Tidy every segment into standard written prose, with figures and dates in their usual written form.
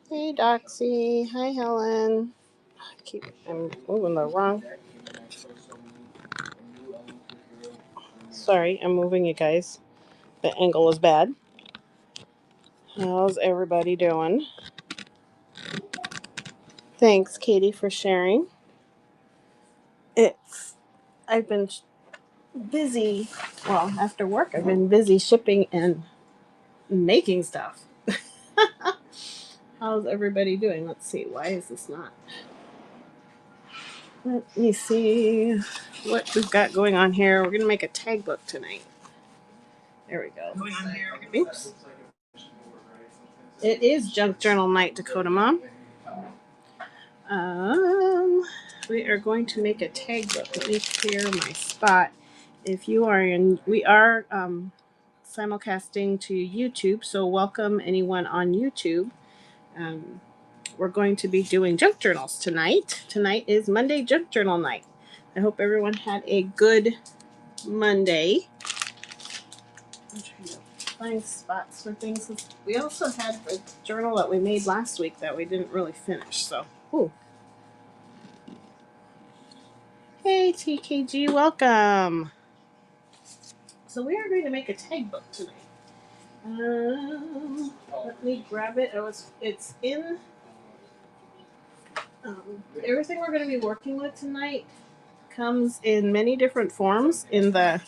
Hey Doxy. Hi Helen. I'm moving the wrong. Sorry, I'm moving you guys. The angle is bad. How's everybody doing? Thanks, Katie, for sharing. It's I've been busy. Well, after work, I've been busy shipping and making stuff. How's everybody doing? Let's see. Why is this not? Let me see what we've got going on here. We're gonna make a tag book tonight. There we go. Oops. It is Junk Journal night, Dakota Mom. Um, we are going to make a tag book. Let me clear my spot. If you are in, we are simulcasting to YouTube, so welcome anyone on YouTube. Um, we're going to be doing junk journals tonight. Tonight is Monday Junk Journal night. I hope everyone had a good Monday. I'm trying to find spots for things. We also had a journal that we made last week that we didn't really finish. So, ooh. Hey TKG, welcome. So we are going to make a tag book tonight. Let me grab it. It's in. Everything we're going to be working with tonight comes in many different forms in the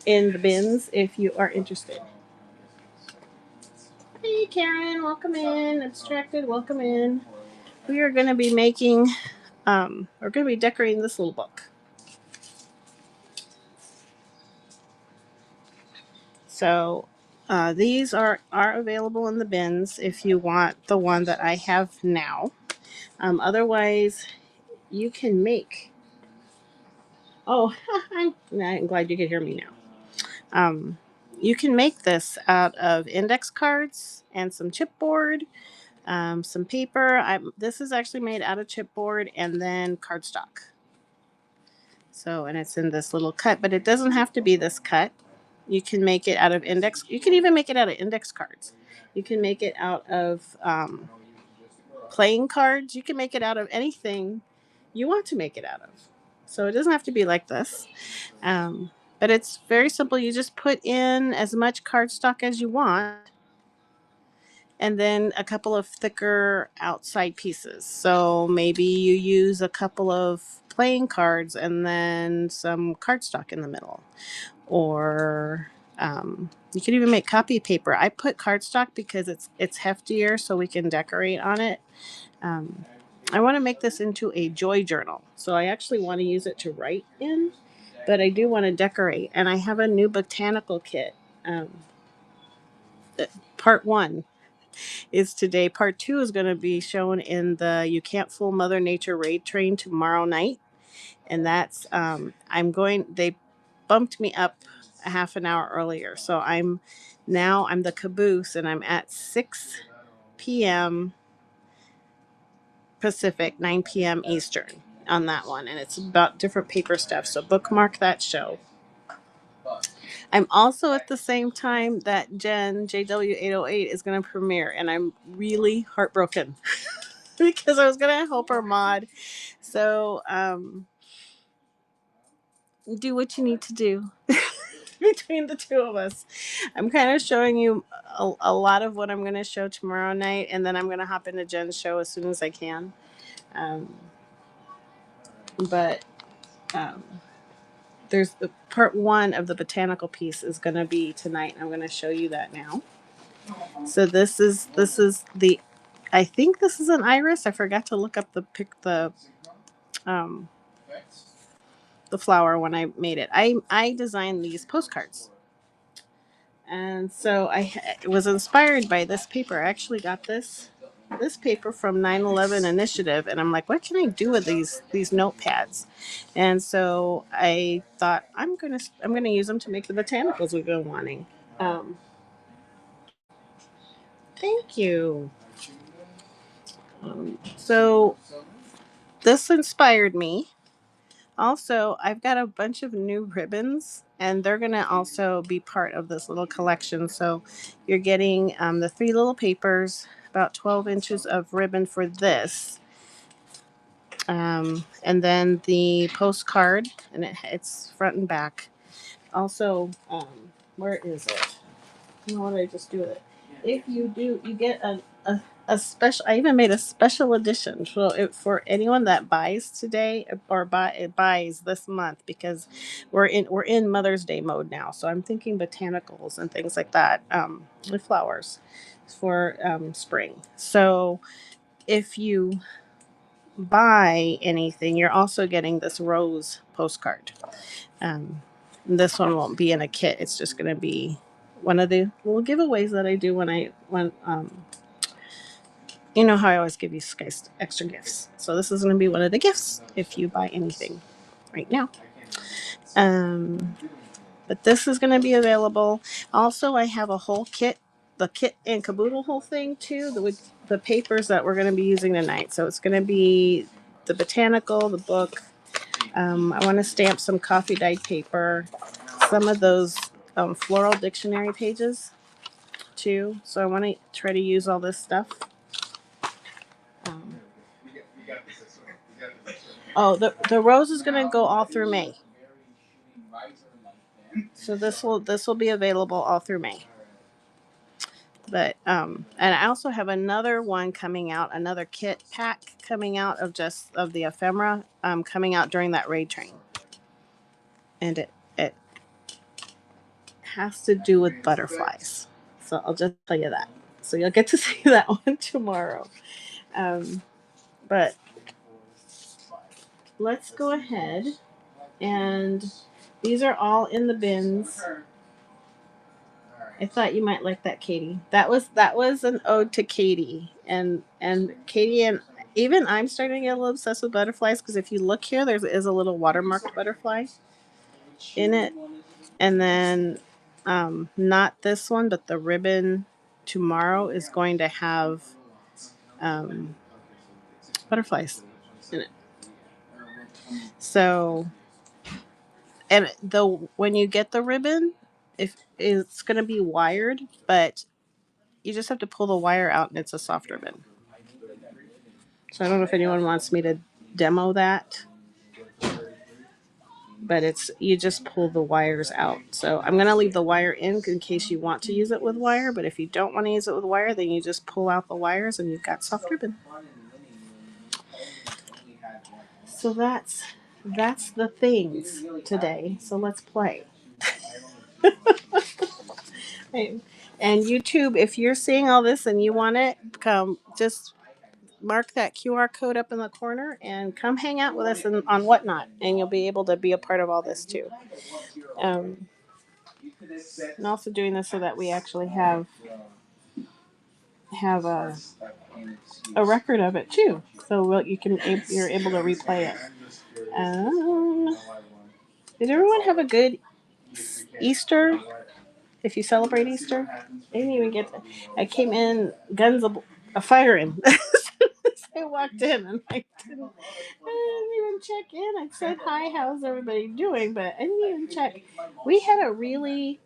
bins. If you are interested. Hey Karen, welcome in. Abstracted, welcome in. We are going to be making. We're going to be decorating this little book. So these are available in the bins if you want the one that I have now. Otherwise, you can make. Oh, I'm glad you could hear me now. You can make this out of index cards and some chipboard, some paper. This is actually made out of chipboard and then cardstock. So, and it's in this little cut, but it doesn't have to be this cut. You can make it out of index. You can even make it out of index cards. You can make it out of playing cards. You can make it out of anything you want to make it out of. So it doesn't have to be like this. But it's very simple. You just put in as much cardstock as you want and then a couple of thicker outside pieces. So maybe you use a couple of playing cards and then some cardstock in the middle. Or you can even make copy paper. I put cardstock because it's heftier so we can decorate on it. I want to make this into a joy journal. So I actually want to use it to write in, but I do want to decorate. And I have a new botanical kit. Part 1 is today. Part 2 is going to be shown in the You Can't Fool Mother Nature raid train tomorrow night. And that's, they bumped me up a half an hour earlier. So I'm the caboose and I'm at 6 p.m. Pacific, 9 p.m. Eastern on that one. And it's about different paper stuff. So bookmark that show. I'm also at the same time that Jen, JW808, is going to premiere. And I'm really heartbroken because I was going to help her mod. So do what you need to do. Between the two of us, I'm kind of showing you a lot of what I'm going to show tomorrow night, and then I'm going to hop into Jen's show as soon as I can. But there's the part 1 of the botanical piece is going to be tonight. I'm going to show you that now. So this is the. I think this is an iris. I forgot to look up um, the flower when I made it. I designed these postcards. And so I was inspired by this paper. I actually got this paper from 9/11 Initiative, and I'm like, what can I do with these notepads? And so I thought I'm gonna use them to make the botanicals we've been wanting. Um, thank you. So this inspired me. Also, I've got a bunch of new ribbons, and they're going to also be part of this little collection. So you're getting the 3 little papers, about 12 inches of ribbon for this. And then the postcard, and it's front and back. Also, where is it? What did I just do with it? If you do, you get a special. I even made a special edition for anyone that buys today or buys this month, because we're in Mother's Day mode now. So I'm thinking botanicals and things like that, with flowers for spring. So if you buy anything, you're also getting this rose postcard. Um, this one won't be in a kit. It's just going to be one of the little giveaways that I do when you know how I always give you guys extra gifts. So this is going to be one of the gifts if you buy anything right now. Um, but this is going to be available. Also, I have a whole kit, the kit and caboodle whole thing too, with the papers that we're going to be using tonight. So it's going to be the botanical, the book. I want to stamp some coffee dyed paper, some of those floral dictionary pages too. So I want to try to use all this stuff. Oh, the rose is going to go all through May. So this will be available all through May. But and I also have another one coming out, another kit pack coming out of the ephemera coming out during that raid train. And it has to do with butterflies. So I'll just tell you that. So you'll get to see that one tomorrow. But let's go ahead, and these are all in the bins. I thought you might like that, Katie. That was an ode to Katie, and Katie, and even I'm starting to get a little obsessed with butterflies, because if you look here, there is a little watermarked butterfly in it, and then not this one, but the ribbon tomorrow is going to have um, butterflies in it. So, and when you get the ribbon, if it's going to be wired, but you just have to pull the wire out, and it's a soft ribbon. So I don't know if anyone wants me to demo that, but you just pull the wires out. So I'm going to leave the wire in case you want to use it with wire, but if you don't want to use it with wire, then you just pull out the wires and you've got soft ribbon. So that's the things today. So let's play. And YouTube, if you're seeing all this and you want it, come just mark that QR code up in the corner and come hang out with us on Whatnot, and you'll be able to be a part of all this too. And also doing this so that we actually have a record of it too, so you're able to replay it. Did everyone have a good Easter? If you celebrate Easter, I didn't even get. I came in guns a firing. I walked in and I didn't even check in. I said hi, how's everybody doing? But I didn't even check. We had a really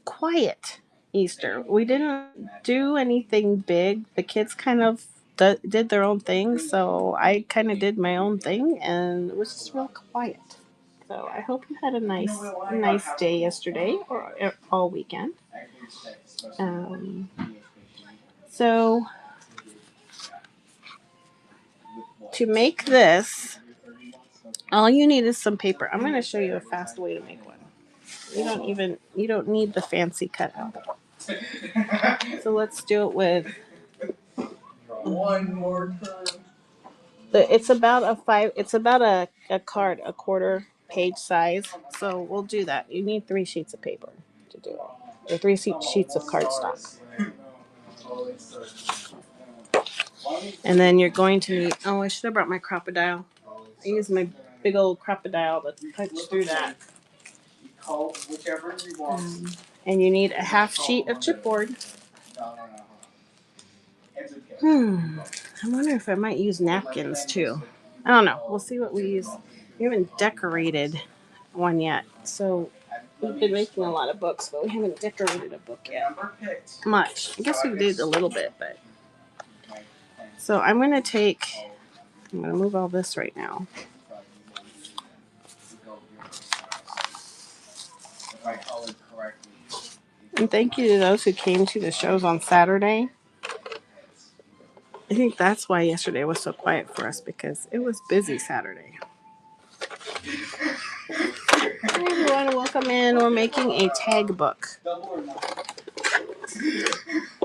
quiet Easter. We didn't do anything big. The kids kind of did their own thing, so I kind of did my own thing, and it was just real quiet. So I hope you had a nice day yesterday or all weekend. So to make this, all you need is some paper. I'm going to show you a fast way to make one. You don't need the fancy cutout. So let's do it with one more time. It's about a card, a quarter page size. So we'll do that. You need 3 sheets of paper to do it, or 3 sheets of cardstock. And then you're going to need. Oh, I should have brought my Crop-A-Dile. I use my big old Crop-A-Dile to punch through that. And you need a half sheet of chipboard. I wonder if I might use napkins too. I don't know. We'll see what we use. We haven't decorated one yet. So we've been making a lot of books, but we haven't decorated a book yet. Much. I guess we did a little bit, but So I'm going to move all this right now. And thank you to those who came to the shows on Saturday. I think that's why yesterday was so quiet for us, because it was busy Saturday. Hi everyone, welcome in. We're making a tag book.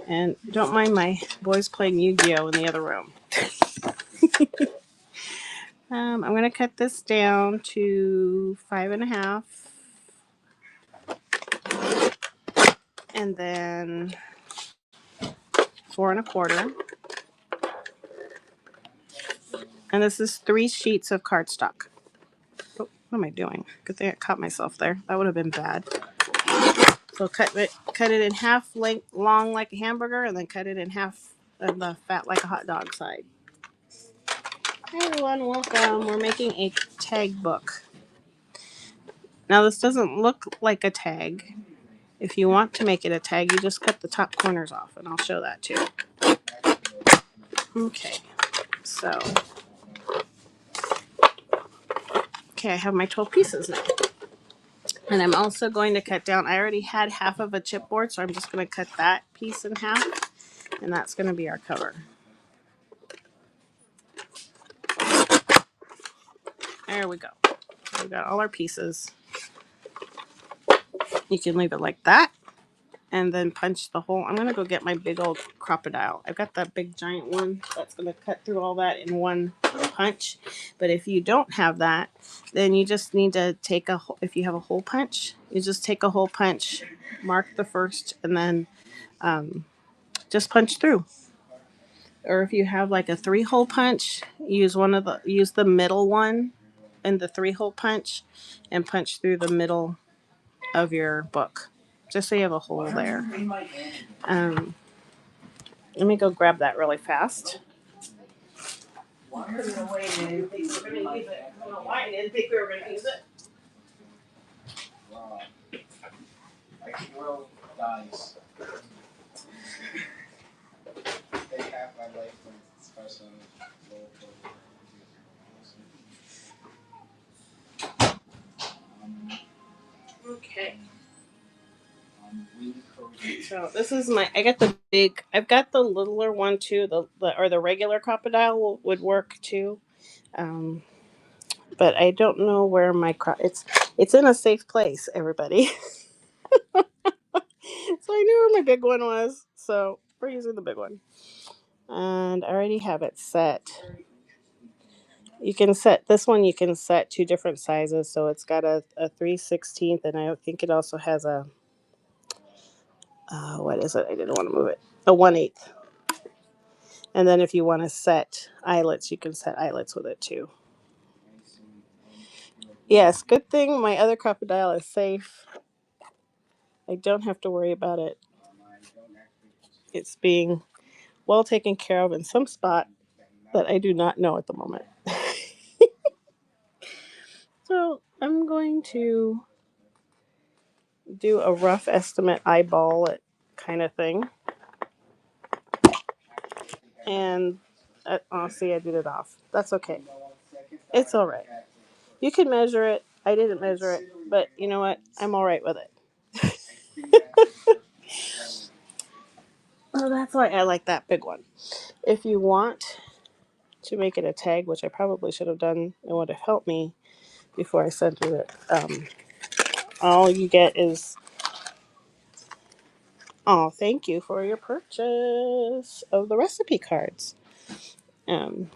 And don't mind my boys playing Yu-Gi-Oh in the other room. I'm going to cut this down to 5.5. And then 4.25. And this is 3 sheets of cardstock. Oh, what am I doing? Good thing I caught myself there. That would have been bad. So cut it in half long like a hamburger, and then cut it in half of the fat like a hot dog side. Hi everyone, welcome. We're making a tag book. Now this doesn't look like a tag. If you want to make it a tag, you just cut the top corners off, and I'll show that too. Okay, so I have my 12 pieces now. And I'm also going to cut down, I already had half of a chipboard, so I'm just going to cut that piece in half, and that's going to be our cover. There we go. We got all our pieces. You can leave it like that, and then punch the hole. I'm going to go get my big old crocodile. I've got that big giant one that's going to cut through all that in one punch. But if you don't have that, then you just need to take if you have a hole punch, you just take a hole punch, mark the first, and then just punch through. Or if you have like a 3-hole punch, use the middle one in the 3-hole punch and punch through the middle of your book, just so you have a hole there. Let me go grab that really fast. Put it away, and I didn't think we were going to use it. I don't know why I didn't think we were going to use it. Wow. I throw dice. They have my life when it's special. Okay. So this is I've got the littler one too, the regular crocodile would work too. But I don't know where it's in a safe place, everybody. So I knew where my big one was, so we're using the big one. And I already have it set. You can set 2 different sizes, so it's got a 3/16, and I think it also has a what is it? I didn't want to move it. A 1/8. And then if you want to set eyelets, you can set eyelets with it too. Yes, good thing my other crocodile is safe. I don't have to worry about it. It's being well taken care of in some spot that I do not know at the moment. So I'm going to do a rough estimate eyeball it kind of thing. And see, I did it off. That's okay. It's all right. You can measure it. I didn't measure it, but you know what? I'm all right with it. Well, that's why I like that big one. If you want to make it a tag, which I probably should have done, it would have helped me before I sent you it. All you get is, thank you for your purchase of the recipe cards. Um,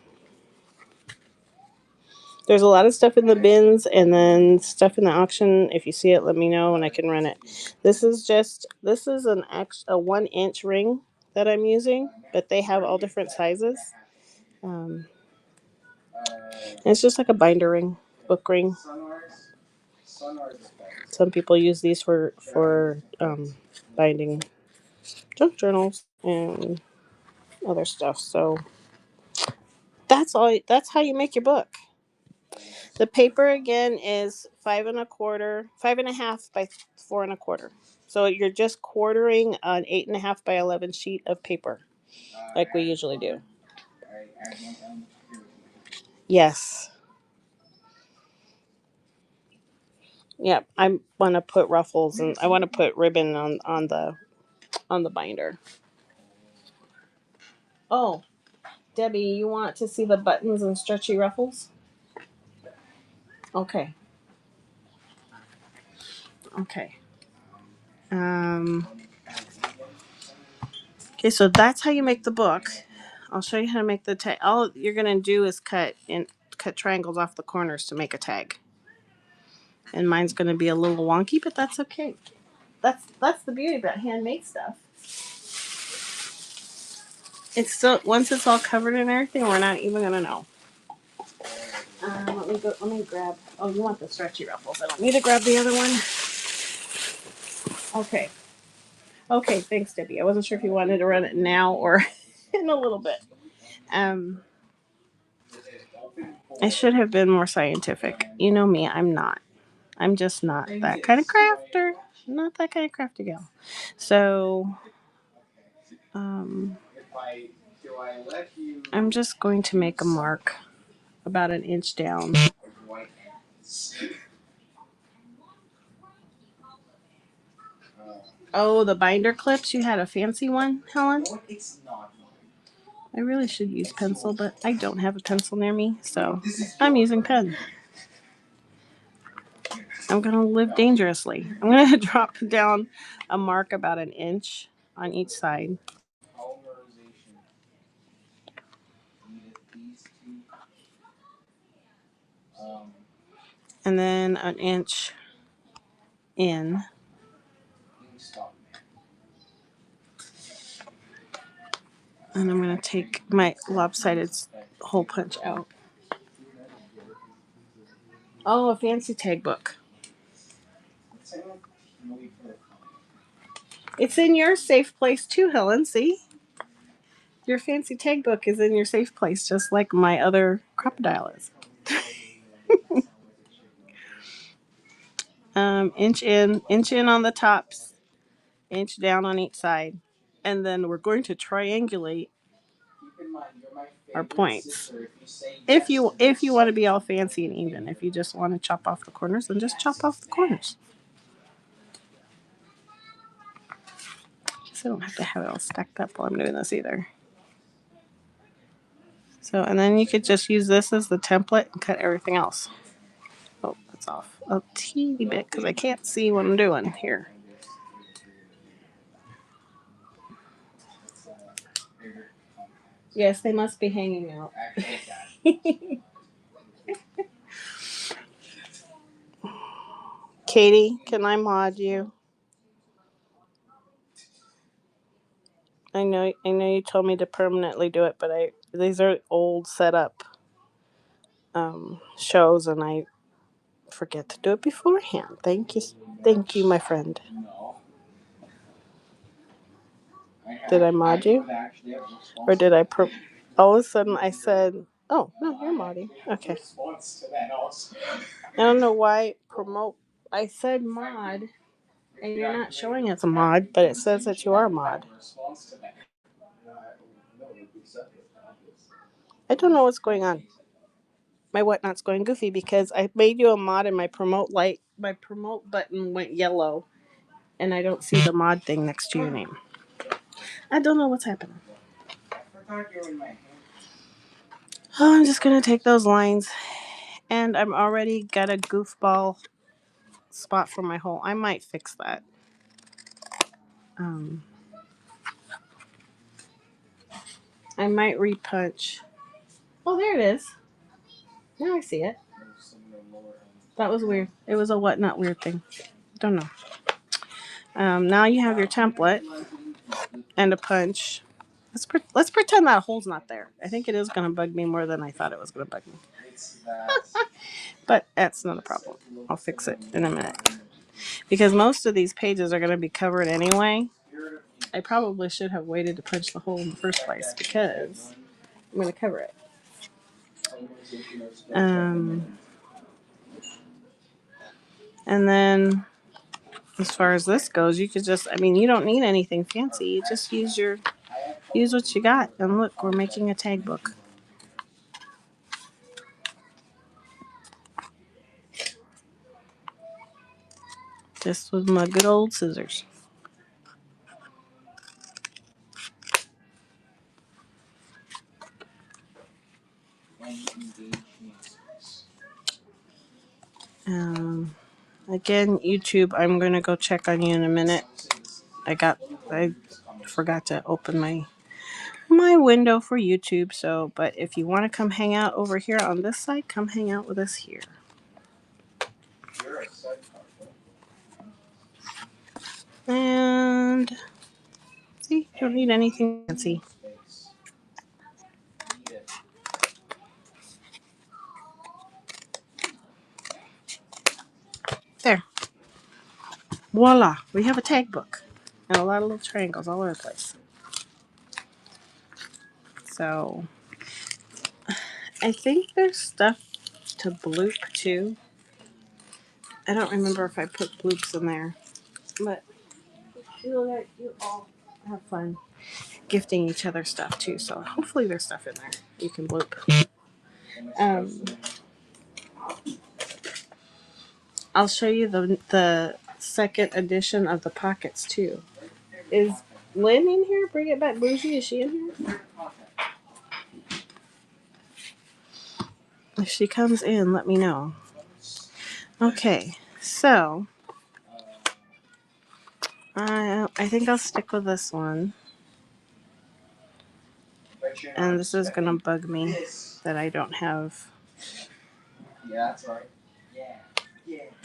there's a lot of stuff in the bins, and then stuff in the auction. If you see it, let me know and I can run it. This is a 1-inch ring that I'm using, but they have all different sizes. And it's just like a binder ring, book ring. Some people use these for binding junk journals and other stuff. So that's all. That's how you make your book. The paper again is 5.25, 5.5 by 4.25. So you're just quartering an 8.5 by 11 sheet of paper, like we usually do. Yes. Yep. I want to put ruffles and I want to put ribbon on the binder. Oh, Debbie, you want to see the buttons and stretchy ruffles? Okay. Okay. Um. Okay, so that's how you make the book. I'll show you how to make the tag. All you're gonna do is cut triangles off the corners to make a tag. And mine's gonna be a little wonky, but that's okay. That's the beauty about handmade stuff. It's still once it's all covered and everything, we're not even gonna know. Let me go. Let me grab. Oh, you want the stretchy ruffles? I don't need to grab the other one. Okay. Okay. Thanks, Debbie. I wasn't sure if you wanted to run it now or in a little bit. Um, I should have been more scientific. You know me. I'm not. I'm just not that kind of crafter. Not that kind of crafty gal. So, I'm just going to make a mark about an inch down. Oh, the binder clips. You had a fancy one, Helen? I really should use pencil, but I don't have a pencil near me, so I'm using pen. I'm going to live dangerously. I'm going to drop down a mark about an inch on each side. And then an inch in. And I'm going to take my lopsided hole punch out. Oh, a fancy tag book. It's in your safe place too, Helen. See? Your fancy tag book is in your safe place, just like my other crocodile is. Inch in on the tops, inch down on each side. And then we're going to triangulate our points. If you want to be all fancy and even, if you just want to chop off the corners, then just chop off the corners. So I don't have to have it all stacked up while I'm doing this either. So, and then you could just use this as the template and cut everything else. Oh, that's off a teeny bit because I can't see what I'm doing here. Yes, they must be hanging out. Katie, can I mod you? I know you told me to permanently do it, but these are old setup shows, and I forget to do it beforehand. Thank you, my friend. Did I mod you, or did I? All of a sudden, I said, "Oh no, you're modding." Okay. I don't know why promote. I said mod, and you're not showing as a mod, but it says that you are a mod. I don't know what's going on. My whatnot's going goofy because I made you a mod and my promote button went yellow, and I don't see the mod thing next to your name. I don't know what's happening. Oh, I'm just gonna take those lines, and I'm already got a goofball spot for my hole. I might fix that. I might repunch. Oh, there it is. Now I see it. That was weird. It was a whatnot weird thing. Don't know. Now you have your template and a punch. Let's pretend that hole's not there. I think it is going to bug me more than I thought it was going to bug me. But that's not a problem. I'll fix it in a minute. Because most of these pages are going to be covered anyway. I probably should have waited to punch the hole in the first place because I'm going to cover it. And then as far as this goes, you could just, you don't need anything fancy. You just use what you got. And look, we're making a tag book. Just with my good old scissors. Again, YouTube, I'm going to go check on you in a minute. I forgot to open my window for YouTube. So, but if you want to come hang out over here on this side, come hang out with us here. And see, you don't need anything fancy. There. Voila. We have a tag book. And a lot of little triangles all over the place. So, I think there's stuff to bloop too. I don't remember if I put bloops in there. But you all have fun gifting each other stuff too. So hopefully there's stuff in there you can bloop. I'll show you the second edition of the pockets too. Is Lynn in here? Bring it back, Bougie. Is she in here? If she comes in, let me know. Okay, so I think I'll stick with this one. And this is gonna bug me that I don't have. Yeah, that's right.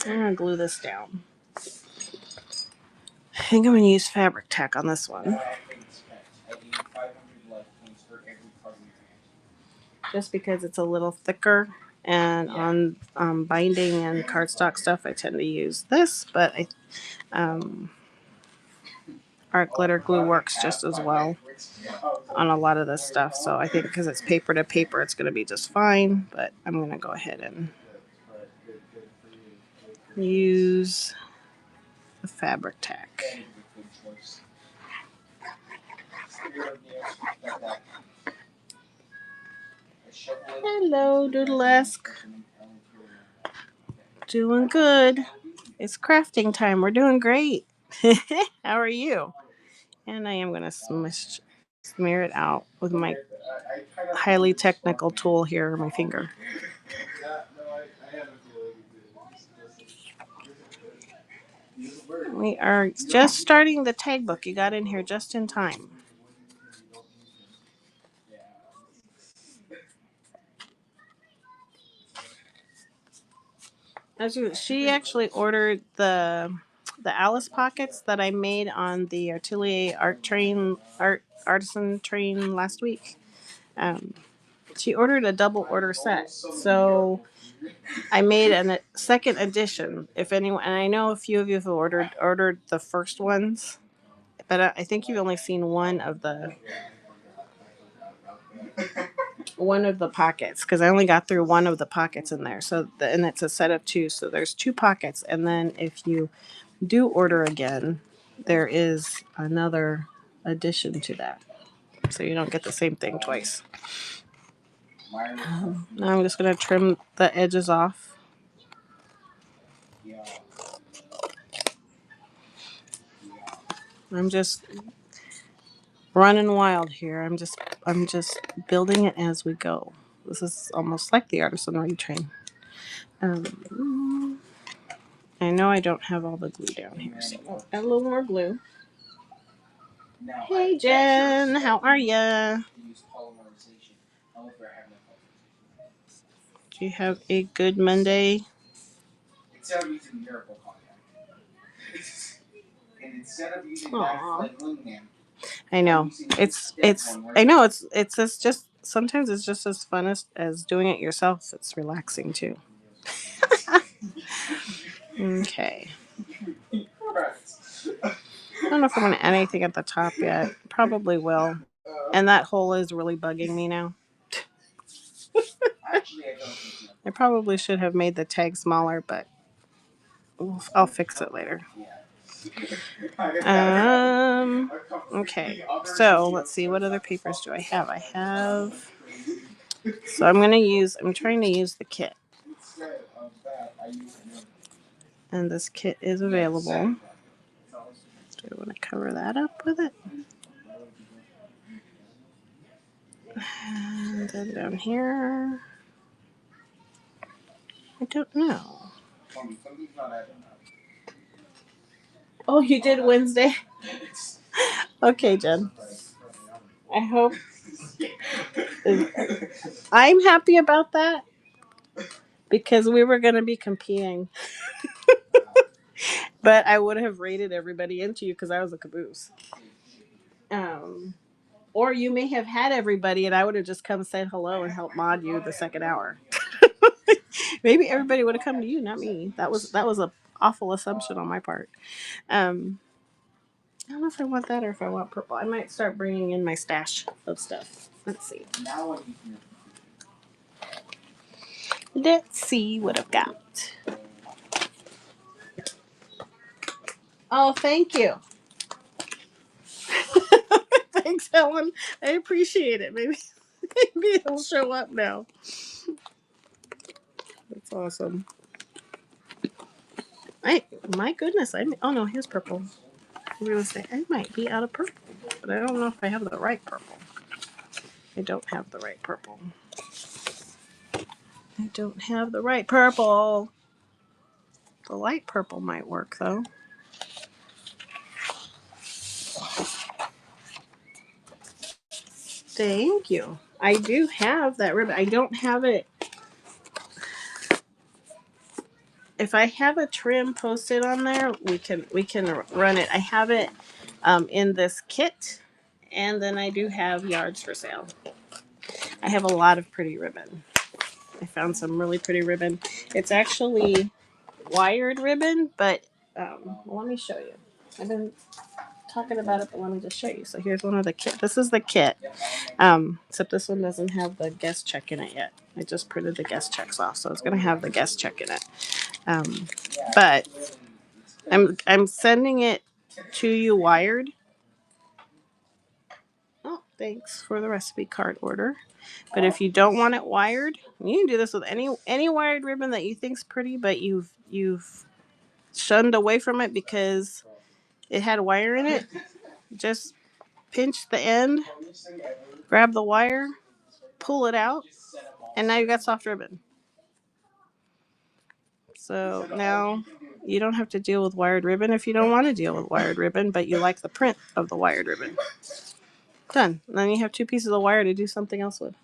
I'm gonna glue this down. I think I'm gonna use fabric tack on this one. Just because it's a little thicker, and on binding and cardstock stuff, I tend to use this, but art glitter glue works just as well on a lot of this stuff. So I think because it's paper to paper, it's gonna be just fine. But I'm gonna go ahead and use the fabric tack. Hello, Doodlesque. Doing good. It's crafting time. We're doing great. How are you? And I am going to smear it out with my highly technical tool here, my finger. We are just starting the tag book. You got in here just in time. She actually ordered the Alice pockets that I made on the Atelier artisan train last week. She ordered a double order set, so I made a second edition. If anyone, and I know a few of you have ordered the first ones, but I think you've only seen one of the pockets because I only got through one of the pockets in there. So and it's a set of two, so there's two pockets, and then if you do order again, there is another addition to that, so you don't get the same thing twice. Now I'm just gonna trim the edges off. I'm just running wild here. I'm just building it as we go. This is almost like the artisan train. I know I don't have all the glue down here, so I'll add a little more glue. Hey Jen, how are ya? Do you have a good Monday? Aww. I know it's just sometimes it's just as fun as doing it yourself. It's relaxing too. Okay. I don't know if I'm going to add anything at the top yet. Probably will. And that hole is really bugging me now. I probably should have made the tag smaller, but I'll fix it later. Okay. So let's see. What other papers do I have? So I'm trying to use the kit. And this kit is available. Do I want to cover that up with it? And then down here, I don't know. Oh, you did Wednesday? Okay, Jen. I hope. I'm happy about that because we were going to be competing. But I would have rated everybody into you because I was a caboose. Or you may have had everybody and I would have just come said hello and helped mod you the second hour. Maybe everybody would have come to you, not me. That was a awful assumption on my part. I don't know if I want that or if I want purple. I might start bringing in my stash of stuff. Let's see. Let's see what I've got. Oh, thank you. Thanks, Helen. I appreciate it. Maybe it'll show up now. That's awesome. My goodness. Oh no, here's purple. I'm gonna say I might be out of purple, but I don't know if I have the right purple. I don't have the right purple. I don't have the right purple. The light purple might work though. Thank you. I do have that ribbon. I don't have it. If I have a trim posted on there, we can run it. I have it in this kit, and then I do have yards for sale. I have a lot of pretty ribbon. I found some really pretty ribbon. It's actually wired ribbon, but let me show you. I've been talking about it, but let me just show you. So here's one of the kit. This is the kit. Except this one doesn't have the guest check in it yet. I just printed the guest checks off, so it's gonna have the guest check in it. But I'm sending it to you wired. Oh, thanks for the recipe card order. But if you don't want it wired, you can do this with any wired ribbon that you think's pretty, but you've shunned away from it because it had a wire in it. Just pinch the end, grab the wire, pull it out, and now you got soft ribbon. So now you don't have to deal with wired ribbon if you don't want to deal with wired ribbon, but you like the print of the wired ribbon. Done. And then you have two pieces of wire to do something else with.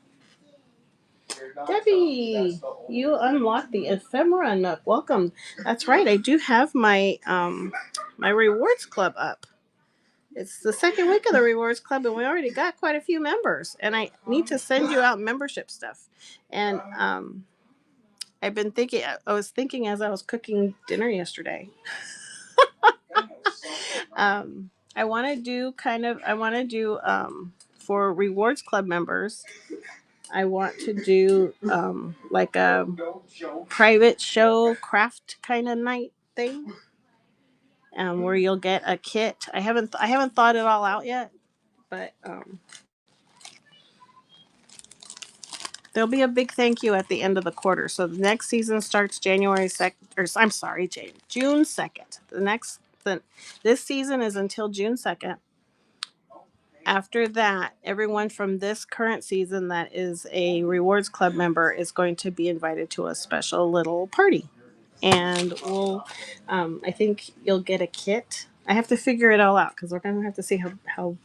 Debbie, you unlocked the ephemera nook. Welcome. That's right. I do have my my rewards club up. It's the second week of the rewards club, and we already got quite a few members. And I need to send you out membership stuff. And I've been thinking. I was thinking as I was cooking dinner yesterday. I want to do for rewards club members. I want to do like a private show craft kind of night thing, where you'll get a kit. I haven't thought it all out yet, but there'll be a big thank you at the end of the quarter. So the next season starts January 2nd, or I'm sorry, June 2nd. This season is until June 2nd. After that, everyone from this current season that is a rewards club member is going to be invited to a special little party. And I think you'll get a kit. I have to figure it all out because we're going to have to see how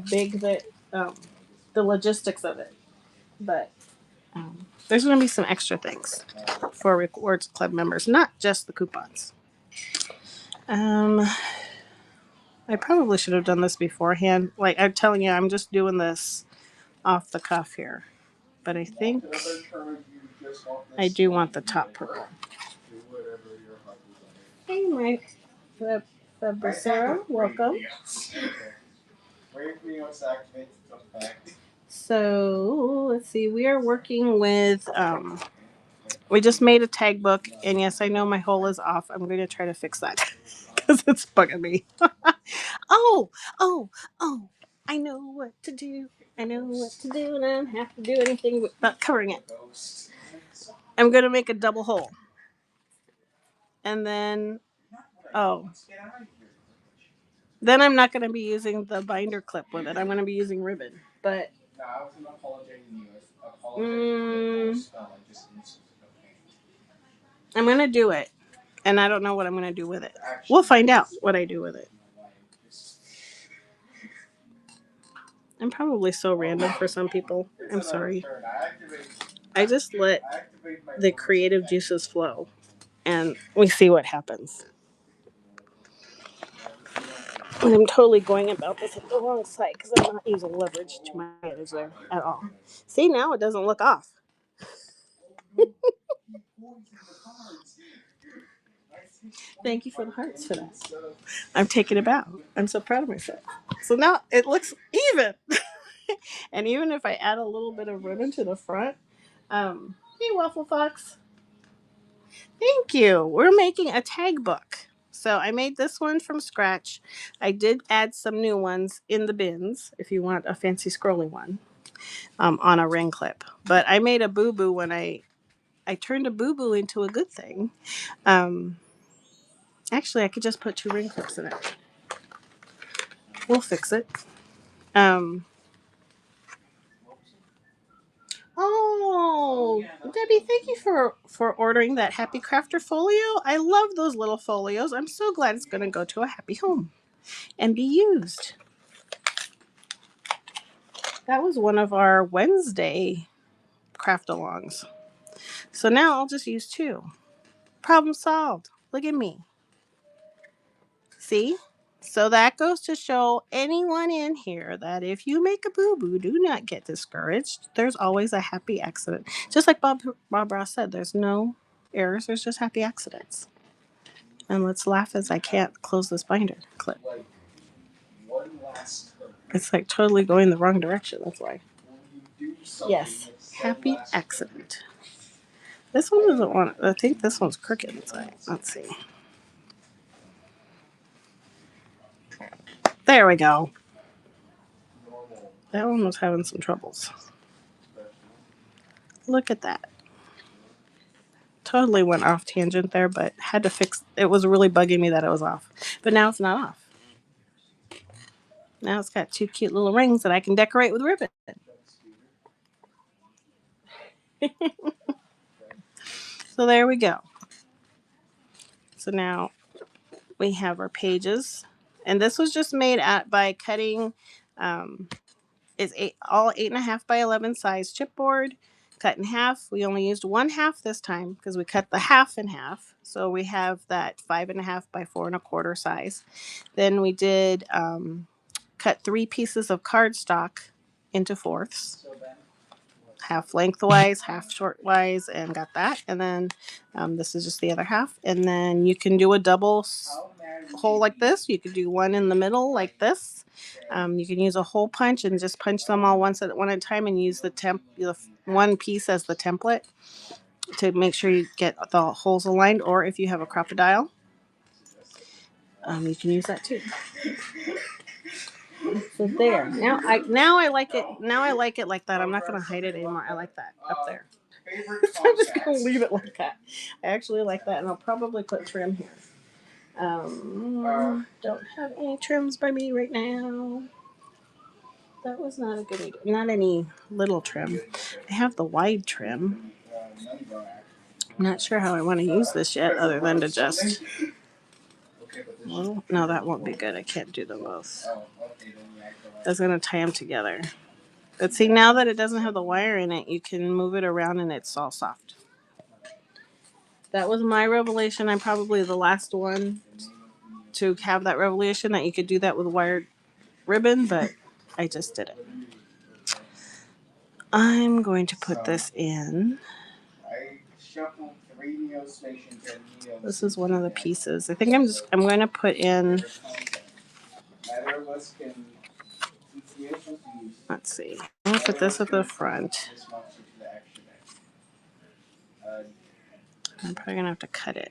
big the logistics of it. But there's going to be some extra things for rewards club members, not just the coupons. I probably should have done this beforehand. Like I'm telling you, I'm just doing this off the cuff here. But I think I do want the top purple. Hey, Mike. Becerra, welcome. So let's see. We are working with. We just made a tag book, and yes, I know my hole is off. I'm going to try to fix that because it's bugging me. oh, oh, oh! I know what to do. I know what to do, and I don't have to do anything without covering it. I'm going to make a double hole. And then Oh. Then I'm not going to be using the binder clip with it. I'm going to be using ribbon. But I'm going to do it. And I don't know what I'm going to do with it. We'll find out what I do with it. I'm probably so random for some people. I'm sorry. I just let the creative juices flow. And we see what happens. And I'm totally going about this at the wrong side because I'm not using leverage to my advantage there at all. See, now it doesn't look off. Thank you for the hearts for that. I'm taking it back. I'm so proud of myself. So now it looks even. And even if I add a little bit of ribbon to the front, hey Waffle Fox, thank you. We're making a tag book. So I made this one from scratch. I did add some new ones in the bins if you want a fancy scrolly one on a ring clip. But I made a boo-boo when I turned a boo-boo into a good thing. Actually, I could just put 2 ring clips in it. We'll fix it. Oh, Debbie, thank you for ordering that Happy Crafter folio. I love those little folios. I'm so glad it's going to go to a happy home and be used. That was one of our Wednesday craft alongs. So now I'll just use 2. Problem solved. Look at me. See? So that goes to show anyone in here that if you make a boo-boo, do not get discouraged. There's always a happy accident. Just like Bob Ross said, there's no errors, there's just happy accidents. And let's laugh as I can't close this binder clip. It's like totally going the wrong direction, that's why. Yes, happy accident. This one doesn't want, I think this one's crooked inside. Let's see. There we go. That one was having some troubles. Look at that. Totally went off tangent there, but had to fix. It was really bugging me that it was off. But now it's not off. Now it's got 2 cute little rings that I can decorate with ribbon. So there we go. So now we have our pages. And this was just made by cutting is all 8.5 by 11 size chipboard, cut in half. We only used 1/2 this time because we cut the half in half. So we have that 5.5 by 4 1/4 size. Then we did cut 3 pieces of cardstock into fourths, half lengthwise, half shortwise, and got that. And then this is just the other half. And then you can do a double hole like this. You could do one in the middle like this. You can use a hole punch and just punch them all one at a time and use the one piece as the template to make sure you get the holes aligned. Or if you have a crocodile, you can use that too. So there. Now I like it. Now I like it like that. I'm not going to hide it anymore. I like that up there. I'm just going to leave it like that. I actually like that, and I'll probably put trim here. Don't have any trims by me right now. That was not a good idea. Not any little trim. I have the wide trim. I'm not sure how I want to use this yet, other than to just. Well, no, that won't be good. I can't do them both. I was going to tie them together. But see, now that it doesn't have the wire in it, you can move it around and it's all soft. That was my revelation. I'm probably the last one to have that revelation that you could do that with wired ribbon, but I just did it. I'm going to put this in. This is one of the pieces. I think I'm going to put in. Let's see. I'm going to put this at the front. I'm probably going to have to cut it.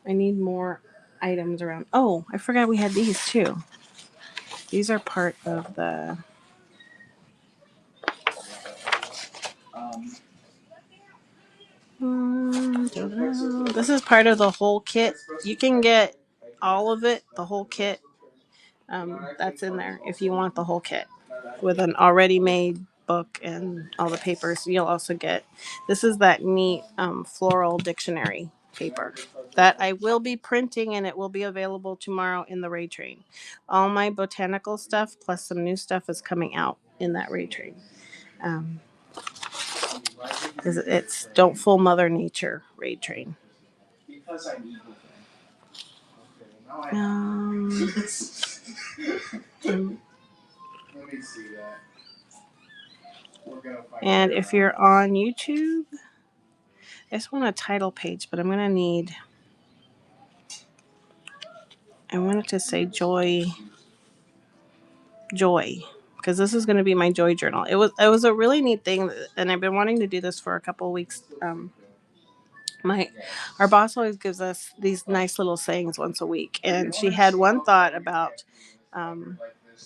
I need more items around. Oh, I forgot we had these too. These are part of the. This is part of the whole kit. You can get all of it, the whole kit. That's in there if you want the whole kit with an already made book and all the papers. You'll also get this is that neat floral dictionary paper that I will be printing, and it will be available tomorrow in the Ray Train. All my botanical stuff plus some new stuff is coming out in that Ray Train. Um, it's Don't Fool Mother Nature Ray Train. Um, and if you're on YouTube, I just want a title page, but I'm gonna need. I wanted to say joy, because this is going to be my joy journal. It was a really neat thing, and I've been wanting to do this for a couple of weeks. My Our boss always gives us these nice little sayings once a week, and she had one thought about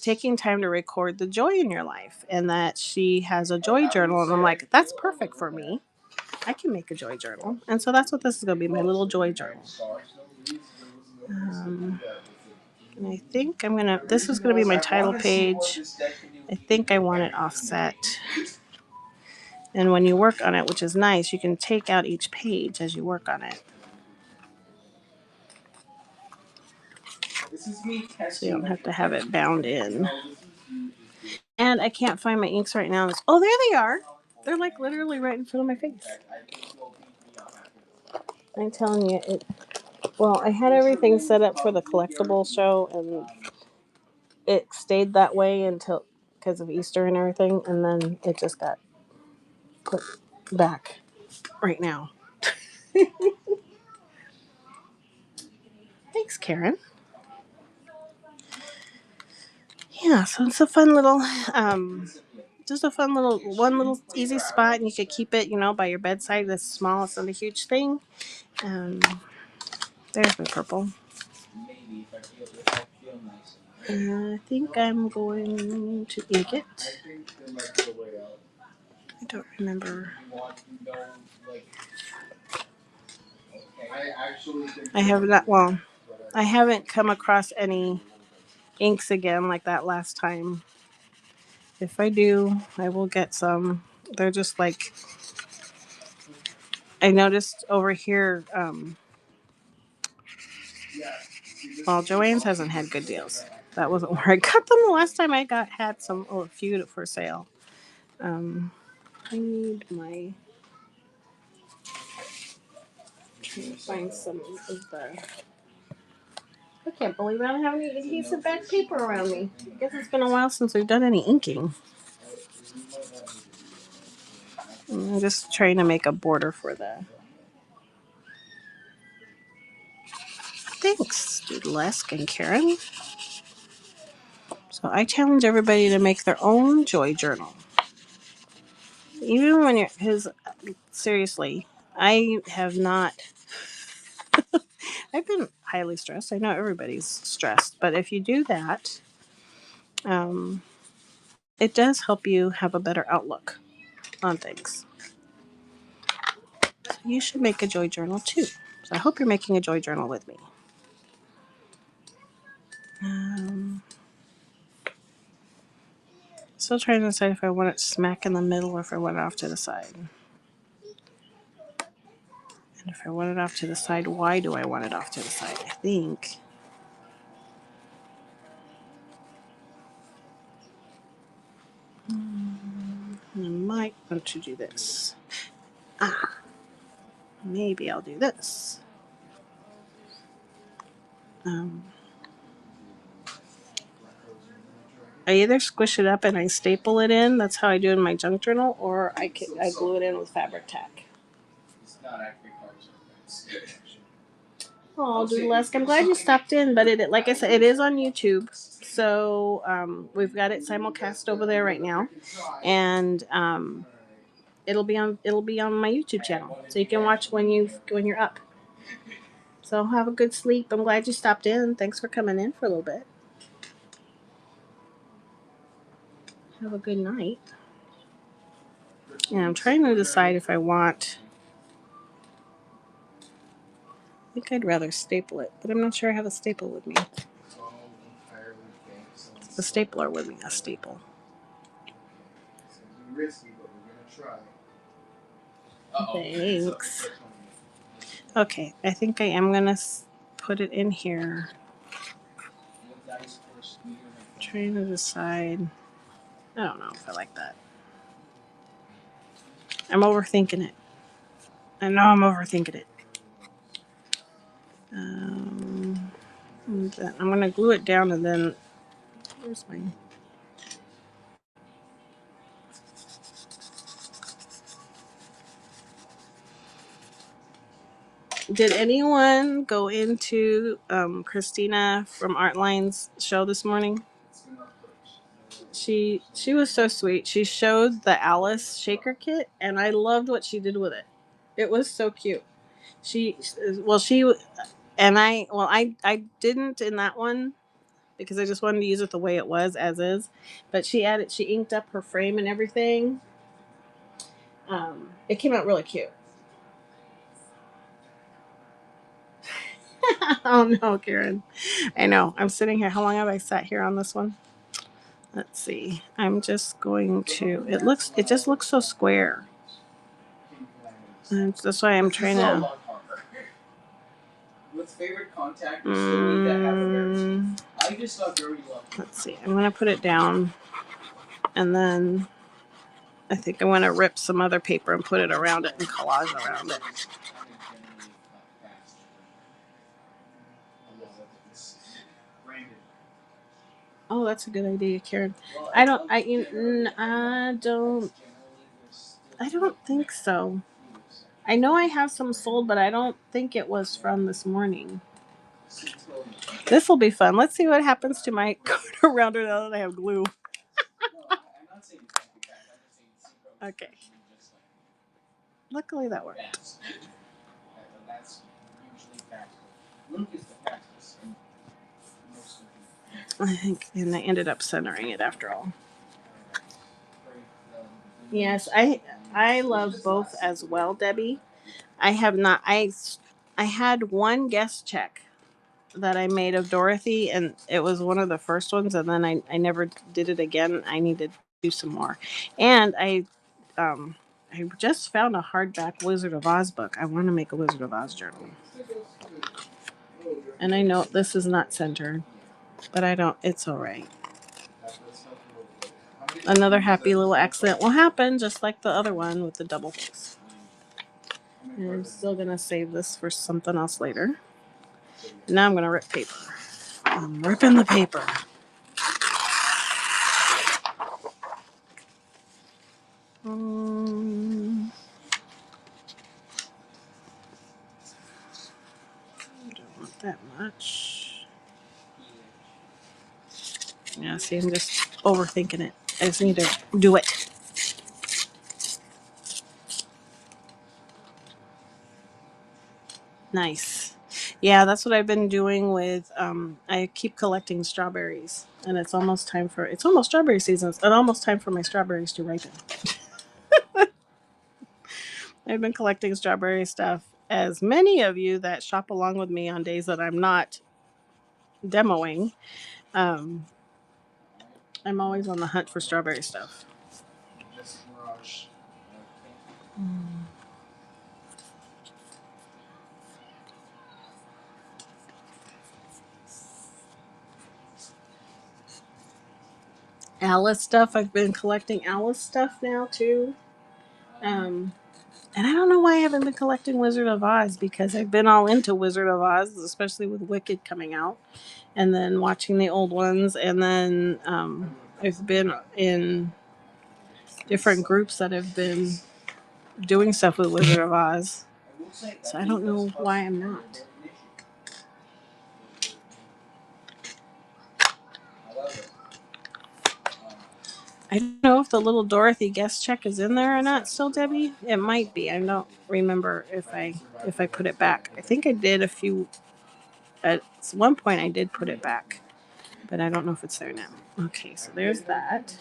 taking time to record the joy in your life, and that she has a joy journal, and I'm like, that's perfect for me. I can make a joy journal, and so that's what this is going to be, my little joy journal. And I think this is gonna be my title page. I think I want it offset. And when you work on it, which is nice, you can take out each page as you work on it. So you don't have to have it bound in. And I can't find my inks right now. Oh, there they are. They're like literally right in front of my face. I'm telling you, well, I had everything set up for the collectible show, and it stayed that way until because of Easter and everything, and then it just got put back right now. Thanks, Karen. Yeah, so it's a fun little, just a fun little, one little easy spot, and you could keep it, by your bedside. It's small, it's not a huge thing. Um, there's my purple. I think I'm going to ink it. I don't remember. I have not, well, I haven't come across any inks again like that last time. If I do, I will get some. They're just like, I noticed over here, well, Joann's hasn't had good deals. That wasn't where I got them the last time. Had a few for sale. I need my, trying to find some of the. I can't believe I don't have any adhesive back paper around me. I guess it's been a while since we've done any inking. I'm just trying to make a border for the. Thanks, Doodlesque and Karen. So I challenge everybody to make their own joy journal. Even when seriously, I have not. I've been highly stressed. I know everybody's stressed, but if you do that, um, it does help you have a better outlook on things. So you should make a joy journal too. So I hope you're making a joy journal with me. Still trying to decide if I want it smack in the middle or if I want it off to the side. And if I want it off to the side, why do I want it off to the side? I think. I might want to do this. Maybe I'll do this. I either squish it up and I staple it in. That's how I do in my junk journal, or I glue it in with fabric tack. Oh, Doodlesque, I'm glad you stopped in, but like I said, it is on YouTube. So we've got it simulcast over there right now, and it'll be on my YouTube channel, so you can watch when you're up. So have a good sleep. I'm glad you stopped in. Thanks for coming in for a little bit. Have a good night. And I'm trying to decide if I want think I'd rather staple it, but I'm not sure I have a staple with me. A stapler with me, a staple. Thanks. Okay, I think I am gonna put it in here. Trying to decide. I don't know if I like that. I'm overthinking it. I know I'm overthinking it. I'm gonna glue it down and then. Where's my? Did anyone go into Christina from Artline's show this morning? She was so sweet. She showed the Alice shaker kit, and I loved what she did with it. It was so cute. She well she and I didn't in that one because I just wanted to use it the way it was as is. But she inked up her frame and everything. It came out really cute. Oh no, Karen. I know. I'm sitting here. How long have I sat here on this one? Let's see. I'm just going to. It just looks so square. And that's why I'm trying to. What's favorite contact? I just got very lucky. Let's see. I'm gonna put it down, and then I think I want to rip some other paper and put it around it and collage around it. Oh, that's a good idea, Karen. I don't think so. I know I have some sold, but I don't think it was from this morning. This will be fun. Let's see what happens to my corner rounder now that I have glue. Okay. Luckily that worked. I think, and I ended up centering it after all. Yes, I love both as well, Debbie. I have not. I had one guest check that I made of Dorothy, and it was one of the first ones, and then I never did it again. I need to do some more, and I just found a hardback Wizard of Oz book. I want to make a Wizard of Oz journal, and I know this is not centered, but I don't. It's all right. Another happy little accident will happen, just like the other one with the double hooks. And I'm still gonna save this for something else later. Now I'm gonna rip paper. I'm ripping the paper. I don't want that much. Yeah, see, I'm just overthinking it. I just need to do it. Nice. Yeah, that's what I've been doing with. I keep collecting strawberries, and it's almost strawberry season. It's almost time for my strawberries to ripen. I've been collecting strawberry stuff. As many of you that shop along with me on days that I'm not demoing, um, I'm always on the hunt for strawberry stuff. Alice stuff. I've been collecting Alice stuff now too. And I don't know why I haven't been collecting Wizard of Oz because I've been all into Wizard of Oz, especially with Wicked coming out, and then watching the old ones, and then I've been in different groups that have been doing stuff with Wizard of Oz. So I don't know why I'm not. I don't know if the little Dorothy guest check is in there or not still, Debbie. It might be. I don't remember if I put it back. I think I did a few. At one point, I did put it back, but I don't know if it's there now. Okay, so there's that.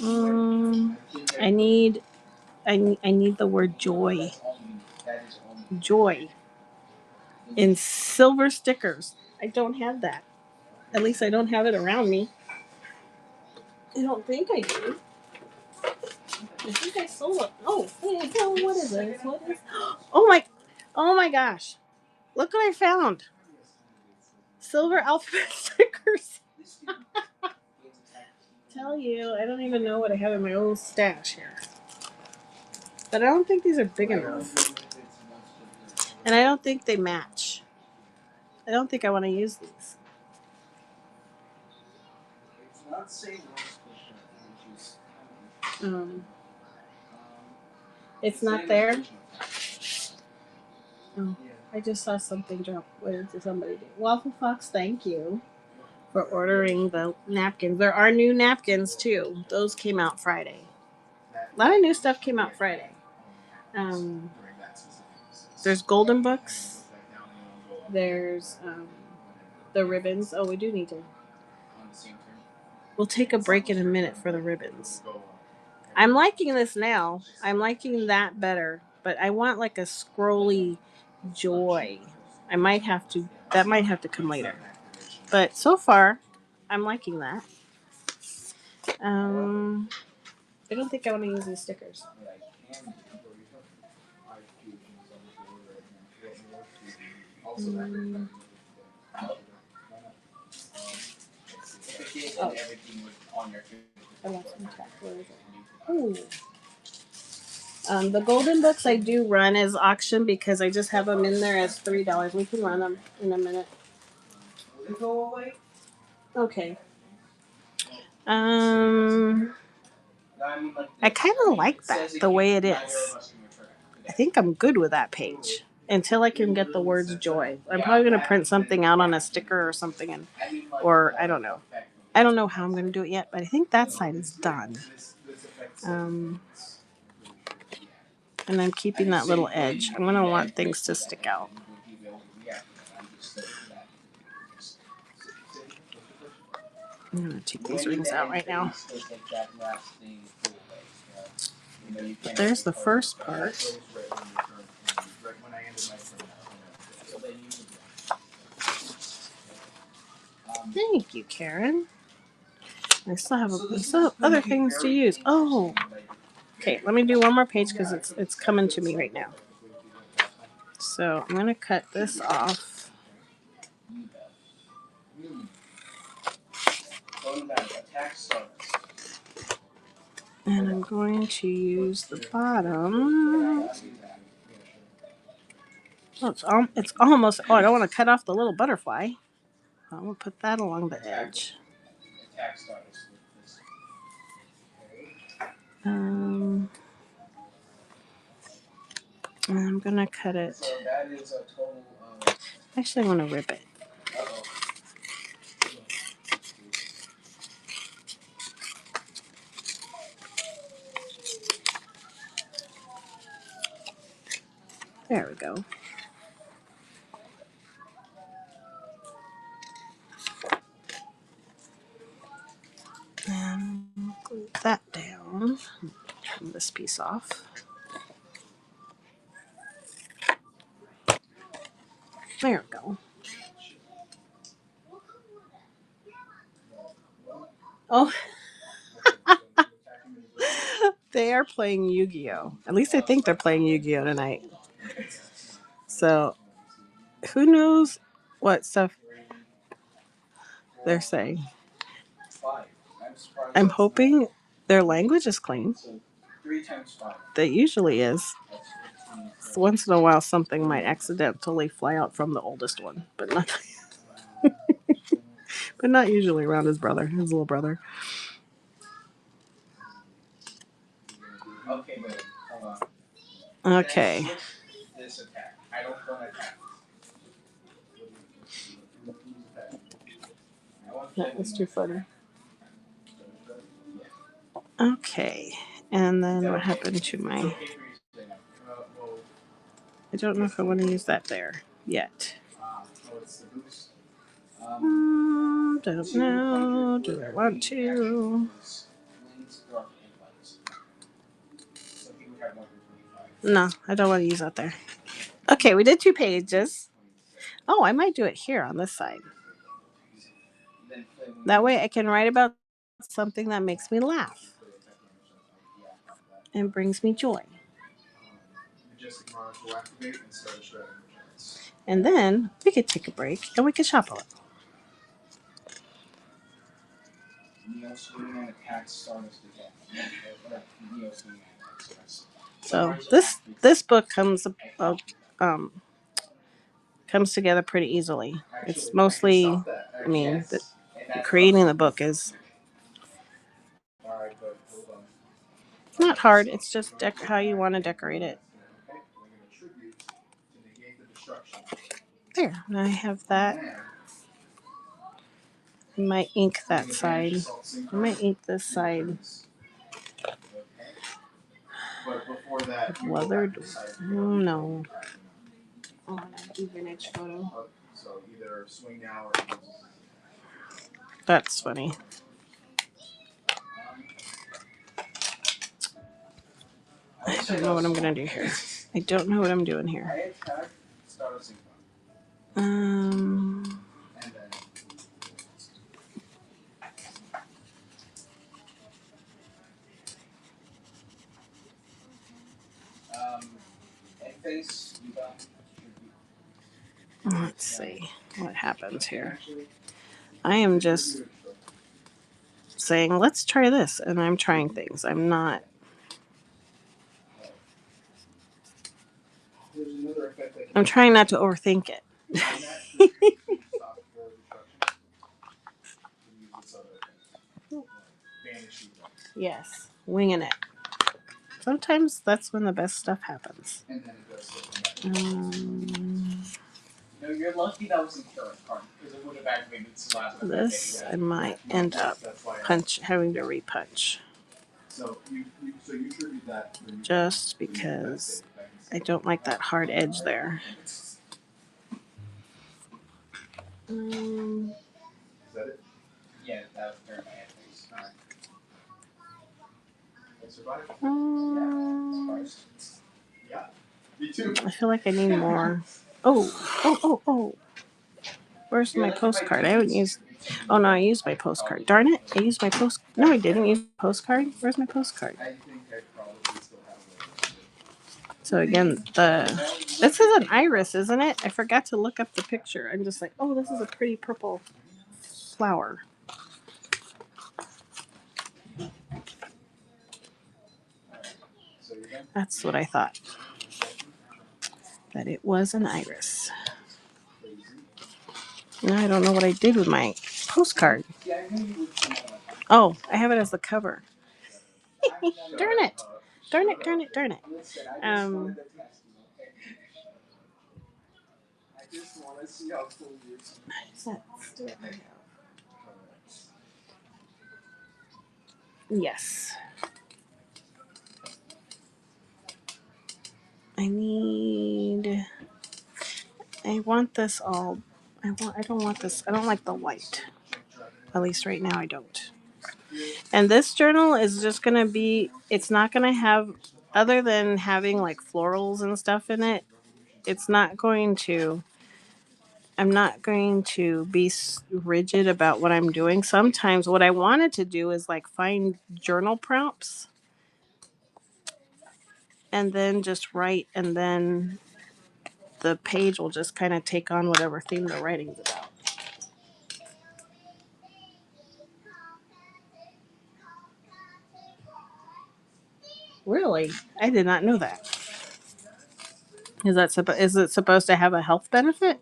I need the word joy. Joy. in silver stickers. I don't have that. At least I don't have it around me. I don't think I do. I think I sold it. Oh, hey, what is it? What is? Oh my! Oh my gosh! Look what I found. Silver alphabet stickers. Tell you, I don't even know what I have in my old stash here. But I don't think these are big enough. And I don't think they match. I don't think I want to use these. Um, it's not there. Oh, I just saw something drop. What did somebody do? Waffle Fox, thank you for ordering the napkins. There are new napkins too. Those came out Friday. A lot of new stuff came out Friday. Um, there's golden books. There's the ribbons. Oh, we do need to. We'll take a break in a minute for the ribbons. I'm liking this now. I'm liking that better, but I want like a scrolly joy. I might have to. That might have to come later. But so far, I'm liking that. Um, I don't think I want to use these stickers. Mm. Oh. I want some track. Where is it? Ooh. The golden books I do run as auction because I just have them in there as $3. We can run them in a minute. Okay. I kind of like that the way it is. I think I'm good with that page until I can get the words joy. I'm probably going to print something out on a sticker or something, or I don't know. I don't know how I'm going to do it yet, but I think that side is done. And I'm keeping that little edge. I'm going to want things to stick out. I'm going to take these rings out right now. But there's the first part. Thank you, Karen. I still have other things to use. Oh, okay. Let me do one more page because it's coming to me right now. So I'm gonna cut this off. And I'm going to use the bottom. Oh, it's almost. Oh, I don't want to cut off the little butterfly. I'm gonna put that along the edge. And I'm gonna cut it. Actually, I want to rip it. There we go. And glue that down. Trim this piece off. There we go. Oh, they are playing Yu-Gi-Oh! At least I think they're playing Yu-Gi-Oh! Tonight. So, who knows what stuff they're saying. I'm hoping their language is clean. That usually is. So once in a while, something might accidentally fly out from the oldest one, but not usually around his little brother. Okay. That was too funny. Okay, and then what happened to my? I don't know if I want to use that there yet. Don't know. Do I want to? No, I don't want to use that there. Okay, we did 2 pages. Oh, I might do it here on this side. That way I can write about something that makes me laugh and brings me joy. And then we could take a break and we could shop a little. So this book um, comes together pretty easily. It's mostly, I mean, creating the book is not hard. It's just how you want to decorate it. There, I have that. I might ink that side. I might ink this side. Weathered? No. Oh, do vintage photo. That's funny. I don't know what I'm gonna do here. I don't know what I'm doing here. Let's see what happens here. I am just saying, let's try this, and I'm trying things. I'm not. I'm trying not to overthink it. Yes, winging it. Sometimes that's when the best stuff happens. No, you're lucky that was in current card because it would have activated this I might end up having to repunch. Just because I don't like that hard edge there. Yeah, that was during my face. I feel like I need more. Oh. Where's my postcard? I haven't used. Oh no, I used my postcard. Darn it! I used my post. No, I didn't use my postcard. Where's my postcard? So again, this is an iris, isn't it? I forgot to look up the picture. I'm just like, oh, this is a pretty purple flower. That's what I thought. That it was an iris. Now I don't know what I did with my postcard. Oh, I have it as the cover. Darn it. Darn it. Yes. I want this all. I don't want this. I don't like the white. At least right now I don't. And this journal is just going to be, it's not going to have, other than having like florals and stuff in it, it's not going to, I'm not going to be rigid about what I'm doing. Sometimes what I wanted to do is like find journal prompts and then just write, and then the page will just kind of take on whatever theme the writing's about. Really? I did not know that. Is it supposed to have a health benefit?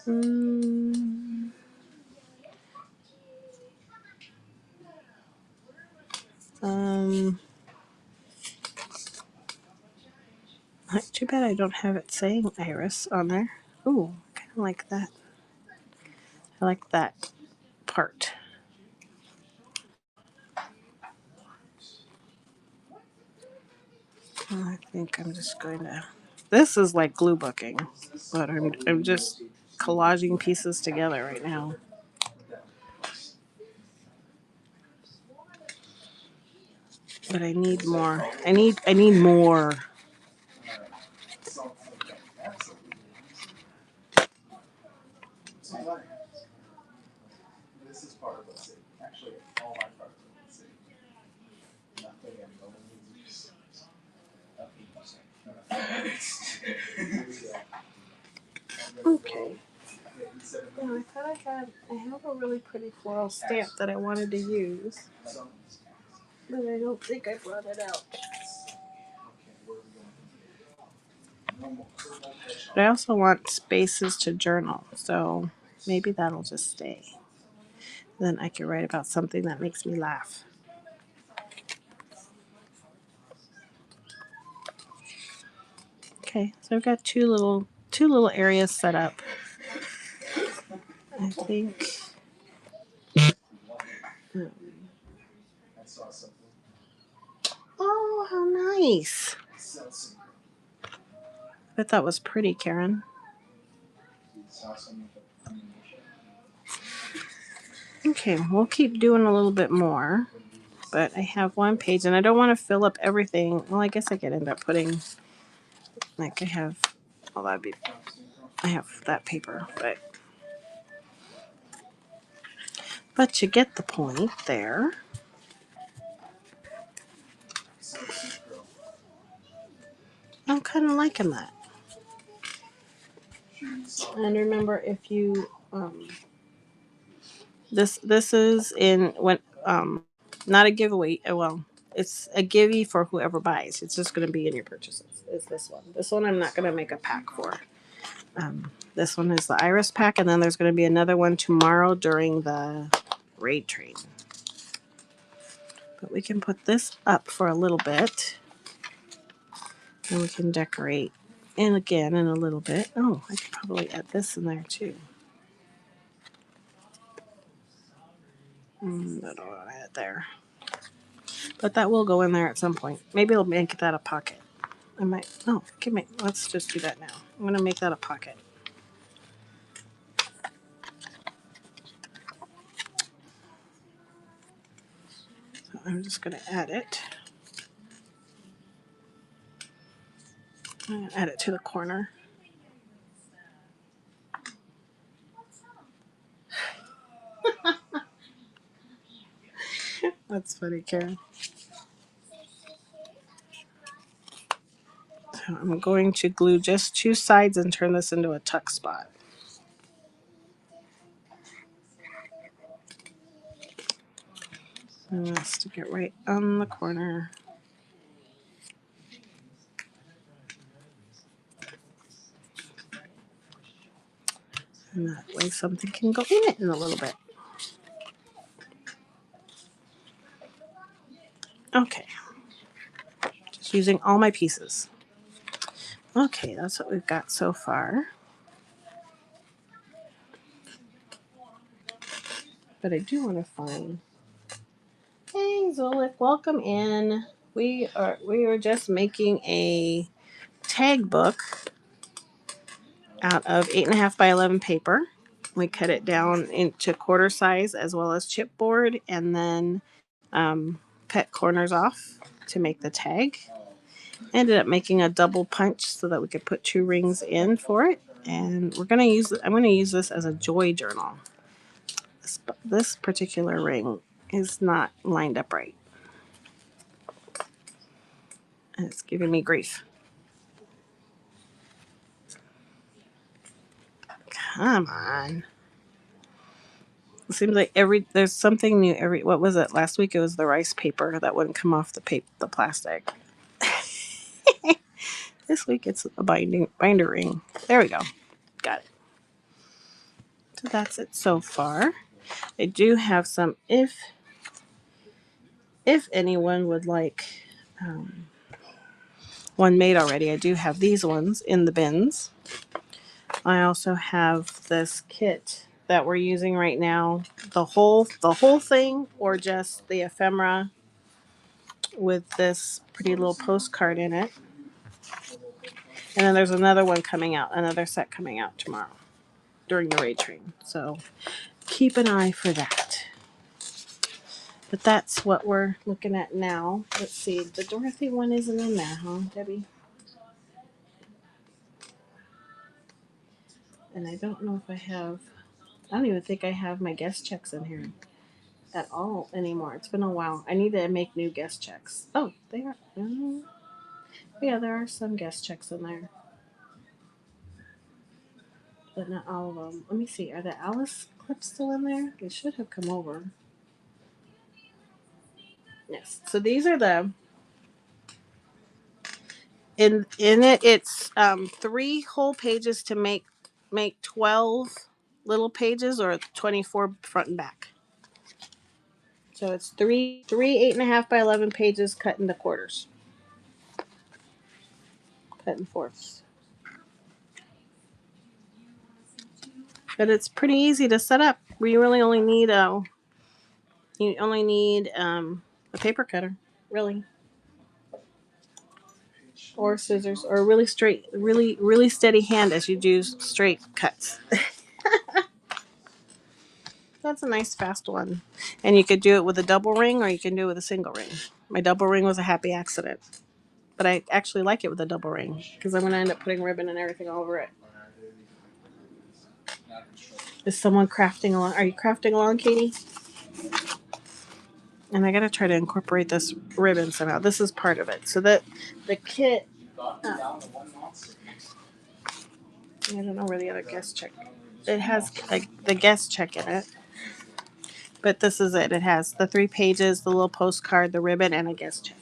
Mm. Too bad I don't have it saying iris on there. Ooh, kind of like that. I like that part. I think I'm just going to. This is like glue booking, but I'm just collaging pieces together right now. But I need more. I need more. a really pretty floral stamp that I wanted to use, but I don't think I brought it out. But I also want spaces to journal, so maybe that'll just stay. Then I can write about something that makes me laugh. Okay, so I've got two little areas set up. I think. Oh, how nice! I thought was pretty, Karen. Okay, we'll keep doing a little bit more, but I have one page, and I don't want to fill up everything. Well, I guess I could end up putting, like, I have that paper, but you get the point there. I'm kind of liking that. And remember, if you this is in when not a giveaway. Well, it's a givey for whoever buys. It's just going to be in your purchases. Is this one? This one I'm not going to make a pack for. This one is the Iris pack, and then there's going to be another one tomorrow during the raid train. But we can put this up for a little bit, and we can decorate. And again, in a little bit. Oh, I could probably add this in there too. I don't want to add it there. But that will go in there at some point. Maybe I'll make that a pocket. I might. Oh, okay. Let's just do that now. I'm going to make that a pocket. So I'm just going to add it. I'm going to add it to the corner. That's funny, Karen. So I'm going to glue just two sides and turn this into a tuck spot. I'm going to stick it right on the corner. And that way something can go in it in a little bit. Okay. Just using all my pieces. Okay, that's what we've got so far. But I do want to find. Hey, Zolik, welcome in. We were just making a tag book out of 8.5 by 11 paper. We cut it down into quarter size as well as chipboard, and then cut corners off to make the tag. Ended up making a double punch so that we could put 2 rings in for it. And I'm going to use this as a joy journal. This particular ring is not lined up right. And it's giving me grief. Come on. It seems like there's something new what was it? Last week it was the rice paper that wouldn't come off the plastic. This week it's a binder ring. There we go. Got it. So that's it so far. I do have some if anyone would like one made already, I do have these ones in the bins. I also have this kit that we're using right now, the whole thing or just the ephemera with this pretty little postcard in it. And then there's another set coming out tomorrow during the raid train. So keep an eye for that. But that's what we're looking at now. Let's see, the Dorothy one isn't in there, huh, Debbie? And I don't know if I don't even think I have my guest checks in here at all anymore. It's been a while. I need to make new guest checks. Oh, they are. Yeah, there are some guest checks in there, but not all of them. Let me see. Are the Alice clips still in there? They should have come over. Yes. So these are the in it. It's 3 whole pages to make 12 little pages, or 24 front and back. So it's three 8.5 by 11 pages cut into quarters, cut in fourths. But it's pretty easy to set up. We really only need a paper cutter, really, or scissors, or really straight, really steady hand as you do straight cuts. That's a nice fast one, and you could do it with a double ring, or you can do it with a single ring. My double ring was a happy accident, but I actually like it with a double ring because I'm going to end up putting ribbon and everything all over it. Is someone crafting along? Are you crafting along, Katie? And I got to try to incorporate this ribbon somehow. This is part of it. So that the kit. I don't know where the other guest check. It has like the guest check in it, but this is it. It has the 3 pages, the little postcard, the ribbon, and a guest check.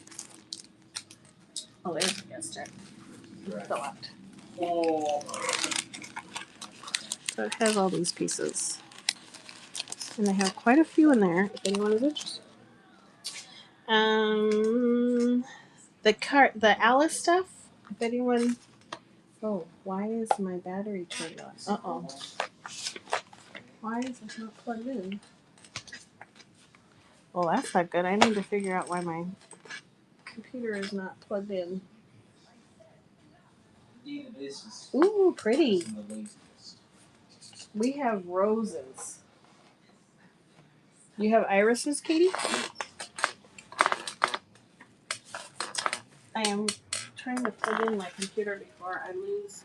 Oh, there's a guest check. Fill out. So it has all these pieces, and I have quite a few in there. If anyone is interested. The Alice stuff. If anyone. Oh, why is my battery turned on? Uh-oh. Why is it not plugged in? Well, that's not good. I need to figure out why my computer is not plugged in. Ooh, pretty. We have roses. You have irises, Katie? I am trying to plug in my computer before I lose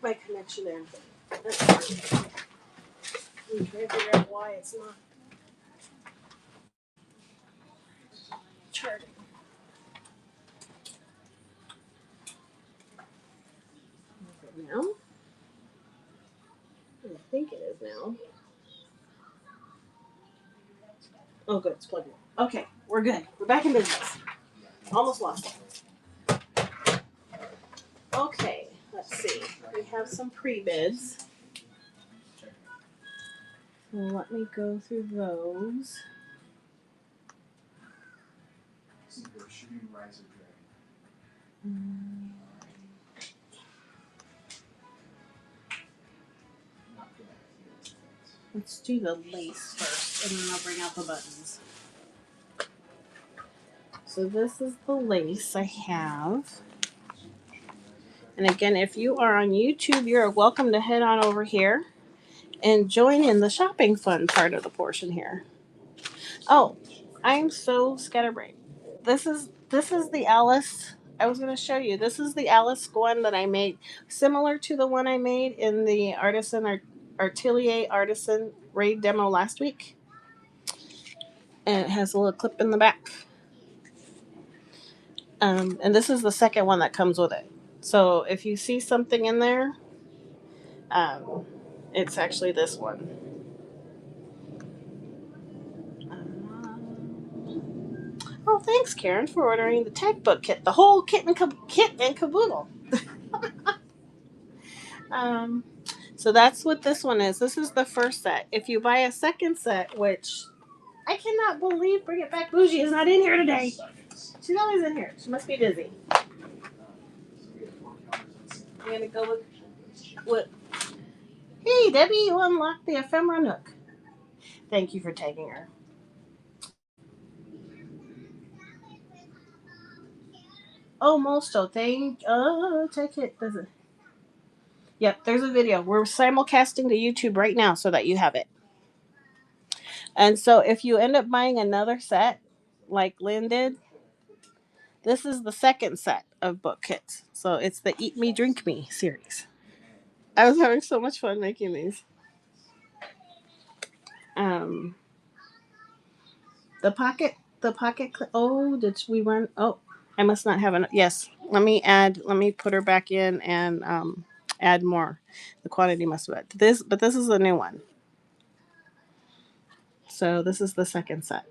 my connection there. I'm trying to figure out why it's not charging. Is it now? I think it is now. Oh, good. It's plugged in. Okay, we're good. We're back in business. Almost lost it. Okay, let's see. We have some pre-bids. So let me go through those. Let's do the lace first, and then I'll bring out the buttons. So this is the lace I have. And again, if you are on YouTube, you're welcome to head on over here and join in the shopping fun part of the portion here. Oh, I'm so scatterbrained. This is the Alice. I was going to show you. This is the Alice one that I made, similar to the one I made in the Artelier Artisan raid demo last week. And it has a little clip in the back. And this is the second one that comes with it. So if you see something in there, it's actually this one. Oh, thanks, Karen, for ordering the tech book kit. The whole kit and caboodle. So that's what this one is. This is the first set. If you buy a second set, which I cannot believe Bring It Back Bougie is not in here today. She's always in here. She must be busy. I'm going to go with... Hey, Debbie, you unlocked the ephemera nook. Thank you for taking her. Oh, Mosto, take it. Does it? Yep, there's a video. We're simulcasting to YouTube right now so that you have it. And so if you end up buying another set, like Lynn did, this is the second set of book kits. So it's the Eat Me, Drink Me series. I was having so much fun making these. The pocket, oh, did we run? Oh, I must not have enough. Yes, let me put her back in and add more. The quantity must have this, but this is a new one. So this is the second set.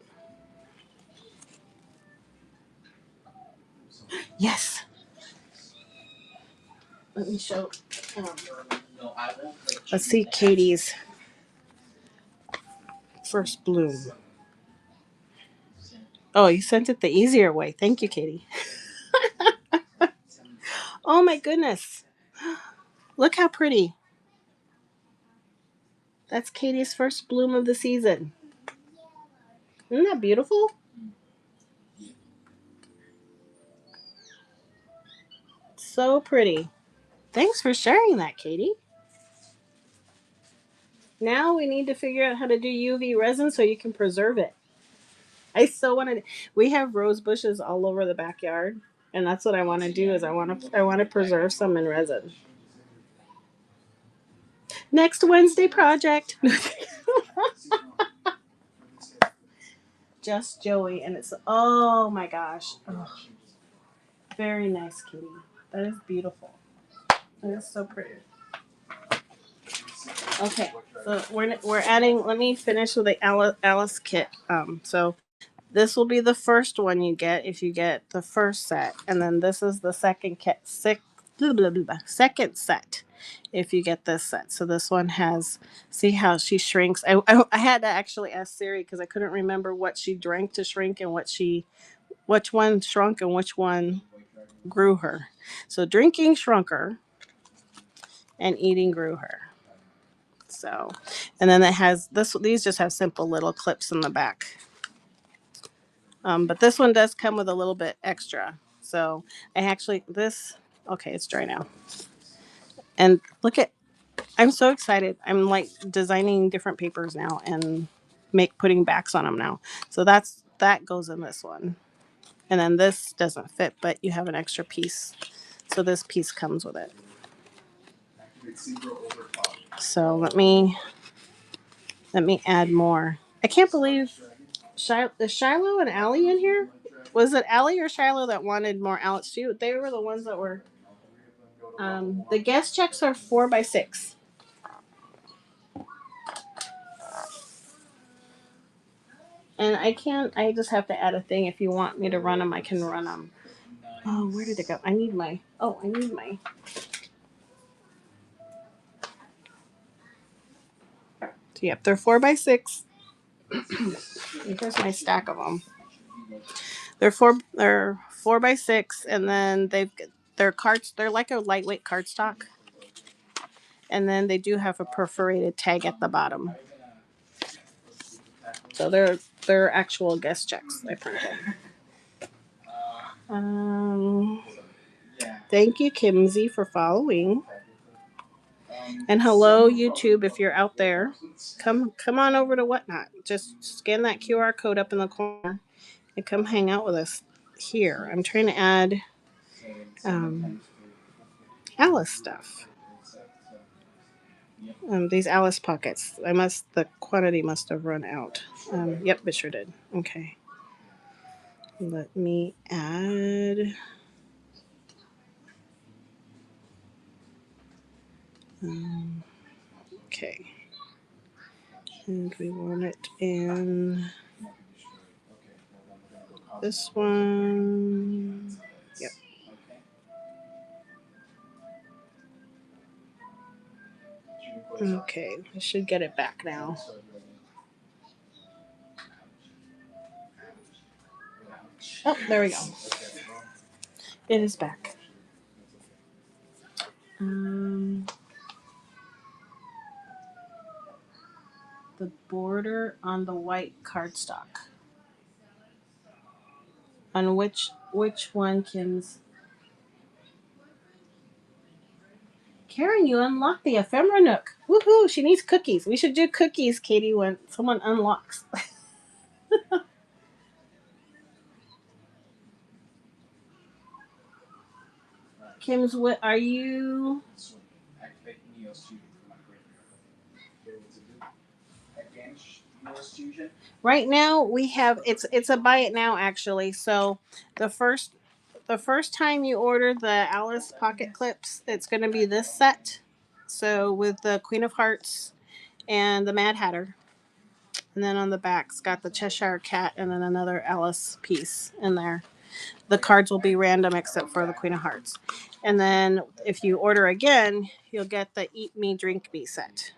Yes. Let me show. Um, let's see Katie's first bloom. Oh, you sent it the easier way. Thank you, Katie. Oh my goodness. Look how pretty. That's Katie's first bloom of the season. Isn't that beautiful? So pretty. Thanks for sharing that, Katie. Now we need to figure out how to do UV resin so you can preserve it. I so want to. We have rose bushes all over the backyard, and that's what I want to do. Is I want to preserve some in resin. Next Wednesday project. Just Joey, and it's oh my gosh, oh, very nice, Kitty. That is beautiful. That is so pretty. Okay, so we're adding. Let me finish with the Alice kit. So this will be the first one you get if you get the first set, and then this is the second kit. Second set if you get this set. So this one has. See how she shrinks. I had to actually ask Siri because I couldn't remember what she drank to shrink and which one shrunk and which one grew her. So drinking shrunk her, and eating grew her. So, and then it has this. These just have simple little clips in the back. But this one does come with a little bit extra. So I actually this. Okay, it's dry now. And look at. I'm so excited. I'm like designing different papers now and putting backs on them now. So that goes in this one. And then this doesn't fit, but you have an extra piece. So this piece comes with it. So let me add more. I can't believe is Shiloh and Allie in here? Was it Allie or Shiloh that wanted more Alex too? They were the ones that were. The guest checks are 4x6. And I can't. I just have to add a thing. If you want me to run them, I can run them. Oh, where did it go? I need my. Oh, I need my. So yep, they're 4x6. Here's my stack of them. They're 4x6, and then they're cards. They're like a lightweight cardstock, and then they do have a perforated tag at the bottom. So they're actual guest checks. I printed. Thank you, Kimsey, for following. And hello, YouTube, if you're out there, come on over to Whatnot. Just scan that QR code up in the corner and come hang out with us here. I'm trying to add Alice stuff. These Alice pockets. The quantity must have run out. Yep, it sure did. Okay. Let me add. Okay. And we want it in this one. Yep. Okay, I should get it back now. Oh, there we go. It is back. The border on the white cardstock. On which one, Kim's? Karen, you unlocked the ephemera nook. Woohoo! She needs cookies. We should do cookies, Katie, when someone unlocks. Kim's, what are you? Right now we have it's a buy it now actually. So the first the first time you order the Alice pocket clips, it's going to be this set. So with the Queen of Hearts and the Mad Hatter. And then on the back's got the Cheshire Cat and then another Alice piece in there. The cards will be random except for the Queen of Hearts. And then if you order again, you'll get the Eat Me, Drink Me set.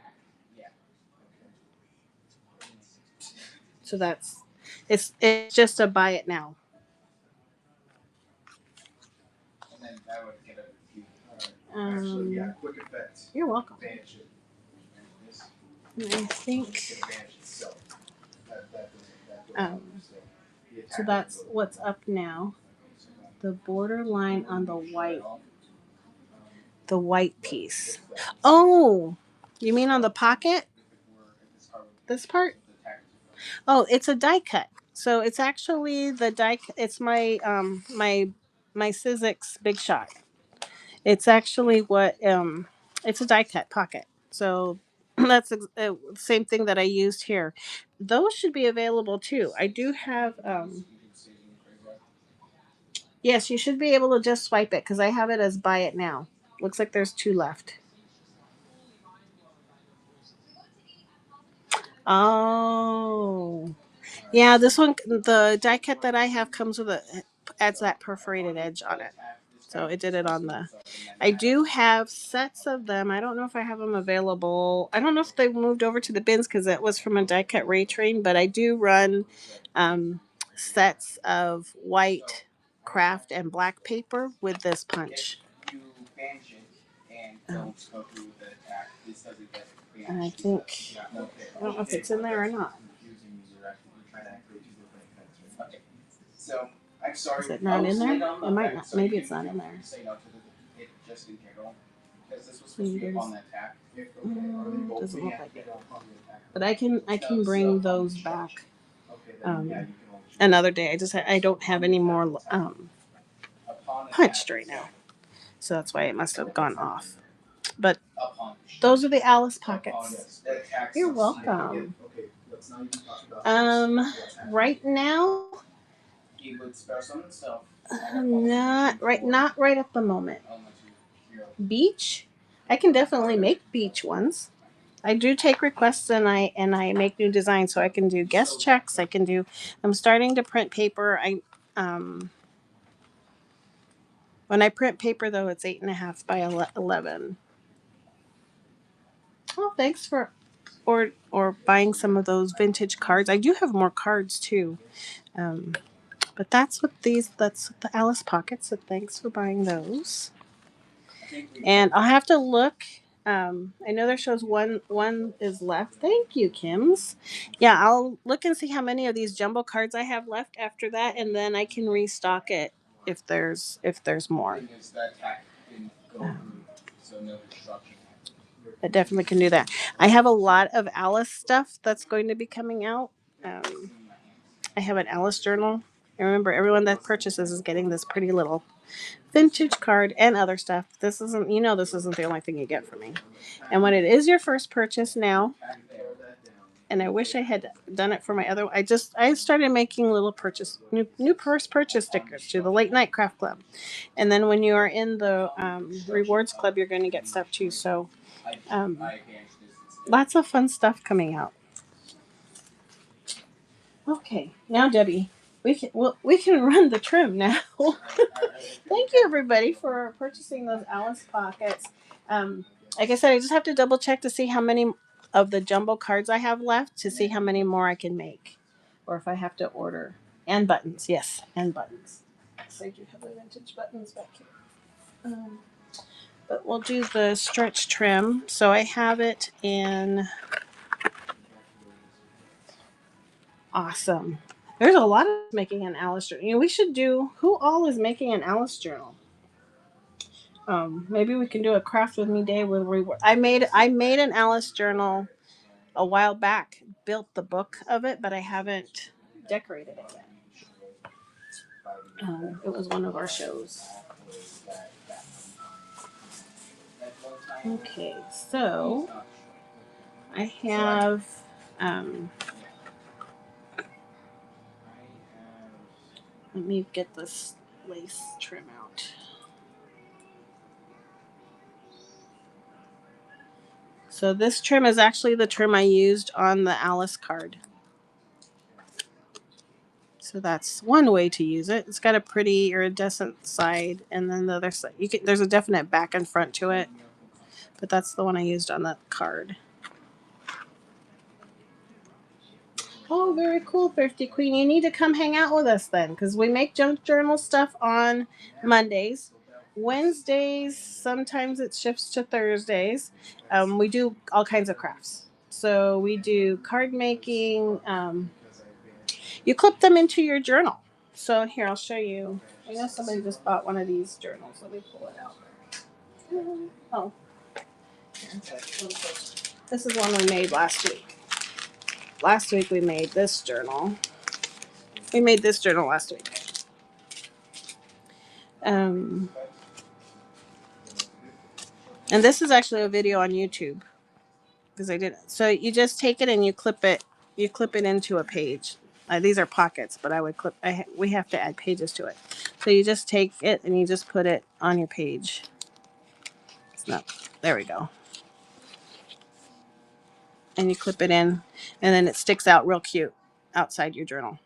So it's just a buy it now. And then that would get a few. Actually, yeah, quick effect. You're welcome. Banish it. This. And I think Just gonna banish itself. That goes Um, the so. attack That's doesn't go. what's up now. The borderline on the white piece. Oh, you mean on the pocket? This part? Oh, it's a die cut. So it's actually the die. It's my Sizzix Big Shot. It's actually what it's a die cut pocket. So that's the same thing that I used here. Those should be available too. I do have yes, you should be able to just swipe it because I have it as buy it now. Looks like there's 2 left. Oh. Yeah, this one, the die cut that I have comes with adds that perforated edge on it. So it did it on the. I do have sets of them. I don't know if I have them available. I don't know if they moved over to the bins because that was from a die cut Ray Train, but I do run sets of white craft and black paper with this punch. You banish it and don't go through the attack. This doesn't get banished. And I think I don't know if it's in there or not. Okay. So I'm sorry. Is it not in there? It might not. Maybe it's not in there. Say no to it just in general, because this was supposed to be on the attack. Doesn't look like it. But I can bring those back another day. I don't have any more punched right now, so that's why it must have gone off. But those are the Alice pockets. You're welcome. Right now, He would spare some himself. not right at the moment. Beach, I can definitely make beach ones. I do take requests and I make new designs, so I can do guest checks. I'm starting to print paper. When I print paper though, it's 8.5 by 11. Oh, thanks for or buying some of those vintage cards. I do have more cards too. But that's what the Alice pockets. So thanks for buying those. And I'll have to look. I know there shows one is left. Thank you, Kims. Yeah, I'll look and see how many of these jumbo cards I have left after that, and then I can restock it if there's more. I definitely can do that. I have a lot of Alice stuff that's going to be coming out. I have an Alice journal. And remember, everyone that purchases is getting this pretty little vintage card and other stuff. This isn't the only thing you get from me. And when it is your first purchase now, and I wish I had done it for my other. I started making little new first purchase stickers to the Late Night Craft Club, and then when you are in the rewards club, you're going to get stuff too. So, lots of fun stuff coming out. Okay, now Debbie, we can run the trim now. Thank you everybody for purchasing those Alice pockets. Like I said, I just have to double check to see how many of the jumbo cards I have left to see how many more I can make, or if I have to order. And buttons, yes, and buttons. So I do have the vintage buttons back here. But we'll do the stretch trim. So I have it in. Awesome. There's a lot of making an Alice journal. We should do who all is making an Alice journal. Maybe we can do a craft with me day with reward. I made an Alice journal a while back. Built the book of it, but I haven't decorated it yet. It was one of our shows. Okay, so I have. Let me get this lace trim out. So this trim is actually the trim I used on the Alice card. So that's one way to use it. It's got a pretty iridescent side, and then the other side, there's a definite back and front to it, but that's the one I used on the card. Oh, very cool, Thrifty Queen. You need to come hang out with us then, because we make junk journal stuff on Mondays. Wednesdays, sometimes it shifts to Thursdays. We do all kinds of crafts. So we do card making. You clip them into your journal. So here, I'll show you. I know somebody just bought one of these journals. Let me pull it out. Oh, this is one we made last week. Last week we made this journal. We made this journal last week. And this is actually a video on YouTube because I didn't. So you just take it and you clip it. You clip it into a page. These are pockets, but I would clip. We have to add pages to it. So you just take it and you just put it on your page. It's not. There we go. And you clip it in, and then it sticks out real cute outside your journal.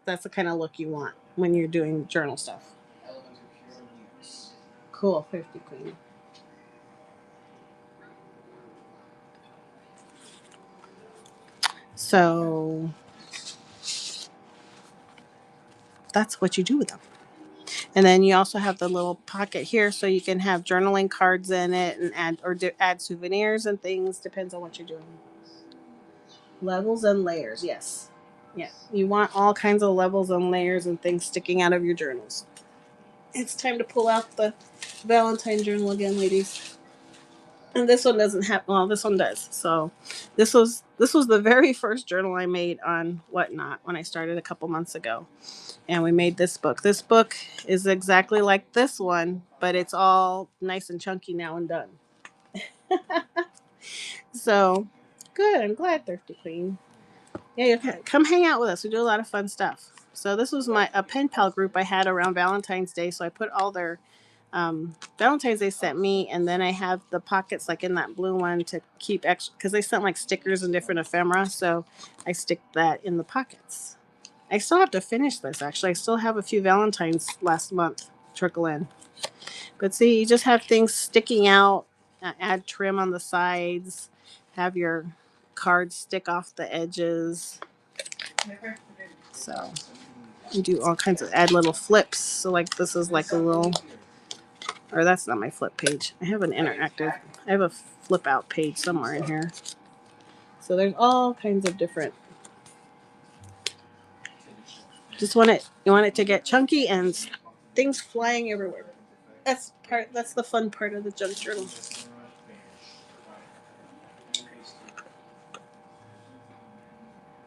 That's the kind of look you want when you're doing journal stuff. Cool, Thrifty Queen. So that's what you do with them. And then you also have the little pocket here, so you can have journaling cards in it and add souvenirs and things. Depends on what you're doing. Levels and layers, yes. Yeah, you want all kinds of levels and layers and things sticking out of your journals. It's time to pull out the Valentine journal again, ladies. And this one doesn't have. Well, this one does. So, this was the very first journal I made on Whatnot when I started a couple months ago, and we made this book. This book is exactly like this one, but it's all nice and chunky now and done. So, good. I'm glad, Thrifty Queen. Yeah, you can come hang out with us. We do a lot of fun stuff. So this was a pen pal group I had around Valentine's Day. So I put all their Valentine's Day sent me, and then I have the pockets like in that blue one to keep extra because they sent like stickers and different ephemera. So I stick that in the pockets. I still have to finish this. Actually, I still have a few Valentines last month trickle in. But see, you just have things sticking out. Add trim on the sides. Have your cards stick off the edges. So you do all kinds of add little flips. So like this is like a little, or that's not my flip page. I have an interactive. I have a flip out page somewhere in here. So there's all kinds of different. Just want it. You want it to get chunky and things flying everywhere. That's the fun part of the junk journal.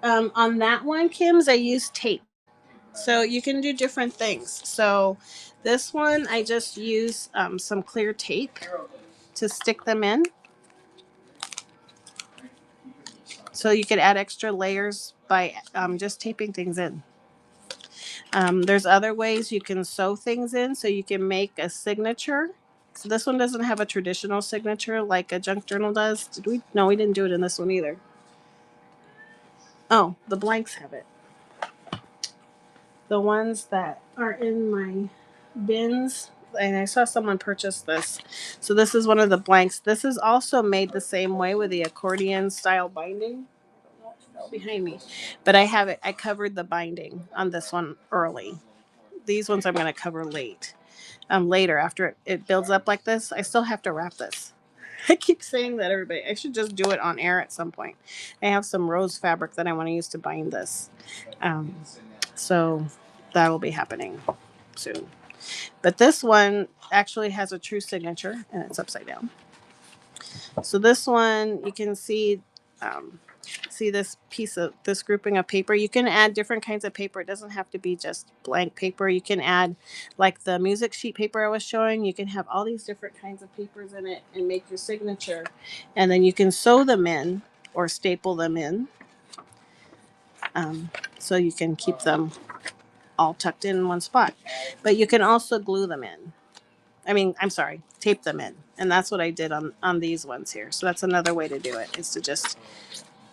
On that one, Kim's, I use tape. So you can do different things. So this one, I just use some clear tape to stick them in. So you could add extra layers by just taping things in. There's other ways you can sew things in. So you can make a signature. So this one doesn't have a traditional signature like a junk journal does. Did we? No, we didn't do it in this one either. Oh, the blanks have it. The ones that are in my bins, and I saw someone purchase this. So this is one of the blanks. This is also made the same way with the accordion style binding behind me. But I covered the binding on this one early. These ones I'm going to cover later after it builds up like this. I still have to wrap this. I keep saying that, everybody. I should just do it on air at some point. I have some rose fabric that I want to use to bind this. So that will be happening soon. But this one actually has a true signature, and it's upside down. So this one, you can see this grouping of paper. You can add different kinds of paper. It doesn't have to be just blank paper. You can add like the music sheet paper I was showing. You can have all these different kinds of papers in it and make your signature. And then you can sew them in or staple them in. So you can keep them all tucked in one spot. But you can also glue them in. I mean, I'm sorry, tape them in. And that's what I did on these ones here. So that's another way to do it, is to just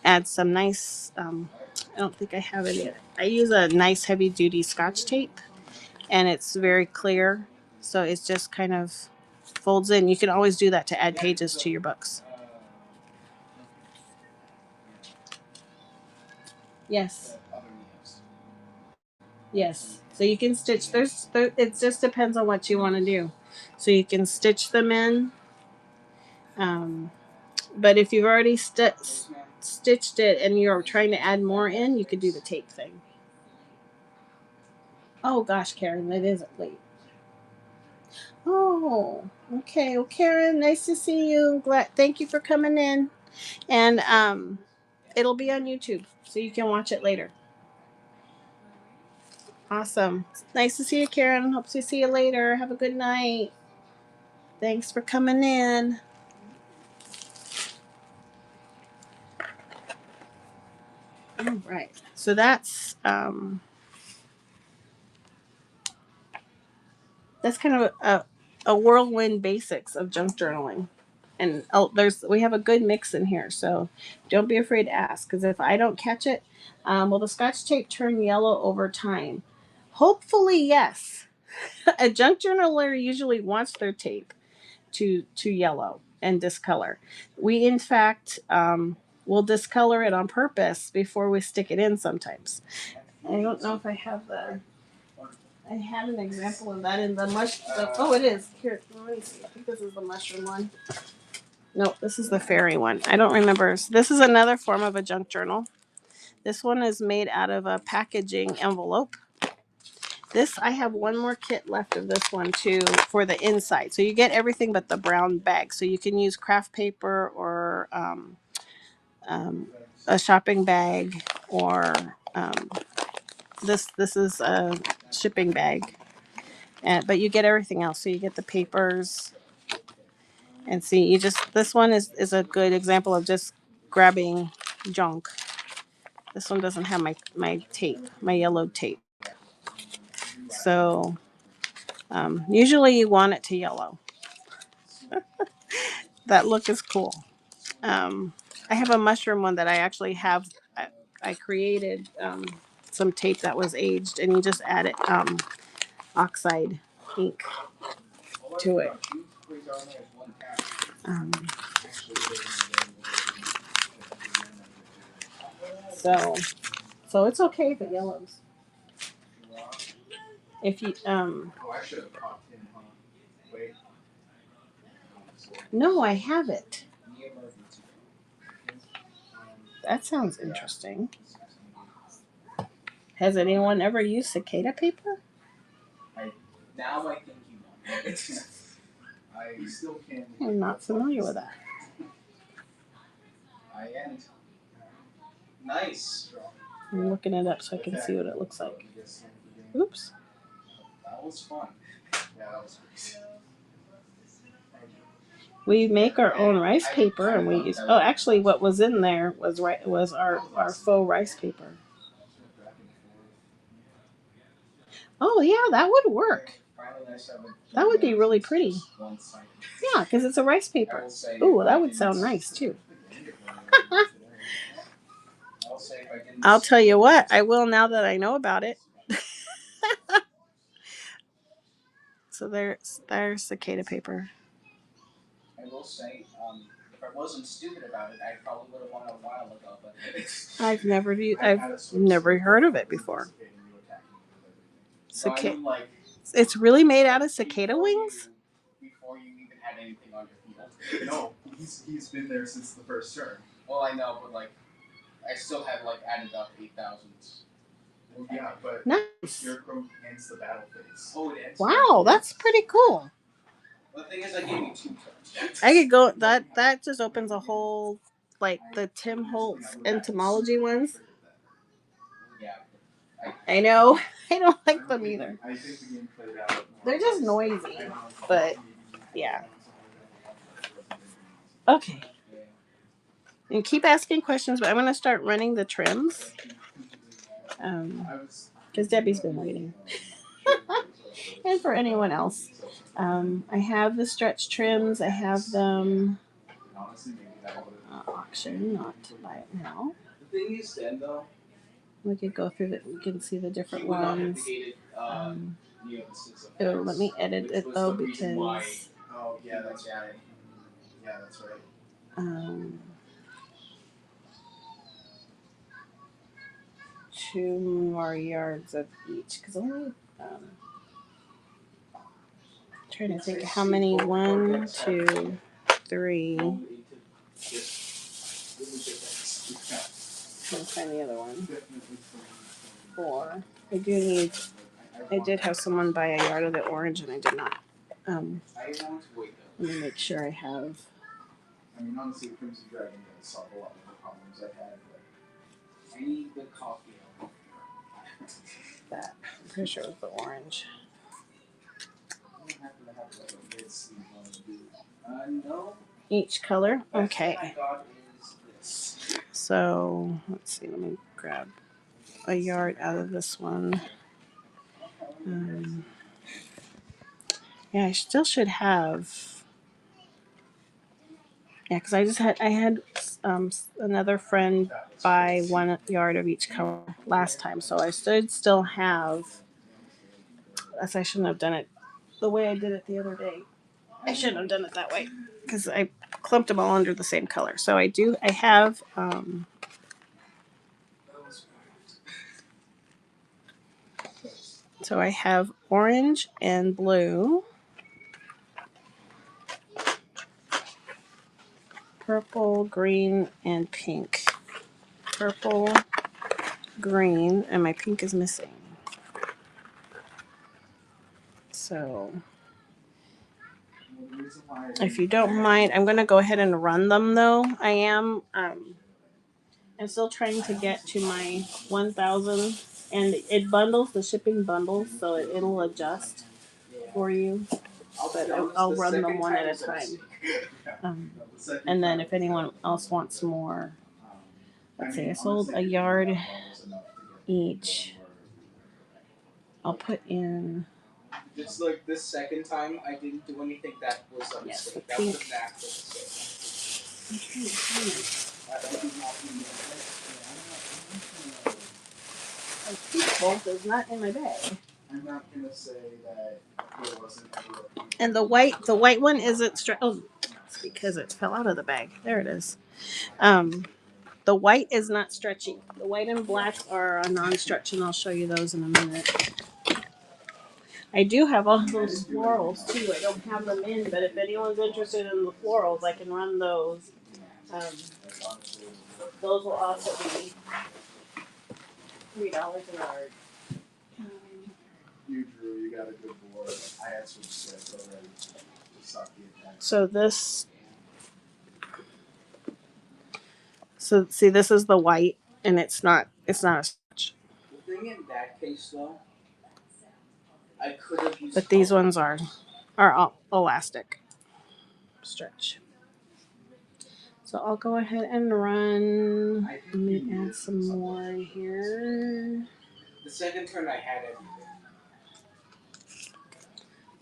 add some nice, I don't think I have any. I use a nice heavy duty Scotch tape, and it's very clear. So it's just kind of folds in. You can always do that to add pages to your books. Yes. Yes. So you can stitch. It just depends on what you want to do. So you can stitch them in. But if you've already stitched it and you're trying to add more in, you could do the tape thing. Oh gosh, Karen, it is late. Oh, okay. Well, Karen, nice to see you. Glad. Thank you for coming in. And it'll be on YouTube, so you can watch it later. Awesome. Nice to see you, Karen. Hope to see you later. Have a good night. Thanks for coming in. All right. So that's kind of a whirlwind basics of junk journaling. And we have a good mix in here, so don't be afraid to ask, because if I don't catch it, will the Scotch tape turn yellow over time? Hopefully, yes. A junk journaler usually wants their tape to yellow and discolor. We, in fact, will discolor it on purpose before we stick it in sometimes. I don't know if I have I had an example of that in the oh, it is. Here, let me see. I think this is the mushroom one. No, this is the fairy one. I don't remember. This is another form of a junk journal. This one is made out of a packaging envelope. I have one more kit left of this one too for the inside. So you get everything but the brown bag. So you can use craft paper or a shopping bag, or this is a shipping bag. But you get everything else. So you get the papers. And see, this one is a good example of just grabbing junk. This one doesn't have my tape, my yellow tape. So usually you want it to yellow. That look is cool. I have a mushroom one that I actually have. I created some tape that was aged, and you just add it oxide ink to it. Um, so it's okay if it yellows. If you I should have popped in, huh? Wait. No, I have it. That sounds interesting. Has anyone ever used cicada paper? Now I think you know. I still can't. I'm not familiar with that. I am. Nice. I'm looking it up so I can see what it looks like. Oops. That was fun. Yeah, that was crazy. We make our own rice paper, and we use. Oh, actually, what was in there was our faux rice paper. Oh yeah, that would work. That would be really pretty. Yeah, because it's a rice paper. Ooh, that would sound nice too. I'll tell you what, I will now that I know about it. So there's cicada paper. I will say, if I wasn't stupid about it, I probably would have won a while ago. But I've never heard of it before. It's really made out of cicada wings? Before you even had anything on your field. No, he's been there since the first turn. Well, I know, but I still have added up 8,000. Well, yeah, but nice. Scarecrow ends the battle phase. Oh, it ends. Wow, that's pretty cool. Well, the thing is, I gave you 2 turns. I could go. That just opens a whole the Tim Holtz entomology ones. Yeah. I know. I don't like them either. I think the game played out. They're just noisy, but yeah. Okay. And keep asking questions, but I'm going to start running the trims. because Debbie's been waiting. And for anyone else, I have the stretch trims. I have them auction, not to buy it now. The thing is, then though, We could go through that. We can see the different ones. you know, the sense of Oh, let me X, edit which it was though the reason why- because Oh yeah, that's right. Yeah, that's right. um, 2 more yards of each. Because only trying to think how many. 1, 2, 3. It was just Trying to find the other one. Definitely 4. I do need. I did have someone buy a yard of the orange, and I did not. I want to wait though. Let me make sure I have. I mean, honestly, Crimson Dragon does solve a lot of the problems I had. But I need the coffee. That. I'm pretty sure it was the orange. I don't happen to have like a mid-sleeve one to do. No. Each color? Okay. Best thing I got is this. So, let's see. Let me grab a yard out of this one. Yeah, I still should have. Yeah, because I had another friend buy 1 yard of each color last time, so I should still have. I shouldn't have done it the way I did it the other day. I shouldn't have done it that way because I clumped them all under the same color. So I do. I have. So I have orange and blue, purple, green, and pink. Purple, green, and my pink is missing. So, if you don't mind, I'm going to go ahead and run them though. I am, I'm still trying to get to my 1,000, and it bundles, the shipping bundles, so it'll adjust for you. But I'll run them one at a time. And then if anyone else wants more, let's see, I sold a yard each. I'll put in. Just like this second time, I didn't do anything that was a Yes, mistake. the That was pink. a natural mistake. I'm trying to find I did not mean that. it. A pink bolt is not in my bag. I'm not gonna say that there wasn't ever a pink. And the white one isn't oh, it's because it fell out of the bag. There it is. The white is not stretchy. The white and black are a non-stretch, and I'll show you those in a minute. I do have all those florals too. I don't have them in, but if anyone's interested in the florals, I can run those. Those will also be $3 a yard. You drew. You got a good board. I had some sets already. Just stop the attack. So this. So see, this is the white, and it's not a stretch. The thing in that case, though, I could have used. But these ones are elastic stretch. So I'll go ahead and run. Let me add some more in here. The second turn, I had everything.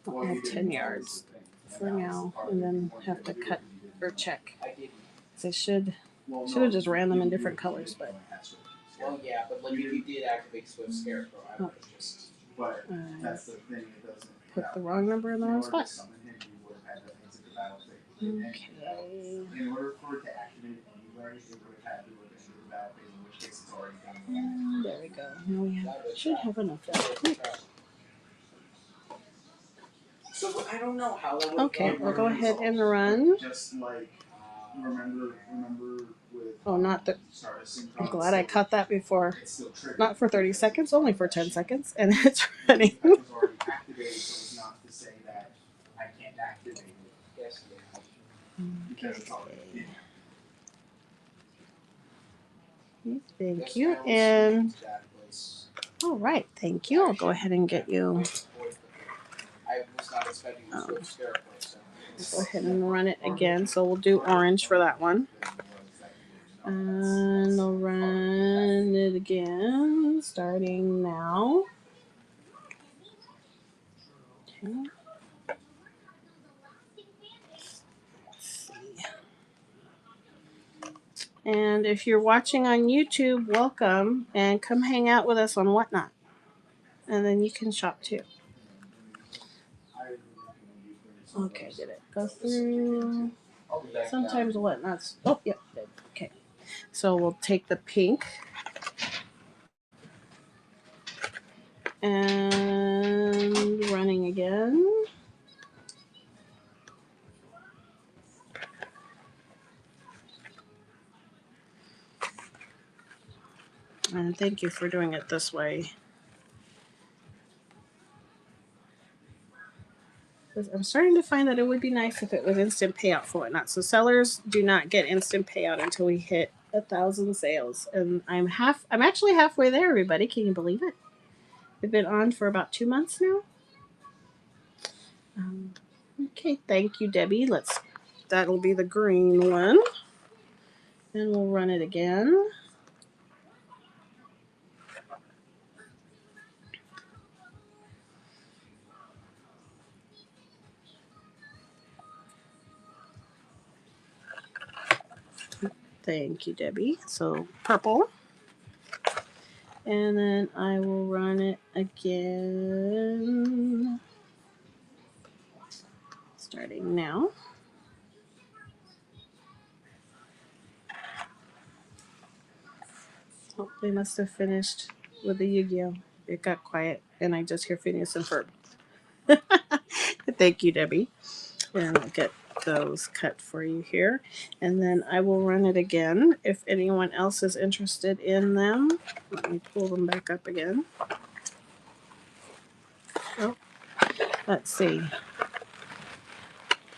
I'll add 10 yards for now, and then have to cut or check. I didn't. So I should have just ran them in different colors, but. Well, yeah, but like if you did activate Swift Scarecrow, I would have just. But that's the thing. It doesn't. Put the wrong number in the wrong spot. Okay. Okay. In order for it to activate anywhere, it would have had to have entered the battle phase, in which case it's already done. There we go. Now we should have enough there. So I don't know how that would. Okay, we'll go ahead and run. Just like remember with. Oh, not the. Star Synchron, I'm glad I caught that before. it's still triggered. Not for 30 seconds, only for 10 seconds, and it's running. That was already activated, so it's not to say that I can't activate it. Yes, Because it's already in. Thank you, and all right, thank you. I'll go ahead and get you. I was not expecting the Swift Scarecrow, so. Go ahead and run it again. So we'll do orange for that one. And I'll run it again, starting now. Okay. Let's see. And if you're watching on YouTube, welcome and come hang out with us on Whatnot. And then you can shop too. Okay, did it go through? Sometimes Whatnot's. Oh, yep. Okay. So we'll take the pink. And running again. And thank you for doing it this way. I'm starting to find that it would be nice if it was instant payout for Whatnot. So sellers do not get instant payout until we hit 1,000 sales. And I'm actually halfway there, everybody. Can you believe it? We've been on for about 2 months now. Okay, thank you, Debbie. That'll be the green one. And we'll run it again. Thank you, Debbie. So purple. And then I will run it again. Starting now. Oh, they must have finished with the Yu-Gi-Oh. It got quiet, and I just hear Phineas and Ferb. Thank you, Debbie. And I'll get those cut for you here. And then I will run it again if anyone else is interested in them. Let me pull them back up again. Oh, let's see.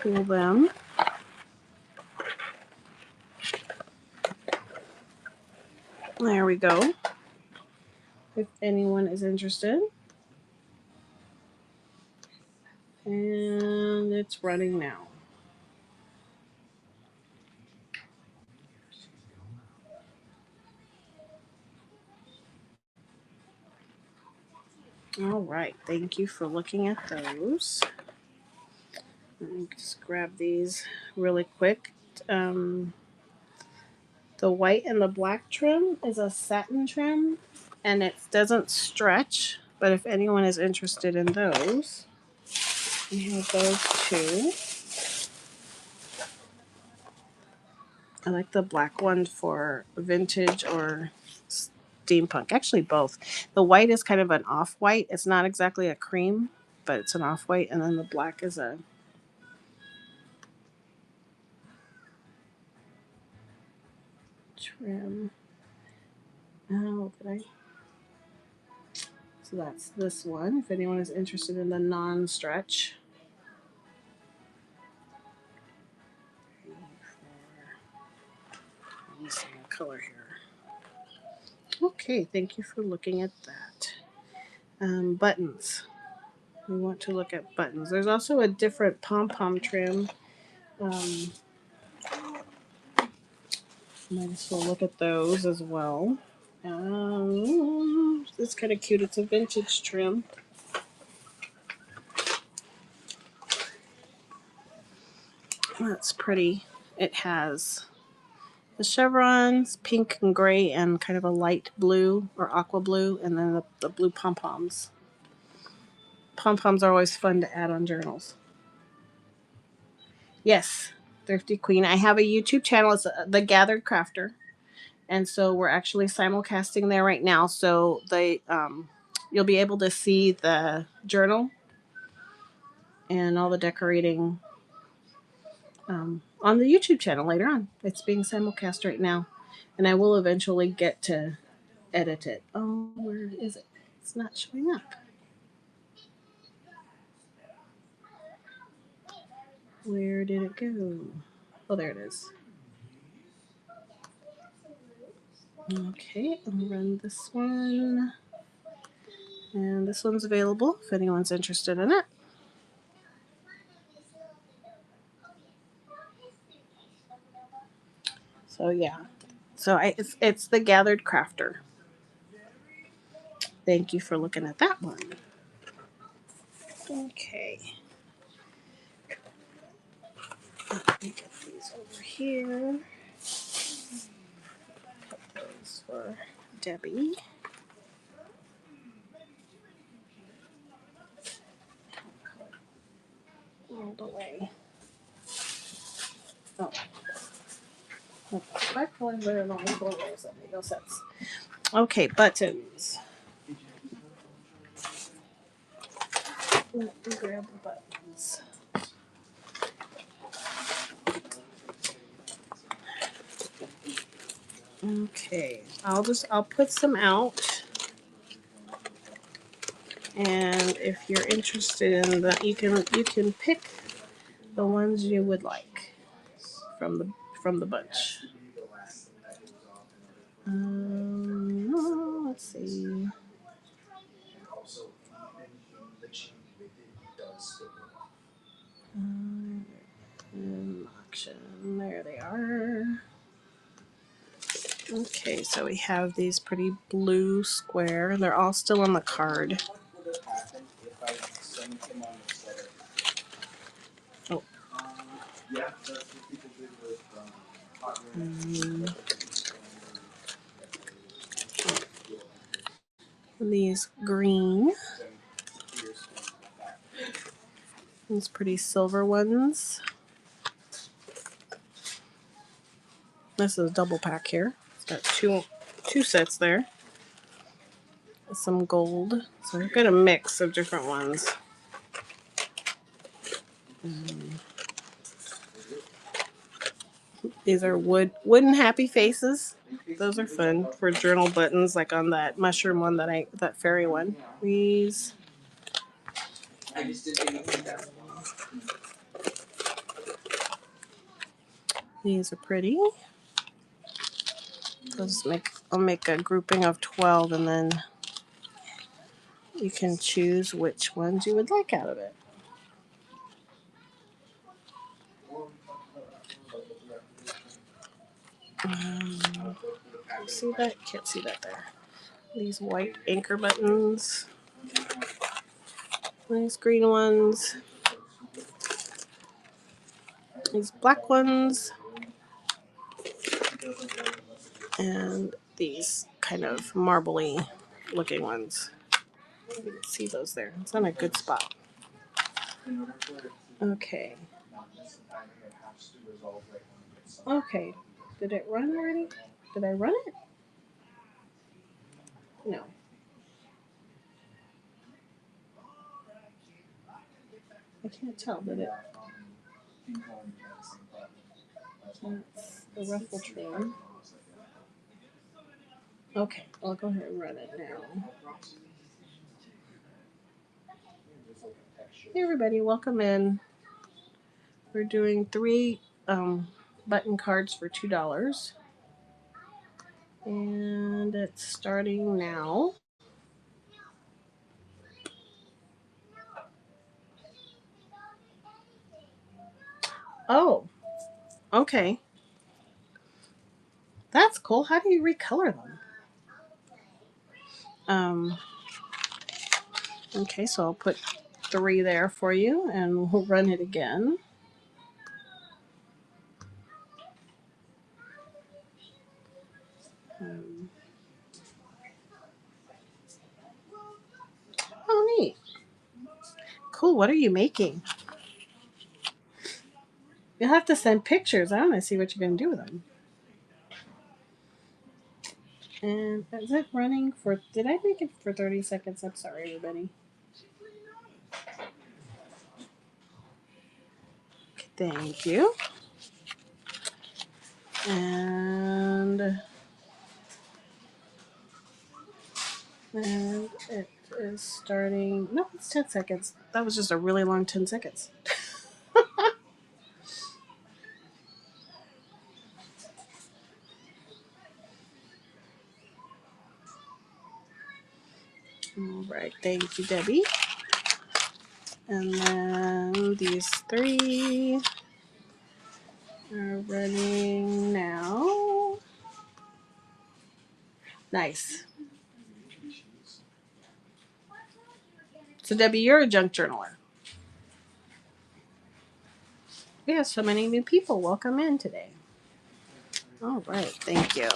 Pull them. There we go. If anyone is interested. And it's running now. All right. Thank you for looking at those. Let me just grab these really quick. The white and the black trim is a satin trim, and it doesn't stretch. But if anyone is interested in those, we have those too. I like the black one for vintage or steampunk. Actually, both. The white is kind of an off-white. It's not exactly a cream, but it's an off-white. And then the black is a trim. Oh, did I? So that's this one. If anyone is interested in the non-stretch. Missing a color here. Okay, thank you for looking at that. Buttons. We want to look at buttons. There's also a different pom-pom trim. Might as well look at those as well. It's kind of cute. It's a vintage trim. That's pretty. It has the chevrons, pink and gray, and kind of a light blue or aqua blue, and then the blue pom-poms. Pom-poms are always fun to add on journals. Yes, Thrifty Queen. I have a YouTube channel. It's The Gathered Crafter. And so we're actually simulcasting there right now. So you'll be able to see the journal and all the decorating on the YouTube channel later on. It's being simulcast right now. And I will eventually get to edit it. Oh, where is it? It's not showing up. Where did it go? Oh, there it is. Okay, I'll run this one. And this one's available if anyone's interested in it. So yeah, So it's the Gathered Crafter. Thank you for looking at that one. Okay. Let me get these over here. Put those for Debbie. All the way. Oh. I probably put it on the floor. That made no sense. Okay, buttons. Let me grab the buttons. Okay, I'll put some out, and if you're interested in that, you can pick the ones you would like from the bunch. Let's see. Auction. There they are. Okay, so we have these pretty blue square. They're all still on the card. What would have happened if I sent him on the letter? Oh. Yeah, that's what people did with Hot Wheels. These green. These pretty silver ones. This is a double pack here. It's got two sets there. Some gold. So we've got a mix of different ones. These are wooden happy faces. Those are fun for journal buttons, like on that mushroom one that fairy one. These. I just didn't think of that. These are pretty. I'll make a grouping of 12, and then you can choose which ones you would like out of it. See that? Can't see that there. These white anchor buttons. Nice green ones. These black ones. And these kind of marbly looking ones. You can see those there. It's on a good spot. Okay. Okay. Did it run already? Did I run it? No. I can't tell. Did it? That's the ruffle trim. Okay, I'll go ahead and run it now. Hey everybody, welcome in. We're doing 3 button cards for $2. And it's starting now. Oh, okay. That's cool. How do you recolor them? Okay, so I'll put 3 there for you, and we'll run it again. Oh, neat. Cool. What are you making? You'll have to send pictures. I want to see what you're going to do with them. And is it running for... Did I make it for 30 seconds? I'm sorry, everybody. Thank you. And it is starting... No, it's 10 seconds. That was just a really long 10 seconds. All right, thank you, Debbie. And then these 3 are running now. Nice. So Debbie, you're a junk journaler. We have so many new people. Welcome in today. All right, thank you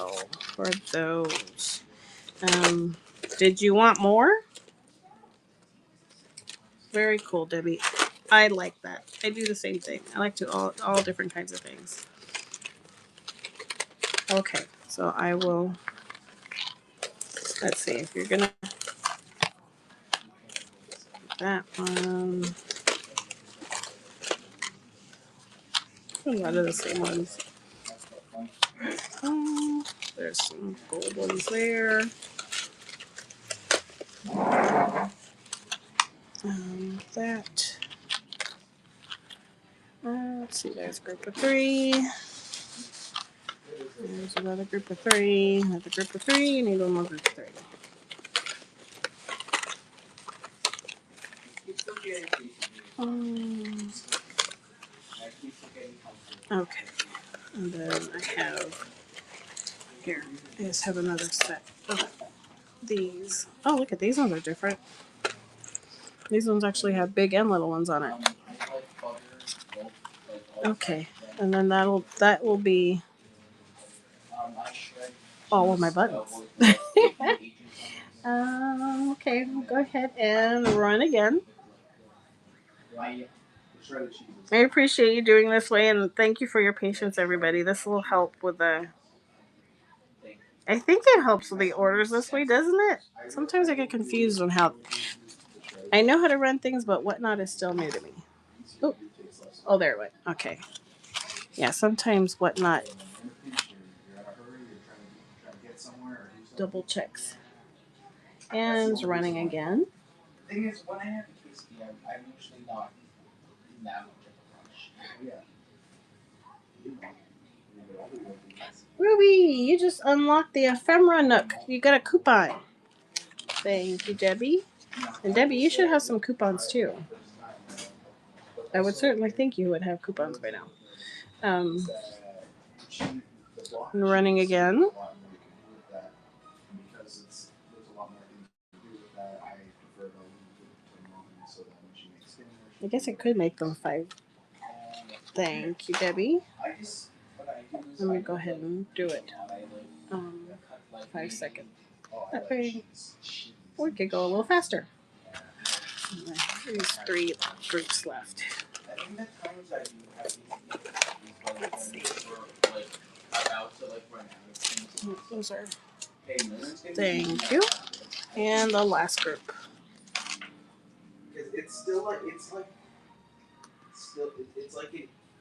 for those. Did you want more? Very cool, Debbie. I like that. I do the same thing. I like to all different kinds of things. Okay, so I will. Let's see if you're gonna that one. A lot of the same ones. There's some gold ones there. That. Let's see. There's a group of 3. There's another group of 3. Another group of 3. You need one more group of 3. Okay. And then I have here. I just have another set of these. Oh, look at these ones are different. These ones actually have big and little ones on it. Okay, and then that will be all of my buttons. Okay, we'll go ahead and run again. I appreciate you doing this way, and thank you for your patience, everybody. This will help with the. I think it helps with the orders this way, doesn't it? Sometimes I get confused on how. I know how to run things, but whatnot is still new to me. Oh, there it went. Okay. Yeah, sometimes whatnot double checks. And it's running again. The thing is, when I have a quesadilla, I'm usually not in that much of a rush. Ruby, you just unlocked the ephemera nook. You got a coupon. Thank you, Debbie. And Debbie, you should have some coupons too. I would certainly think you would have coupons by now. I'm running again. I guess I could make them 5. Thank you, Debbie. Let me go ahead and do it. 5 seconds. That way we could go a little faster. There's 3 groups left. Let's see. Those are. Thank you. And the last group.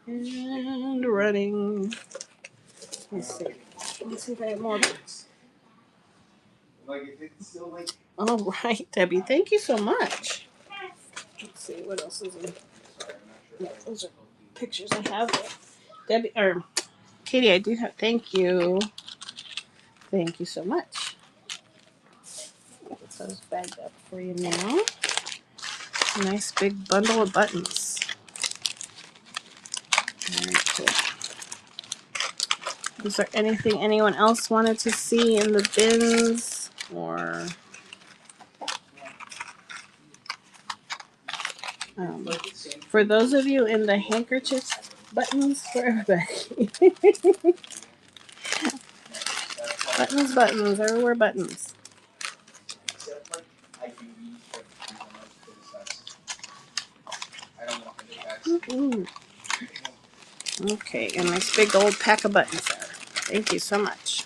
And running. Let's see. Let's see if I have more. All right, Debbie. Thank you so much. Let's see what else is in. Yeah, those are pictures I have. Debbie or Katie, I do have. Thank you. Thank you so much. Get those bagged up for you now. Nice big bundle of buttons. Very cool. Is there anything anyone else wanted to see in the bins or for those of you in the handkerchief buttons for everybody? buttons, everywhere buttons. Mm-hmm. Okay, and nice big old pack of buttons there. Thank you so much.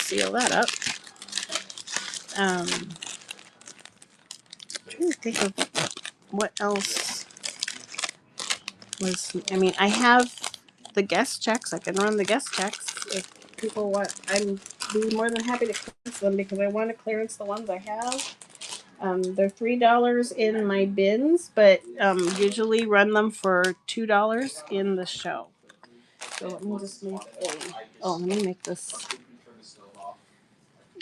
Seal that up. Trying to think of what else was. I mean, I have the guest checks. I can run the guest checks if people want. I'd be more than happy to clearance them because I want to clearance the ones I have. They're $3 in my bins, but usually run them for $2 in the show. So let me just make let me make this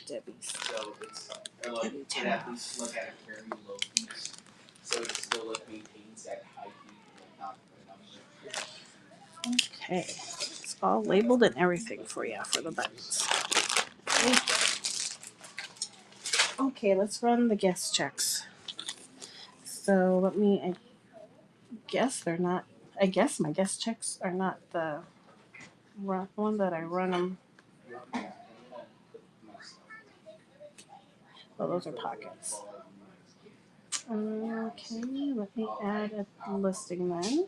Debbie's. Debbie tab. Okay, let's all labeled and everything for you for the buttons. Okay, let's run the guess checks. So let me, I guess they're not, I guess my guess checks are not the one that I run them. Oh, those are pockets. Okay, let me add a listing then.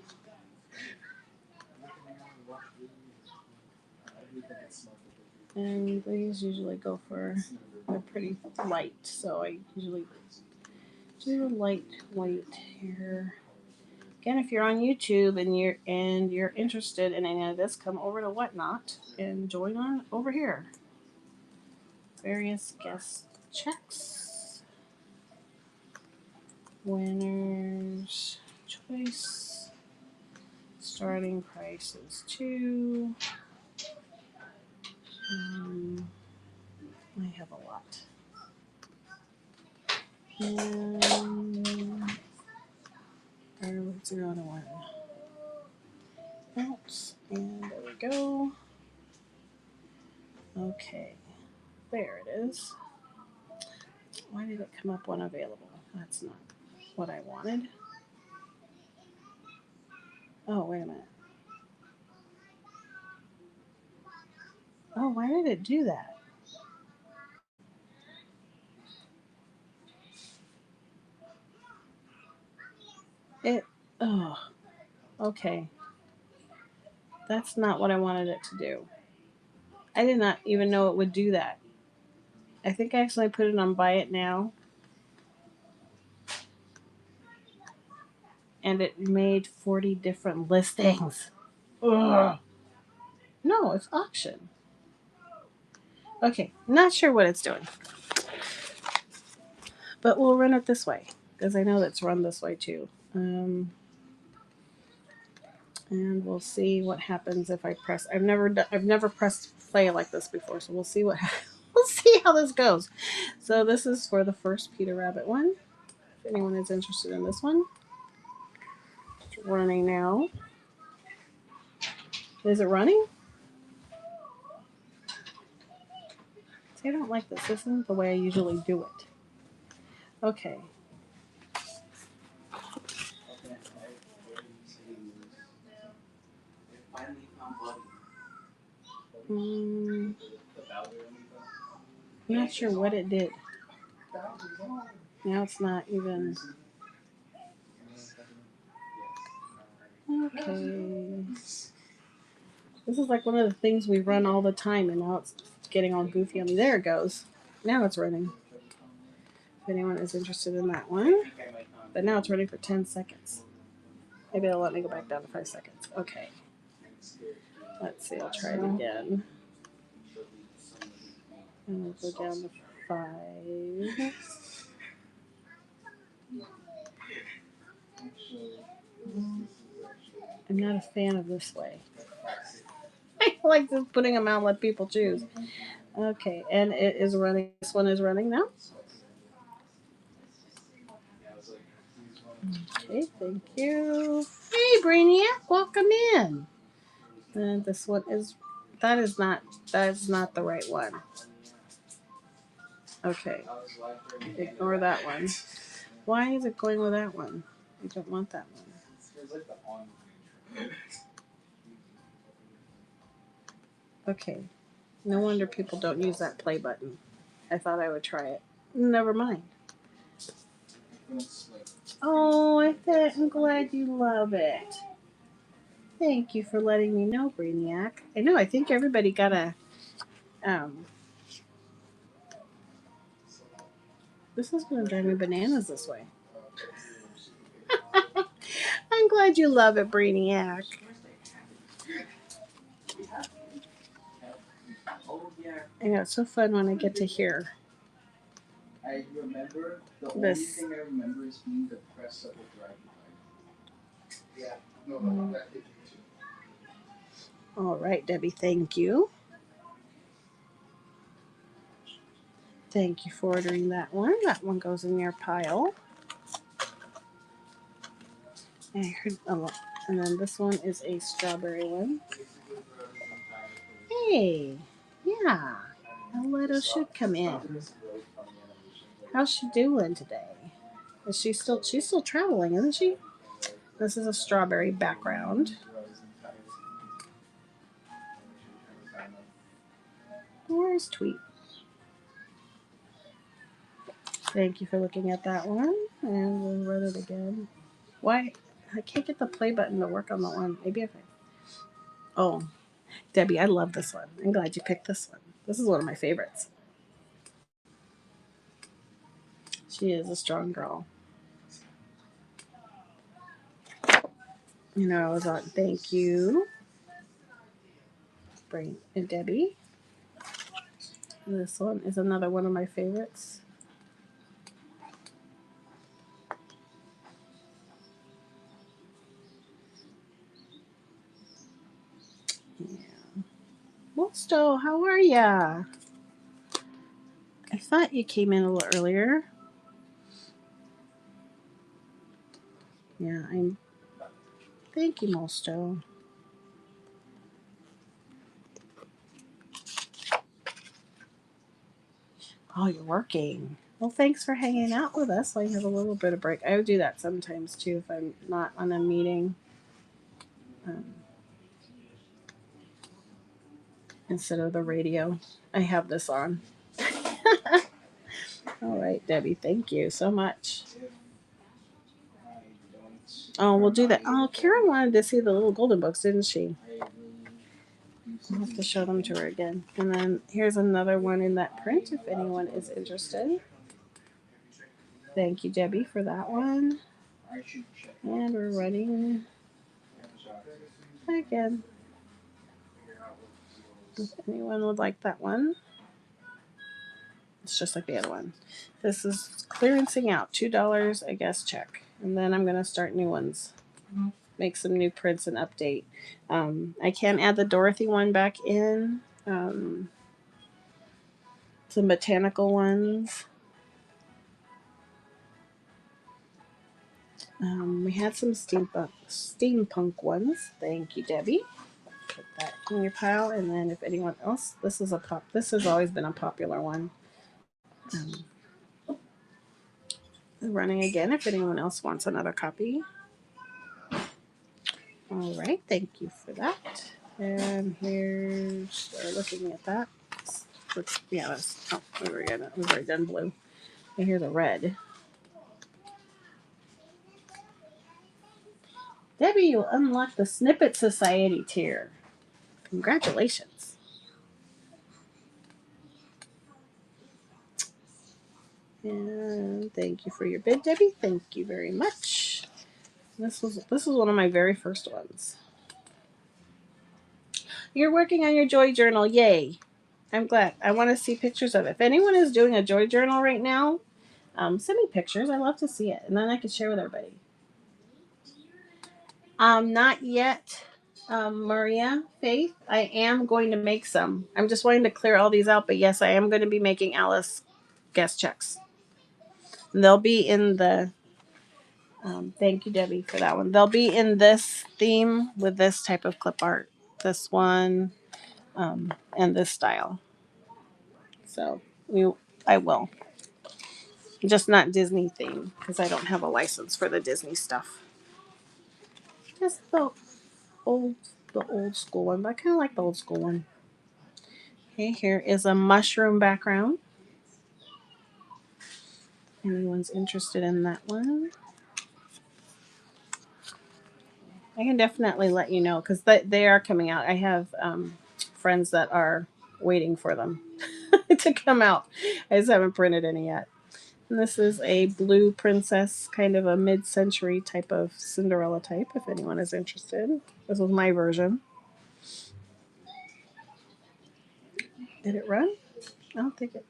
And these usually go for, they're pretty light, so I usually do a light weight here. Again, if you're on YouTube and you're interested in any of this, come over to Whatnot and join on over here. Various guest checks. Winners choice. Starting price is 2. I have a lot. And 0 to 1. Oops. And there we go. Okay. There it is. Why did it come up unavailable? That's not what I wanted. Oh, wait a minute. Oh, why did it do that? Oh, okay. That's not what I wanted it to do. I did not even know it would do that. I think I actually put it on Buy It Now. And it made 40 different listings. Ugh. No, it's auction. Okay, not sure what it's doing. But we'll run it this way, because I know that's run this way too. And we'll see what happens if I press. I've never pressed play like this before, so we'll see what we'll see how this goes. So this is for the first Peter Rabbit one. If anyone is interested in this one, it's running now. Is it running? See, I don't like this. This isn't the way I usually do it. Okay. I'm not sure what it did. Now it's not even. Okay. This is like one of the things we run all the time, and now it's getting all goofy on me. There it goes. Now it's running. If anyone is interested in that one. But now it's running for 10 seconds. Maybe it'll let me go back down to 5 seconds. Okay. Let's see. I'll try it again. And we'll go down to 5. I'm not a fan of this way. I like just putting them out and let people choose. Okay, and it is running. This one is running now. Okay, thank you. Hey, Brainiac, welcome in. And this one is. That is not the right one. Okay, ignore that one. Why is it going with that one? I don't want that one. Okay, no wonder people don't use that play button. I thought I would try it. Never mind. Oh, I'm glad you love it. Thank you for letting me know, Brainiac. I know, I think everybody got a, this is going to drive me bananas this way. I'm glad you love it, Brainiac. I know, it's so fun when I get to hear I remember the only this. thing I remember is being depressed that will drive you. Yeah, no, that did too. All right, Debbie, thank you. Thank you for ordering that one. That one goes in your pile. And then this one is a strawberry one. Hey, yeah, Aletto should come in. How's she doing today? Is she still? She's still traveling, isn't she? This is a strawberry background. Where's Tweet? Thank you for looking at that one, and we'll run it again. Why? I can't get the play button to work on that one. Maybe if I. Oh, Debbie, I love this one. I'm glad you picked this one. This is one of my favorites. She is a strong girl. You know, I was on. Thank you, Brain and Debbie. This one is another one of my favorites. Yeah. Mosto, how are ya? I thought you came in a little earlier. Yeah, I'm. Thank you, Mosto. Oh, you're working. Well, thanks for hanging out with us while you have a little bit of break. I would do that sometimes too if I'm not on a meeting. Instead of the radio, I have this on. All right, Debbie, thank you so much. Oh, we'll do that. Oh, Karen wanted to see the little golden books, didn't she? I'll have to show them to her again. And then here's another one in that print if anyone is interested. Thank you, Debbie, for that one. And we're running again. If anyone would like that one, it's just like the other one. This is clearancing out $2 a guest check. And then I'm going to start new ones. Make some new prints and update. I can add the Dorothy one back in. Some botanical ones. We had some steampunk ones. Thank you, Debbie. Put that in your pile. And then if anyone else, this has always been a popular one. Running again if anyone else wants another copy. All right, thank you for that. And here's looking at that. Yeah, that's we've already done blue. And here's a red. Debbie, you unlocked the Snippet Society tier. Congratulations. And thank you for your bid, Debbie. Thank you very much. This is one of my very first ones. You're working on your joy journal. Yay. I'm glad. I want to see pictures of it. If anyone is doing a joy journal right now, send me pictures. I love to see it. And then I can share with everybody. Not yet, Maria, Faith. I am going to make some. I'm just wanting to clear all these out. But yes, I am going to be making Alice guest checks. They'll be in the thank you, Debbie, for that one. They'll be in this theme with this type of clip art. This one and this style. So I will. Just not Disney theme because I don't have a license for the Disney stuff. Just the old school one, but I kind of like the old school one. Okay, here is a mushroom background. Anyone's interested in that one? I can definitely let you know because they are coming out. I have friends that are waiting for them to come out. I just haven't printed any yet. And this is a blue princess, kind of a mid-century type of Cinderella type, if anyone is interested. This was my version. Did it run? I don't think it.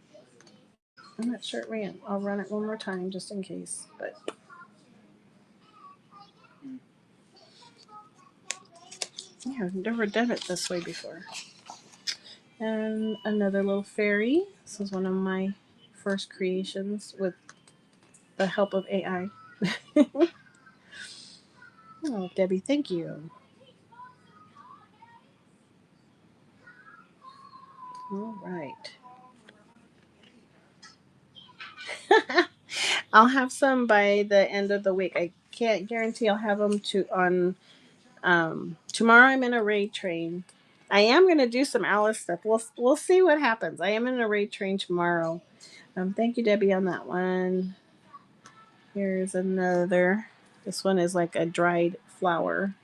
I'm not sure it ran. I'll run it one more time just in case. But yeah, I've never done it this way before. And another little fairy. This is one of my first creations with the help of AI. Oh, Debbie, thank you. All right. I'll have some by the end of the week. I can't guarantee I'll have them to on tomorrow. I'm in a raid train. I am gonna do some Alice stuff. We'll see what happens. I am in a raid train tomorrow. Thank you, Debbie, on that one. Here's another. This one is like a dried flower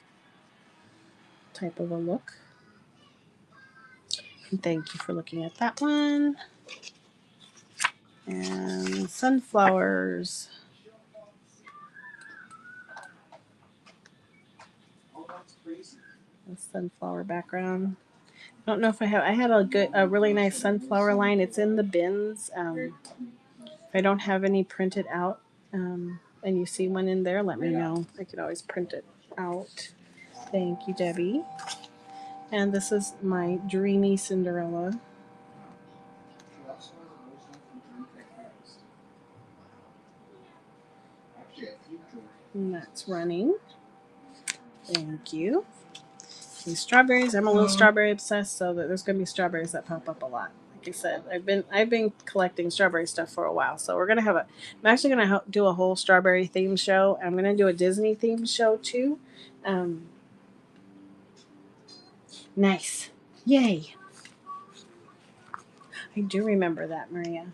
type of a look. And thank you for looking at that one. And sunflowers. Oh, that's crazy. A sunflower background. I don't know if I had a really nice sunflower line. It's in the bins. If I don't have any printed out, and you see one in there, let me know. I could always print it out. Thank you, Debbie. And this is my dreamy Cinderella. She also has a rose one from Dream Tech Breakfast. Actually, I think And that's running. Thank you. These strawberries. I'm a little strawberry obsessed, so that there's gonna be strawberries that pop up a lot. Like I said, I've been collecting strawberry stuff for a while, so we're gonna have a. I'm actually gonna do a whole strawberry theme show. I'm gonna do a Disney theme show too. Um, nice, yay! I do remember that, Maria.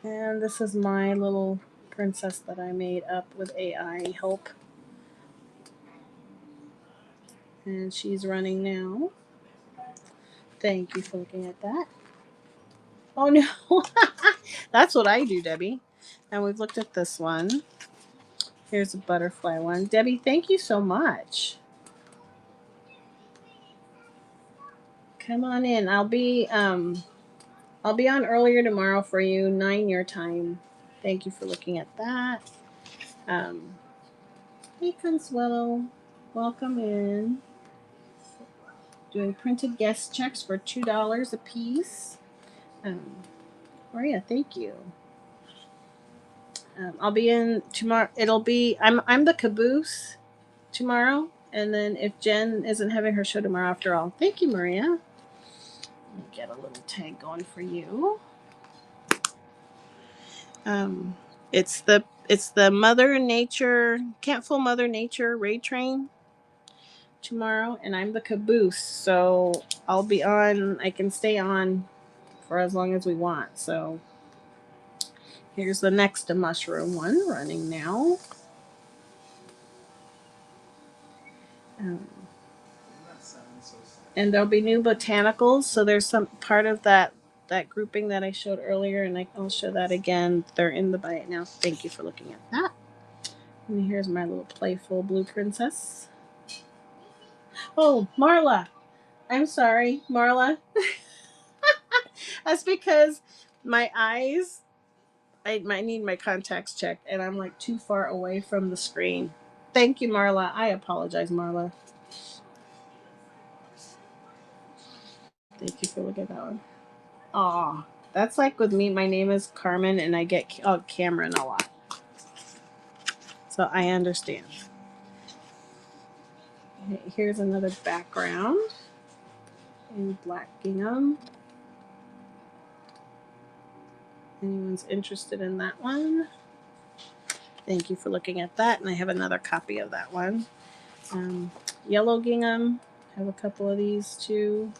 And this is my little princess that I made up with AI help. And she's running now. Thank you for looking at that. Oh no, that's what I do, Debbie. And we've looked at this one. Here's a butterfly one. Debbie, thank you so much. Come on in. I'll be on earlier tomorrow for you, 9 your time. Thank you for looking at that. Hey Consuelo, welcome in. Doing printed guest checks for $2 a piece. Maria, thank you. I'll be in tomorrow. I'm the caboose tomorrow, and then if Jen isn't having her show tomorrow after all. Thank you, Maria. Let me get a little tag going for you. It's the Mother Nature Can't Fool Mother Nature raid train tomorrow, and I'm the caboose, so I'll be on. I can stay on for as long as we want. So here's the next mushroom one running now. And there'll be new botanicals. So there's some part of that grouping that I showed earlier, and I'll show that again. They're in the buy it now. Thank you for looking at that. And here's my little playful blue princess. Oh, Marla. I'm sorry, Marla. That's because my eyes, I might need my contacts checked, and I'm like too far away from the screen. Thank you, Marla. I apologize, Marla. Thank you for looking at that one. Aw, that's like with me. My name is Carmen, and I get Cameron a lot. So I understand. Here's another background in black gingham. Anyone's interested in that one? Thank you for looking at that. And I have another copy of that one. Yellow gingham. I have a couple of these too.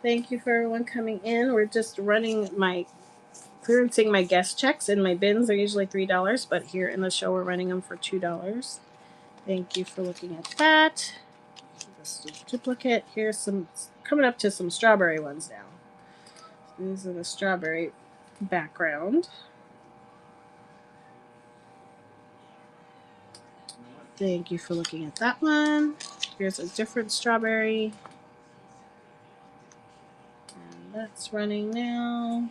Thank you for everyone coming in. We're just clearancing my guest checks. In my bins, they're usually $3, but here in the show, we're running them for $2. Thank you for looking at that. This is duplicate. Here's some coming up to some strawberry ones now. These are the strawberry background. Thank you for looking at that one. Here's a different strawberry. And that's running now.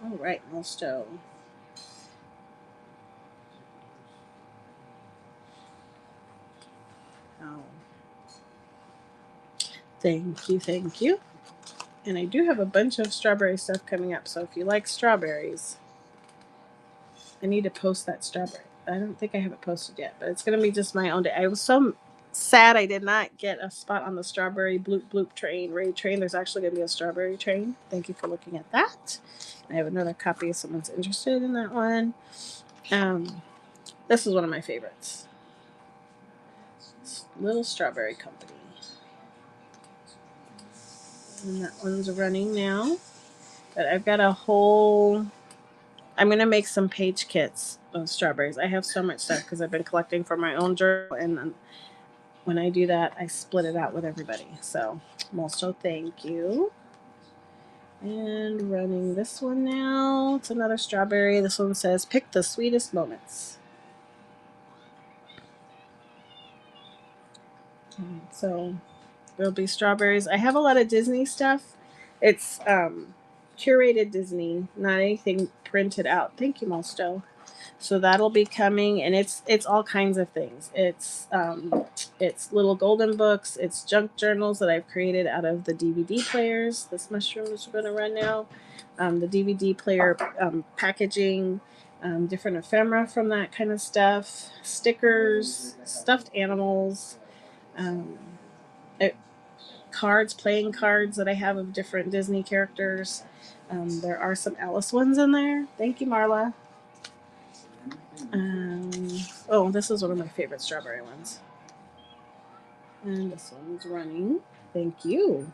All right, Molsto. Oh. Thank you, thank you. And I do have a bunch of strawberry stuff coming up, so if you like strawberries, I need to post that strawberry. I don't think I have it posted yet, but it's gonna be just my own day. I was so sad I did not get a spot on the strawberry bloop bloop train, raid train. There's actually gonna be a strawberry train. Thank you for looking at that. I have another copy if someone's interested in that one. This is one of my favorites. Little Strawberry Company. And that one's running now. But I've got a whole. I'm going to make some page kits of strawberries. I have so much stuff because I've been collecting for my own journal. And when I do that, I split it out with everybody. So, also thank you. And running this one now. It's another strawberry. This one says, pick the sweetest moments. So there'll be strawberries. I have a lot of Disney stuff. It's curated Disney, not anything printed out. Thank you, Mosto. So that'll be coming, and it's all kinds of things. It's little golden books. It's junk journals that I've created out of the DVD players. This mushroom is going to run now. The DVD player packaging, different ephemera from that kind of stuff, stickers, stuffed animals. Um, Cards, playing cards that I have of different Disney characters. There are some Alice ones in there. Thank you, Marla. Oh, this is one of my favorite strawberry ones. And this one's running. Thank you.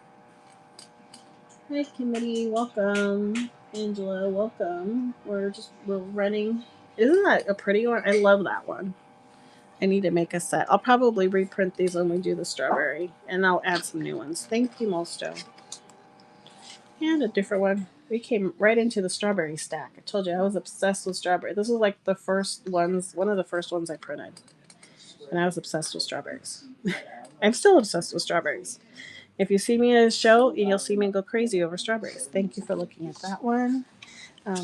Hi, Kimberly. Welcome. Angela, welcome. We're running. Isn't that a pretty one? I love that one. I need to make a set. I'll probably reprint these when we do the strawberry, and I'll add some new ones. Thank you, Mosto. And a different one. We came right into the strawberry stack. I told you I was obsessed with strawberry. This was like the first ones, one of the first ones I printed. And I was obsessed with strawberries. I'm still obsessed with strawberries. If you see me at a show, you'll see me go crazy over strawberries. Thank you for looking at that one. I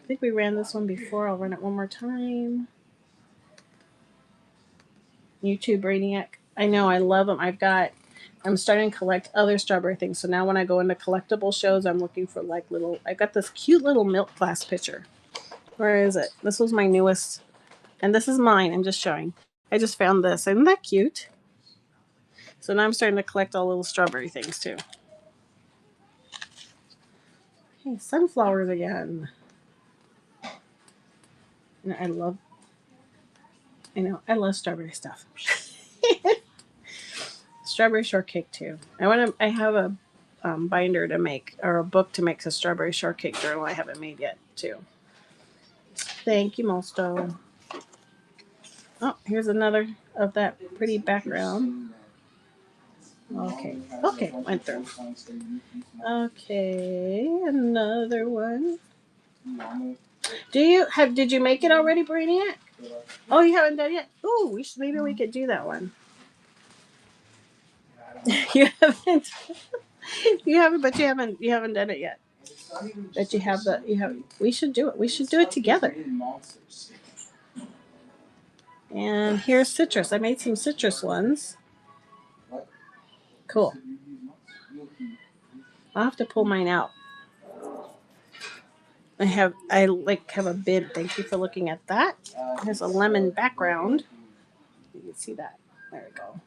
think we ran this one before. I'll run it one more time. YouTube Brainiac. I know, I love them. I'm starting to collect other strawberry things. So now when I go into collectible shows, I'm looking for like little. I got this cute little milk glass pitcher. Where is it? This was my newest, and this is mine. I'm just showing. I just found this. Isn't that cute? So now I'm starting to collect all little strawberry things too. Hey, sunflowers again. And I love strawberry stuff. Strawberry shortcake too. I have a binder to make, or a book to make a strawberry shortcake journal I haven't made yet too. Thank you, Mosto. Oh, here's another of that pretty background. Okay, went through. Okay, another one. Did you make it already, Brainiac? Oh, you haven't done it yet? Oh, maybe we could do that one. You haven't. But you haven't done it yet. But you have. We should do it. We should do it together. And here's citrus. I made some citrus ones. Cool. I'll have to pull mine out. I have a bid. Thank you for looking at that. There's a lemon background. You can see that. There we go.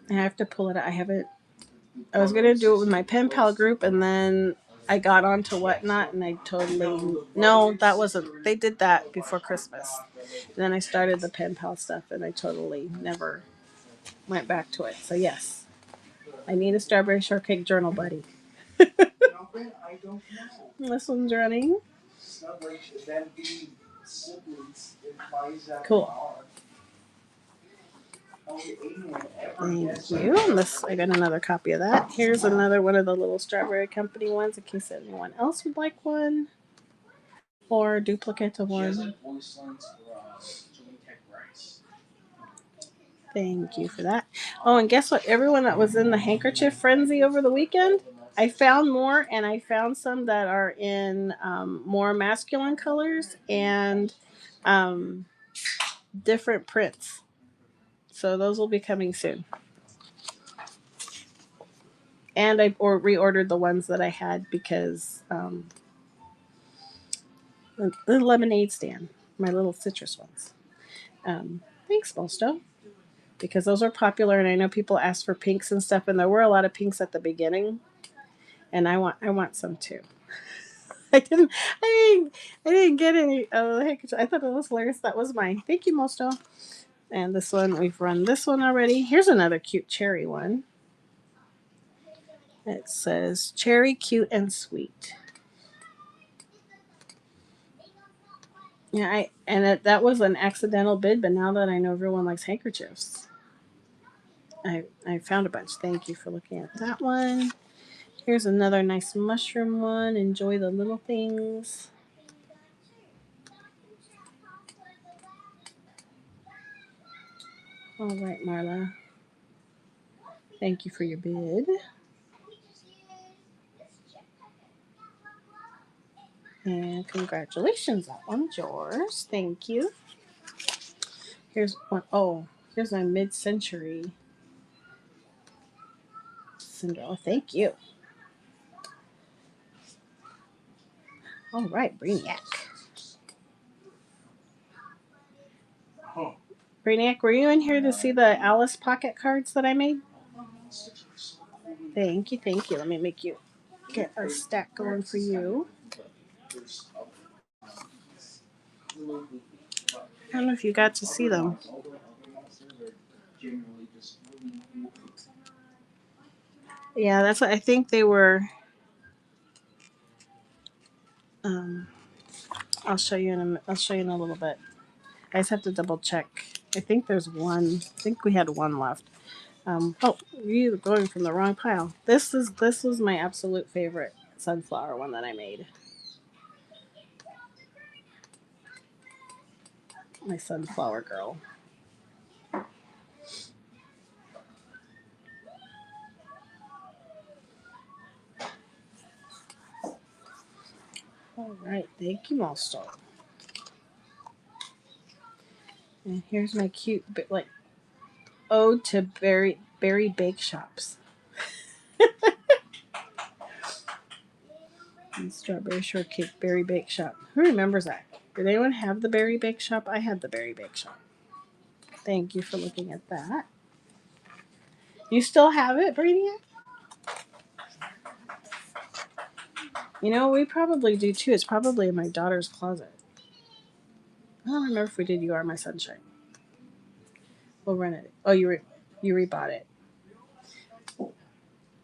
I have to pull it out. I was gonna do it with my pen pal group, and then I got onto Whatnot, and that wasn't. They did that before Christmas. And then I started the pen pal stuff, and I totally never went back to it. So yes, I need a strawberry shortcake journal, buddy. This one's running. Cool. Thank you. I got another copy of that. Here's another one of the little Strawberry Company ones in case anyone else would like one. Or a duplicate of one. Thank you for that. Oh, and guess what? Everyone that was in the handkerchief frenzy over the weekend, I found more, and I found some that are in more masculine colors and different prints. So those will be coming soon. And I reordered the ones that I had because the lemonade stand, my little citrus ones. Thanks, Mosto, because those are popular, and I know people ask for pinks and stuff, and there were a lot of pinks at the beginning, and I want some too. I didn't I didn't get any. Oh, heck, I thought it was hilarious. That was mine. Thank you, Mosto. And this one, we've run this one already. Here's another cute cherry one. It says cherry, cute, and sweet. Yeah, that was an accidental bid, but now that I know everyone likes handkerchiefs, I found a bunch. Thank you for looking at that one. Here's another nice mushroom one. Enjoy the little things. All right, Marla. Thank you for your bid. And congratulations, that one's yours. Thank you. Here's one. Oh, here's my mid-century Cinderella. Thank you. All right, Brainiac. Oh. Brainiac, were you in here to see the Alice pocket cards that I made? Thank you, thank you. Let me make you get a stack going for you. I don't know if you got to see them. Yeah, that's what I think they were. I'll show you I'll show you in a little bit. I just have to double check. I think there's one. I think we had one left. Oh, you're going from the wrong pile. This was my absolute favorite sunflower one that I made. My sunflower girl. All right, thank you, Monster. And here's my cute, like, ode to berry bake shops. And strawberry shortcake berry bake shop. Who remembers that? Did anyone have the berry bake shop? I had the berry bake shop. Thank you for looking at that. You still have it, Brainiac? You know, we probably do too. It's probably in my daughter's closet. I don't remember if we did You Are My Sunshine. We'll run it. Oh, you rebought it.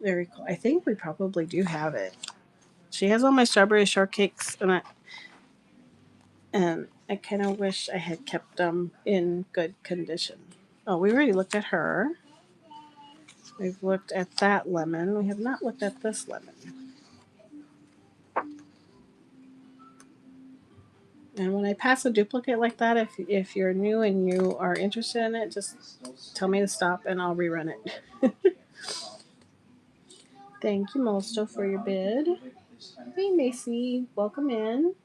Very cool. I think we probably do have it. She has all my strawberry shortcakes, and I kind of wish I had kept them in good condition. Oh, we already looked at her. We've looked at that lemon. We have not looked at this lemon. And when I pass a duplicate like that, if you're new and you are interested in it, just tell me to stop and I'll rerun it. Thank you, Mosto, for your bid. Hey, Macy, welcome in.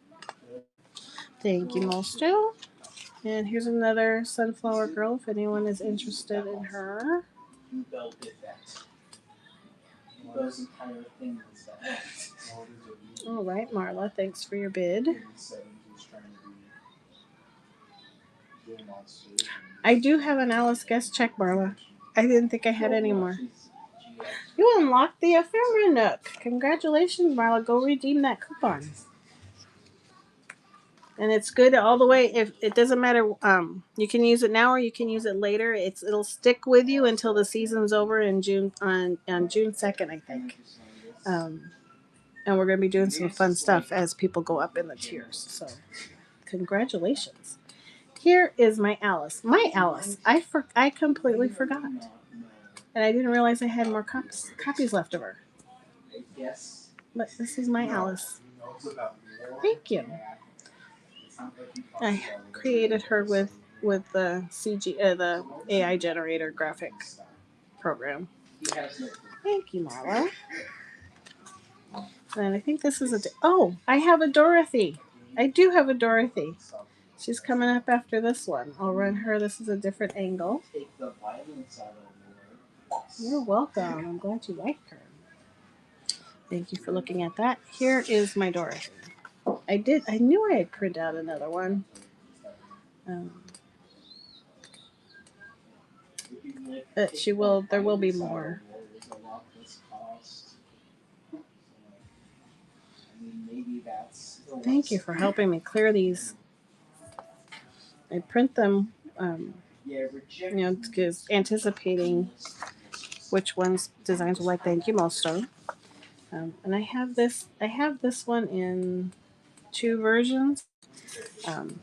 Thank you, Mosto. And here's another sunflower girl if anyone is interested in her. Bell did that. Those entire things that. All right, Marla, thanks for your bid. I do have an Alice guest check, Marla. I didn't think I had any more. You unlocked the ephemera nook. Congratulations, Marla. Go redeem that coupon. And it's good all the way. If it doesn't matter, you can use it now or you can use it later. It'll stick with you until the season's over in June on June 2nd, I think. And we're going to be doing some fun stuff as people go up in the tiers. So, congratulations. Here is my Alice. My Alice. I completely forgot. And I didn't realize I had more copies left of her. But this is my Alice. Thank you. I created her with the the AI generator graphic program. Thank you, Marla. And I think this is oh, I have a Dorothy. I do have a Dorothy. She's coming up after this one. I'll run her. This is a different angle. You're welcome. I'm glad you liked her. Thank you for looking at that. Here is my Dorothy. I knew I had printed out another one. There will be more. Thank you for helping me clear these. I print them, because anticipating which ones designs will like. Thank you, Mosto. And I have this. I have this one in 2 versions. Um,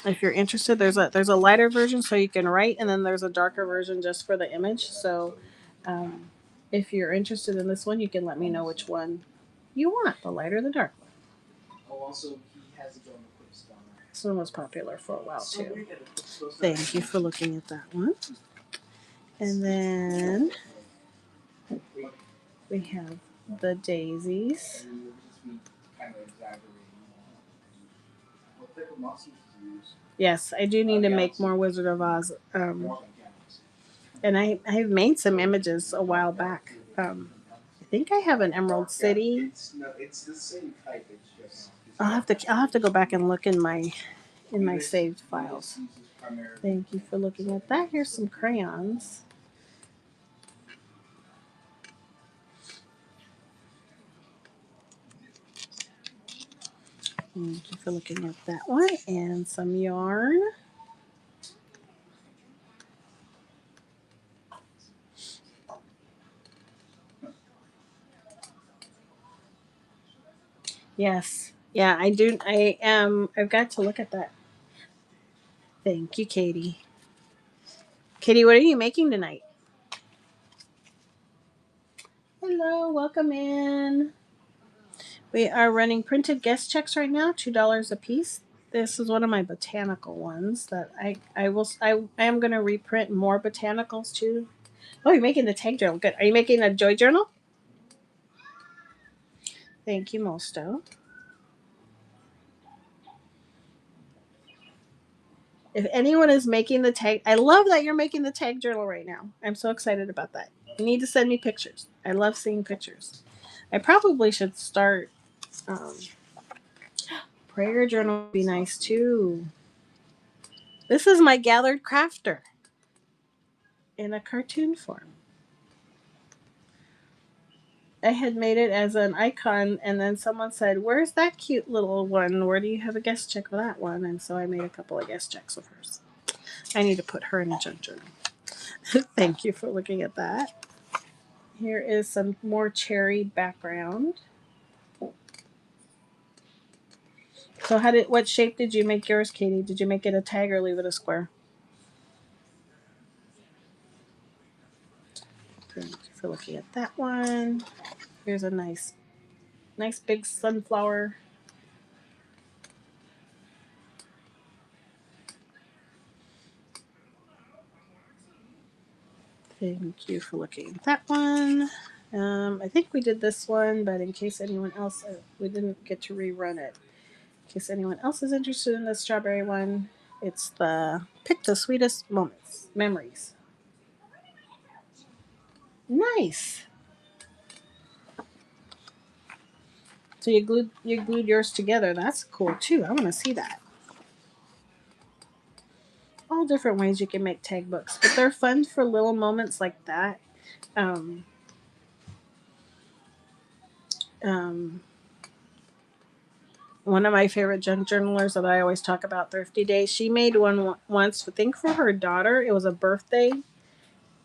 if you're interested, there's a lighter version so you can write, and then there's a darker version just for the image. So, if you're interested in this one, you can let me know which one you want, the lighter or the dark one. This one was popular for a while too. Thank you for looking at that one. And then we have the daisies. Yes, I do need to make more Wizard of Oz. And I've made some images a while back. I think I have an Emerald City. I'll have to go back and look in my saved files. Thank you for looking at that. Here's some crayons. Thank you for looking at that one. And some yarn. Yes. Yeah, I do. I am. I've got to look at that. Thank you, Katie. Katie, what are you making tonight? Hello, welcome in. We are running printed guest checks right now, $2 a piece. This is one of my botanical ones that I am going to reprint more botanicals too. Oh, you're making the tag journal. Good. Are you making a joy journal? Thank you, Mosto. If anyone is making the tag, I love that you're making the tag journal right now. I'm so excited about that. You need to send me pictures. I love seeing pictures. I probably should start. Prayer journal would be nice too. This is my gathered crafter in a cartoon form. I had made it as an icon, and then someone said, "Where's that cute little one? Where do you have a guest check for that one?" And so I made a couple of guest checks of hers. I need to put her in a junk journal. Thank you for looking at that. Here is some more cherry background. So what shape did you make yours, Katie? Did you make it a tag or leave it a square? Thank you for looking at that one. Here's a nice big sunflower. Thank you for looking at that one. I think we did this one, but in case anyone else, we didn't get to rerun it. In case anyone else is interested in the strawberry one, it's the Pick the Sweetest Memories. Nice. So you glued yours together. That's cool too. I want to see that. All different ways you can make tag books, but they're fun for little moments like that. Um, um, One of my favorite junk journalers that I always talk about, Thrifty Day, she made one once, I think for her daughter. It was a birthday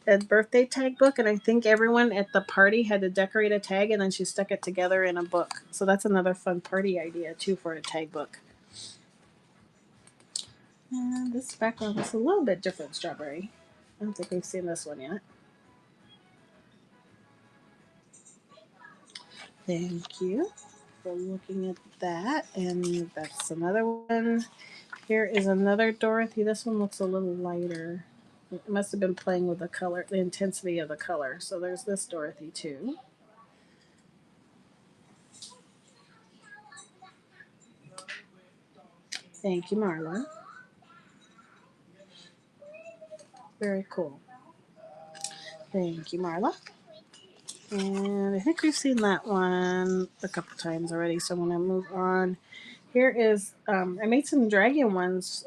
tag book, and I think everyone at the party had to decorate a tag, and then she stuck it together in a book. So that's another fun party idea too for a tag book. And this background is a little bit different, strawberry. I don't think we've seen this one yet. Thank you for looking at that. And that's another one. Here is another Dorothy. This one looks a little lighter. It must have been playing with the intensity of the color. So there's this Dorothy too. Thank you, Marla. Very cool. Thank you, Marla. And I think we've seen that one a couple times already, so I'm going to move on. Here is, I made some dragon ones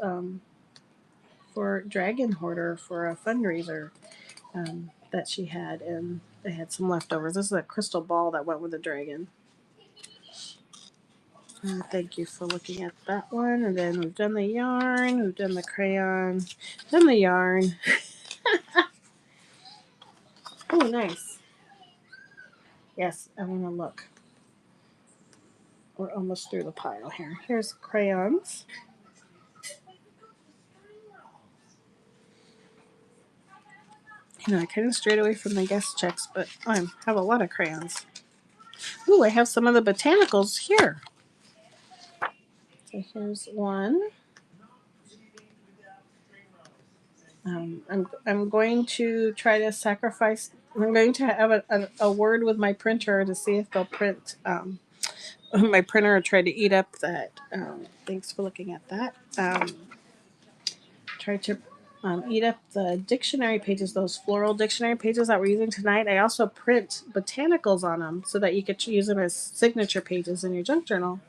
for Dragon Hoarder for a fundraiser that she had, and I had some leftovers. This is a crystal ball that went with the dragon. Thank you for looking at that one. And then we've done the yarn, we've done the crayon, done the yarn. Oh, nice. Yes, I want to look. We're almost through the pile here. Here's crayons. You know, I kind of strayed away from the guest checks, but I have a lot of crayons. Ooh, I have some of the botanicals here. So here's one. I'm going to try to sacrifice. I'm going to have a word with my printer to see if they'll print. My printer tried to eat up that. Thanks for looking at that. Tried to eat up the dictionary pages, those floral dictionary pages that we're using tonight. I also print botanicals on them so that you could use them as signature pages in your junk journal.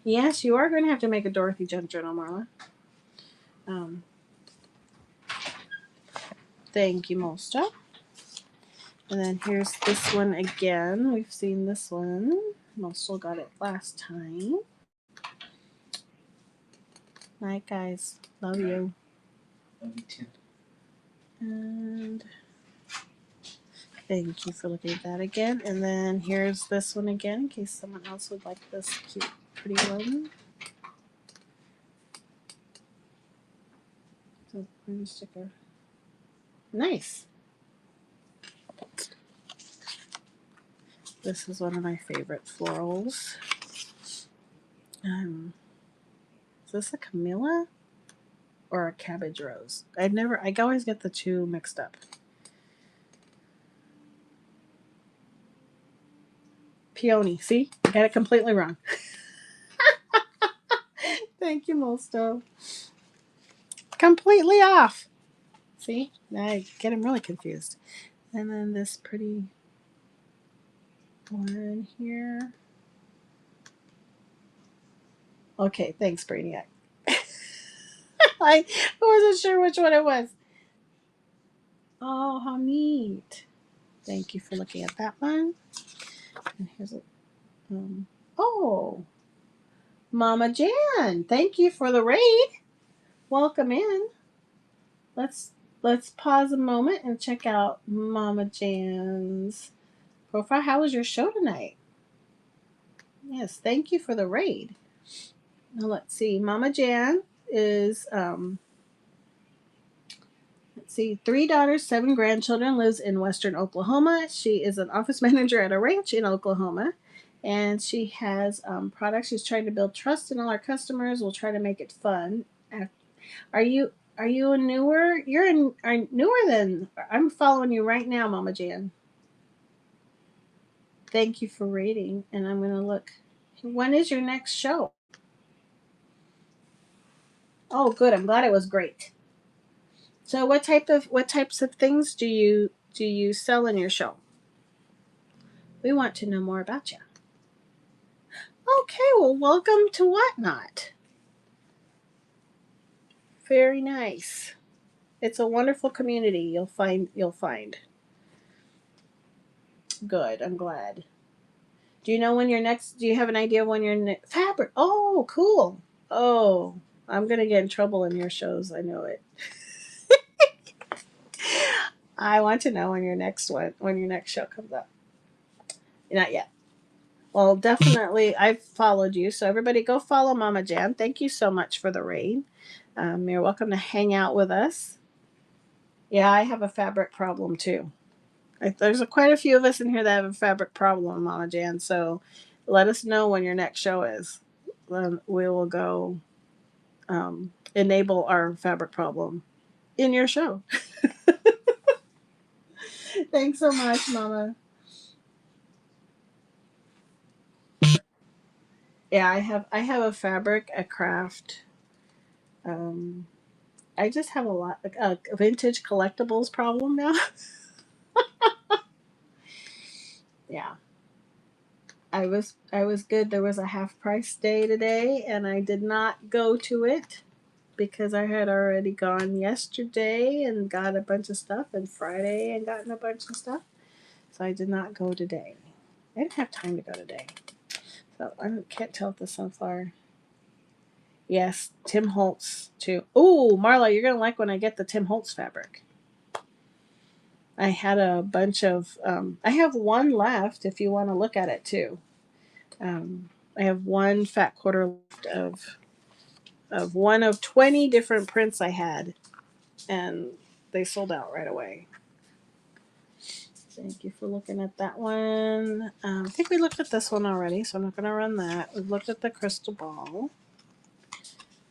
Yes, you are going to have to make a Dorothy junk journal, Marla. Thank you, Molsta. And then here's this one again. We've seen this one. Molsta got it last time. Night, guys. Love you. Love you too. And thank you for looking at that again. And then here's this one again in case someone else would like this cute, pretty one. So, sticker. Nice. This is one of my favorite florals. Is this a Camilla or a Cabbage Rose? I always get the two mixed up. Peony. See? I got it completely wrong. Thank you, Molsto. Completely off. See? Now I get him really confused. And then this pretty one here. Okay, thanks, Brainiac. I wasn't sure which one it was. Oh, how neat. Thank you for looking at that one. And here's a oh, Mama Jan. Thank you for the raid. Welcome in. Let's pause a moment and check out Mama Jan's profile. How was your show tonight? Yes, thank you for the raid. Now let's see. Mama Jan is let's see, 3 daughters, 7 grandchildren, lives in Western Oklahoma. She is an office manager at a ranch in Oklahoma. And she has products. She's trying to build trust in all our customers. We'll try to make it fun. Are you a newer? Are newer than I'm following you right now, Mama Jan. Thank you for rating, and I'm gonna look. When is your next show? Oh, good. I'm glad it was great. So, what types of things do you sell in your show? We want to know more about you. Okay, well, welcome to Whatnot. Very nice. It's a wonderful community. You'll find. Good. I'm glad. Do you know when your next? Do you have an idea when your next fabric? Oh, cool. Oh, I'm gonna get in trouble in your shows. I know it. I want to know when your next show comes up. Not yet. Well, definitely, I've followed you. So everybody, go follow Mama Jan. Thank you so much for the raid. You're welcome to hang out with us. Yeah, I have a fabric problem too. There's quite a few of us in here that have a fabric problem, Mama Jan. So let us know when your next show is. Then we will go enable our fabric problem in your show. Thanks so much, Mama. Yeah, I have a fabric, a craft. I just have a lot a vintage collectibles problem now. Yeah. I was good. There was a half price day today and I did not go to it because I had already gone yesterday and got a bunch of stuff and Friday and gotten a bunch of stuff. So I did not go today. I didn't have time to go today. So can't tell if the sunflower. Yes, Tim Holtz too. Ooh, Marla, you're gonna like when I get the Tim Holtz fabric. I had a bunch of. I have one left if you want to look at it too. I have one fat quarter left of one of 20 different prints I had, and they sold out right away. Thank you for looking at that one. I think we looked at this one already, so I'm not going to run that. We've looked at the crystal ball.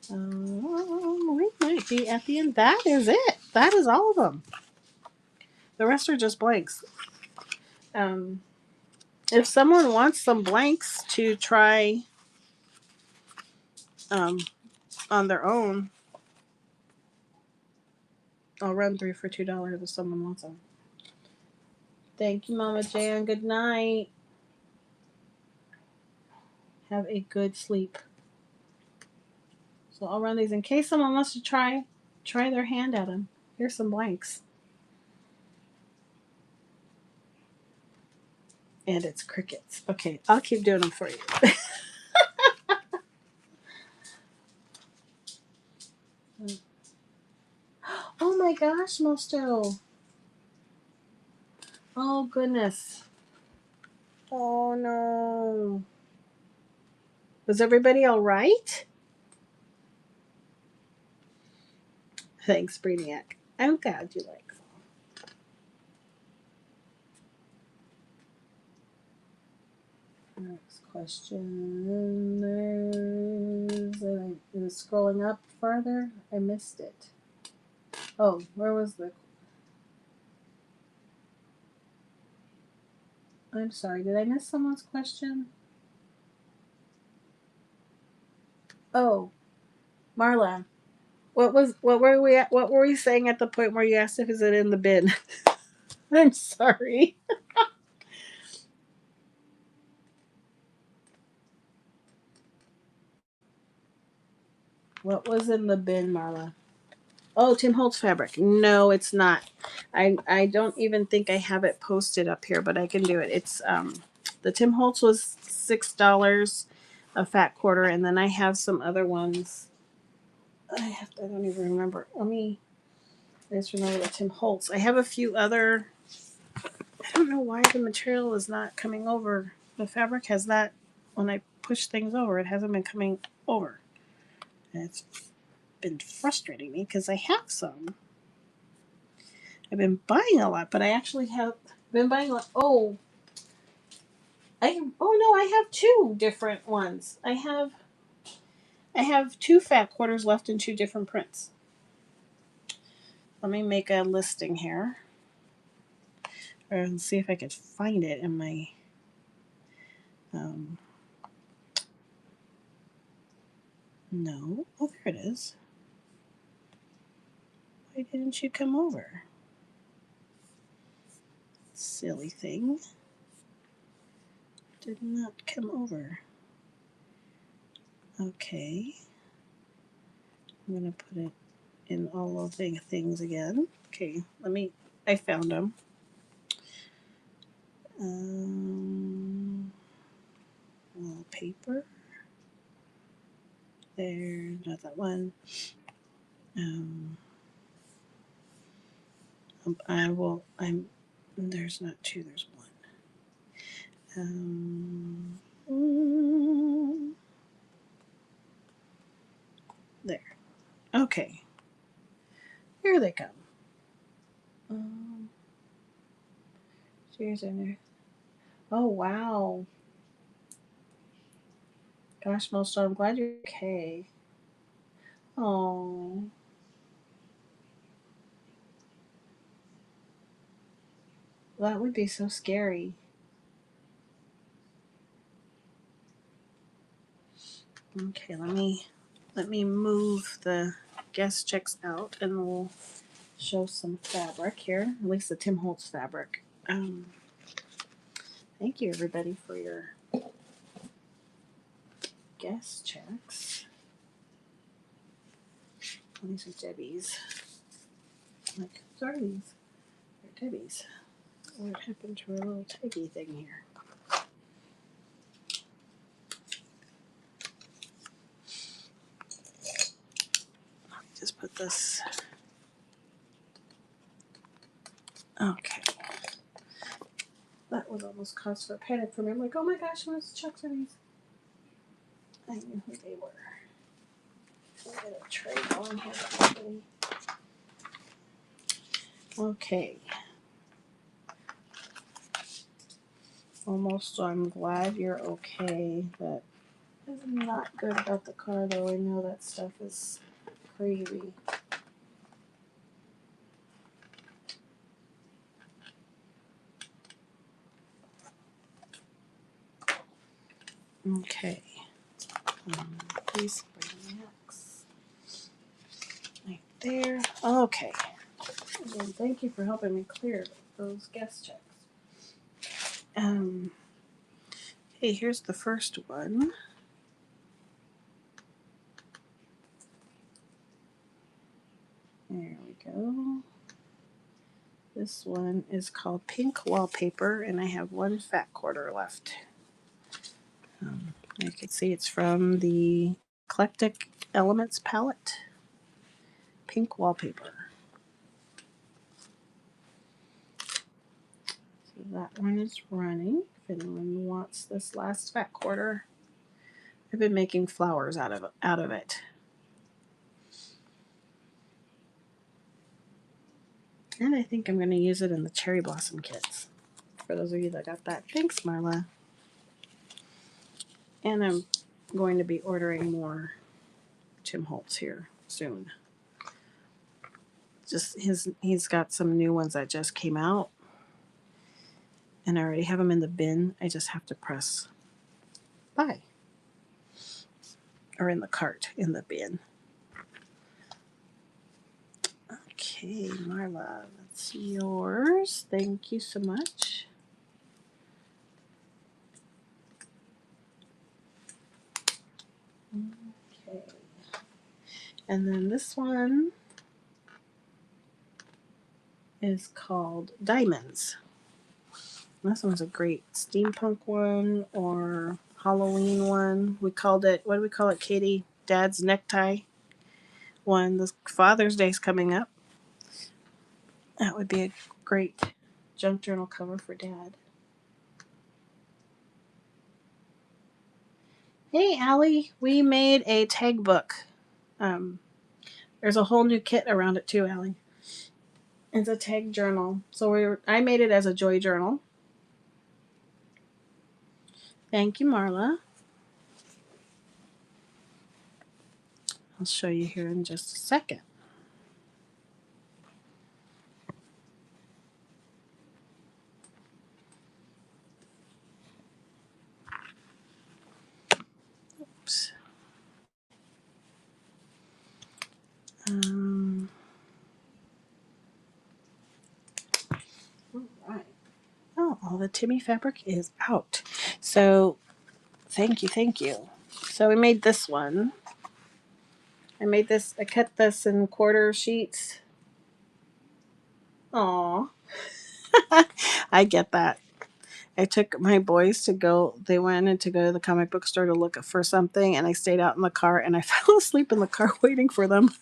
We might be at the end. That is it. That is all of them. The rest are just blanks. If someone wants some blanks to try um, on their own, I'll run 3 for $2 if someone wants them. Thank you, Mama Jan. Good night. Have a good sleep. So I'll run these in case someone wants to try their hand at them. Here's some blanks. And it's crickets. Okay, I'll keep doing them for you. Oh my gosh, Mosto. Oh goodness. Oh no. Was everybody all right? Thanks, Brainiac. I'm glad you like them. Next question is scrolling up farther. I missed it. Oh, where was the... I'm sorry, did I miss someone's question? Oh, Marla. What were we saying at the point where you asked if is it in the bin? I'm sorry. What was in the bin, Marla? Oh, Tim Holtz fabric. No, it's not. I don't even think I have it posted up here, but I can do it. It's the Tim Holtz was $6 a fat quarter, and then I have some other ones. I don't even remember. I just remember the Tim Holtz. I have a few other. I don't know why the material is not coming over. The fabric has that. When I push things over, it hasn't been coming over. And it's been frustrating me because I have some. I've been buying a lot, but I actually have been buying a lot. Oh no, I have 2 different ones. I have 2 fat quarters left in 2 different prints. Let me make a listing here and see if I could find it in my no. Oh, there it is. Why didn't you come over? Silly thing. Did not come over. Okay. I'm going to put it in all of the things again. Okay, I found them. Wallpaper. There, not that one. There's not 2, there's 1. There. Okay. Here they come. Cheers in there. Oh, wow. Gosh, Mosto, I'm glad you're okay. Oh. That would be so scary. Okay, let me move the guest checks out and we'll show some fabric here. At least the Tim Holtz fabric. Thank you, everybody, for your guest checks. These are Debbie's. Like, whose are these? They're Debbie's. What happened to our little taggy thing here? Just put this. Okay. That was almost cause for panic for me. I'm like, oh my gosh, whose checks are these? I knew who they were. I'll get a tray going here. Everybody. Okay. Almost, so I'm glad you're okay. That is not good about the car, though. I know that stuff is crazy. Okay. Please relax. Right there. Okay. Again, thank you for helping me clear those guest checks. Hey, here's the first one. There we go. This one is called Pink Wallpaper, and I have one fat quarter left. You can see it's from the Eclectic Elements palette. Pink Wallpaper. So that one is running. If anyone wants this last fat quarter, I've been making flowers out of it. And I think I'm going to use it in the cherry blossom kits. For those of you that got that. Thanks, Marla. And I'm going to be ordering more Tim Holtz here soon. Just he's got some new ones that just came out. And I already have them in the bin. I just have to press buy. Or in the cart, in the bin. Okay, Marla, that's yours. Thank you so much. Okay. And then this one is called Diamonds. This one's a great steampunk one or Halloween one. We called it, what do we call it, Katie? Dad's necktie one. The Father's Day's coming up. That would be a great junk journal cover for Dad. Hey, Allie, we made a tag book. There's a whole new kit around it too, Allie. It's a tag journal. So I made it as a joy journal. Thank you, Marla. I'll show you here in just a second. Oops. All right. Oh, all the Timmy fabric is out. So, thank you. So we made this one. I cut this in quarter sheets. Aw. I get that. I took my boys they went in to go to the comic book store to look for something, and I stayed out in the car, and I fell asleep in the car waiting for them.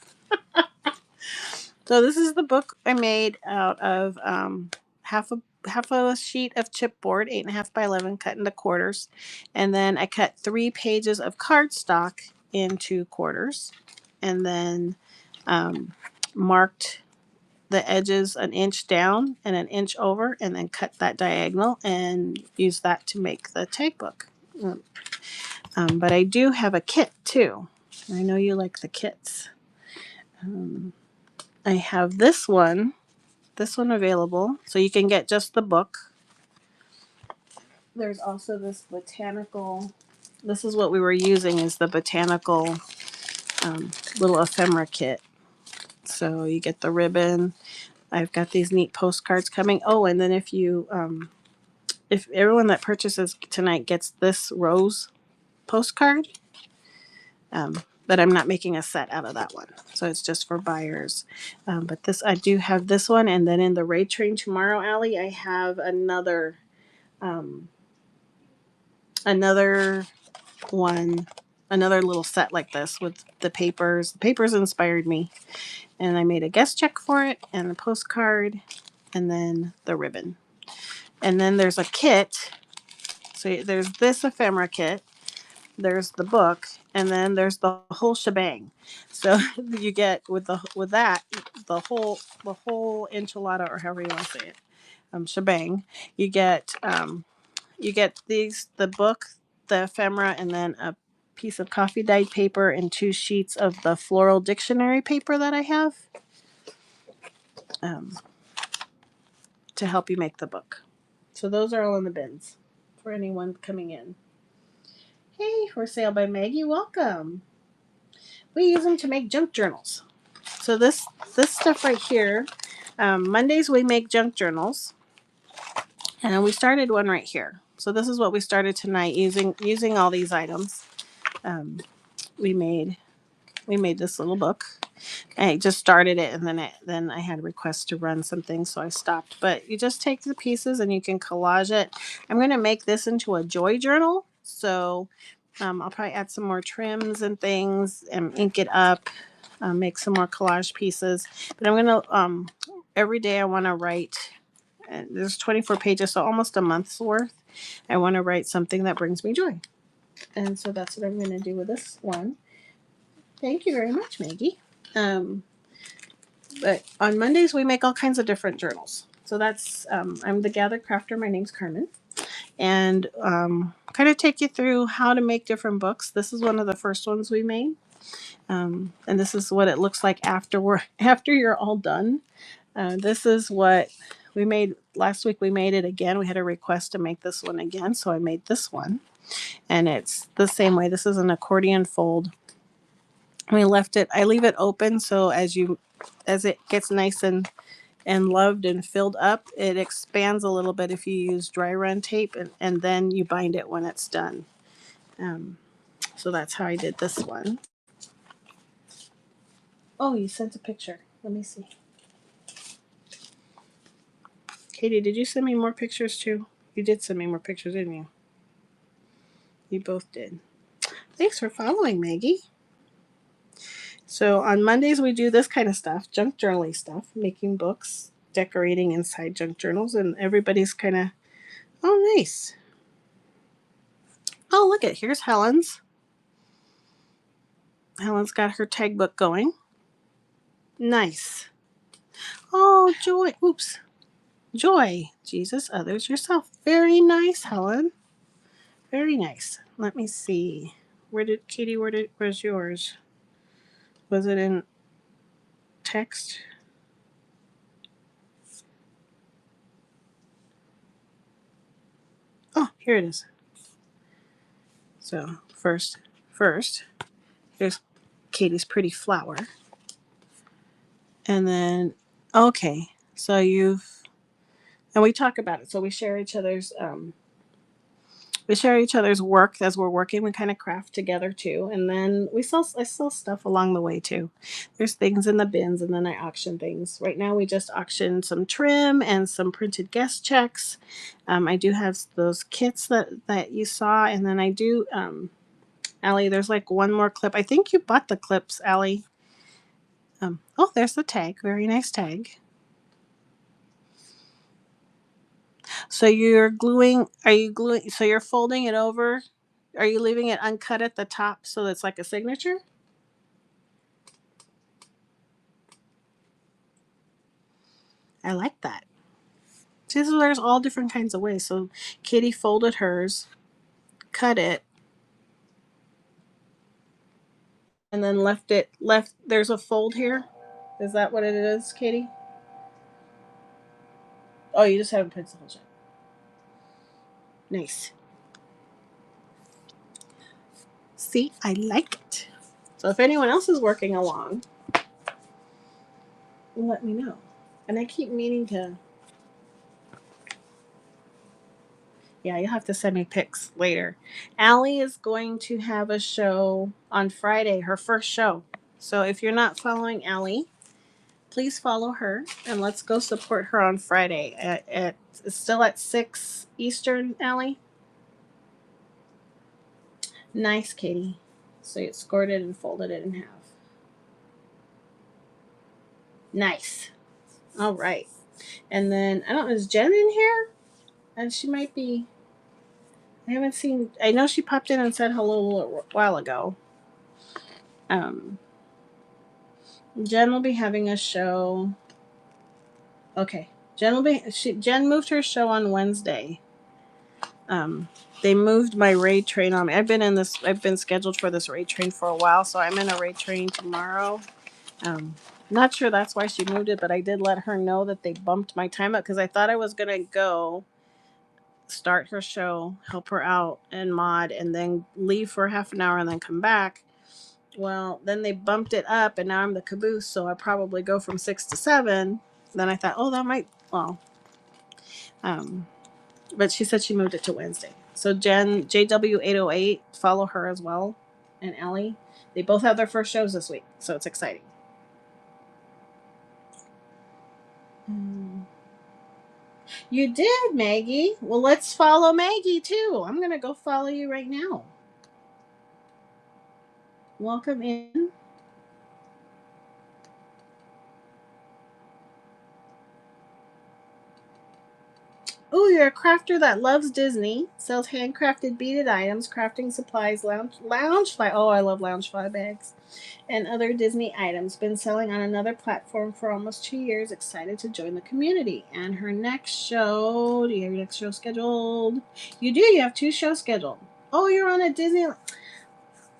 So this is the book I made out of half a sheet of chipboard, 8.5 by 11, cut into quarters, and then I cut 3 pages of cardstock into quarters, and then marked the edges an inch down and an inch over, and then cut that diagonal and use that to make the tag book. But I do have a kit too. I know you like the kits. I have this one available, so you can get just the book. There's also this botanical. This is what we were using, is the botanical little ephemera kit. So you get the ribbon. I've got these neat postcards coming. Oh, and then if you if everyone that purchases tonight gets this rose postcard, but I'm not making a set out of that one. So it's just for buyers. But this, I do have this one. And then in the raid train tomorrow, Allie, I have um, another one, another little set like this with the papers. The papers inspired me. And I made a guest check for it and the postcard and then the ribbon. And then there's a kit. So there's this ephemera kit, there's the book, and then there's the whole shebang. So you get with that the whole enchilada, or however you want to say it, shebang. You get the book, the ephemera, and then a piece of coffee dyed paper and 2 sheets of the floral dictionary paper that I have um, to help you make the book. So those are all in the bins for anyone coming in. Hey, for sale by Maggie, welcome. We use them to make junk journals. So this stuff right here, Mondays we make junk journals, and we started one right here. So this is what we started tonight using all these items. We made this little book. I just started it, and then I had requests to run some things, so I stopped. But you just take the pieces and you can collage it. I'm going to make this into a joy journal, so I'll probably add some more trims and things and ink it up, make some more collage pieces. But I'm going to every day I want to write. There's 24 pages, so almost a month's worth. I want to write something that brings me joy, and so that's what I'm going to do with this one. Thank you very much, Maggie. But on Mondays we make all kinds of different journals. So that's I'm the Gather Crafter. My name's Carmen, and kind of take you through how to make different books. This is one of the first ones we made, and this is what it looks like after you're all done. This is what we made last week. We made it again. We had a request to make this one again, so I made this one, and it's the same way. This is an accordion fold. I leave it open, so as it gets nice and loved and filled up, it expands a little bit if you use dry run tape, and then you bind it when it's done. So that's how I did this one. Oh, you sent a picture. Let me see. Katie, did you send me more pictures too? You did send me more pictures, didn't you? You both did. Thanks for following, Maggie. So on Mondays we do this kind of stuff, junk journaling stuff, making books, decorating inside junk journals, and everybody's kind of, oh, nice. Oh, look here's Helen's. Helen's got her tag book going. Nice. Oh, Joy. Oops. Joy. Jesus, others, yourself. Very nice, Helen. Very nice. Let me see. Where's yours? Was it in text? Oh, here it is. So first, here's Katie's pretty flower. And then, okay, so and we talk about it. So we share each other's work as we're working. We kind of craft together too, and then I sell stuff along the way too. There's things in the bins, and then I auction things. Right now we just auctioned some trim and some printed guest checks. I do have those kits that you saw, and then I do Allie, there's like one more clip. I think you bought the clips, Allie. Oh, there's the tag. Very nice tag. So are you gluing, so you're folding it over? Are you leaving it uncut at the top so it's like a signature? I like that. See, so there's all different kinds of ways. So Katie folded hers, cut it, and then left, there's a fold here. Is that what it is, Katie? Oh, you just haven't pencil yet. Nice. See, I like it. So if anyone else is working along, let me know. And I keep meaning to Yeah, you'll have to send me pics later. Allie is going to have a show on Friday, her first show. So if you're not following Allie, please follow her and let's go support her on Friday at it's still at 6 Eastern, Allie. Nice, Katie. So you scored it and folded it in half. Nice. All right. And then I don't know, is Jen in here? And she might be. I haven't seen. I know she popped in and said hello a little while ago. Um, Jen will be having a show. Okay, Jen will be. Jen moved her show on Wednesday. Um, they moved my raid train on me. I've been in this. I've been scheduled for this raid train for a while, so I'm in a raid train tomorrow. Um, Not sure that's why she moved it, but I did let her know that they bumped my time up because I thought I was gonna go start her show, help her out and mod, and then leave for half an hour and then come back. Well, then they bumped it up, and now I'm the caboose, so I probably go from 6 to 7. Then I thought, oh, that might um, but she said she moved it to Wednesday. So Jen JW808, follow her as well, and Ellie. They both have their first shows this week, so it's exciting. You did, Maggie. Well, let's follow Maggie too. I'm gonna go follow you right now. Welcome in. Ooh, you're a crafter that loves Disney, sells handcrafted beaded items, crafting supplies, lounge fly. Oh, I love lounge fly bags and other Disney items. Been selling on another platform for almost 2 years. Excited to join the community. And her next show. Do you have your next show scheduled? You do. You have 2 shows scheduled. Oh, you're on a Disney.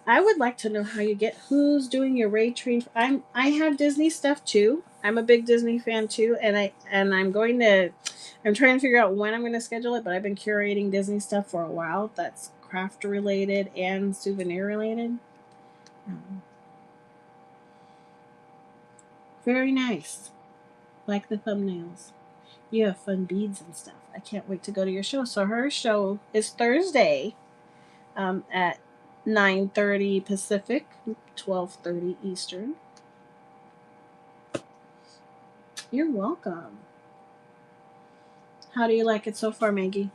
I would like to know how you get who's doing your raid train. I have Disney stuff too. I'm a big Disney fan too, and I'm trying to figure out when I'm going to schedule it. But I've been curating Disney stuff for a while. That's craft related and souvenir related. Very nice. Like the thumbnails. You have fun beads and stuff. I can't wait to go to your show. So her show is Thursday, at 9:30 Pacific, 12:30 Eastern. You're welcome. How do you like it so far, Maggie?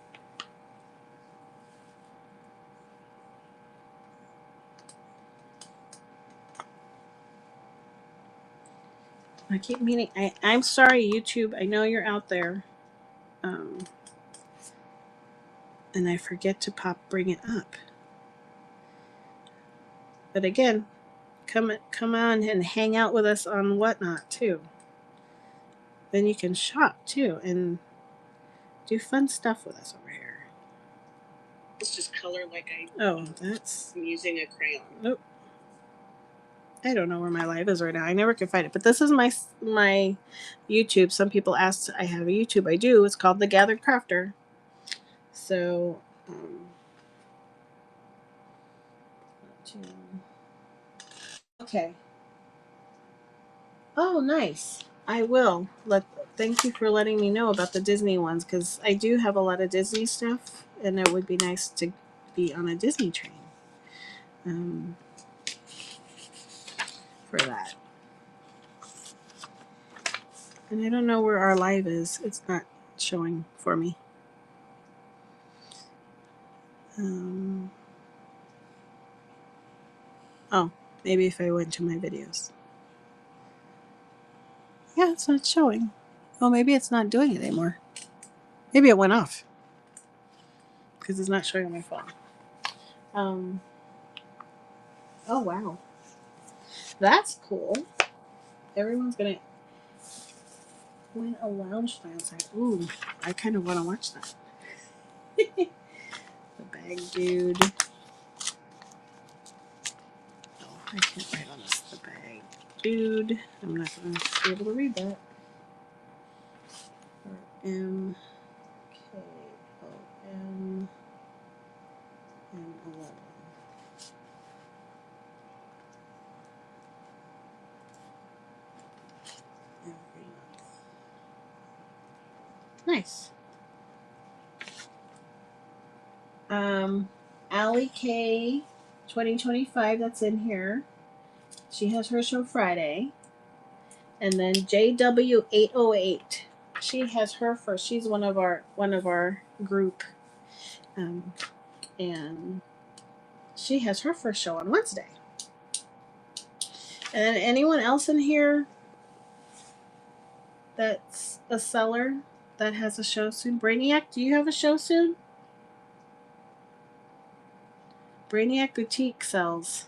I keep meaning. I'm sorry, YouTube. I know you're out there, um, and I forget to bring it up. But again, come on and hang out with us on Whatnot too. Then you can shop too and do fun stuff with us over here. It's just color like I. Oh, that's. I'm using a crayon. Nope. I don't know where my live is right now. I never can find it. But this is my YouTube. Some people ask I have a YouTube. I do. It's called The Gathered Crafter. So, okay. Oh, nice. I will. Thank you for letting me know about the Disney ones because I do have a lot of Disney stuff, and it would be nice to be on a Disney train. For that. And I don't know where our live is. It's not showing for me. Oh, maybe if I went to my videos. Yeah, it's not showing. Oh, maybe it's not doing it anymore. Maybe it went off because it's not showing on my phone. Oh wow, that's cool. Everyone's gonna win a lounge fly outside. Ooh, I kind of want to watch that. The bag dude. Oh, I can't write on this. The bag dude. I'm not gonna be able to read that. M K O M and 11. Every month. Nice. Allie K 2025, that's in here. She has her show Friday. And then JW 808. She has her first. She's one of our group. Um, and she has her first show on Wednesday. And then anyone else in here that's a seller that has a show soon? Brainiac, do you have a show soon? Brainiac Boutique sells.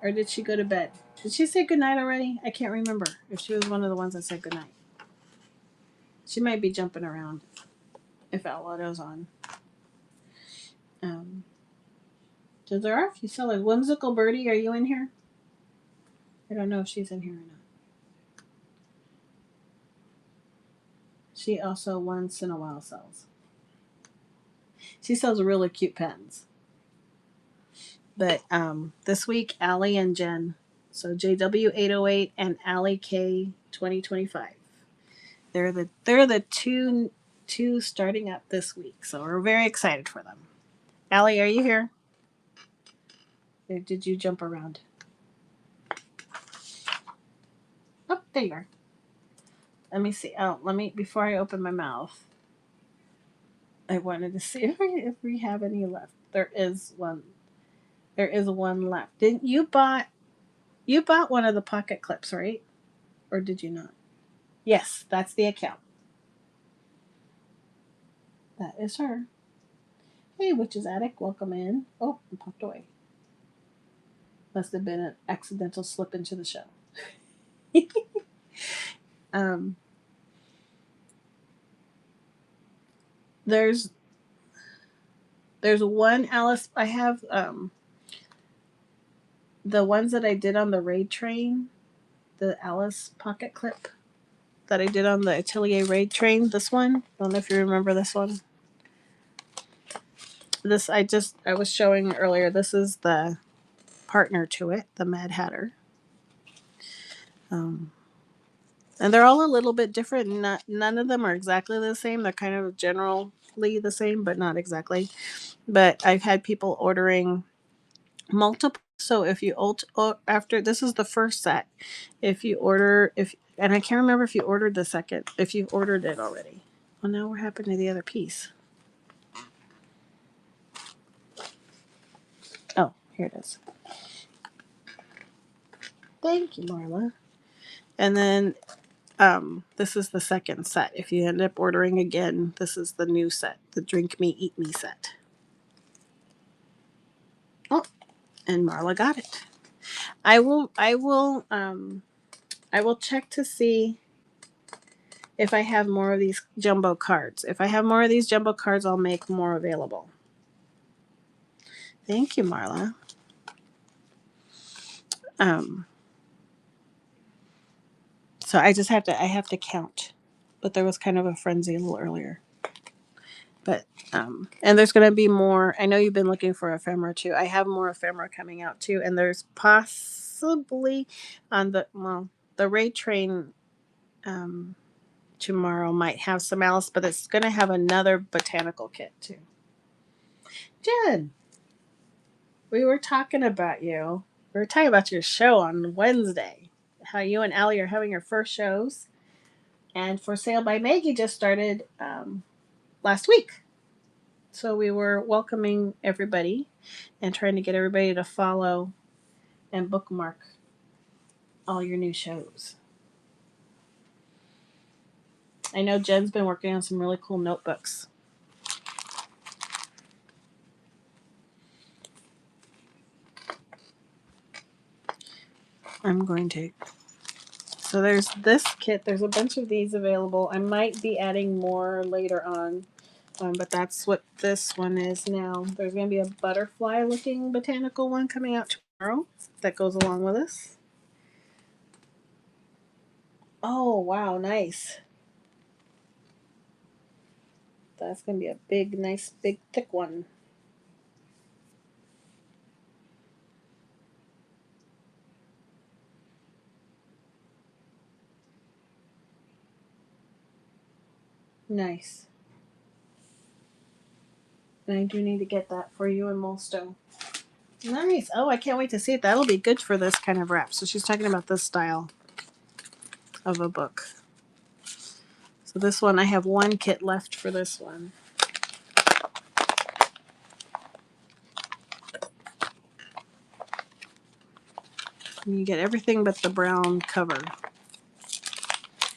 Or did she go to bed? Did she say goodnight already? I can't remember if she was one of the ones that said goodnight. She might be jumping around if Outlaw on. So there are a few sellers. Whimsical Birdie, are you in here? I don't know if she's in here or not. She also once in a while sells. She sells really cute pens. But this week, Allie and Jen. So JW808 and Allie K 2025. They're the two starting up this week. So we're very excited for them. Allie, are you here? Or did you jump around? Oh, there you are. Let me see. Oh, before I open my mouth, I wanted to see if we have any left. There is one. There is one left. Didn't you bought one of the pocket clips, right? Or did you not? Yes, that's the account. That is her. Hey, Witch's Attic, welcome in. Oh, and popped away. Must have been an accidental slip into the show. um, there's one Alice. I have the ones that I did on the raid train, the Alice pocket clip that I did on the Atelier raid train. This one, I don't know if you remember this one. This I was showing earlier. This is the partner to it, the Mad Hatter. And they're all a little bit different. None of them are exactly the same. They're kind of generally the same, but not exactly. But I've had people ordering multiple. So if you after this is the first set, if you order and I can't remember if you ordered the second, if you've ordered it already. Well, now what happened to the other piece? Oh, here it is. Thank you, Marla. And then this is the second set. If you end up ordering again, this is the new set, the Drink Me, Eat Me set. Oh, and Marla got it. I will check to see if I have more of these jumbo cards. If I have more of these jumbo cards, I'll make more available. Thank you, Marla. So I have to count. But there was kind of a frenzy a little earlier. But and there's going to be more. I know you've been looking for ephemera too. I have more ephemera coming out too, and there's possibly on the raid train tomorrow might have some Alice, but it's going to have another botanical kit too. Jen, we were talking about you. We were talking about your show on Wednesday. How you and Allie are having your first shows, and For Sale by Maggie just started last week. So we were welcoming everybody and trying to get everybody to follow and bookmark all your new shows. I know Jen's been working on some really cool notebooks. I'm going to. So there's this kit. There's a bunch of these available. I might be adding more later on, but that's what this one is now. There's going to be a butterfly looking botanical one coming out tomorrow that goes along with this. Oh, wow, nice. That's going to be a big, nice, big, thick one. Nice. And I do need to get that for you in Molsto. Nice. Oh, I can't wait to see it. That'll be good for this kind of wrap. So she's talking about this style of a book. So this one, I have one kit left for this one. And you get everything but the brown cover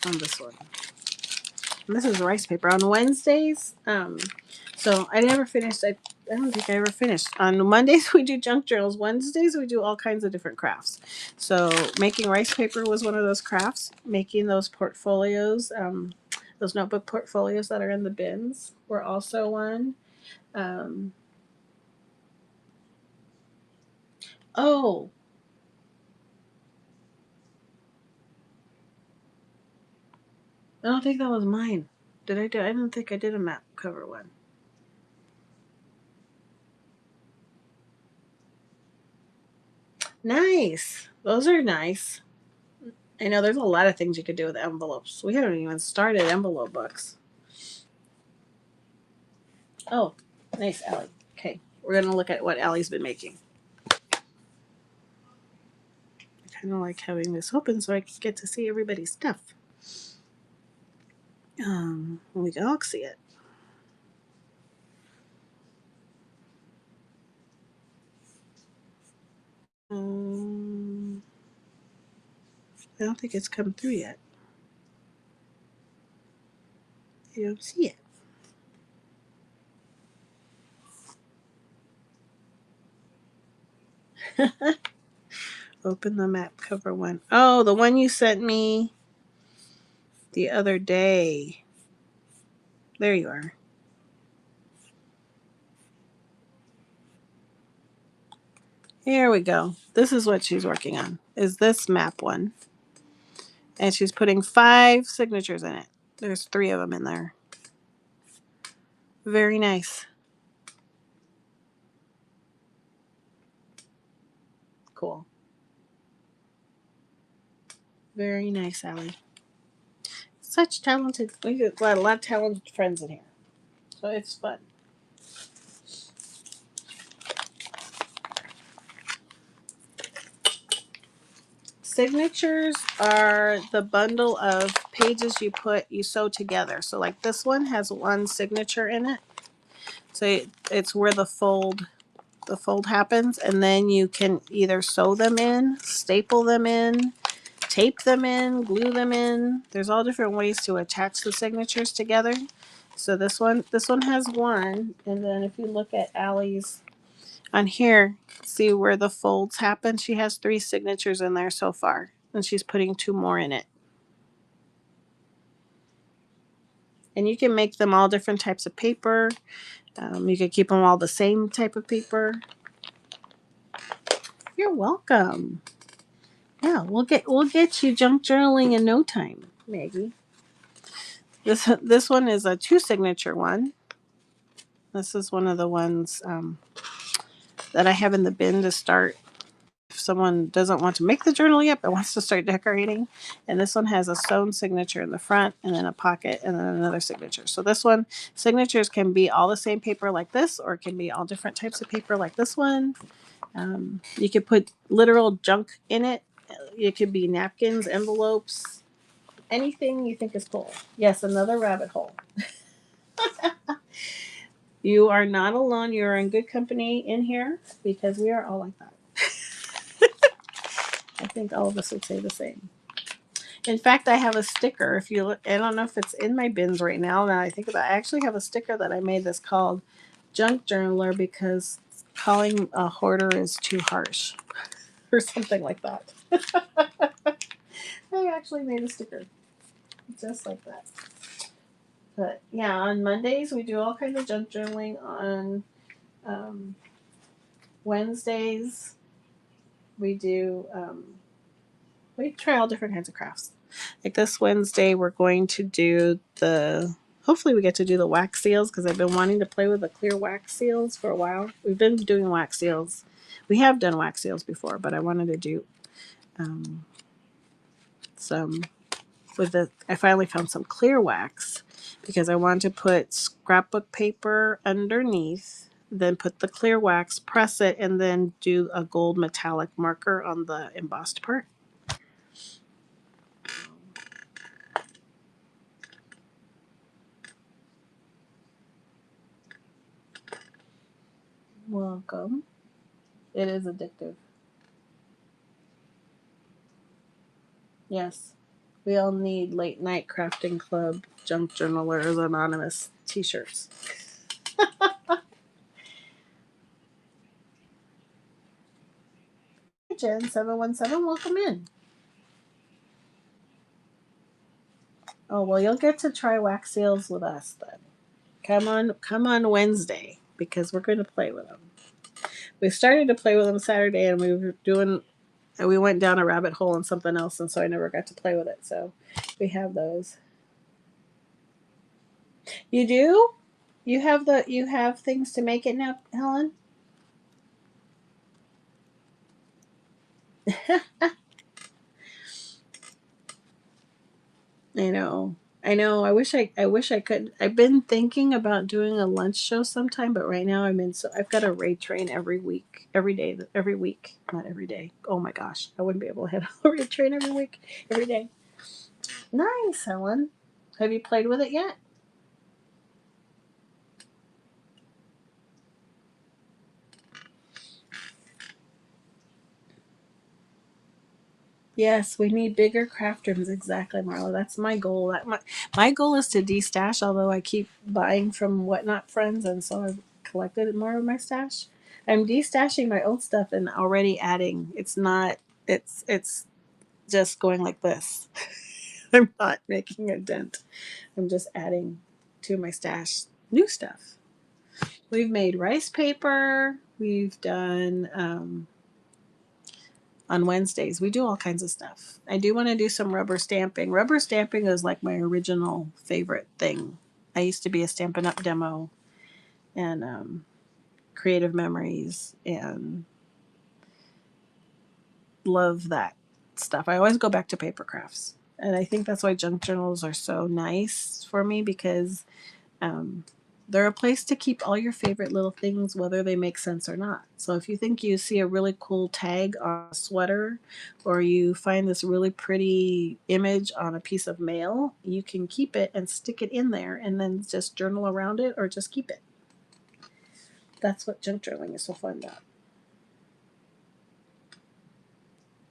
on this one. And this is rice paper. On Wednesdays, so I never finished. I don't think I ever finished. On Mondays we do junk journals. Wednesdays we do all kinds of different crafts. So making rice paper was one of those crafts. Making those portfolios, those notebook portfolios that are in the bins, were also one. Um, oh, I don't think that was mine. Did I do? I don't think I did a map cover one. Nice. Those are nice. I know there's a lot of things you could do with envelopes. We haven't even started envelope books. Oh, nice, Allie. Okay, we're gonna look at what Allie's been making. I kind of like having this open so I can get to see everybody's stuff. We can all see it. I don't think it's come through yet. I don't see it. Open the map cover one. Oh, the one you sent me the other day. There you are. Here we go. This is what she's working on. Is this map one. And she's putting 5 signatures in it. There's 3 of them in there. Very nice. Cool. Very nice, Allie. Such talented. We got a lot of talented friends in here. So it's fun. Signatures are the bundle of pages you sew together. So like this one has 1 signature in it. So it's where the fold happens, and then you can either sew them in, staple them in, tape them in, glue them in. There's all different ways to attach the signatures together. So this one has 1, and then if you look at Allie's on here, see where the folds happen. She has 3 signatures in there so far, and she's putting 2 more in it. And you can make them all different types of paper. You could keep them all the same type of paper. You're welcome. Yeah, we'll get you junk journaling in no time, Maggie. This one is a 2 signature one. This is one of the ones that I have in the bin to start if someone doesn't want to make the journal yet but wants to start decorating. And this one has a sewn signature in the front, and then a pocket, and then another signature. So this one, signatures can be all the same paper like this, or it can be all different types of paper like this one. You could put literal junk in it. It could be napkins, envelopes, anything you think is cool. Yes, another rabbit hole. You are not alone. You are in good company in here, because we are all like that. I think all of us would say the same. In fact, I have a sticker. If you look, I don't know if it's in my bins right now. Now I think about it, I actually have a sticker that I made that's called Junk Journaler, because calling a hoarder is too harsh, or something like that. I actually made a sticker just like that. But yeah, on Mondays we do all kinds of junk journaling. On Wednesdays we try all different kinds of crafts. Like this Wednesday we're going to do hopefully we get to do the wax seals, because I've been wanting to play with the clear wax seals for a while. We've been doing wax seals. We have done wax seals before, but I wanted to do some I finally found some clear wax, because I want to put scrapbook paper underneath, then put the clear wax, press it, and then do a gold metallic marker on the embossed part. Welcome. It is addictive. Yes. We all need late night crafting club, junk journalers, anonymous t-shirts. Hey Jen 717, welcome in. Oh well, you'll get to try wax seals with us then. Come on Wednesday because we're going to play with them. We started to play with them Saturday, and we went down a rabbit hole in something else, and so I never got to play with it. So we have those. You do? You have things to make it now, Helen? I know. I know. I wish I could. I've been thinking about doing a lunch show sometime, but right now I've got a raid train every week, every day, every week, not every day. Oh my gosh, I wouldn't be able to have a raid train every week, every day. Nice, Helen. Have you played with it yet? Yes, we need bigger craft rooms. Exactly, Marla. That's my goal. My goal is to de-stash, although I keep buying from Whatnot Friends, and so I've collected more of my stash. I'm de-stashing my old stuff and already adding. It's not. It's just going like this. I'm not making a dent. I'm just adding to my stash new stuff. We've made rice paper. We've done. On Wednesdays. We do all kinds of stuff. I do want to do some rubber stamping. Rubber stamping is like my original favorite thing. I used to be a Stampin' Up! Demo and Creative Memories and love that stuff. I always go back to paper crafts. And I think that's why junk journals are so nice for me because um, they're a place to keep all your favorite little things, whether they make sense or not. So if you think you see a really cool tag on a sweater or you find this really pretty image on a piece of mail, you can keep it and stick it in there and then just journal around it or just keep it. That's what junk journaling is so fun about.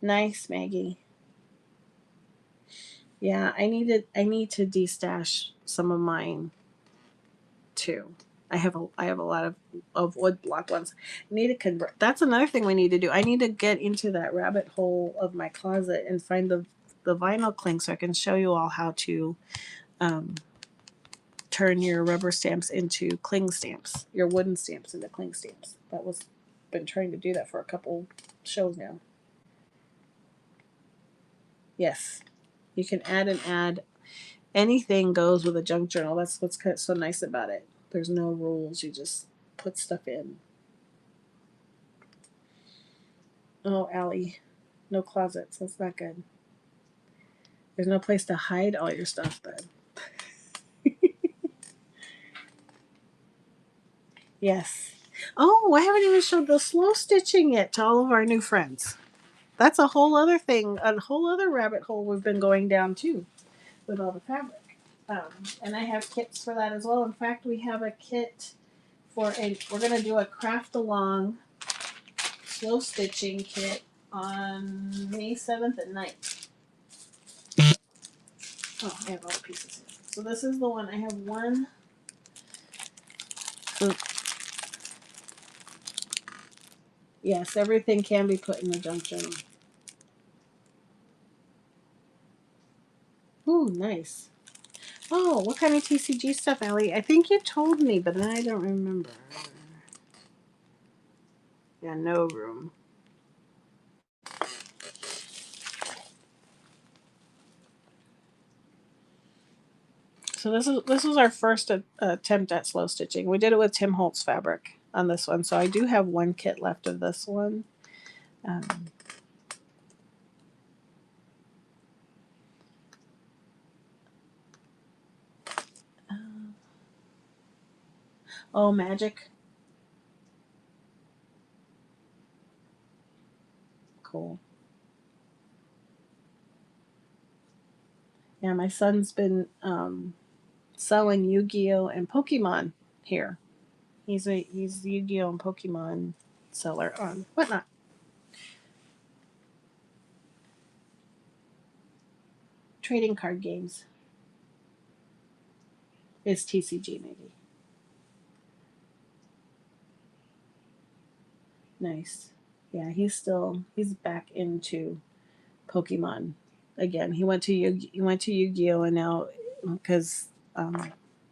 Nice, Maggie. Yeah, I need to destash some of mine too. I have a lot of wood block ones. I need to convert. That's another thing we need to do. I need to get into that rabbit hole of my closet and find the vinyl cling so I can show you all how to um, turn your rubber stamps into cling stamps, your wooden stamps into cling stamps. That was been trying to do that for a couple shows now. Yes, you can add and add. Anything goes with a junk journal. That's what's so nice about it. There's no rules. You just put stuff in. Oh, Allie, no closets. That's not good. There's no place to hide all your stuff then. Yes. Oh, I haven't even showed the slow stitching yet to all of our new friends. That's a whole other thing, a whole other rabbit hole we've been going down too with all the fabric. And I have kits for that as well. In fact, we have a kit we're going to do a craft along slow stitching kit on May 7th at night. Oh, I have all the pieces here. So this is the one. I have one. So, yes, everything can be put in the junk journal. Ooh, nice. Oh, what kind of TCG stuff, Allie? I think you told me, but I don't remember. Yeah, no room. So this was our first attempt at slow stitching. We did it with Tim Holtz fabric on this one, so I do have one kit left of this one. Um, Oh, Magic. Cool. Yeah, my son's been selling Yu-Gi-Oh and Pokemon here. He's Yu-Gi-Oh and Pokemon seller on Whatnot. Trading card games. It's TCG maybe. Nice. Yeah, he's back into Pokemon again. He went to Yu-Gi-Oh and now because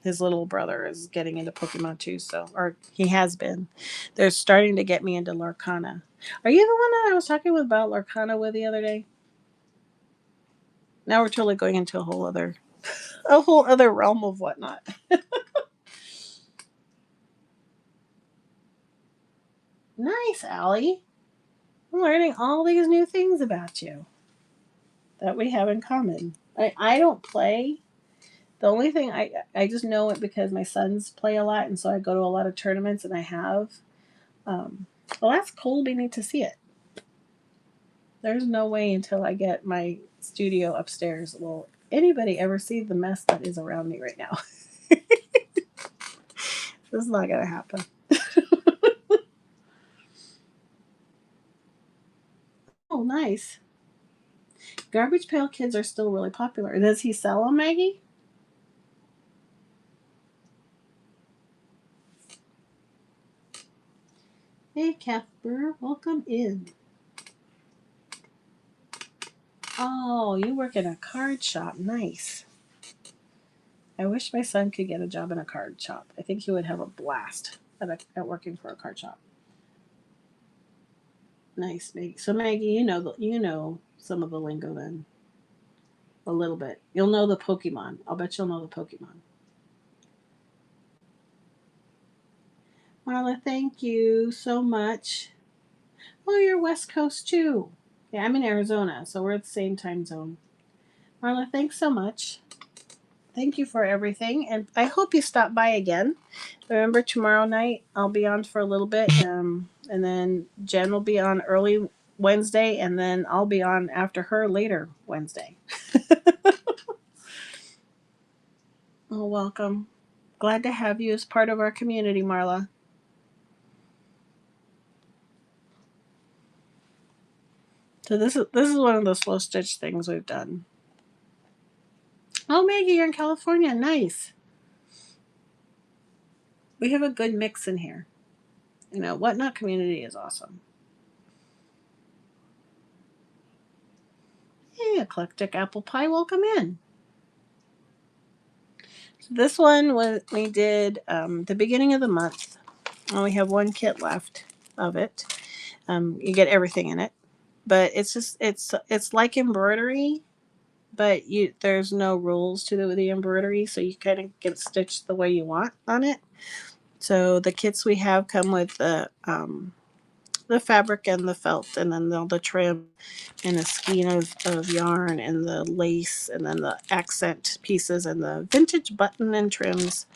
his little brother is getting into Pokemon too, so or he has been. They're starting to get me into Lorcana. Are you the one that I was talking with about Lorcana with the other day? Now we're totally going into a whole other realm of Whatnot. Nice, Allie. I'm learning all these new things about you that we have in common. I don't play. The only thing I just know it because my sons play a lot, and so I go to a lot of tournaments, and I have. Well, that's cool. We need to see it. There's no way until I get my studio upstairs will anybody ever see the mess that is around me right now. This is not gonna happen. Oh, nice. Garbage Pail Kids are still really popular. Does he sell them, Maggie? Hey, Casper, welcome in. Oh, you work in a card shop. Nice. I wish my son could get a job in a card shop. I think he would have a blast at working for a card shop. Nice, Maggie. So Maggie, you know some of the lingo then, a little bit. You'll know the Pokemon. I'll bet you'll know the Pokemon. Marla, thank you so much. Oh, you're West Coast too. Yeah, I'm in Arizona, so we're at the same time zone. Marla, thanks so much. Thank you for everything, and I hope you stop by again. Remember, tomorrow night I'll be on for a little bit, and then Jen will be on early Wednesday, and then I'll be on after her later Wednesday. Oh, welcome. Glad to have you as part of our community, Marla. So this is one of the slow stitch things we've done. Oh, Maggie, you're in California. Nice. We have a good mix in here. Whatnot community is awesome. Hey, eclectic apple pie, welcome in. So this one we did the beginning of the month. And we have one kit left of it. You get everything in it, but it's like embroidery, but there's no rules to the embroidery, so you kind of get stitched the way you want on it. So the kits we have come with the fabric and the felt, and then the trim and a skein of yarn and the lace, and then the accent pieces and the vintage button and trims.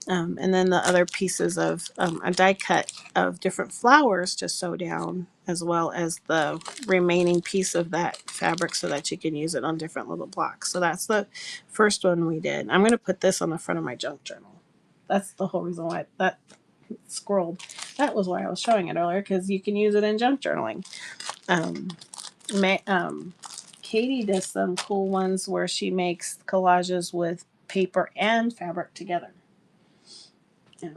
And then the other pieces of a die cut of different flowers to sew down, as well as the remaining piece of that fabric so that you can use it on different little blocks. So that's the first one we did. I'm going to put this on the front of my junk journal. That's the whole reason why that scrolled. That was why I was showing it earlier, because you can use it in junk journaling. Um, Katie does some cool ones where she makes collages with paper and fabric together. I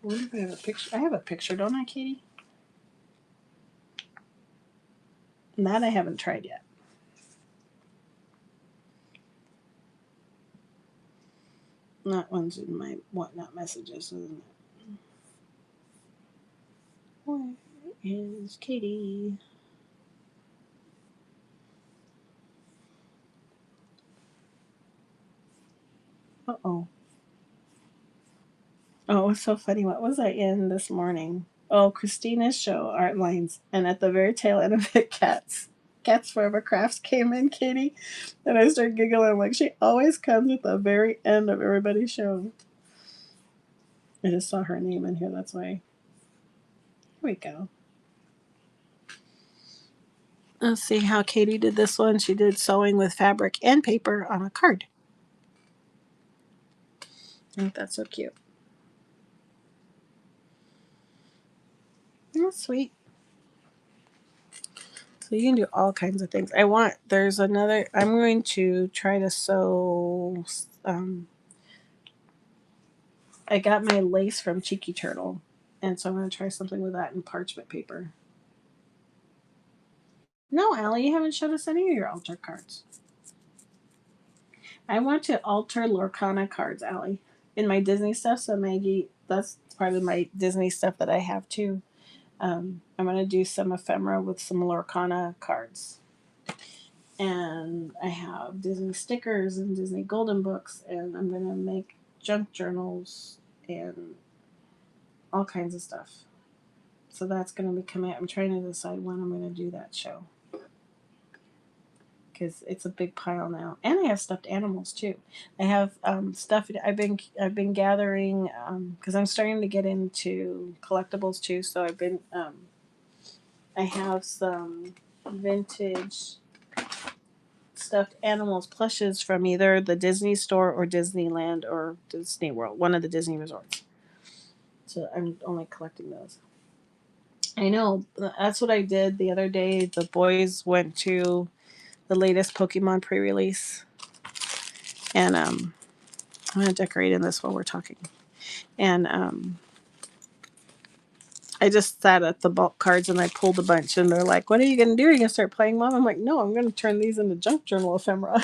wonder if I have a picture. I have a picture, don't I, Katie? And that I haven't tried yet. That one's in my Whatnot messages, isn't it? Where is Katie? Uh-oh. Oh, it's so funny. What was I in this morning? Oh, Christina's show, Art Lines. And at the very tail end of it, Cats Forever Crafts came in, Katie. And I started giggling. Like, she always comes at the very end of everybody's show. I just saw her name in here, that's why. Here we go. Let's see how Katie did this one. She did sewing with fabric and paper on a card. I think that's so cute. That's sweet. So you can do all kinds of things. I'm going to try to sew, I got my lace from Cheeky Turtle, and so I'm going to try something with that in parchment paper. No, Allie, you haven't showed us any of your altar cards. I want to alter Lorcana cards, Allie, in my Disney stuff. So Maggie, that's part of my Disney stuff that I have too. I'm going to do some ephemera with some Lorcana cards. And I have Disney stickers and Disney golden books, and I'm going to make junk journals and all kinds of stuff. So that's going to be coming out. I'm trying to decide when I'm going to do that show, because it's a big pile now. And I have stuffed animals too. I have stuff I've been gathering, because I'm starting to get into collectibles too. So I have some vintage stuffed animals plushes from either the Disney store or Disneyland or Disney World, one of the Disney resorts. So I'm only collecting those. I know, that's what I did the other day. The boys went to the latest Pokemon pre-release, and I'm gonna decorate in this while we're talking. And I just sat at the bulk cards and I pulled a bunch, and they're like, "What are you gonna do? Are you gonna start playing, Mom?" I'm like, "No, I'm gonna turn these into junk journal ephemera."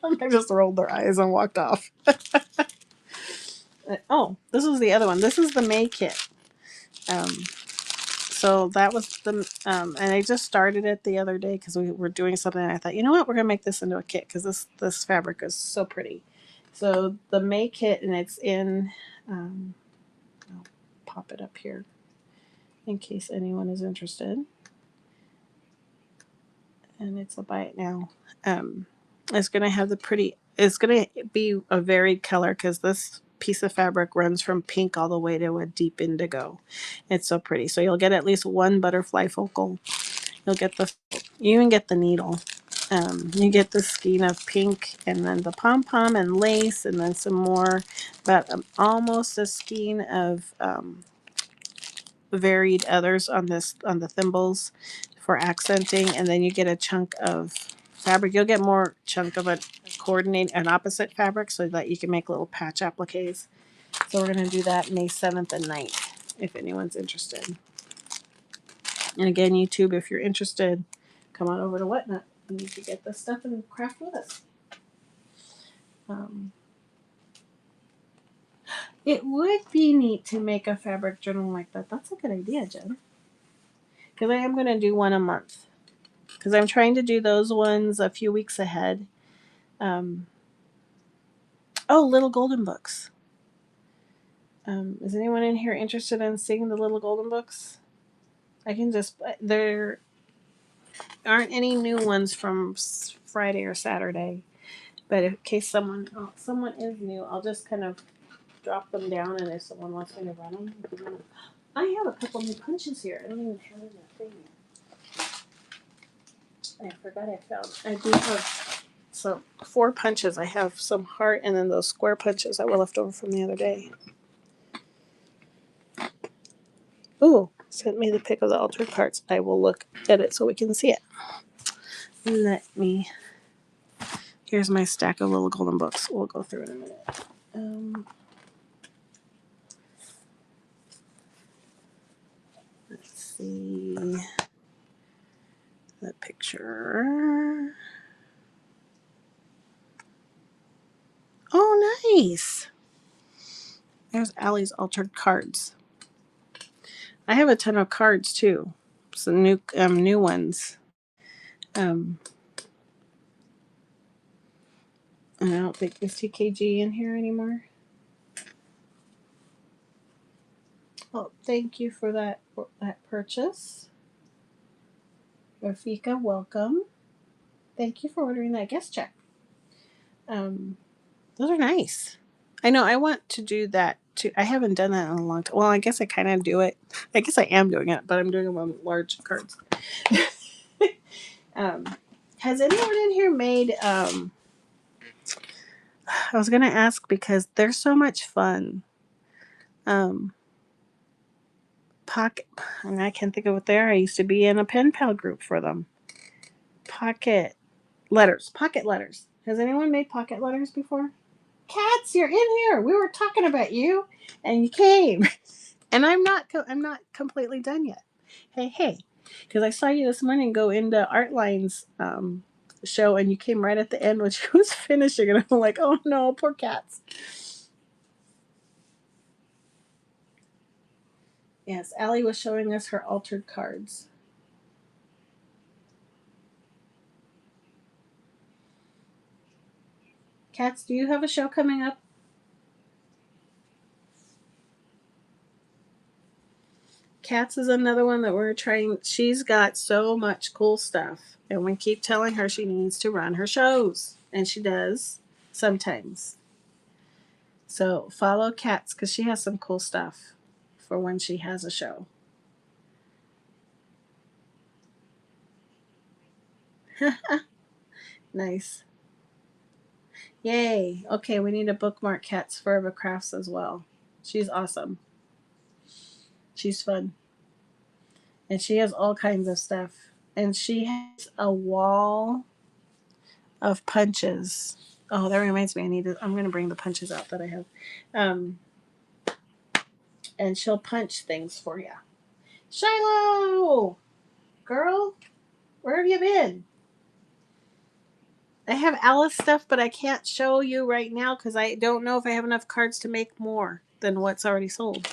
And they just rolled their eyes and walked off. Oh, this was the other one. This is the May kit. So that was and I just started it the other day because we were doing something, and I thought, you know what, we're gonna make this into a kit because this fabric is so pretty. So the May kit, and it's in, I'll pop it up here in case anyone is interested. And it's a buy it now. It's gonna have it's gonna be a varied color because this piece of fabric runs from pink all the way to a deep indigo. It's so pretty. So you'll get at least one butterfly focal. You even get the needle. You get the skein of pink, and then the pom pom and lace, and then some more, but almost a skein of varied others on the thimbles for accenting, and then you get a chunk of fabric. You'll get more chunk of an opposite fabric so that you can make little patch appliques. So we're going to do that May 7th and 9th if anyone's interested. And again, YouTube, if you're interested, come on over to Whatnot and you can get this stuff and craft with us. It would be neat to make a fabric journal like that. That's a good idea, Jen. Because I am going to do one a month. Because I'm trying to do those ones a few weeks ahead. Little golden books. Is anyone in here interested in seeing the little golden books? There aren't any new ones from Friday or Saturday, but in case someone is new, I'll just kind of drop them down, and if someone wants me to run them, I have a couple new punches here. I don't even have them in that thing yet. I forgot I do have 4 punches. I have some heart, and then those square punches that were left over from the other day. Ooh, sent me the pic of the altered cards. I will look at it so we can see it. Here's my stack of little golden books. We'll go through in a minute. Let's see the picture. Oh, nice. There's Allie's altered cards. I have a ton of cards too. Some new ones. I don't think is TKG in here anymore. Well, thank you for that purchase. Rafika, welcome. Thank you for ordering that guest check. Those are nice. I know I want to do that too. I haven't done that in a long time. Well, I guess I kind of do it. I guess I am doing it, but I'm doing them on large cards. um, has anyone in here made? I was gonna ask because they're so much fun. Pocket, and I can't think of what they are. I used to be in a pen pal group for them. Pocket letters. Has anyone made pocket letters before? Cats, you're in here. We were talking about you, and you came. And I'm not completely done yet. Hey, because I saw you this morning go into Artline's show, and you came right at the end when she was finishing, and I'm like, oh no, poor cats. Yes, Allie was showing us her altered cards. Cats, do you have a show coming up? Cats is another one that we're trying. She's got so much cool stuff, and we keep telling her she needs to run her shows, and she does sometimes. So follow Cats because she has some cool stuff for when she has a show. Nice. Yay. Okay, we need to bookmark Cats Forever Crafts as well. She's awesome. She's fun. And she has all kinds of stuff. And she has a wall of punches. Oh, that reminds me. I'm gonna bring the punches out that I have. Um, and she'll punch things for you. Shiloh, girl, where have you been? I have Alice stuff, but I can't show you right now because I don't know if I have enough cards to make more than what's already sold.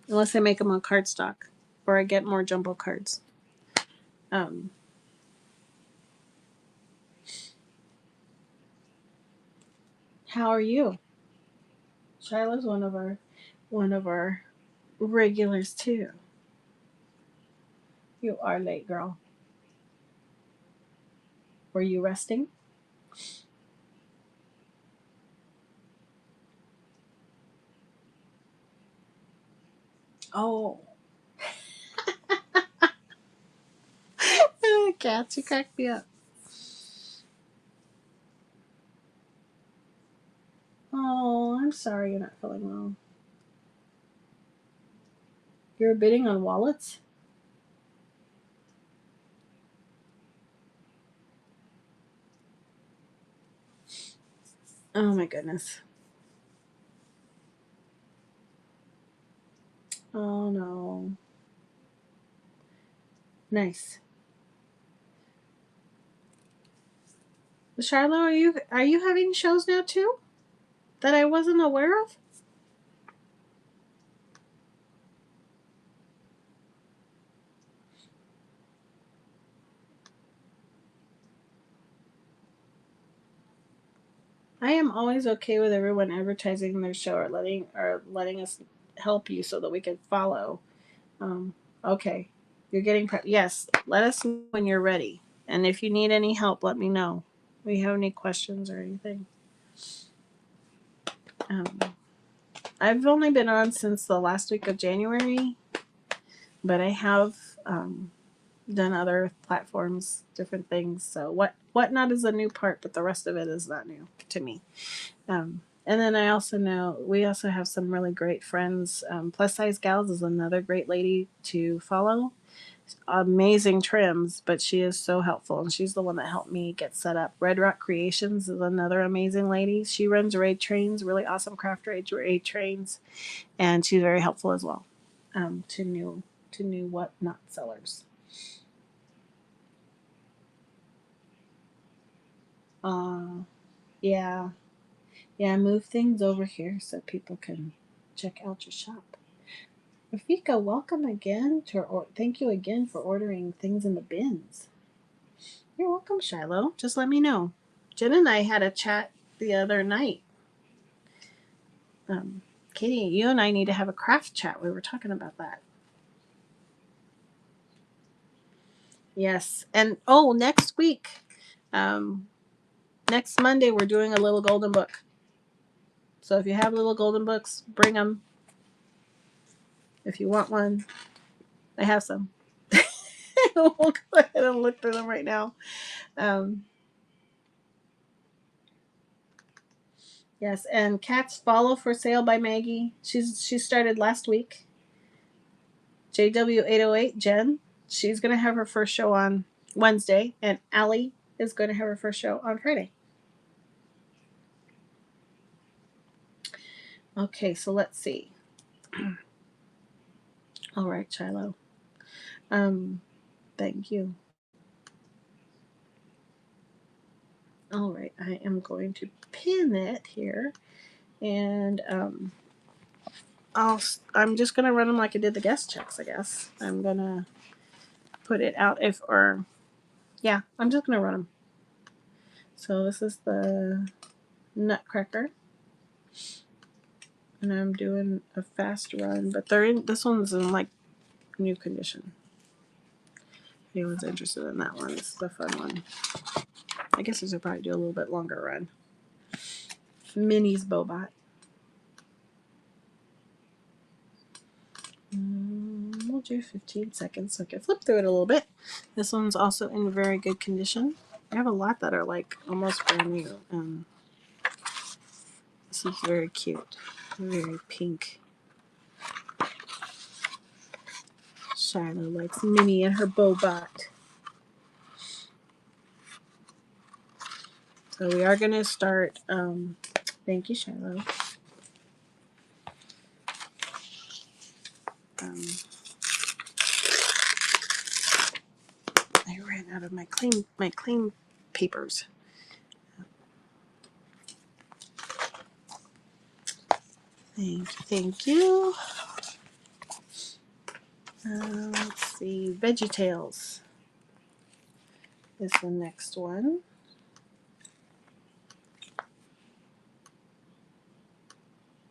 Unless I make them on cardstock or I get more jumbo cards. How are you? Shiloh's one of our regulars too. You are late, girl. Were you resting? Oh. Cats, you cracked me up. Oh, I'm sorry you're not feeling well. You're bidding on wallets? Oh my goodness. Oh no. Nice. Shiloh, are you having shows now too? That I wasn't aware of? I am always okay with everyone advertising their show or letting us help you so that we can follow. Okay, you're getting yes. Let us know when you're ready, and if you need any help, let me know. If you have any questions or anything. I've only been on since the last week of January, but I have done other platforms, different things. So whatnot is a new part, but the rest of it is not new to me. And then I also know we also have some really great friends. Plus Size Gals is another great lady to follow. Amazing trims, but she is so helpful, and she's the one that helped me get set up. Red Rock Creations is another amazing lady. She runs raid trains, really awesome craft raid trains, and she's very helpful as well to new whatnot sellers. Yeah, move things over here so people can check out your shop. Rafika, welcome again thank you again for ordering things in the bins. You're welcome, Shiloh. Just let me know. Jen and I had a chat the other night. Katie, you and I need to have a craft chat. We were talking about that. Yes, and next week, next Monday, we're doing a little golden book. So if you have little golden books, bring them. If you want one, I have some. We'll go ahead and look through them right now. Um, yes, and Cats Follow for Sale by Maggie. She started last week. JW808 Jen. She's gonna have her first show on Wednesday, and Allie is going to have her first show on Friday. Okay, so let's see. All right, Shiloh. Thank you. All right, I am going to pin it here, and I'm just gonna run them like I did the guest checks. I guess I'm gonna put it out I'm just gonna run them. So this is the Nutcracker, and I'm doing a fast run, but this one's in like new condition. If anyone's interested in that one, this is a fun one. I guess I should probably do a little bit longer run. Minnie's Bobot. We'll do 15 seconds so I can flip through it a little bit. This one's also in very good condition. I have a lot that are like almost brand new. This is very cute. Very pink. Shiloh likes Minnie and her Bobot. So we are going to start. Thank you, Shiloh. I ran out of my clean papers. Thank you. Let's see, VeggieTales is the next one.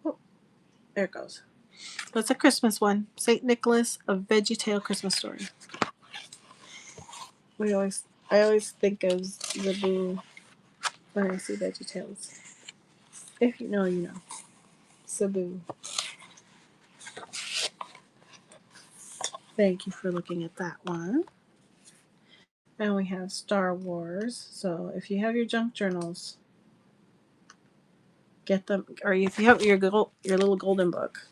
Oh, there it goes. It's a Christmas one. St. Nicholas, A VeggieTale Christmas Story. I always think of Zaboo when I see VeggieTales. If you know, you know. Zaboo. Thank you for looking at that one. And we have Star Wars. So if you have your junk journals, get them. Or if you have your little golden book,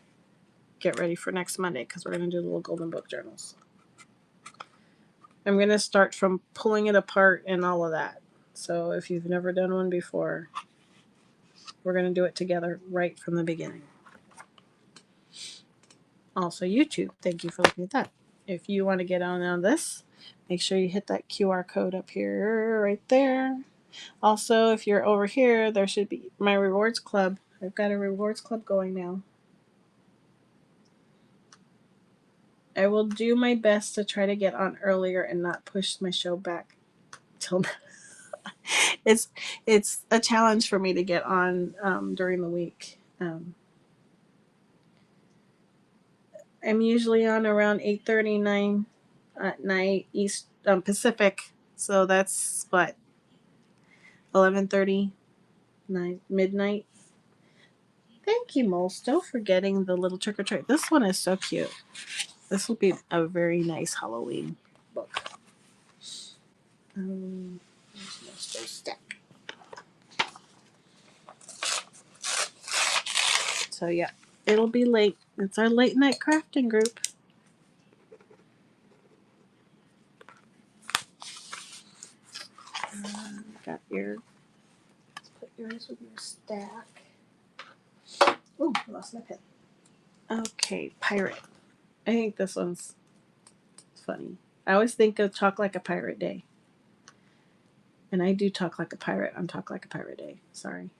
get ready for next Monday because we're going to do little golden book journals. I'm going to start from pulling it apart and all of that. So if you've never done one before, we're going to do it together right from the beginning. Also, YouTube, thank you for looking at that. If you want to get on this, make sure you hit that QR code up here, right there. Also, if you're over here, there should be my rewards club. I've got a rewards club going now. I will do my best to try to get on earlier and not push my show back till it's a challenge for me to get on during the week. I'm usually on around 8:39 at night East Pacific, so that's what 11:30 midnight. Thank you, Molsto, for getting the little trick or treat. This one is so cute. This will be a very nice Halloween book. Molsto's stack. So yeah, it'll be late. It's our late night crafting group. Got your. Let's put yours with your stack. Oh, I lost my pen. Okay, pirate. I think this one's funny. I always think of Talk Like a Pirate Day. And I do talk like a pirate on Talk Like a Pirate Day. Sorry.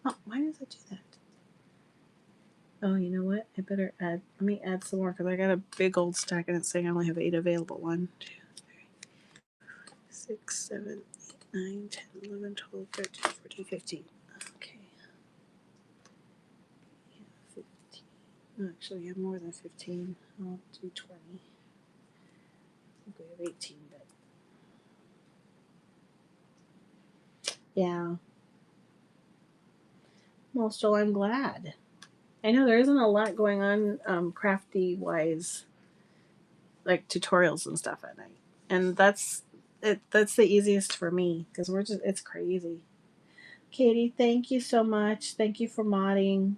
Oh, why does it do that? Oh, you know what? I better let me add some more because I got a big old stack and it's saying I only have 8 available. 1, 2, 3, 6, 7, 8, 9, 10, 11, 12, 13, 14, 15. Okay. Yeah, 15. No, actually, you have more than 15. I'll do 20. I think we have 18, but yeah. Well, so I'm glad. I know there isn't a lot going on crafty wise, like tutorials and stuff at night, and that's it. That's the easiest for me because it's crazy. Katie, thank you so much. Thank you for modding.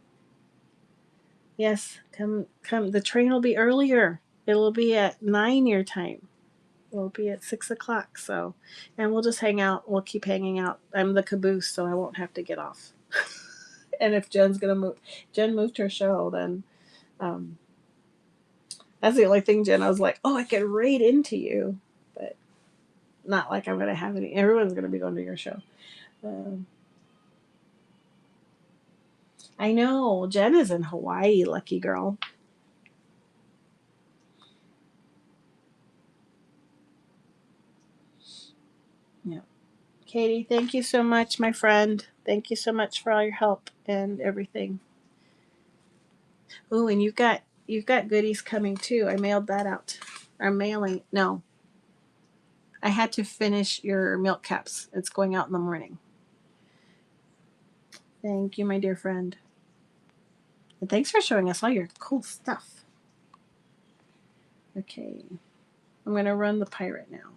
Yes, come. The train will be earlier. It'll be at 9 your time. We'll be at 6 o'clock. So, and we'll just hang out. We'll keep hanging out. I'm the caboose, so I won't have to get off. And if Jen's gonna move, Jen moved her show, then um, that's the only thing, Jen. I was like, oh, I could raid into you, but not like I'm gonna have any. Everyone's gonna be going to your show. Um, I know Jen is in Hawaii. Lucky girl. Yeah. Katie, thank you so much, my friend. Thank you so much for all your help and everything. Oh, and you've got goodies coming too. I mailed that out. I'm mailing. No, I had to finish your milk caps. It's going out in the morning. Thank you, my dear friend. And thanks for showing us all your cool stuff. Okay. I'm going to run the pirate now.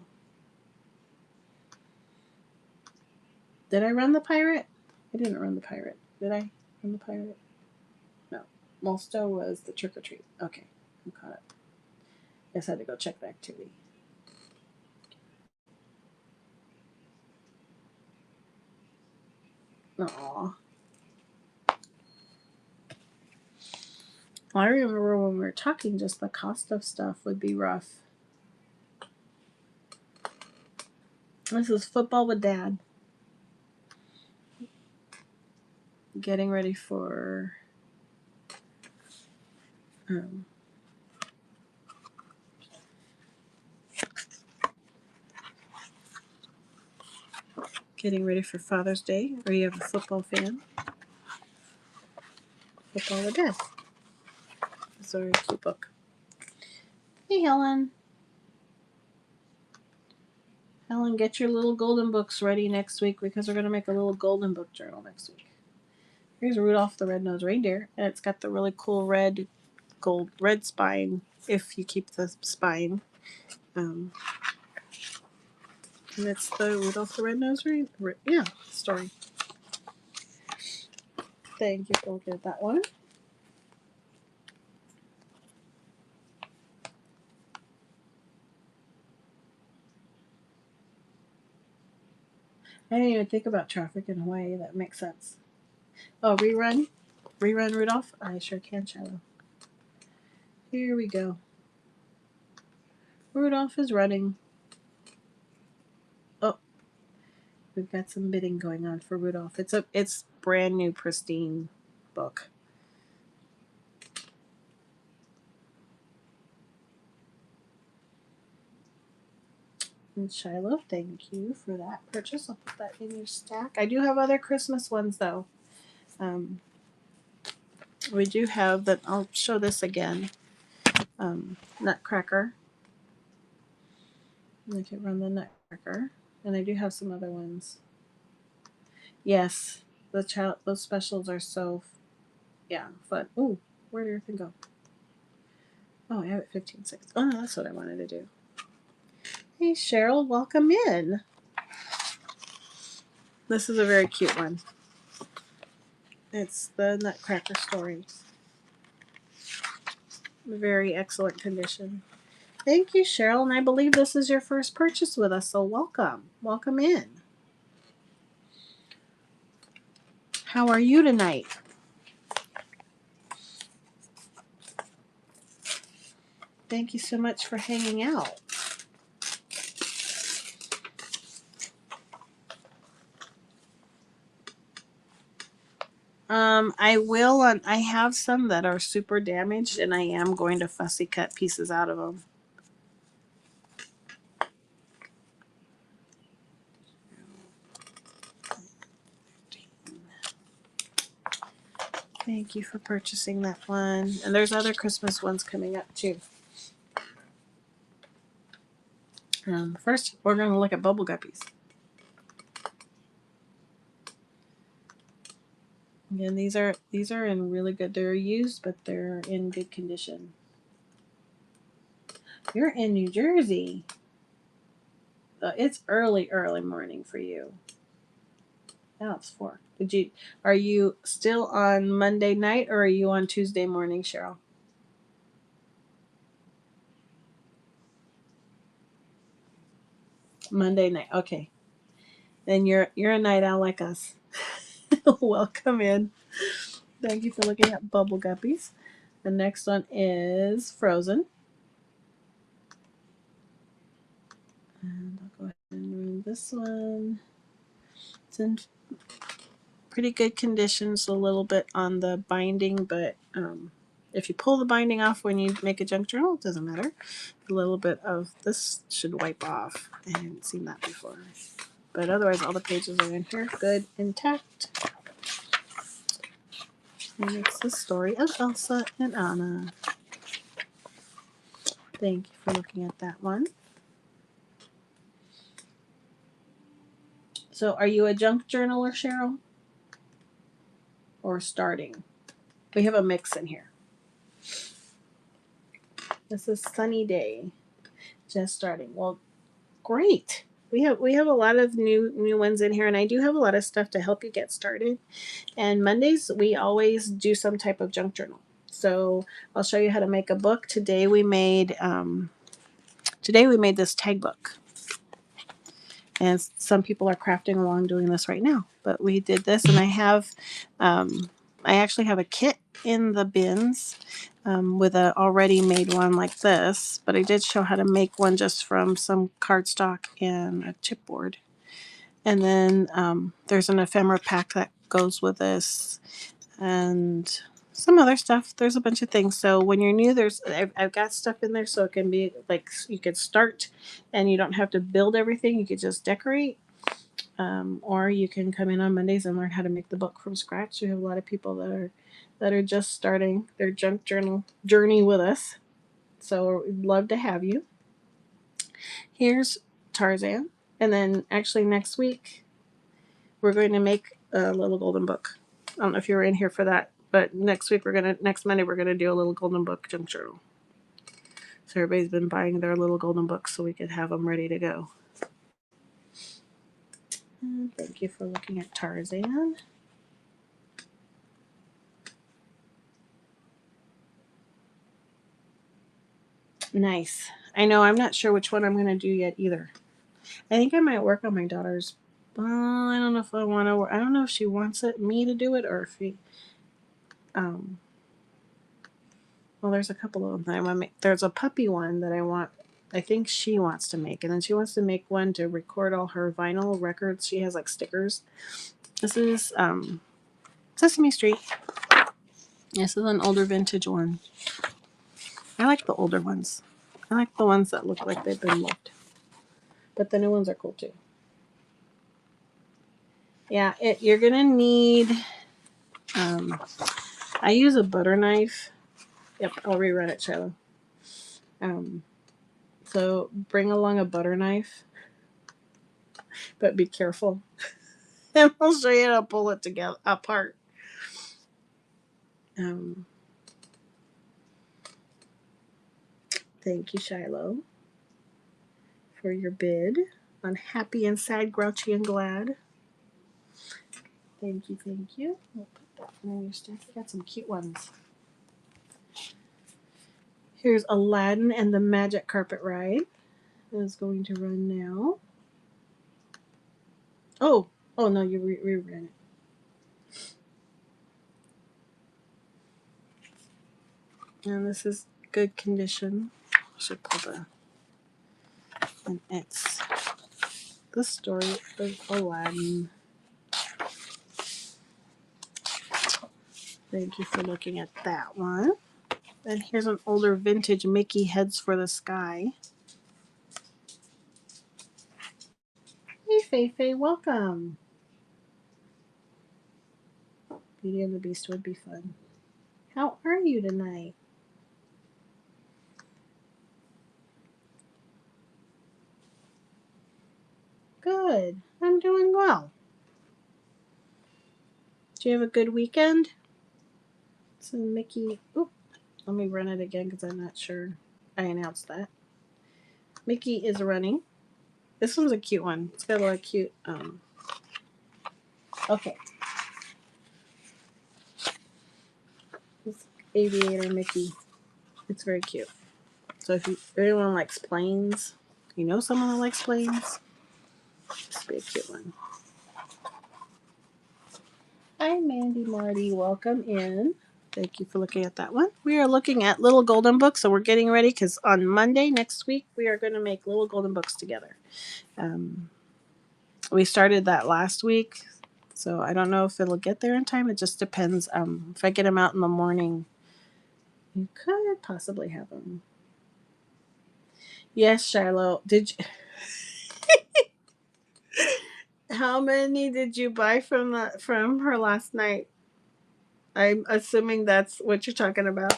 Did I run the pirate? I didn't run the pirate. Did I run the pirate? No. Molsto was the trick or treat. Okay. I'm caught up. Guess I had to go check the activity. Aww. Well, I remember when we were talking, just the cost of stuff would be rough. This is football with Dad. Getting ready for um, Father's Day. Are you have a football fan? Football with Dad. It's a very cute book. Hey, Helen. Helen, get your little golden books ready next week because we're going to make a little golden book journal next week. Here's Rudolph the Red-Nosed Reindeer, and it's got the really cool red spine if you keep the spine. And it's the Rudolph the Red-Nosed Reindeer. Yeah, story. Thank you for looking at that one. I didn't even think about traffic in Hawaii. That makes sense. Oh, rerun? Rerun Rudolph? I sure can, Shiloh. Here we go. Rudolph is running. Oh, we've got some bidding going on for Rudolph. It's brand new, pristine book. And Shiloh, thank you for that purchase. I'll put that in your stack. I do have other Christmas ones though. We do have that. I'll show this again. Nutcracker. I can run the Nutcracker, and I do have some other ones. Yes, those specials are so fun. Ooh, where did everything go? Oh, I have it 15 seconds. Oh, that's what I wanted to do. Hey, Cheryl, welcome in. This is a very cute one. It's the Nutcracker story. Very excellent condition. Thank you, Cheryl, and I believe this is your first purchase with us, so welcome. Welcome in. How are you tonight? Thank you so much for hanging out. I will. I have some that are super damaged, and I am going to fussy cut pieces out of them. Thank you for purchasing that one. And there's other Christmas ones coming up too. First, we're going to look at Bubble Guppies. Again, these are in really good. They're used, but they're in good condition. You're in New Jersey. It's early morning for you. Now it's 4. Are you still on Monday night or are you on Tuesday morning, Cheryl? Monday night. Okay. Then you're a night owl like us. Welcome in. Thank you for looking at Bubble Guppies. The next one is Frozen. And I'll go ahead and run this one. It's in pretty good conditions, a little bit on the binding, but if you pull the binding off when you make a junk journal, it doesn't matter. A little bit of this should wipe off. I haven't seen that before. But otherwise, all the pages are in here, good, intact. And it's the story of Elsa and Anna. Thank you for looking at that one. So, are you a junk journaler, Cheryl? Or starting? We have a mix in here. This is Sunny Day. Just starting. Well, great. We have a lot of new ones in here, and I do have a lot of stuff to help you get started. And Mondays we always do some type of junk journal. So I'll show you how to make a book. Today we made this tag book, and some people are crafting along doing this right now. But we did this, and I actually have a kit in the bins with a already made one like this. But I did show how to make one just from some cardstock and a chipboard. And then there's an ephemera pack that goes with this, and some other stuff. There's a bunch of things. So when you're new, I've got stuff in there so it can be like you could start and you don't have to build everything. You could just decorate. Or you can come in on Mondays and learn how to make the book from scratch. We have a lot of people that are just starting their junk journal journey with us. So we'd love to have you. Here's Tarzan. And then actually next week we're going to make a little golden book. I don't know if you were in here for that, but next Monday we're gonna do a little golden book junk journal. So everybody's been buying their little golden books so we could have them ready to go. And thank you for looking at Tarzan. Nice. I know I'm not sure which one I'm gonna do yet either. I think I might work on my daughter's. I don't know if I want to. I don't know if she wants me to do it or if he. Well, there's a couple of them I want to make. There's a puppy one that I want. I think she wants to make, and then she wants to make one to record all her vinyl records. She has like stickers. This is Sesame Street. This is an older vintage one. I like the older ones. I like the ones that look like they've been loved. But the new ones are cool too. Yeah, you're gonna need. I use a butter knife. Yep, I'll rerun it, Shiloh. So bring along a butter knife, but be careful. And I'll show you how to pull it together apart. Thank you, Shiloh, for your bid on Happy and Sad, Grouchy and Glad. Thank you, thank you. We'll put that in your stack. You got some cute ones. Here's Aladdin and the Magic Carpet Ride. It is going to run now. Oh no, you reran it. And this is good condition. I should pull the. And it's the story of Aladdin. Thank you for looking at that one. And here's an older vintage Mickey Heads for the Sky. Hey, Fei, welcome. Beauty and the Beast would be fun. How are you tonight? Good. I'm doing well. Do you have a good weekend? So Mickey, oop, let me run it again because I'm not sure I announced that. Mickey is running. This one's a cute one. It's got a lot of cute. Okay. It's Aviator Mickey. It's very cute. So if anyone likes planes, you know someone that likes planes, this would be a cute one. Hi, Mandy Marty. Welcome in. Thank you for looking at that one. We are looking at Little Golden Books, so we're getting ready because on Monday next week we are going to make Little Golden Books together. We started that last week, so I don't know if it'll get there in time. It just depends. If I get them out in the morning, you could possibly have them. Yes, Shiloh. Did you? How many did you buy from her last night? I'm assuming that's what you're talking about.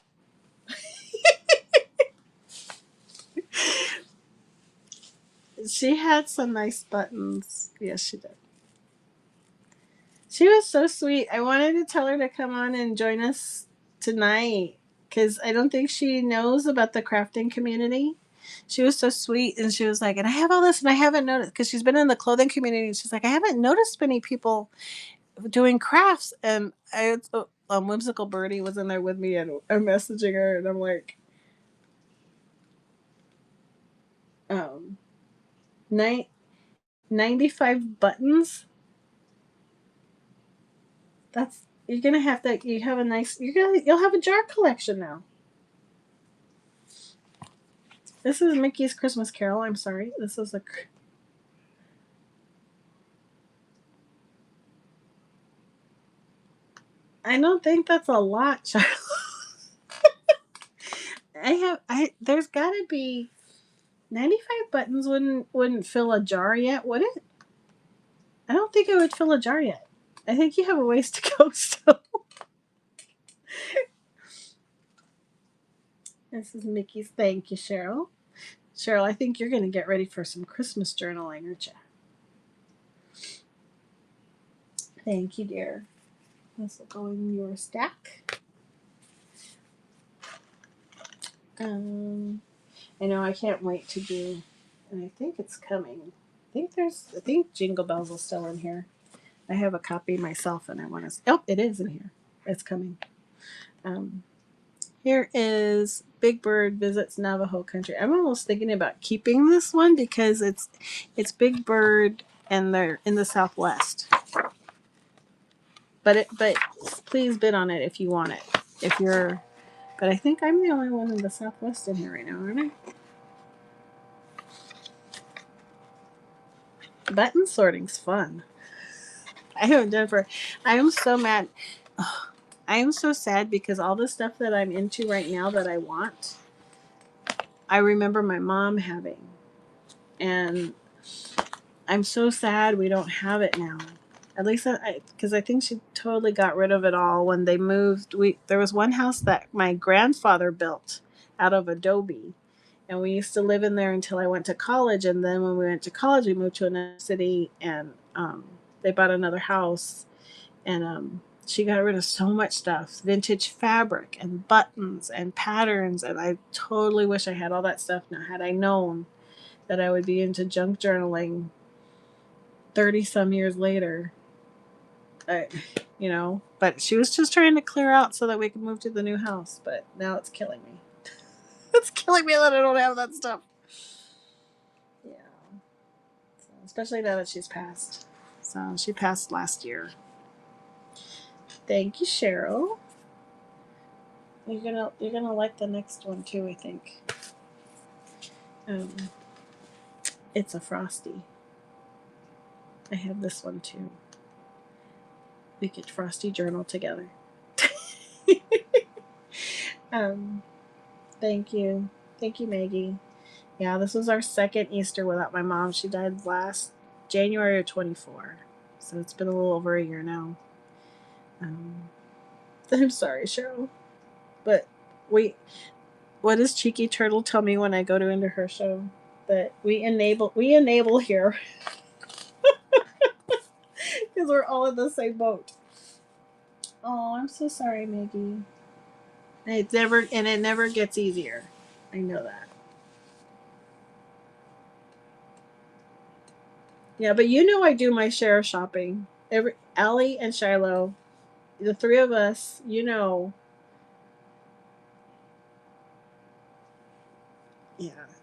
She had some nice buttons. Yes, she did. She was so sweet. I wanted to tell her to come on and join us tonight because I don't think she knows about the crafting community. She was so sweet, and she was like, and I have all this, and I haven't noticed because she's been in the clothing community. And she's like, I haven't noticed many people doing crafts, and Whimsical Birdie was in there with me, and I'm messaging her, and I'm like, 95 buttons. That's you're gonna have to. You have a nice. You'll have a jar collection now. This is Mickey's Christmas Carol. I'm sorry. This is a. I don't think that's a lot, Charlotte. There's gotta be 95 buttons wouldn't fill a jar yet, would it? I don't think it would fill a jar yet. I think you have a ways to go still. This is Mickey's. Thank you, Cheryl. Cheryl, I think you're gonna get ready for some Christmas journaling, aren't you? Thank you, dear. This will go in your stack. I know I can't wait to do, and I think it's coming. I think Jingle Bells is still in here. I have a copy myself, and I want to. Oh, it is in here. It's coming. Here is Big Bird Visits Navajo Country. I'm almost thinking about keeping this one because it's Big Bird, and they're in the Southwest. But please bid on it if you want it. But I think I'm the only one in the Southwest in here right now, aren't I? Button sorting's fun. I haven't done it for. I am so mad. I am so sad because all the stuff that I'm into right now that I want, I remember my mom having, and I'm so sad we don't have it now. At least because I think she totally got rid of it all when they moved. There was one house that my grandfather built out of adobe, and we used to live in there until I went to college. And then when we went to college, we moved to another city, and they bought another house, and she got rid of so much stuff, vintage fabric and buttons and patterns, and I totally wish I had all that stuff now. Had I known that I would be into junk journaling 30 some years later, but she was just trying to clear out so that we could move to the new house, but now it's killing me. It's killing me that I don't have that stuff. Yeah. So, especially now that she's passed. So she passed last year. Thank you, Cheryl. You're gonna like the next one too, I think. It's a Frosty. I have this one too. We could Frosty journal together. Thank you, Maggie. Yeah, this was our second Easter without my mom. She died last January of 24, so it's been a little over a year now. I'm sorry, Cheryl, but what does Cheeky Turtle tell me when I go into her show? That we enable here because we're all in the same boat. Oh, I'm so sorry, Maggie. It never gets easier. I know that. Yeah, but you know I do my share of shopping. Every Allie and Shiloh, the three of us, yeah,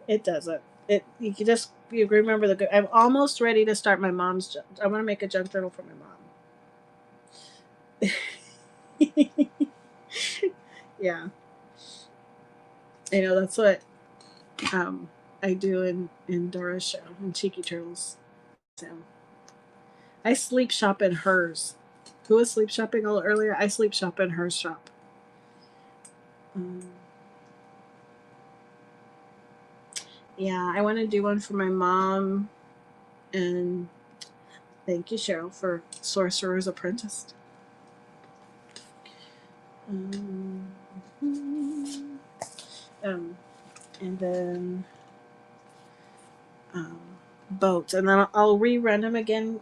it doesn't. You remember the good. I'm almost ready to start my mom's. I want to make a junk journal for my mom. Yeah, I know that's what um I do in Dora's show in Cheeky Turtles. So I sleep shop in hers. Who was sleep shopping a little earlier? I sleep shop in hers shop. Um, yeah, I want to do one for my mom, and thank you, Cheryl, for Sorcerer's Apprentice. Um, um, and then um, boats, and then I'll rerun them again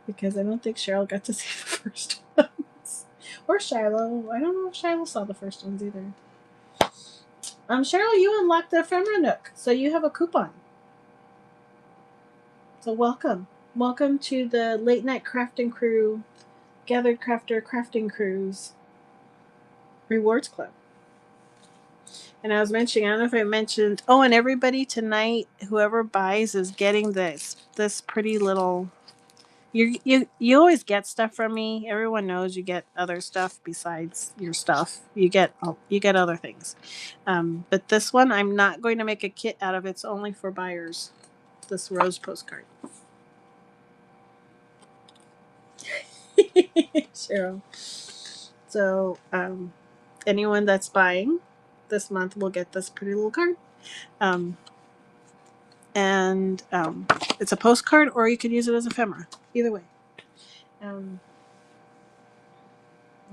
because I don't think Cheryl got to see the first ones, or Shiloh. I don't know if Shiloh saw the first ones either. Cheryl, you unlocked the ephemera nook, so you have a coupon. So welcome to the late night crafting crew, gathered crafter crafting crews rewards club. And I was mentioning, I don't know if I mentioned. Oh, and everybody tonight, whoever buys is getting this pretty little. You always get stuff from me. Everyone knows you get other stuff besides your stuff. You get other things. But this one, I'm not going to make a kit out of. It's only for buyers. This rose postcard. Cheryl. So anyone that's buying this month will get this pretty little card. Um, and it's a postcard, or you can use it as ephemera. Either way. Um,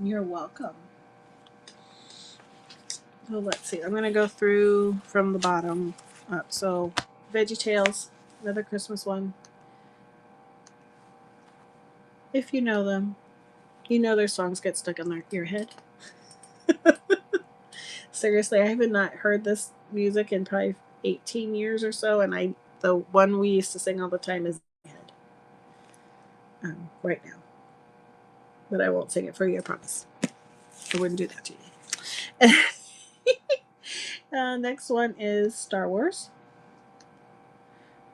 you're welcome. So let's see. I'm going to go through from the bottom up. So, VeggieTales, another Christmas one. If you know them, you know their songs get stuck in your head. Seriously, I haven't not heard this music in probably 18 years or so, and the one we used to sing all the time is in my head right now. But I won't sing it for you, I promise. I wouldn't do that to you. Next one is Star Wars.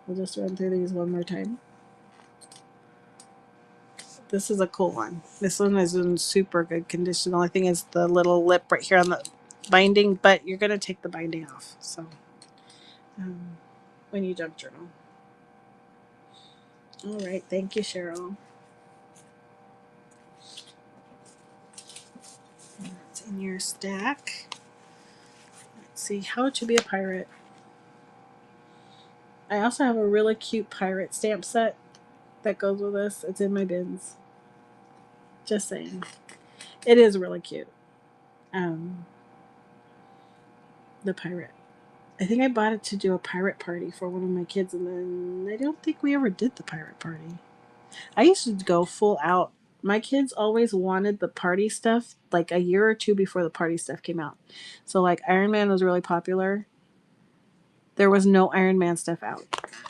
We'll just run through these one more time. This is a cool one. This one is in super good condition. The only thing is the little lip right here on the binding, but you're going to take the binding off. So when you junk journal. All right. Thank you, Cheryl. It's in your stack. Let's see. How to be a pirate. I also have a really cute pirate stamp set that goes with this. It's in my bins. Just saying. It is really cute. The pirate. I think I bought it to do a pirate party for one of my kids, and then I don't think we ever did the pirate party. I used to go full out. My kids always wanted the party stuff like a year or two before the party stuff came out. So, like, Iron Man was really popular. There was no Iron Man stuff out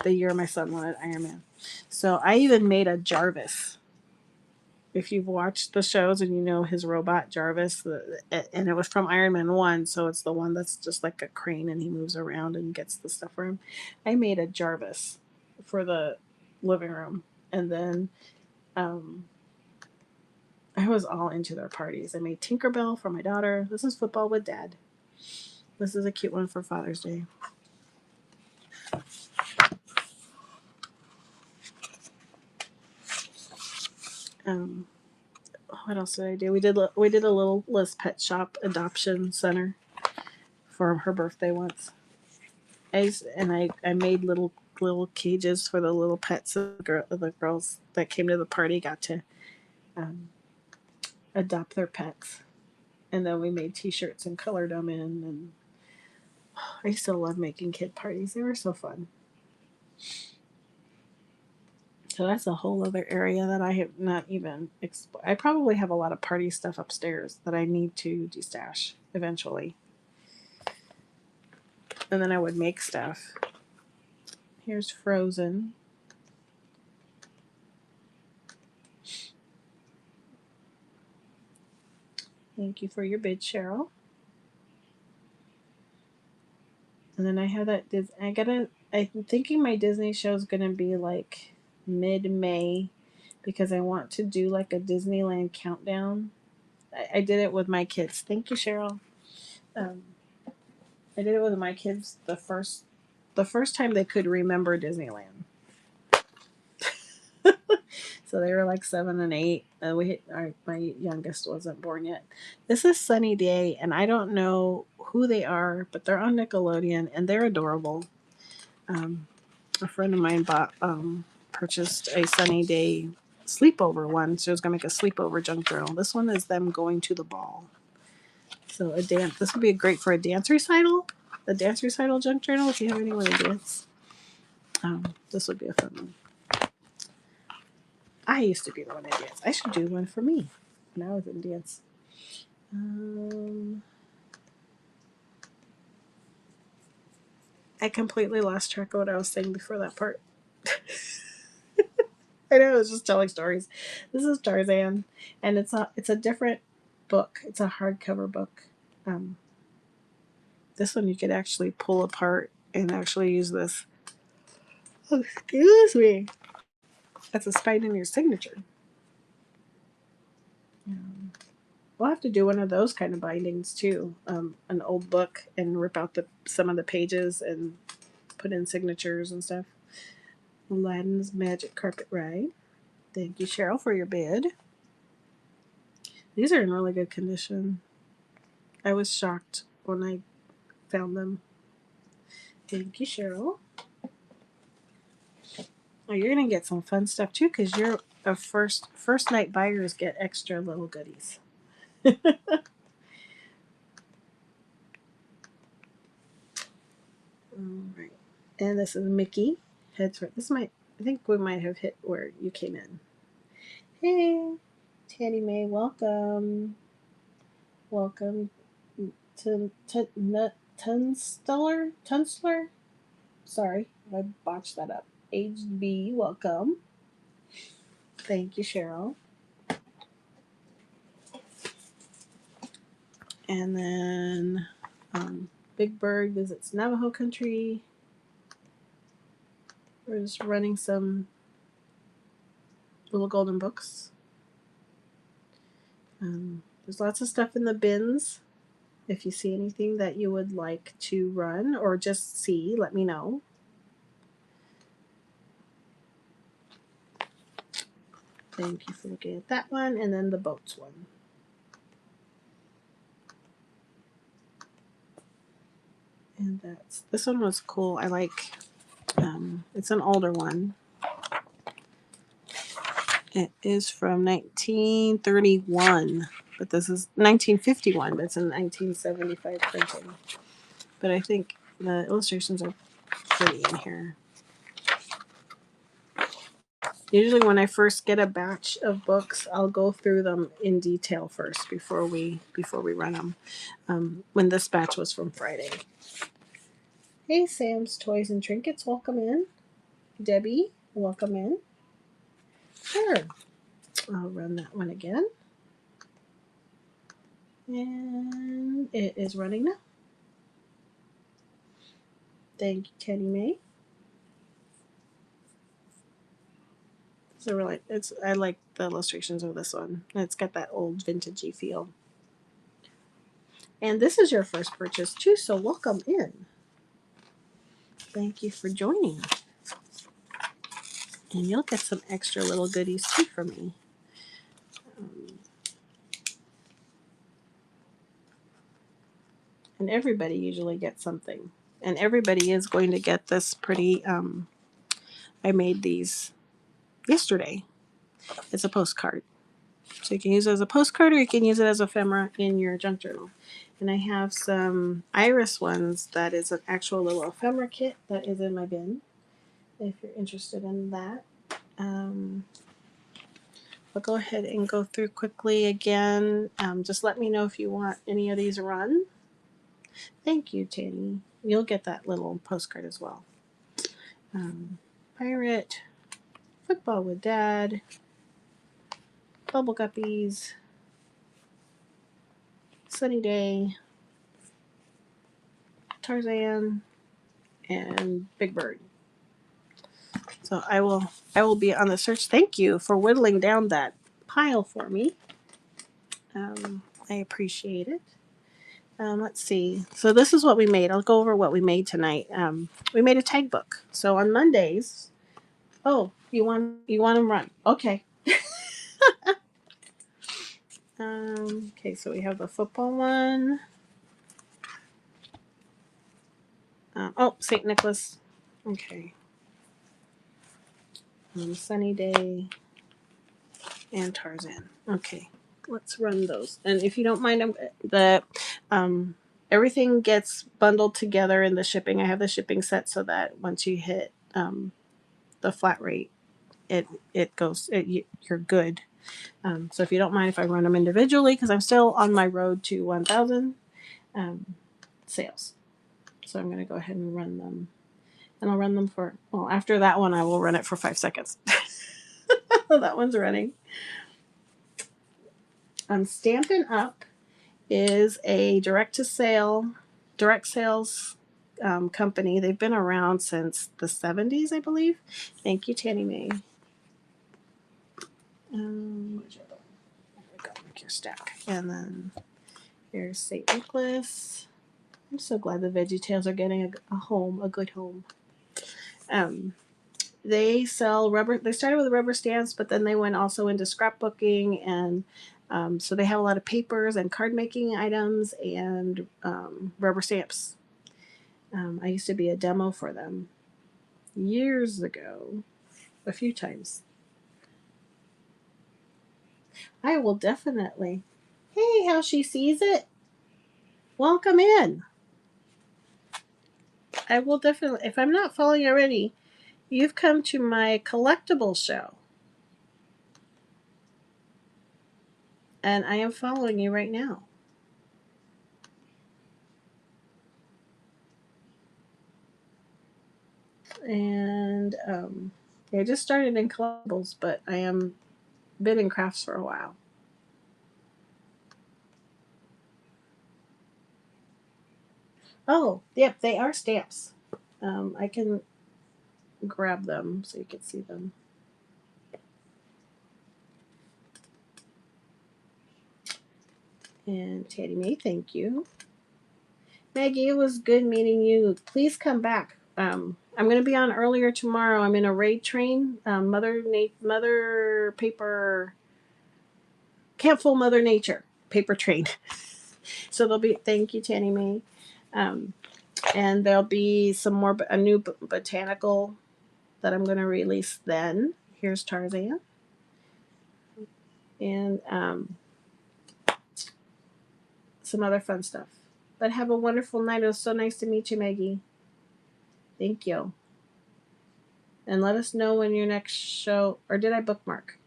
the year my son wanted Iron Man. So, I even made a Jarvis. If you've watched the shows and you know his robot Jarvis, and it was from Iron Man 1, so it's the one that's just like a crane and he moves around and gets the stuff for him. I made a Jarvis for the living room. And then I was all into their parties. I made Tinkerbell for my daughter. This is football with dad. This is a cute one for Father's Day. Um, what else did I do? We did a little Liz Pet Shop adoption center for her birthday once. I made little cages for the little pets. The girls that came to the party got to um, adopt their pets, and then we made T-shirts and colored them in. And I still love making kid parties. They were so fun. So that's a whole other area that I have not even explored. I probably have a lot of party stuff upstairs that I need to destash eventually. And then I would make stuff. Here's Frozen. Thank you for your bid, Cheryl. And then I have that. I'm thinking my Disney show is gonna be like mid-May because I want to do like a Disneyland countdown. I did it with my kids. Thank you, Cheryl. Um, I did it with my kids the first time they could remember Disneyland. So they were like 7 and 8. My youngest wasn't born yet. This is Sunny Day, and I don't know who they are, but they're on Nickelodeon and they're adorable. A friend of mine purchased a Sunny Day sleepover one. She was gonna make a sleepover junk journal. This one is them going to the ball. So a dance. This would be great for a dance recital. A dance recital junk journal if you have anyone to dance. This would be a fun one. I used to be the one that danced. I should do one for me when I was in dance. I completely lost track of what I was saying before that part. I know I was just telling stories. This is Tarzan, and it's a different book. It's a hardcover book. This one you could actually pull apart and actually use this. Oh, excuse me. That's a spine in your signature. We'll have to do one of those kind of bindings too. An old book and rip out some of the pages and put in signatures and stuff. Aladdin's Magic Carpet Ride. Thank you, Cheryl, for your bid. These are in really good condition. I was shocked when I found them. Thank you, Cheryl. Oh, you're gonna get some fun stuff too, because you're a first night buyers get extra little goodies. All right, and this is Mickey. Heads for this might. I think we might have hit where you came in. Hey, Tanny May, welcome. Welcome to Tunstler. Sorry, I botched that up. Aged B, welcome. Thank you, Cheryl. And then Big Bird visits Navajo country. We're just running some little golden books. There's lots of stuff in the bins. If you see anything that you would like to run or just see, let me know. Thank you for looking at that one, and then the boats one. And this one was cool. I like. It's an older one. It is from 1931, but this is 1951, but it's in 1975 printing. But I think the illustrations are pretty in here. Usually when I first get a batch of books, I'll go through them in detail first before we run them. When this batch was from Friday. Hey, Sam's Toys and Trinkets, welcome in. Debbie, welcome in. Sure. I'll run that one again. And it is running now. Thank you, Teddy May. So I like the illustrations of this one. It's got that old vintagey feel. And this is your first purchase too, so welcome in. Thank you for joining. And you'll get some extra little goodies too from me. And everybody usually gets something. And everybody is going to get this pretty, I made these yesterday. It's a postcard. So you can use it as a postcard or you can use it as ephemera in your junk journal. And I have some iris ones that is an actual little ephemera kit that is in my bin if you're interested in that. I'll go ahead and go through quickly again. Just let me know if you want any of these run. Thank you, Tanny. You'll get that little postcard as well. Pirate, Football with Dad, Bubble Guppies, Sunny Day, Tarzan, and Big Bird. So I will be on the search. Thank you for whittling down that pile for me. I appreciate it. Let's see. So this is what we made. I'll go over what we made tonight. We made a tag book. So on Mondays. Oh, you want to run? Okay. Okay. So we have the football one. Oh, St. Nicholas. Okay. Sunny Day and Tarzan. Okay. Let's run those. And if you don't mind, everything gets bundled together in the shipping. I have the shipping set so that once you hit the flat rate, it goes. You're good. So if you don't mind if I run them individually, because I'm still on my road to 1,000 sales. So I'm going to go ahead and run them. And I'll run them for, well, after that one, I will run it for 5 seconds. That one's running. Stampin' Up is a direct sales company. They've been around since the 70s, I believe. Thank you, Tanny May. Where's your other one? There we go. Make your stack. And then here's St. Nicholas. I'm so glad the VeggieTales are getting a home, a good home. They sell rubber. They started with rubber stamps, but then they went also into scrapbooking, and so they have a lot of papers and card making items and rubber stamps. I used to be a demo for them years ago, a few times. I will definitely. Hey, how she sees it. Welcome in. I will definitely. If I'm not following already, you've come to my collectibles show. And I am following you right now. And I just started in collectibles, but I am been in crafts for a while. Oh, yep, they are stamps. I can grab them so you can see them. And Teddy May, thank you. Maggie, it was good meeting you. Please come back. I'm going to be on earlier tomorrow. I'm in a raid train. Mother paper. Can't fool Mother Nature. Paper train. So there'll be. Thank you, Tanny May. And there'll be a new botanical that I'm going to release then. Here's Tarzan. And some other fun stuff. But have a wonderful night. It was so nice to meet you, Maggie. Thank you. And let us know when your next show, or did I bookmark?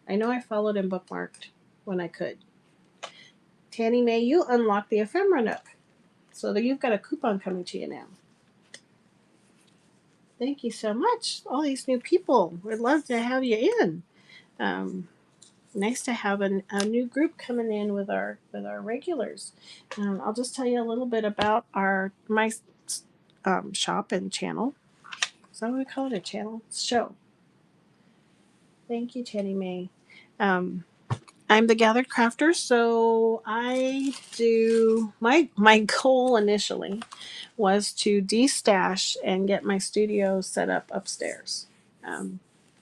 I know I followed and bookmarked when I could. Tanny May, you unlocked the Ephemera Nook. So that you've got a coupon coming to you now. Thank you so much. All these new people. We'd love to have you in. Nice to have a new group coming in with our regulars. I'll just tell you a little bit about my shop and channel. Is that what we call it? A channel? Show. Thank you, Tanny May. I'm the Gathered Crafter, so I do my goal initially was to de-stash and get my studio set up upstairs.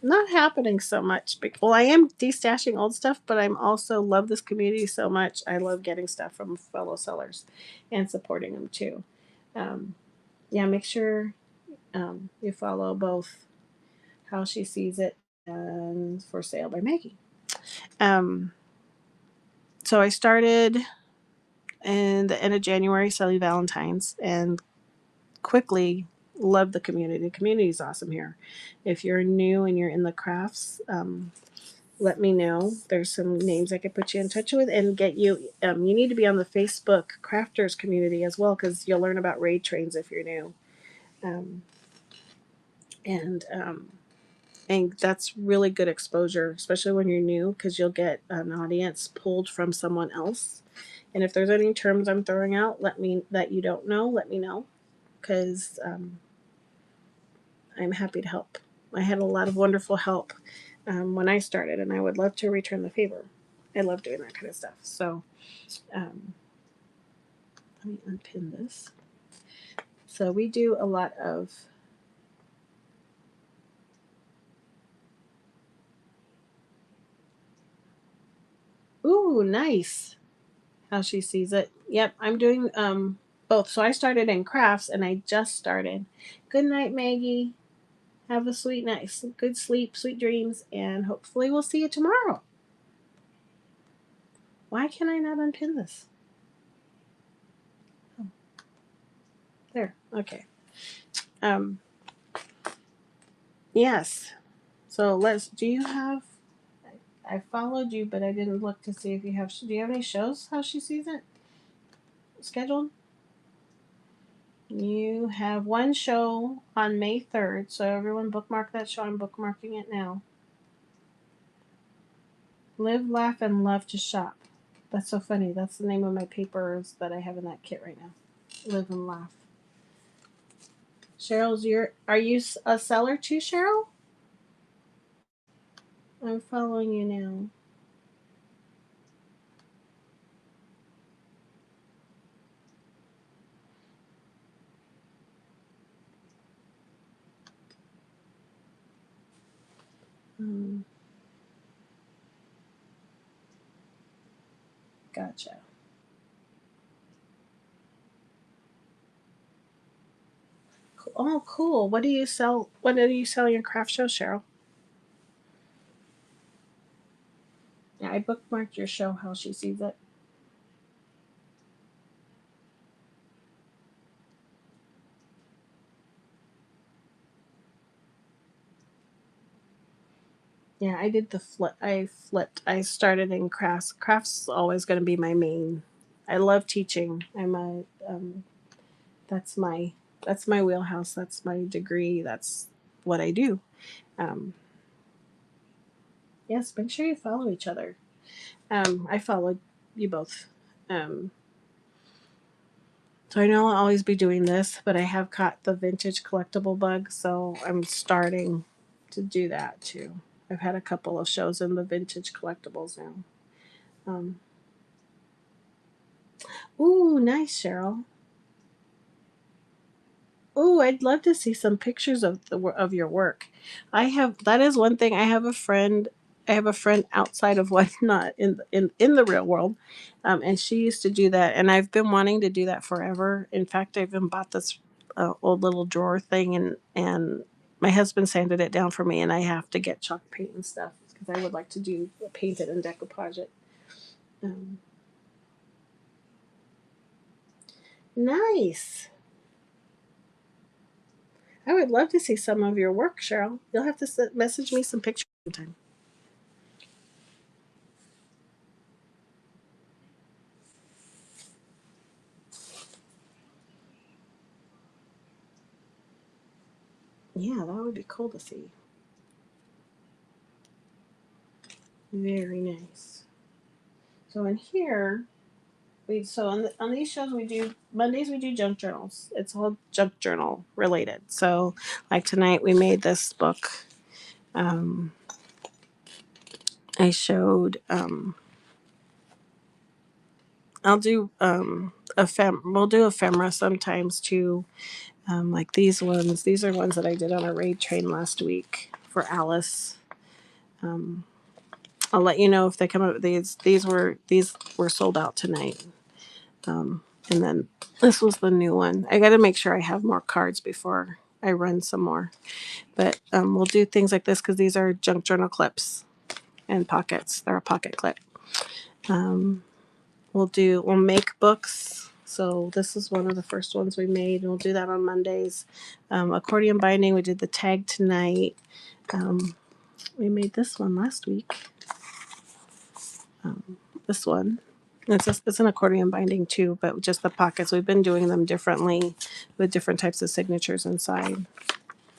Not happening so much. Well, I am de-stashing old stuff, but I'm also love this community so much. I love getting stuff from fellow sellers and supporting them too. Make sure you follow both How She Sees It and For Sale by Maggie. So I started in the end of January selling Valentine's, and quickly love the community. The community is awesome here. If you're new and you're in the crafts, let me know. There's some names I could put you in touch with and get you. You need to be on the Facebook crafters community as well, because you'll learn about raid trains if you're new. Um, and and that's really good exposure, especially when you're new, because you'll get an audience pulled from someone else. And if there's any terms I'm throwing out, that you don't know, let me know, because I'm happy to help. I had a lot of wonderful help when I started, and I would love to return the favor. I love doing that kind of stuff. So um, let me unpin this. So we do a lot of ooh, nice. How she sees it. Yep, I'm doing both. So I started in crafts and I just started. Good night, Maggie. Have a sweet night, good sleep, sweet dreams, and hopefully we'll see you tomorrow. Why can I not unpin this? Oh, there. Okay. Um yes. So let's do you have I followed you, but I didn't look to see if you have. Do you have any shows? How she sees it scheduled? You have one show on May 3rd, so everyone bookmark that show. I'm bookmarking it now. Live, laugh, and love to shop. That's so funny. That's the name of my papers that I have in that kit right now. Live and laugh. Cheryl's are you a seller too, Cheryl? I'm following you now. Um, gotcha. Oh, cool. What do you sell? What do you sell in your craft show, Cheryl? Yeah, I bookmarked your show. How she sees it. Yeah, I did the flip. I flipped. I started in crafts. Crafts is always going to be my main. I love teaching. I'm a that's my wheelhouse. That's my degree. That's what I do. Um, yes, make sure you follow each other. I followed you both. Um, so I know I'll always be doing this, but I have caught the vintage collectible bug, so I'm starting to do that too. I've had a couple of shows in the vintage collectibles now. Um, ooh, nice, Cheryl. Ooh, I'd love to see some pictures of your work. I have that is one thing. I have a friend. I have a friend outside of Whatnot in the real world, and she used to do that. And I've been wanting to do that forever. In fact, I even bought this old little drawer thing, and my husband sanded it down for me, and I have to get chalk paint and stuff because I would like to do paint it and decoupage it. Um, nice. I would love to see some of your work, Cheryl. You'll have to message me some pictures sometime. Yeah, that would be cool to see. Very nice. So in here, on these shows we do Mondays we do junk journals. It's all junk journal related. So like tonight we made this book. Um, I showed. I'll do we'll do ephemera sometimes too. Like these ones. These are ones that I did on a raid train last week for Alice. Um, I'll let you know if they come up. These were sold out tonight. And then this was the new one. I got to make sure I have more cards before I run some more. But we'll do things like this because these are junk journal clips and pockets. They're a pocket clip. Um, we'll make books. So this is one of the first ones we made, and we'll do that on Mondays. Accordion binding, we did the tag tonight. We made this one last week. This one. It's an accordion binding too, but just the pockets. We've been doing them differently with different types of signatures inside.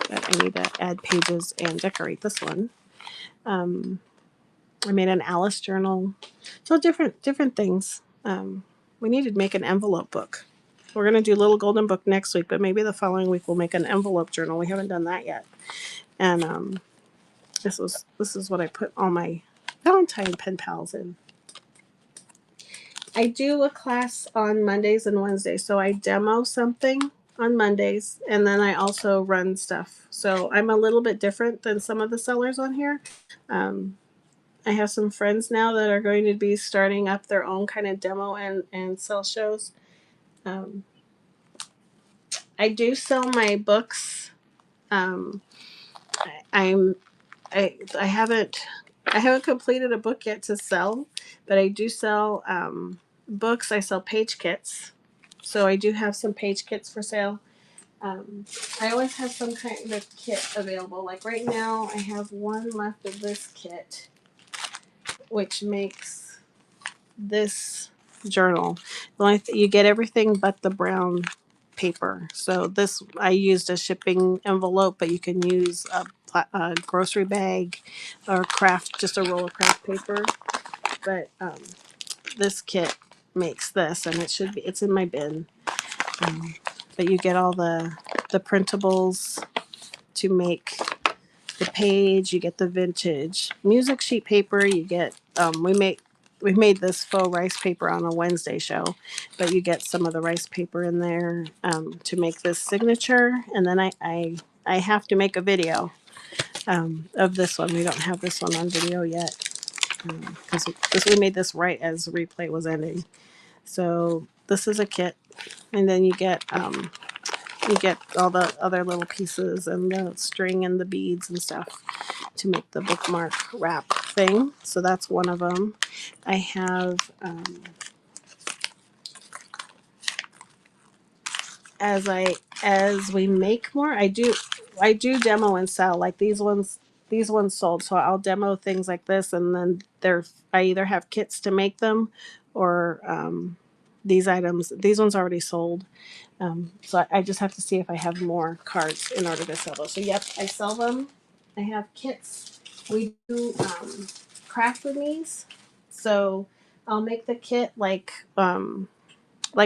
But I need to add pages and decorate this one. I made an Alice journal. So different things. We need to make an envelope book. We're gonna do Little Golden Book next week, but maybe the following week we'll make an envelope journal. We haven't done that yet. And this is what I put all my Valentine pen pals in. I do a class on Mondays and Wednesdays, so I demo something on Mondays, and then I also run stuff. So I'm a little bit different than some of the sellers on here. I have some friends now that are going to be starting up their own kind of demo and sell shows. Um, I do sell my books. Um, I haven't completed a book yet to sell, but I do sell books. I sell page kits, so I do have some page kits for sale. I always have some kind of kit available. Like right now, I have one left of this kit, which makes this journal. The only you get everything but the brown paper. So this I used a shipping envelope, but you can use a grocery bag or craft, just a roll of craft paper. But this kit makes this, and it's in my bin. Um, but you get all the printables to make the page. You get the vintage music sheet paper. You get we made this faux rice paper on a Wednesday show, but you get some of the rice paper in there to make this signature. And then I have to make a video of this one. We don't have this one on video yet because we made this right as replay was ending. So this is a kit, and then you get all the other little pieces and the string and the beads and stuff to make the bookmark wrap thing. So that's one of them. I have as we make more, I do demo and sell. Like these ones sold. So I'll demo things like this, and then I either have kits to make them, or these items. These ones already sold. So I just have to see if I have more cards in order to sell those. So yep, I sell them. I have kits. We do craft with these. So I'll make the kit like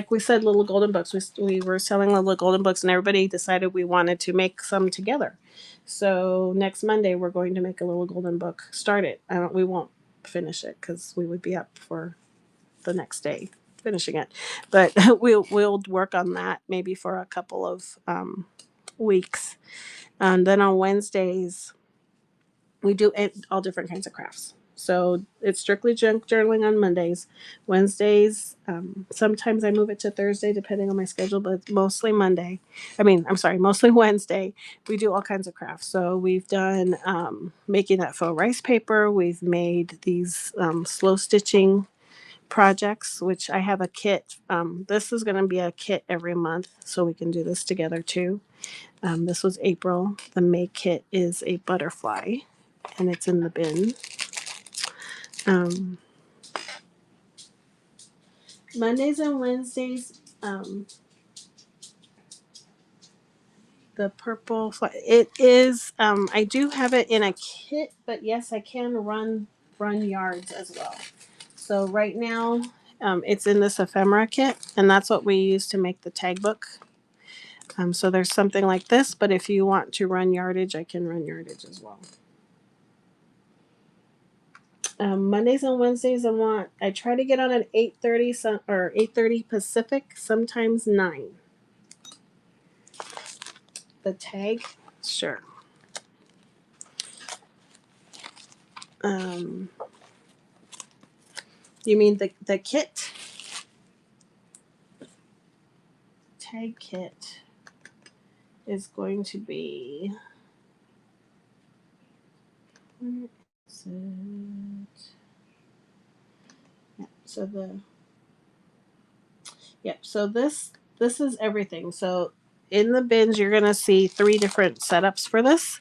we said, Little Golden Books. We were selling Little Golden Books, and everybody decided we wanted to make some together. So next Monday we're going to make a Little Golden Book. Start it. We won't finish it because we would be up for the next day finishing it, but we'll work on that maybe for a couple of weeks, and then on Wednesdays we do all different kinds of crafts. So it's strictly junk journaling on Mondays. Wednesdays, sometimes I move it to Thursday depending on my schedule, but mostly Monday. I'm sorry, mostly Wednesday. We do all kinds of crafts. So we've done making that faux rice paper. We've made these slow stitching projects, which I have a kit. This is going to be a kit every month, so we can do this together too. This was April. The May kit is a butterfly, and it's in the bin. Mondays and Wednesdays, the purple fly. It is. I do have it in a kit, but yes, I can run yards as well. So right now, it's in this ephemera kit, and that's what we use to make the tag book. So there's something like this, but if you want to run yardage, I can run yardage as well. Mondays and Wednesdays, I try to get on at 8:30 or 8:30 Pacific, sometimes 9. The tag, sure. You mean the kit? Tag kit is going to be. Where is it? Yeah, so Yep. So this is everything. So in the bins, you're gonna see three different setups for this.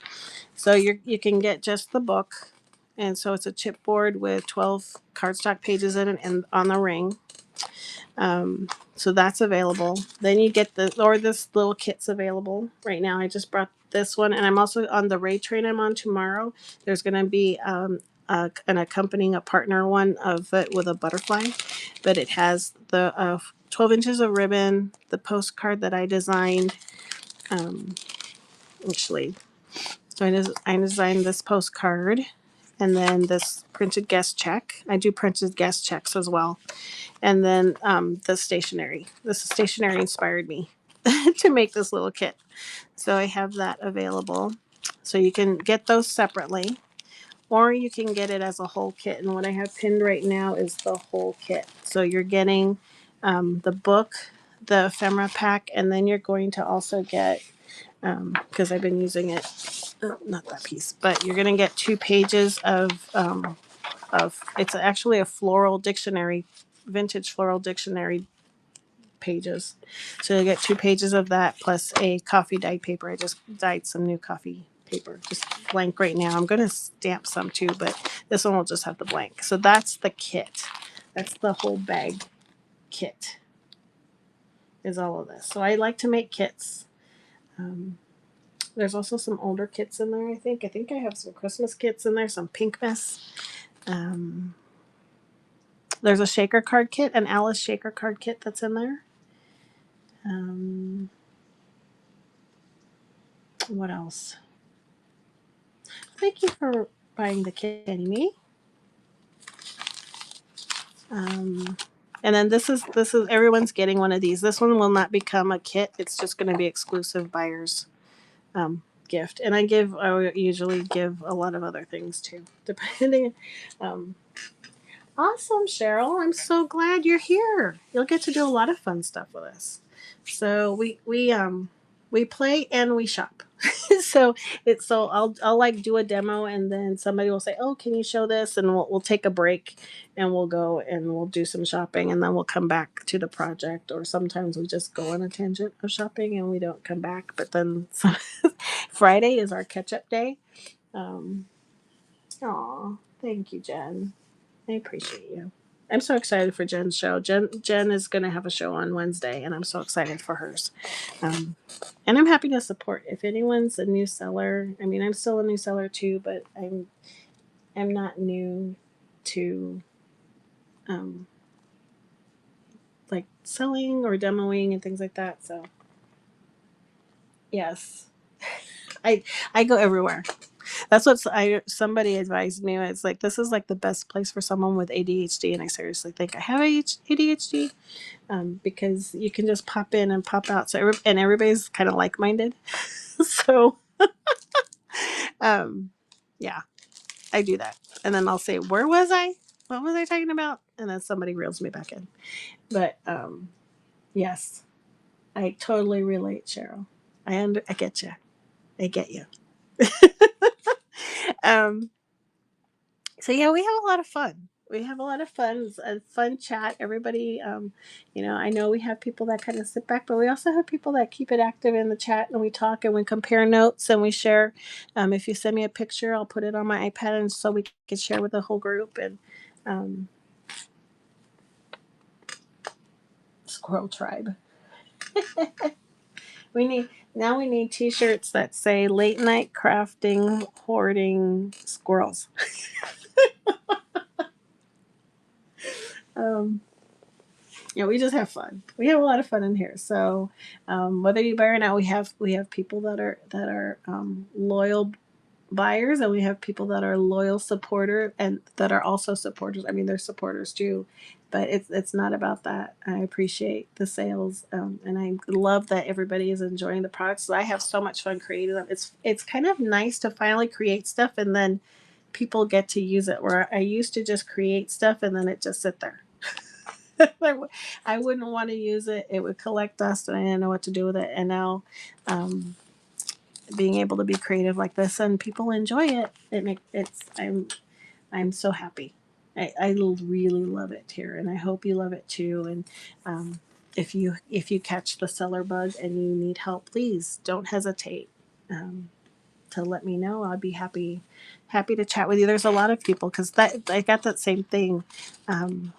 So you can get just the book, and so it's a chipboard with 12 cardstock pages in it and on the ring. So that's available. Then you get this little kit's available right now. I just brought this one, and I'm also on the Ray train I'm on tomorrow. There's going to be an accompanying a partner one of it with a butterfly, but it has the 12 inches of ribbon, the postcard that I designed. Um, actually, so I designed this postcard, and then this printed guest check. I do printed guest checks as well, and then the stationery. This stationery inspired me to make this little kit. So I have that available. So you can get those separately, or you can get it as a whole kit. And what I have pinned right now is the whole kit. So you're getting the book, the ephemera pack, and then you're going to also get, because I've been using it, not that piece, but you're going to get 2 pages of it's actually a floral dictionary, vintage floral dictionary pages. So you'll get 2 pages of that plus a coffee dyed paper. I just dyed some new coffee paper, just blank right now. I'm going to stamp some too, but this one will just have the blank. So that's the kit. That's the whole bag kit, is all of this. So I like to make kits. There's also some older kits in there, I think. I think I have some Christmas kits in there, some Pink Mess. Um, there's a shaker card kit, an Alice shaker card kit that's in there. What else? Thank you for buying the kit, Amy. And then this is everyone's getting one of these. This one will not become a kit. It's just going to be exclusive buyers gift. And I usually give a lot of other things too, depending. Um, awesome, Cheryl. I'm so glad you're here. You'll get to do a lot of fun stuff with us. So we play and we shop. So I'll like do a demo, and then somebody will say, "Oh, can you show this?" And we'll take a break, and we'll go and we'll do some shopping, and then we'll come back to the project. Or sometimes we just go on a tangent of shopping and we don't come back. But then Friday is our catch up day. Um, aw, thank you, Jen. I appreciate you. I'm so excited for Jen's show. Jen is going to have a show on Wednesday, and I'm so excited for hers. Um, and I'm happy to support. If anyone's a new seller, I mean, I'm still a new seller too, but I'm not new to um, like selling or demoing and things like that. So yes, I I go everywhere. That's what somebody advised me. It's like this is like the best place for someone with ADHD, and I seriously think I have ADHD. Because you can just pop in and pop out. And everybody's kind of like minded. So, um, yeah, I do that. And then I'll say, where was I? What was I talking about? And then somebody reels me back in. But yes, I totally relate, Cheryl. I get you. I get you. um, so yeah, we have a lot of fun. We have a lot of fun. It's a fun chat. Everybody, I know we have people that kind of sit back, but we also have people that keep it active in the chat, and we talk and we compare notes and we share. If you send me a picture, I'll put it on my iPad, and so we can share with the whole group. And um, Squirrel Tribe. We need T-shirts that say "Late Night Crafting Hoarding Squirrels." Um, we just have fun. We have a lot of fun in here. So whether you buy or not, we have people that are loyal buyers, and we have people that are loyal supporter and that are also supporters. I mean, they're supporters too, but it's not about that. I appreciate the sales, and I love that everybody is enjoying the products. So I have so much fun creating them. It's kind of nice to finally create stuff and then people get to use it. Where I used to just create stuff and then it just sit there. I wouldn't want to use it. It would collect dust, and I didn't know what to do with it. And now, being able to be creative like this and people enjoy it, I'm so happy. I really love it here, and I hope you love it too. And if you catch the seller bug and you need help, please don't hesitate. To let me know. I'd be happy to chat with you. There's a lot of people because that I got that same thing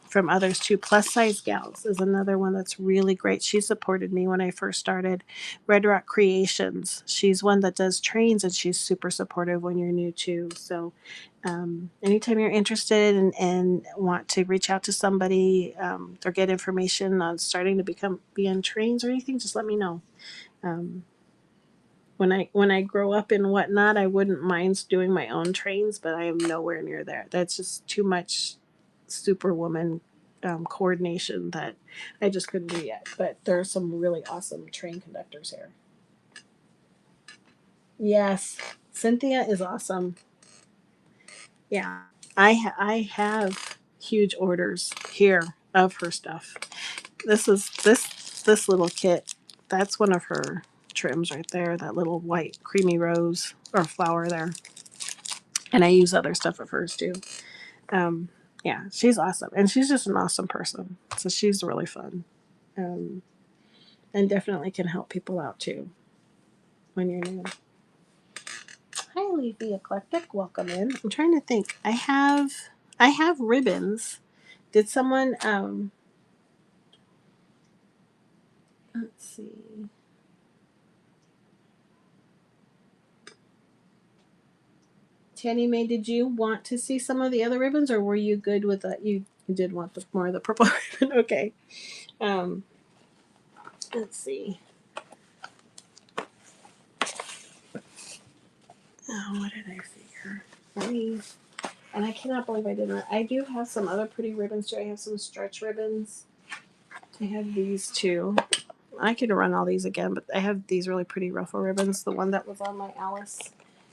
from others too. Plus Size Gals is another one that's really great. She supported me when I first started. Red Rock Creations. She's one that does trains and she's super supportive when you're new too. So anytime you're interested and want to reach out to somebody or get information on starting to be on trains or anything, just let me know. Um, when I grow up and whatnot, I wouldn't mind doing my own trains, but I am nowhere near there. That's just too much superwoman coordination that I just couldn't do yet. But there are some really awesome train conductors here. Yes, Cynthia is awesome. Yeah, I have huge orders here of her stuff. This is this little kit. That's one of her trims right there. That little white creamy rose or flower there. And I use other stuff of hers too. Um, yeah, she's awesome, and she's just an awesome person. So she's really fun, um, and definitely can help people out too when you're new. Hi, Leafy Eclectic. Welcome in. I'm trying to think. I have ribbons. Did someone let's see. Tanny May, did you want to see some of the other ribbons, or were you good with that? You did want the more of the purple ribbon. Okay. Um, let's see. Oh, what did I figure? Let me. And I cannot believe I didn't. I do have some other pretty ribbons too. I have some stretch ribbons. I have these too. I could run all these again, but I have these really pretty ruffle ribbons. The one that was on my Alice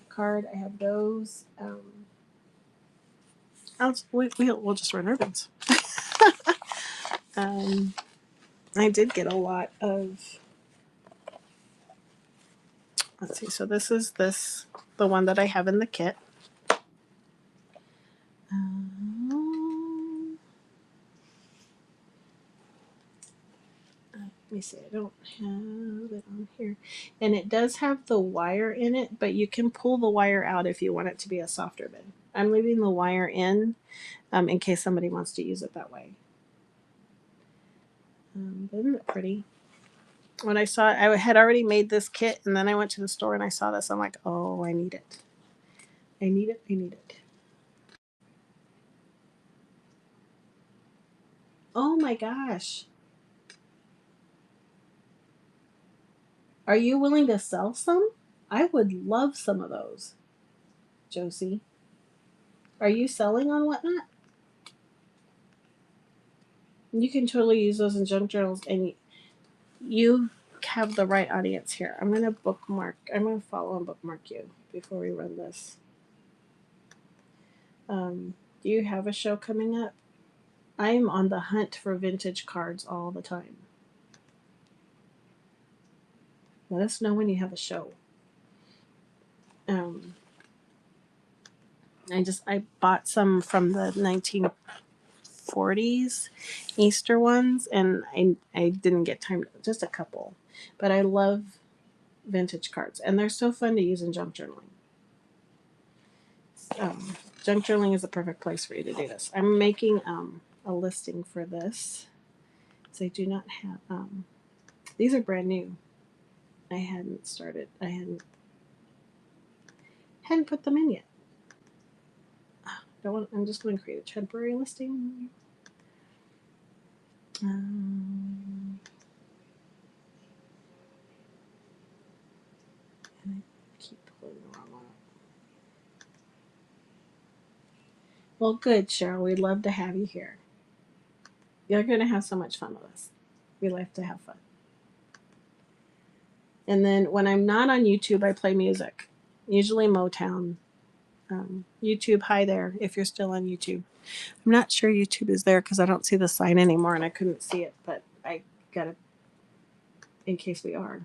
card, I have those. We'll just run ribbons. I did get a lot of. Let's see. So this is the one that I have in the kit. Let me see. I don't have it on here, and it does have the wire in it, but you can pull the wire out if you want it to be a soft ribbon. I'm leaving the wire in case somebody wants to use it that way. Isn't it pretty? When I saw it, I had already made this kit, and then I went to the store and I saw this. I'm like, oh, I need it. I need it. I need it. Oh my gosh. Are you willing to sell some? I would love some of those, Josie. Are you selling on Whatnot? You can totally use those in junk journals, and you have the right audience here. I'm gonna bookmark. I'm gonna follow and bookmark you before we run this. Do you have a show coming up? I'm on the hunt for vintage cards all the time. Let us know when you have a show. I bought some from the 1940s Easter ones, and I didn't get time, just a couple, but I love vintage cards, and they're so fun to use in junk journaling. Junk journaling is the perfect place for you to do this. I'm making a listing for this, so I do not have these are brand new. I hadn't started. I hadn't put them in yet. I'm just going to create a temporary listing. And I keep pulling the wrong one up. Well, good, Cheryl. We'd love to have you here. You're going to have so much fun with us. We like to have fun. And then when I'm not on YouTube, I play music, usually Motown. YouTube, hi there, if you're still on YouTube. I'm not sure YouTube is there because I don't see the sign anymore and I couldn't see it, but I got it in case we are.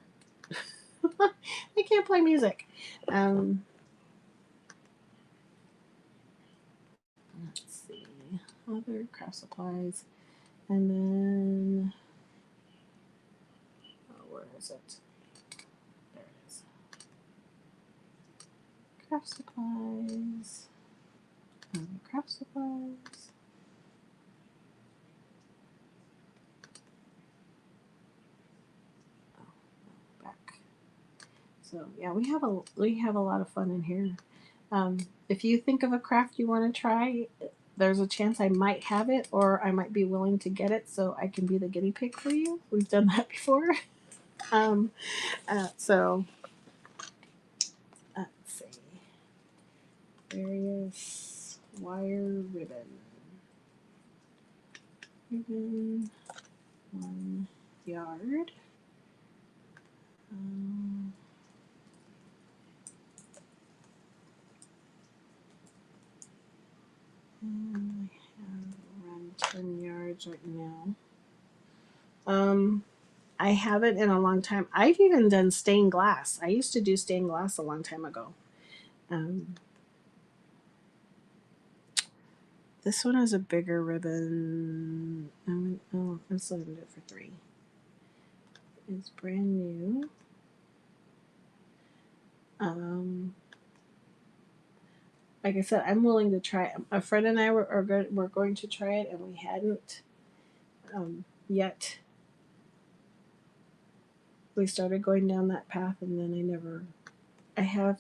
I can't play music. Let's see. Other craft supplies. And then Where is it? There it is. Craft supplies. Craft supplies. Oh, back. So yeah, we have a lot of fun in here. If you think of a craft you want to try, there's a chance I might have it, or I might be willing to get it, so I can be the guinea pig for you. We've done that before. um, so let's see. Various wire ribbon. Ribbon 1 yard. And I have around 10 yards right now. I haven't in a long time. I've even done stained glass. I used to do stained glass a long time ago. This one is a bigger ribbon. Oh, I'm still gonna do it for 3. It's brand new. Like I said, I'm willing to try it. A friend and I were going to try it, and we hadn't yet. We started going down that path, and then I have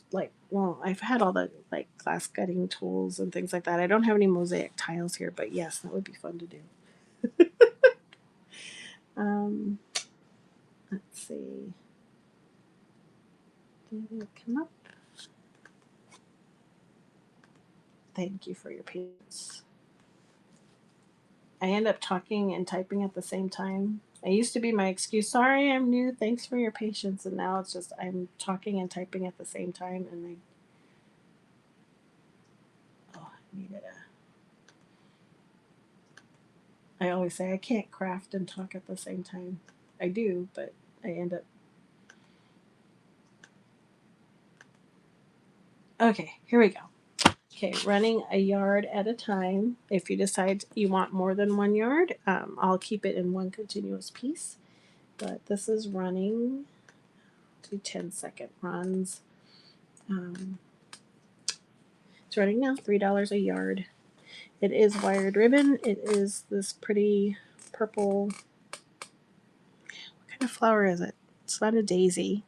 I've had all the like glass cutting tools and things like that. I don't have any mosaic tiles here, but yes, that would be fun to do. Let's see. Did it come up? Thank you for your patience. I end up talking and typing at the same time. It used to be my excuse, sorry, I'm new, thanks for your patience. And now it's just I'm talking and typing at the same time, and I needed I always say I can't craft and talk at the same time. I do, but I end up. Okay, here we go. Okay, running a yard at a time. If you decide you want more than 1 yard, I'll keep it in one continuous piece. But this is running to 10-second runs. It's running now, $3 a yard. It is wired ribbon. It is this pretty purple. What kind of flower is it? It's not a daisy.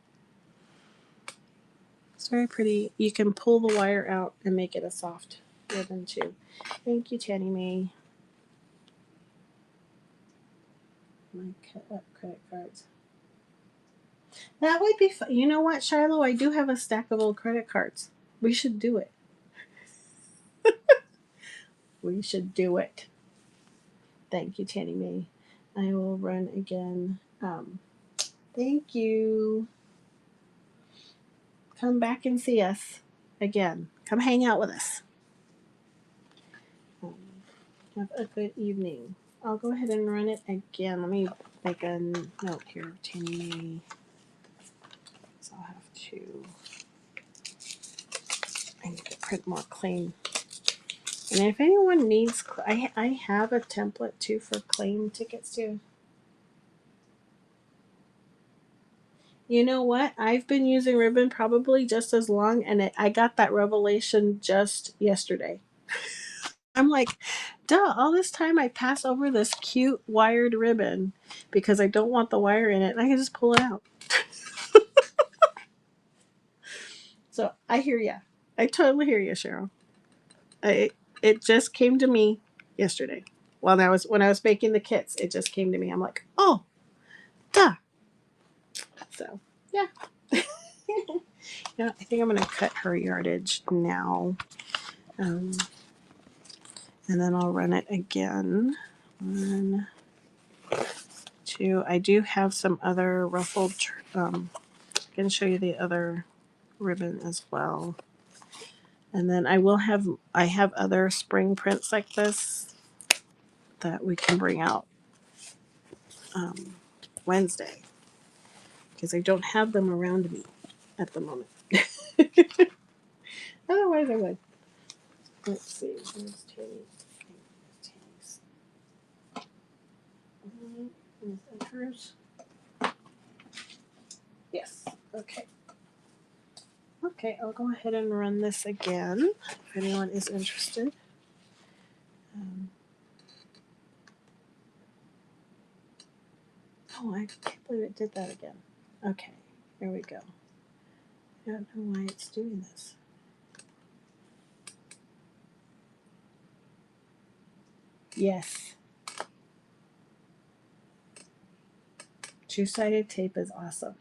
It's very pretty. You can pull the wire out and make it a soft ribbon too. Thank you, Tanny Mae. My credit cards. That would be fun. You know what, Shiloh? I do have a stack of old credit cards. We should do it. We should do it. Thank you, Tanny Mae. I will run again. Thank you. Come back and see us again. Come hang out with us. Have a good evening. I'll go ahead and run it again. Let me make a note here. Tanny Mae. So I'll have to. I need to print more claim. And if anyone needs, I have a template too for claim tickets too. You know what? I've been using ribbon probably just as long, and I got that revelation just yesterday. I'm like, duh, all this time I pass over this cute wired ribbon because I don't want the wire in it, and I can just pull it out. So I hear ya. I totally hear you, Cheryl. It just came to me yesterday. When I was making the kits, it just came to me. I'm like, oh, duh. So yeah. Yeah, I think I'm gonna cut her yardage now. And then I'll run it again. 1, 2. I do have some other ruffled. I can show you the other ribbon as well. And then I have other spring prints like this that we can bring out Wednesday because I don't have them around me at the moment. Otherwise, I would. Let's see. Where's Tanny's? Is that hers? Okay. Okay, I'll go ahead and run this again if anyone is interested. Oh, I can't believe it did that again. Okay, here we go. I don't know why it's doing this. Yes. Two-sided tape is awesome.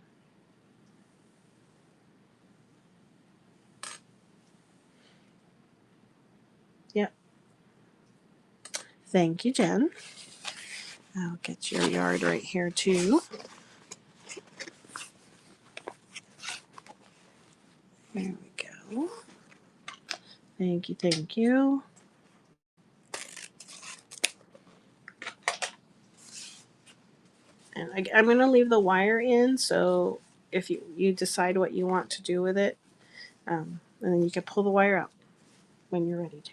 Yep. Thank you, Jen. I'll get your yard right here too. There we go. Thank you, thank you. And I'm going to leave the wire in, so if you decide what you want to do with it, and then you can pull the wire out when you're ready to.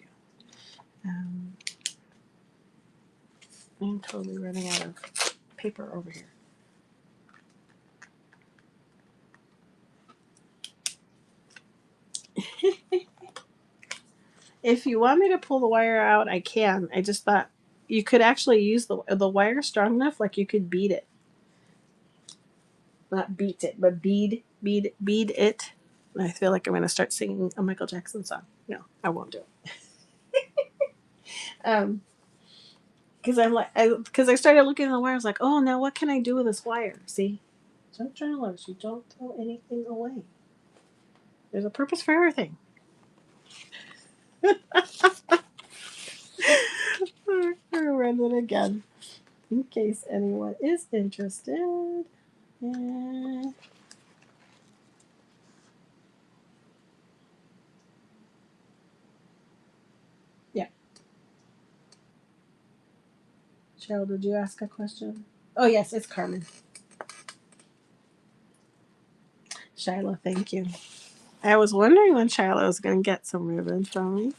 I'm totally running out of paper over here. If you want me to pull the wire out, I can. I just thought you could actually use the wire strong enough, like you could beat it. Not beat it, but bead it. I feel like I'm going to start singing a Michael Jackson song. No, I won't do it. Because I started looking at the wire. I was like, oh, now what can I do with this wire? See, don't journalers, you don't throw anything away. There's a purpose for everything. I'll run it again in case anyone is interested. Yeah. Yeah. Cheryl, did you ask a question? Oh, yes, it's Carmen. Shiloh, thank you. I was wondering when Shiloh was going to get some ribbon from me.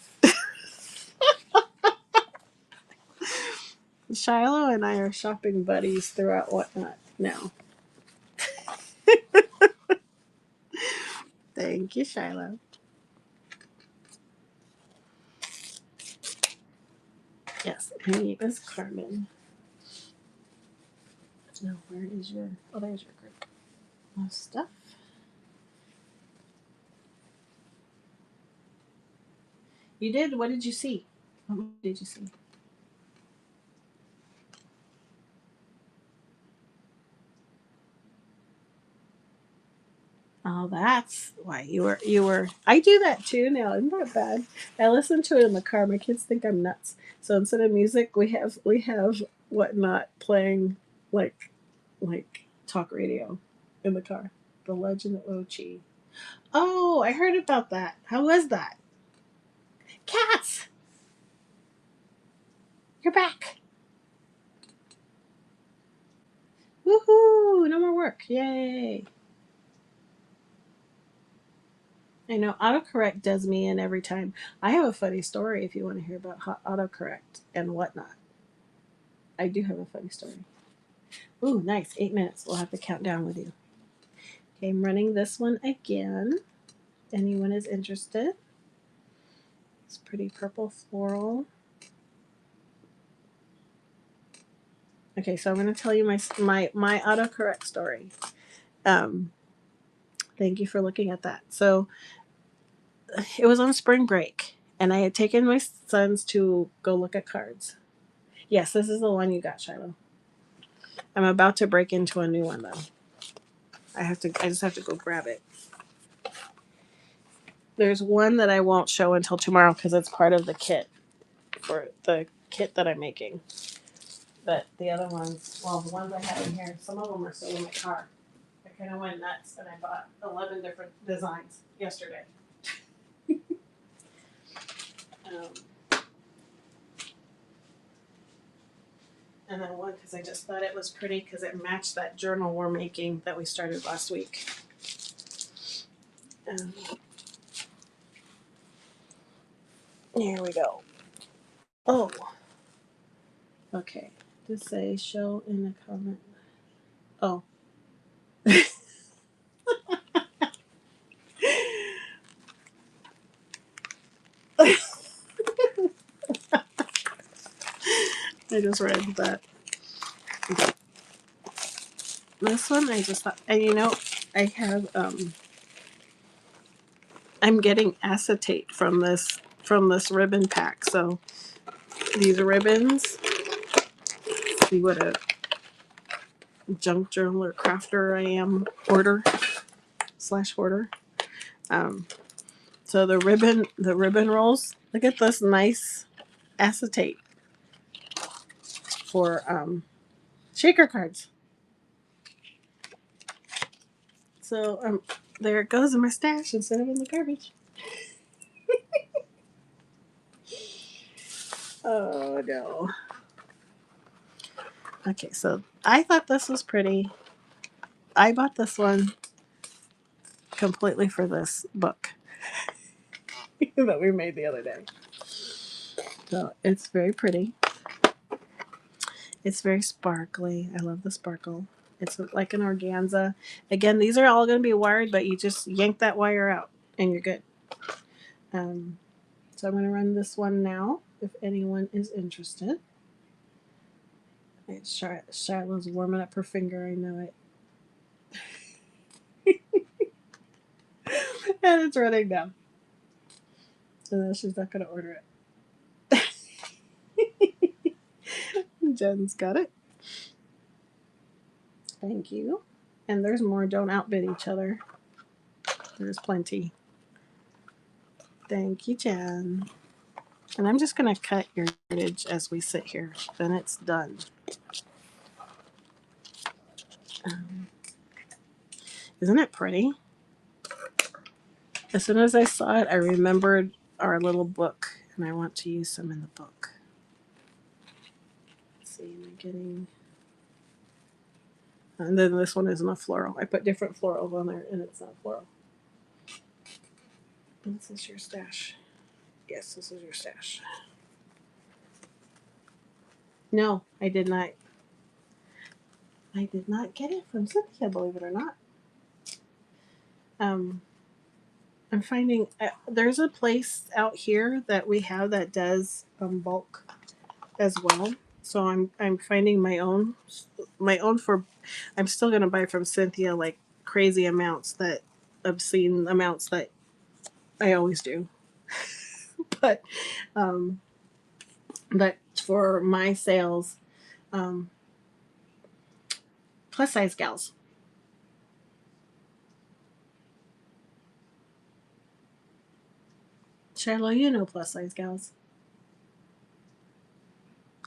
Shiloh and I are shopping buddies throughout Whatnot now. Thank you, Shiloh. Yes, her name is Carmen. Now, where is your... Oh, there's your group of stuff. You did? What did you see? What did you see? Oh, that's why you were. I do that too now. Isn't that bad? I listen to it in the car. My kids think I'm nuts. So instead of music, we have Whatnot playing like talk radio in the car. The Legend of Ochi. Oh, I heard about that. How was that? Cats, you're back. Woohoo! No more work. Yay. I know autocorrect does me in every time. I have a funny story if you want to hear about autocorrect and Whatnot. I do have a funny story. Ooh, nice. 8 minutes. We'll have to count down with you. Okay, I'm running this one again. Anyone is interested? It's pretty purple floral. Okay, so I'm going to tell you my autocorrect story. Thank you for looking at that. So it was on spring break, and I had taken my sons to go look at cards. Yes, this is the one you got, Shiloh. I'm about to break into a new one though. I just have to go grab it. There's one that I won't show until tomorrow because it's part of the kit for the kit that I'm making. But the other ones, well, the ones I have in here, some of them are still in my car. I kind of went nuts and I bought 11 different designs yesterday. And then one because I just thought it was pretty because it matched that journal we're making that we started last week. Here we go. Oh. Okay. Just say show in the comment. Oh. I just read that. This one I just thought, and I have I'm getting acetate from this ribbon pack. So these ribbons, see what a junk journal or crafter I am, hoarder. Um, so the ribbon rolls. Look at this nice acetate for shaker cards. So there it goes in my stash instead of in the garbage. Oh no. Okay, so I thought this was pretty. I bought this one completely for this book that we made the other day. So it's very pretty. It's very sparkly. I love the sparkle. It's like an organza. Again, these are all going to be wired, but you just yank that wire out and you're good. So I'm going to run this one now if anyone is interested. Shiloh's warming up her finger. I know it. And it's running down. So then she's not going to order it. Jen's got it. Thank you. And there's more. Don't outbid each other. There's plenty. Thank you, Jen. And I'm just going to cut your yardage as we sit here. Then it's done. Isn't it pretty? As soon as I saw it, I remembered our little book, and I want to use some in the book. Let's see, am I getting... And then this one isn't a floral. I put different florals on there, and it's not floral. This is your stash. Yes, this is your stash. No, I did not. I did not get it from Cynthia, believe it or not. I'm finding there's a place out here that we have that does bulk as well. So I'm finding my own for. I'm still gonna buy from Cynthia like crazy amounts, that obscene amounts that I always do. But for my sales, plus size gals. Shiloh, you know plus size gals.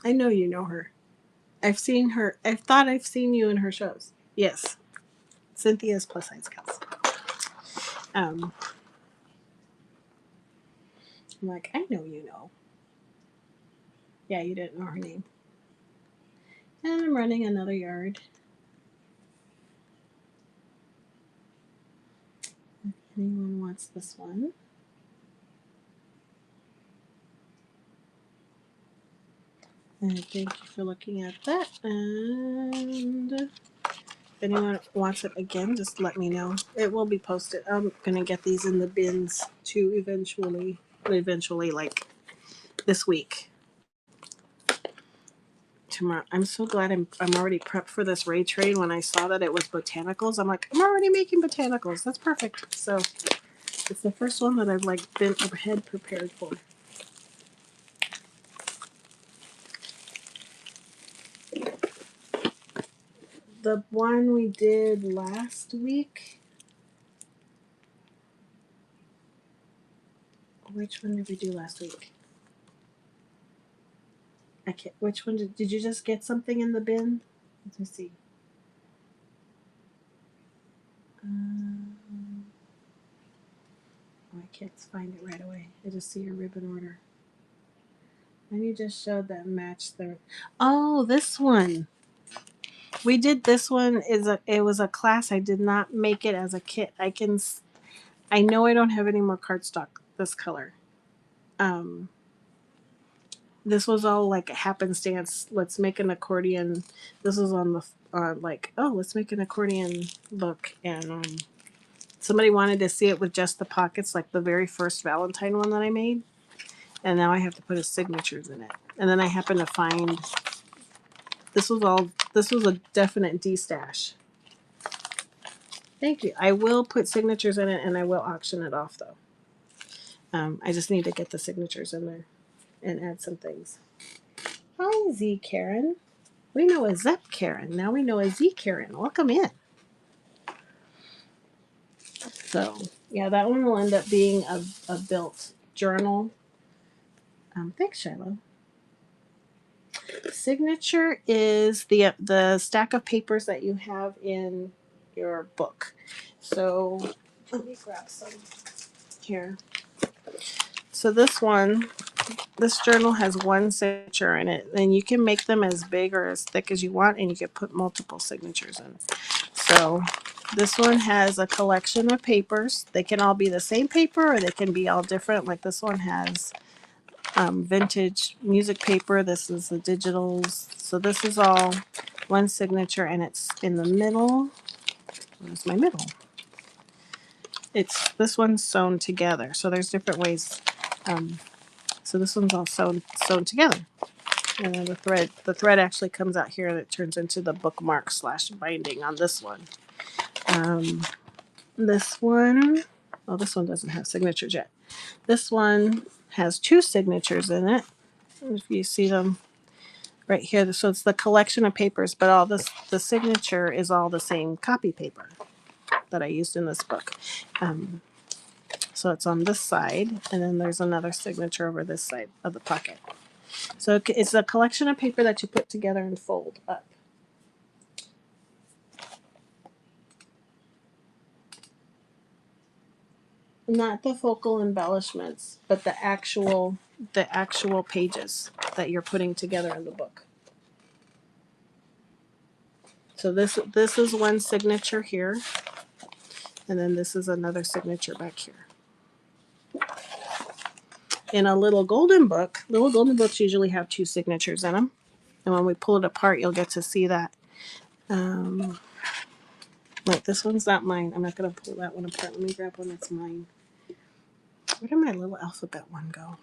I know you know her. I've seen her. I thought I've seen you in her shows. Yes, Cynthia's plus size gals. I'm like, I know you know. Yeah, you didn't know her name. And I'm running another yard. If anyone wants this one. And thank you for looking at that. And if anyone wants it again, just let me know. It will be posted. I'm gonna get these in the bins too eventually, like this week. Tomorrow. I'm so glad I'm already prepped for this raid trade. When I saw that it was botanicals, I'm like, I'm already making botanicals. That's perfect. So it's the first one that I've like been ahead prepared for. The one we did last week. Which one did we do last week? I can't. Which one did you just get something in the bin? Let me see. Oh, I can't find it right away. I just see your ribbon order. And you just showed that match there. Oh, this one. We did this one. It was a class. I did not make it as a kit. I know I don't have any more cardstock this color. This was all like a happenstance. Let's make an accordion. This was on the let's make an accordion book, and somebody wanted to see it with just the pockets, like the very first Valentine one that I made, and now I have to put his signatures in it. And then I happened to find This was a definite D stash. Thank you. I will put signatures in it and I will auction it off though. I just need to get the signatures in there and add some things. Hi Z Karen. We know a Zep Karen. Now we know a Z Karen. Welcome in. So yeah, that one will end up being a built journal. Thanks, Shiloh. Signature is the stack of papers that you have in your book. So let me grab some here. So this journal has one signature in it, and you can make them as big or as thick as you want, and you can put multiple signatures in. So this one has a collection of papers. They can all be the same paper, or they can be all different. Like this one has vintage music paper. This is the digitals. So this is all one signature, and it's in the middle. Where's my middle? It's this one's sewn together. So there's different ways. So this one's all sewn together, and then the thread actually comes out here, and it turns into the bookmark / binding on this one. This one, oh, this one doesn't have signatures yet. This one has 2 signatures in it. If you see them right here, so it's the collection of papers, but all this, the signature is all the same copy paper that I used in this book. So it's on this side, and then there's another signature over this side of the pocket. So it's a collection of paper that you put together and fold up. Not the focal embellishments, but the actual pages that you're putting together in the book. So this is one signature here, and then this is another signature back here. In a little golden books usually have 2 signatures in them, and when we pull it apart, you'll get to see that. Like this one's not mine. I'm not going to pull that one apart. Let me grab one that's mine. Where did my little alphabet one go?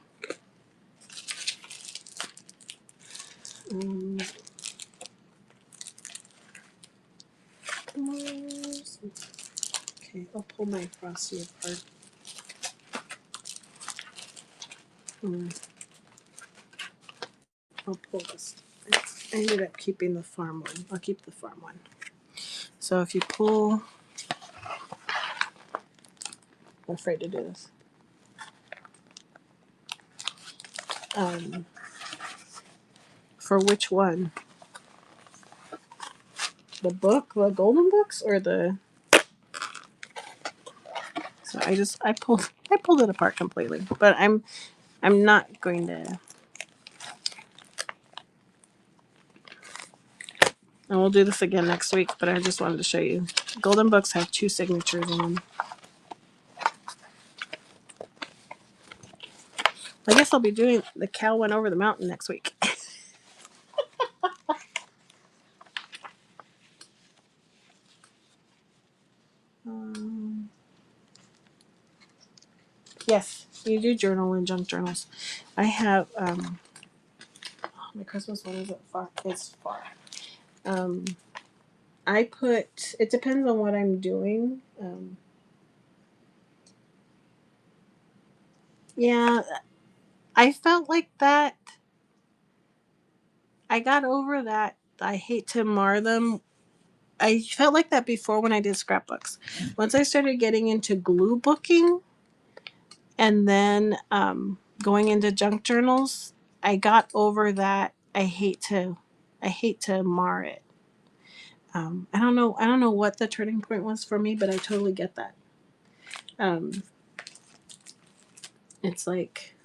Okay, I'll pull my Frosty apart. I'll pull this. I ended up keeping the farm one. I'll keep the farm one. So if you pull, I'm afraid to do this. For which one? The book, the golden books, or the? So I pulled it apart completely, but I'm not going to. And we'll do this again next week, but I just wanted to show you. Golden books have 2 signatures in them. I guess I'll be doing the cow went over the mountain next week. Yes, you do journal in junk journals. I have my Christmas one isn't far. It's far. I put. It depends on what I'm doing. Yeah, I felt like that. I got over that. I hate to mar them. I felt like that before when I did scrapbooks. Once I started getting into glue booking, and then going into junk journals, I got over that. I hate to mar it. I don't know what the turning point was for me, but I totally get that. It's like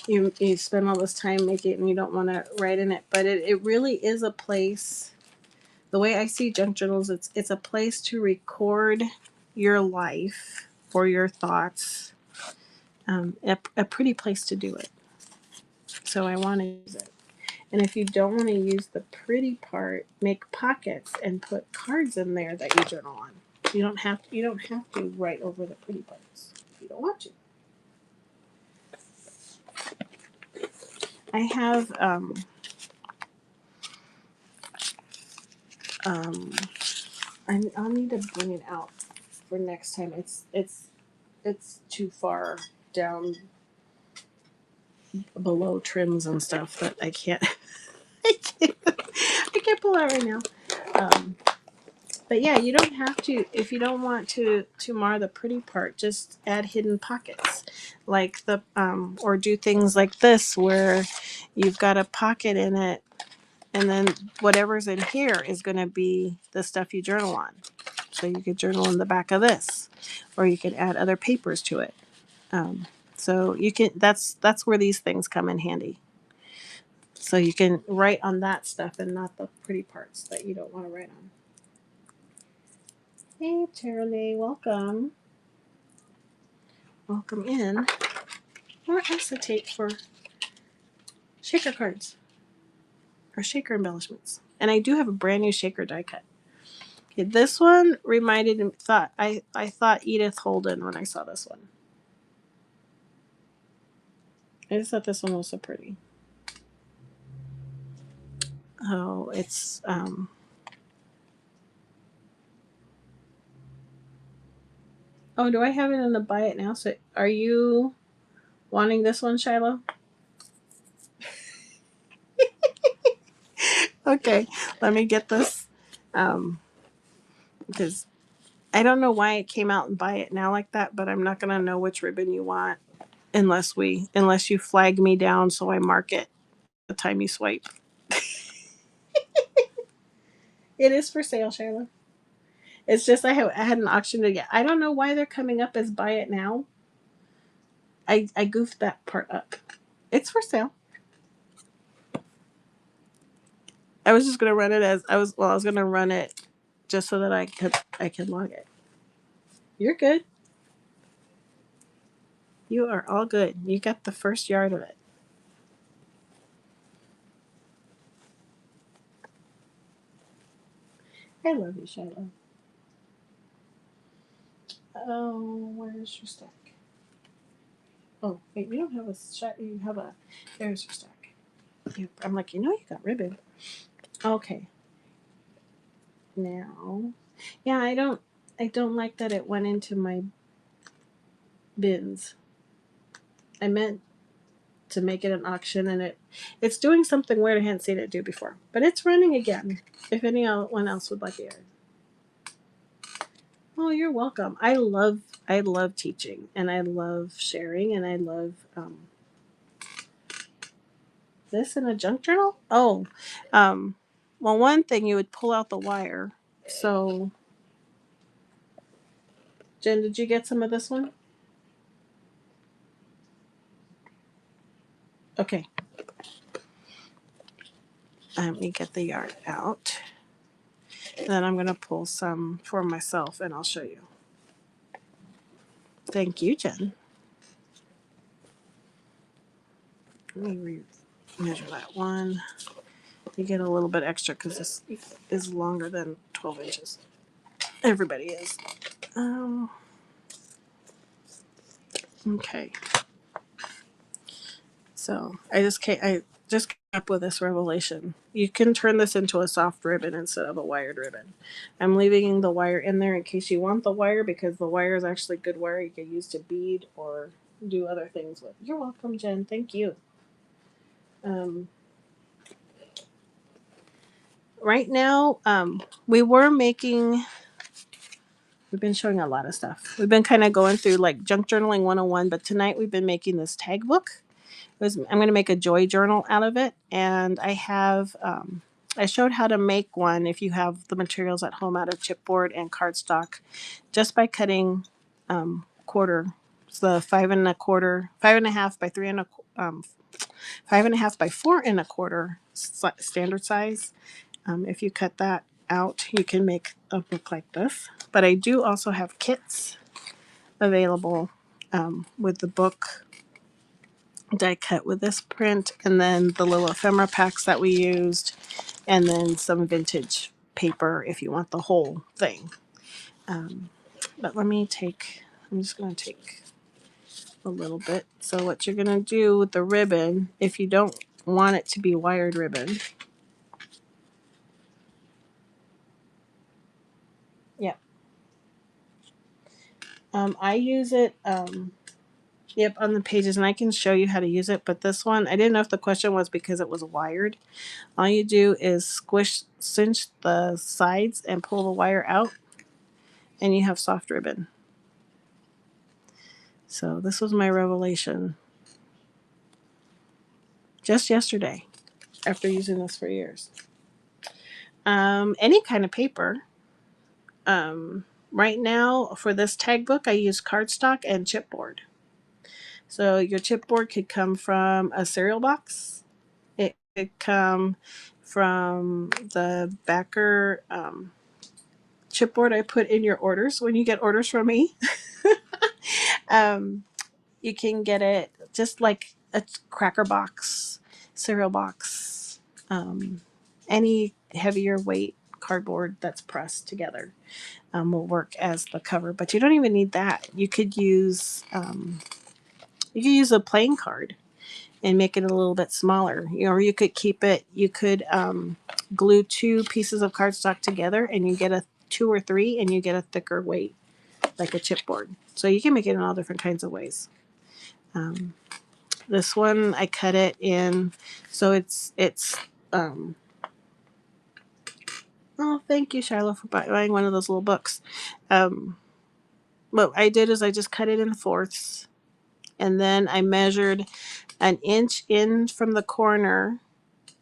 you spend all this time making it and you don't want to write in it, but it really is a place. The way I see junk journals, it's a place to record your life or your thoughts. A pretty place to do it. So I want to use it. And if you don't want to use the pretty part, make pockets and put cards in there that you journal on. You don't have to write over the pretty parts if you don't want to. I have I'll need to bring it out for next time. It's too far down below trims and stuff that I can't I can't pull out right now. Um, but yeah, you don't have to if you don't want to mar the pretty part. Just add hidden pockets, like the or do things like this where you've got a pocket in it, and then whatever's in here is going to be the stuff you journal on. So you could journal in the back of this, or you could add other papers to it. Um, so you can. That's where these things come in handy. So you can write on that stuff and not the pretty parts that you don't want to write on. Hey, Charlie, welcome. Welcome in. More acetate for shaker cards or shaker embellishments. And I do have a brand new shaker die cut. Okay, this one reminded me. I thought Edith Holden when I saw this one. I just thought this one was so pretty. Oh, it's Oh, do I have it in the buy it now? So are you wanting this one, Shiloh? Okay, let me get this. Because I don't know why it came out and buy it now like that, but I'm not gonna know which ribbon you want unless you flag me down so I mark it the time you swipe. It is for sale, Shiloh. It's just I hadn't auctioned it yet. I don't know why they're coming up as buy it now. I goofed that part up. It's for sale. I was just gonna run it as I was gonna run it just so that I could log it. You're good. You are all good. You got the first yard of it. I love you, Shiloh. Oh, where's your stack? Oh, wait, you don't have a shot. You have a. There's your stack. I'm like, you got ribbon. Okay. Now, yeah, I don't like that it went into my bins. I meant to make it an auction, and it's doing something weird I hadn't seen it do before. But it's running again. If anyone else would like it. Oh, you're welcome. I love teaching, and I love sharing, and I love this in a junk journal. Oh, well, one thing you would pull out the wire. So, Jen, did you get some of this one? Okay. Let me get the yard out. Then I'm going to pull some for myself and I'll show you. Thank you, Jen. Let me measure that one. You get a little bit extra because this is longer than 12 inches. Everybody is. Okay. So I just came up with this revelation. You can turn this into a soft ribbon instead of a wired ribbon. I'm leaving the wire in there in case you want the wire because the wire is actually good wire you can use to bead or do other things with. You're welcome, Jen. Thank you. Right now, we've been showing a lot of stuff. We've been kind of going through like junk journaling 101, but tonight we've been making this tag book. I'm going to make a joy journal out of it, and I showed how to make one if you have the materials at home out of chipboard and cardstock, just by cutting quarter. It's the 5 1/4, 5.5 by 5.5 by 4 1/4 standard size. If you cut that out, you can make a book like this. But I do also have kits available with the book die cut with this print, and then the little ephemera packs that we used, and then some vintage paper if you want the whole thing. But I'm just going to take a little bit. So what you're going to do with the ribbon, if you don't want it to be wired ribbon, Yep. I use it. Yep, on the pages, and I can show you how to use it. But this one, I didn't know if the question was because it was wired. All you do is cinch the sides and pull the wire out, and you have soft ribbon. So this was my revelation just yesterday after using this for years. Any kind of paper. Right now for this tag book, I use cardstock and chipboard. So your chipboard could come from a cereal box. It could come from the backer chipboard I put in your orders when you get orders from me. um, you can get it just like a cracker box, cereal box, any heavier weight cardboard that's pressed together will work as the cover. But you don't even need that. You could use a playing card and make it a little bit smaller. Or you could keep it. You could glue two pieces of cardstock together, and you get a 2 or 3, and you get a thicker weight like a chipboard. So you can make it in all different kinds of ways. This one I cut it in, so it's. Oh, thank you, Shiloh, for buying one of those little books. What I did is I just cut it in fourths, and then I measured an inch in from the corner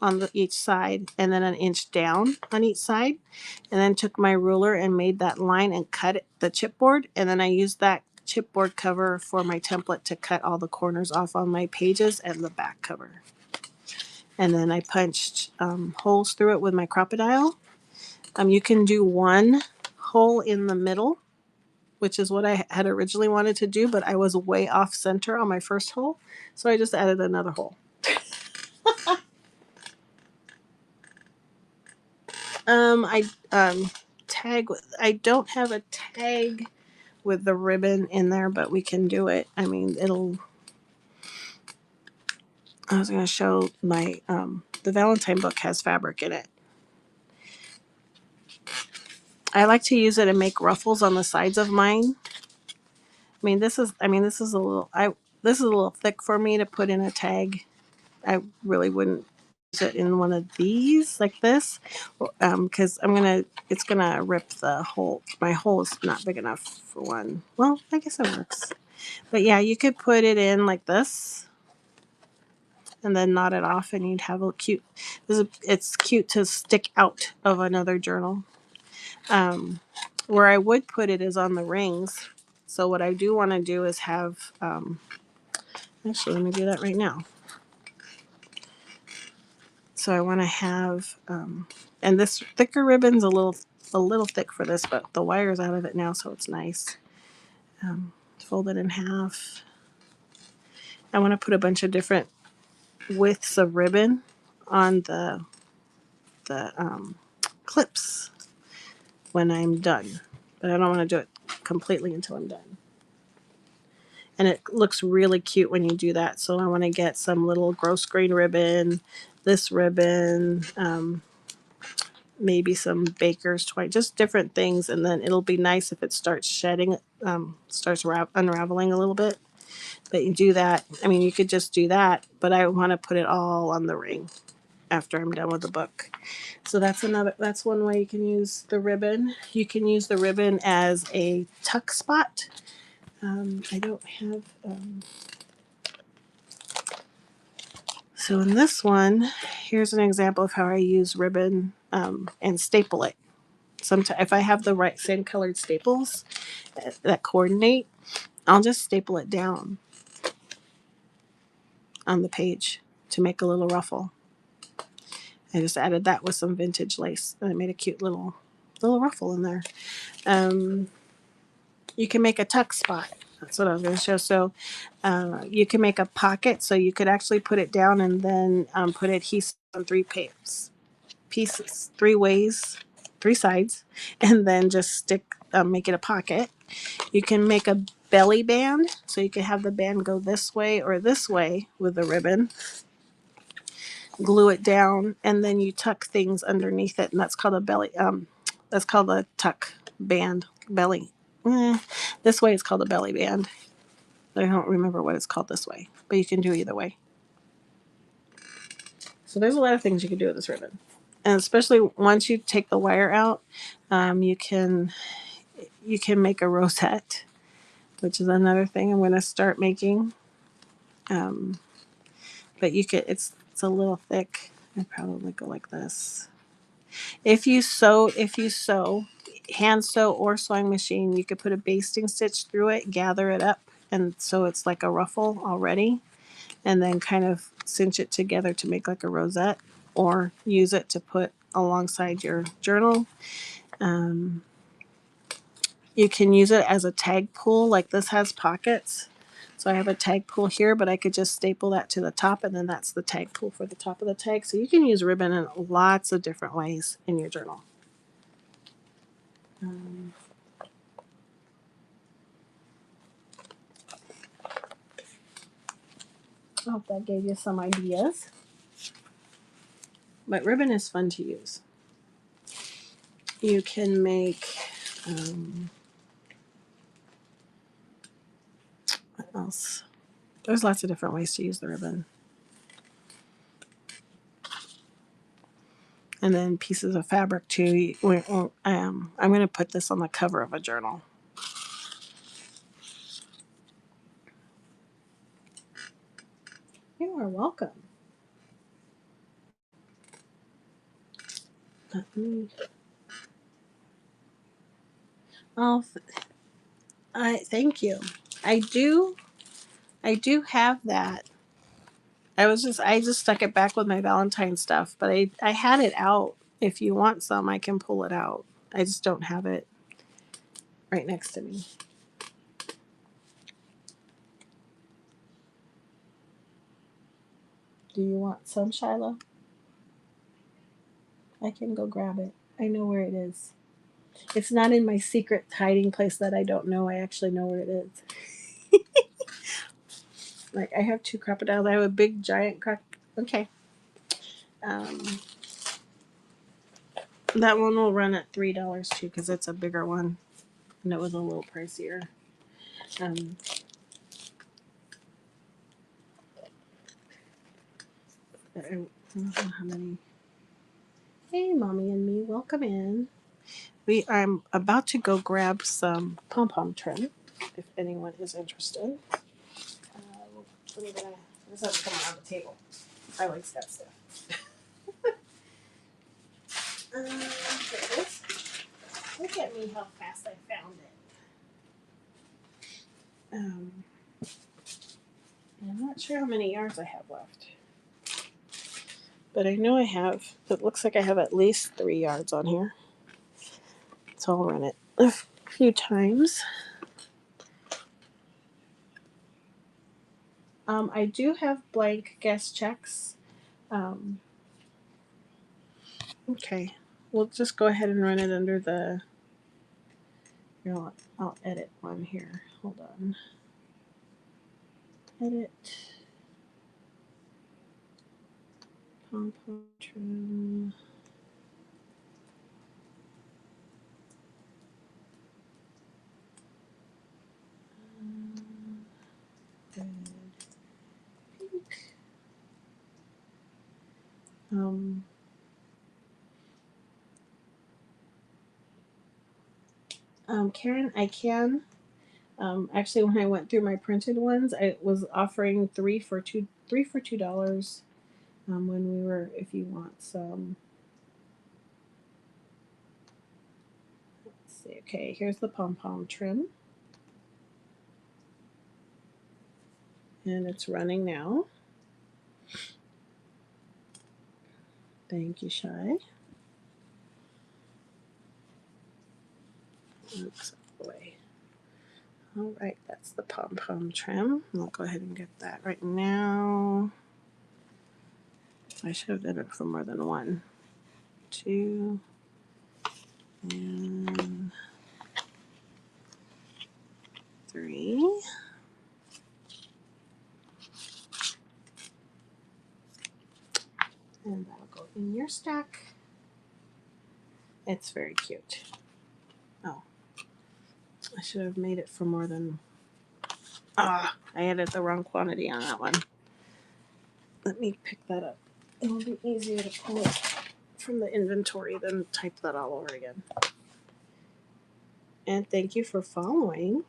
on each side, and then an inch down on each side, and then took my ruler and made that line and cut the chipboard, and then I used that chipboard cover for my template to cut all the corners off on my pages and the back cover. And then I punched holes through it with my Crop-A-Dile. You can do one hole in the middle, which is what I had originally wanted to do, but I was way off center on my first hole, so I just added another hole. I tag. I don't have a tag with the ribbon in there, but we can do it. I mean, I was going to show my the Valentine book has fabric in it. I like to use it and make ruffles on the sides of mine. This is a little thick for me to put in a tag. I really wouldn't use it in one of these like this, because it's gonna rip the hole. My hole is not big enough for one. Well, I guess it works. But yeah, you could put it in like this, and then knot it off, and you'd have a cute. It's cute to stick out of another journal. Where I would put it is on the rings. So what I do want to do is have. Actually, let me do that right now. So I want to have, and this thicker ribbon's a little thick for this, but the wire's out of it now, so it's nice. Fold it in half. I want to put a bunch of different widths of ribbon on the clips when I'm done, but I don't want to do it completely until I'm done. And it looks really cute when you do that. So I want to get some little gross grain ribbon, this ribbon, maybe some baker's twine, just different things. And then it'll be nice if it starts shedding, starts unraveling a little bit. But you do that. I mean, you could just do that, but I want to put it all on the ring after I'm done with the book. So that's one way you can use the ribbon. You can use the ribbon as a tuck spot. I don't have, so in this one, here's an example of how I use ribbon and staple it. Sometimes if I have the right same colored staples that coordinate, I'll just staple it down on the page to make a little ruffle. I just added that with some vintage lace, and I made a cute little ruffle in there. You can make a tuck spot. That's what I was going to show. So you can make a pocket, so you could actually put it down and then put adhesive on 3 pieces, 3 ways, 3 sides, and then just make it a pocket. You can make a belly band, so you can have the band go this way or this way with the ribbon. Glue it down, and then you tuck things underneath it, and that's called a belly. That's called a tuck band, belly. This way it's called a belly band. I don't remember what it's called this way, but you can do either way. So there's a lot of things you can do with this ribbon. And especially once you take the wire out, you can make a rosette, which is another thing I'm going to start making. But you could, it's a little thick. I'd probably go like this. If you sew, hand sew or sewing machine, you could put a basting stitch through it, gather it up, and so it's like a ruffle already, and then kind of cinch it together to make like a rosette, or use it to put alongside your journal. Um, you can use it as a tag pull, like this has pockets. So I have a tag pull here, but I could just staple that to the top, and then that's the tag pull for the top of the tag. So you can use ribbon in lots of different ways in your journal. I hope that gave you some ideas. But ribbon is fun to use. You can make, what else? There's lots of different ways to use the ribbon. And then pieces of fabric too. I'm going to put this on the cover of a journal. You are welcome. Let me. Oh, I thank you. I do have that. I just stuck it back with my Valentine stuff, but I had it out. If you want some, I can pull it out. I just don't have it right next to me. Do you want some, Shiloh? I can go grab it. I know where it is. It's not in my secret hiding place that I don't know. I actually know where it is. Like I have two crocodiles. I have a big giant Okay. That one will run at $3 too because it's a bigger one, and it was a little pricier. I don't know how many. Hey, mommy and me, welcome in. I'm about to go grab some pom pom trim, if anyone is interested. This has to come on the table. I like that stuff. There it is. Look at me, how fast I found it. I'm not sure how many yards I have left, but I know I have. It looks like I have at least 3 yards on here, so I'll run it a few times. I do have blank guest checks. Okay, we'll just go ahead and run it under the. You know what? I'll edit one here. Hold on. Edit. Pom pom trim. Red, pink. Karen, I can. Actually, when I went through my printed ones, I was offering three for $2. When we were, if you want some. Let's see. Okay, here's the pom pom trim, and it's running now. Thank you, Shy. Oops, away. All right, that's the pom pom trim. I'll go ahead and get that right now. I should have done it for more than 1, 2, and 3. And that'll go in your stack. It's very cute. Oh, I should have made it for more than. I added the wrong quantity on that one. Let me pick that up. It'll be easier to pull it from the inventory than type that all over again. And thank you for following.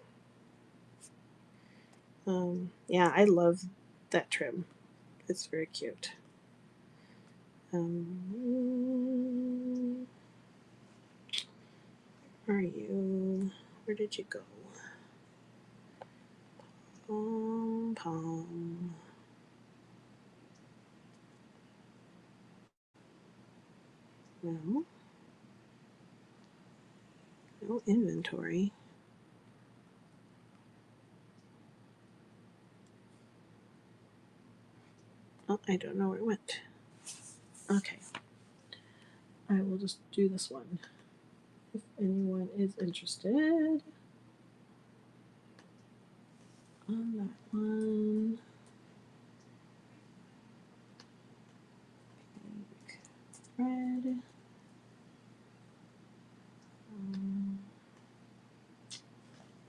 Yeah, I love that trim. It's very cute. Where are you? Where did you go? Pom. No. No inventory. Oh, I don't know where it went. Okay. I will just do this one. If anyone is interested on that one. Pink, red.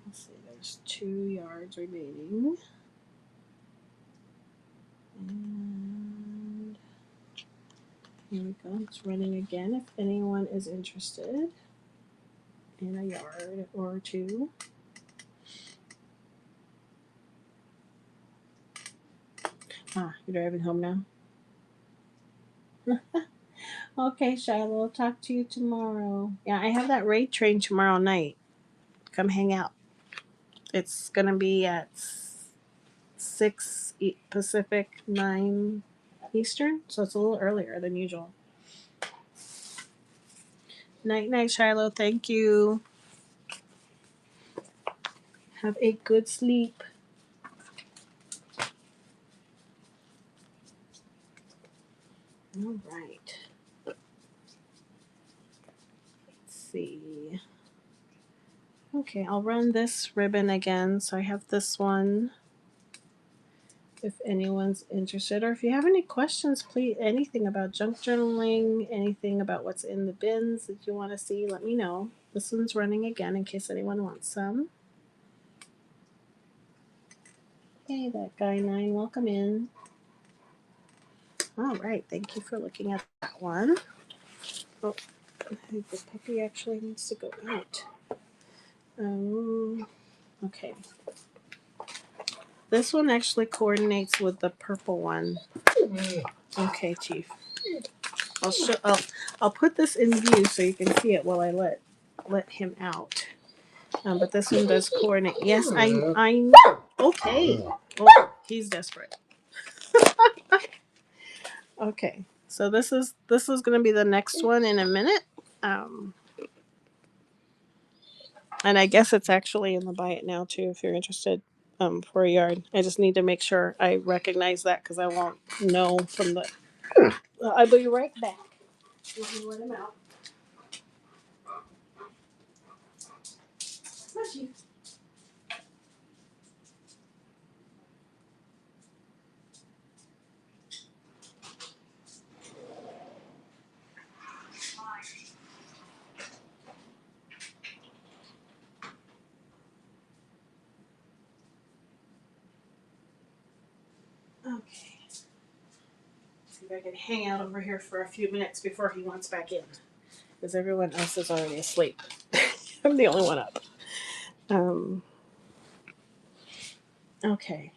Let's see, there's 2 yards remaining. And here we go. It's running again if anyone is interested in a yard or 2. You're driving home now? Okay, Shiloh, talk to you tomorrow. Yeah, I have that raid train tomorrow night. Come hang out. It's going to be at 6 Pacific, 9 Eastern, so it's a little earlier than usual. Night, night, Shiloh. Thank you. Have a good sleep. All right. Let's see. Okay, I'll run this ribbon again. So I have this one. If anyone's interested, or if you have any questions, please, anything about junk journaling, anything about what's in the bins that you want to see, let me know. This one's running again in case anyone wants some. Hey, that guy 9, welcome in. All right, thank you for looking at that one. Oh, the puppy actually needs to go out. Okay. This one actually coordinates with the purple one. Okay, Chief. I'll put this in view so you can see it while I let him out. But this one does coordinate. Yes, I know. Okay. Oh, he's desperate. Okay. So this is going to be the next one in a minute. And I guess it's actually in the buy it now too if you're interested for a yard. I just need to make sure I recognize that because I won't know from the. I'll be right back. Let me let him out. Okay. See if I can hang out over here for a few minutes before he wants back in. Because everyone else is already asleep. I'm the only one up. Okay.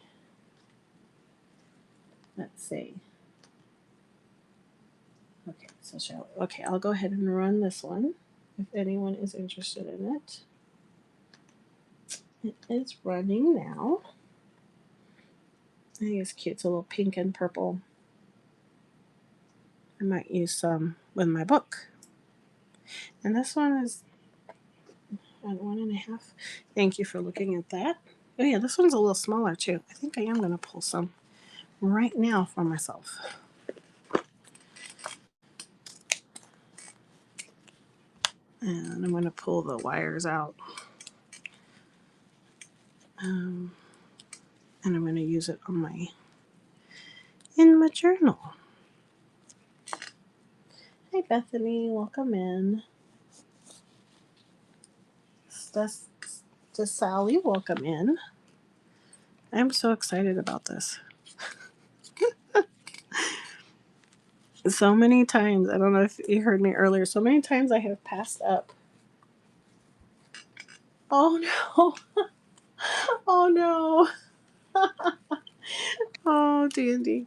Let's see. Okay, I'll go ahead and run this one if anyone is interested in it. It is running now. I think it's cute. It's a little pink and purple. I might use some with my book. And this one is at 1.5. Thank you for looking at that. Oh yeah, this one's a little smaller too. I think I am going to pull some right now for myself. And I'm going to pull the wires out. And I'm going to use it on in my journal. Hi Bethany, welcome in. That's to Sally. Welcome in. I'm so excited about this. So many times, I don't know if you heard me earlier, so many times I have passed up. Oh no. Oh no. Oh, Dandy.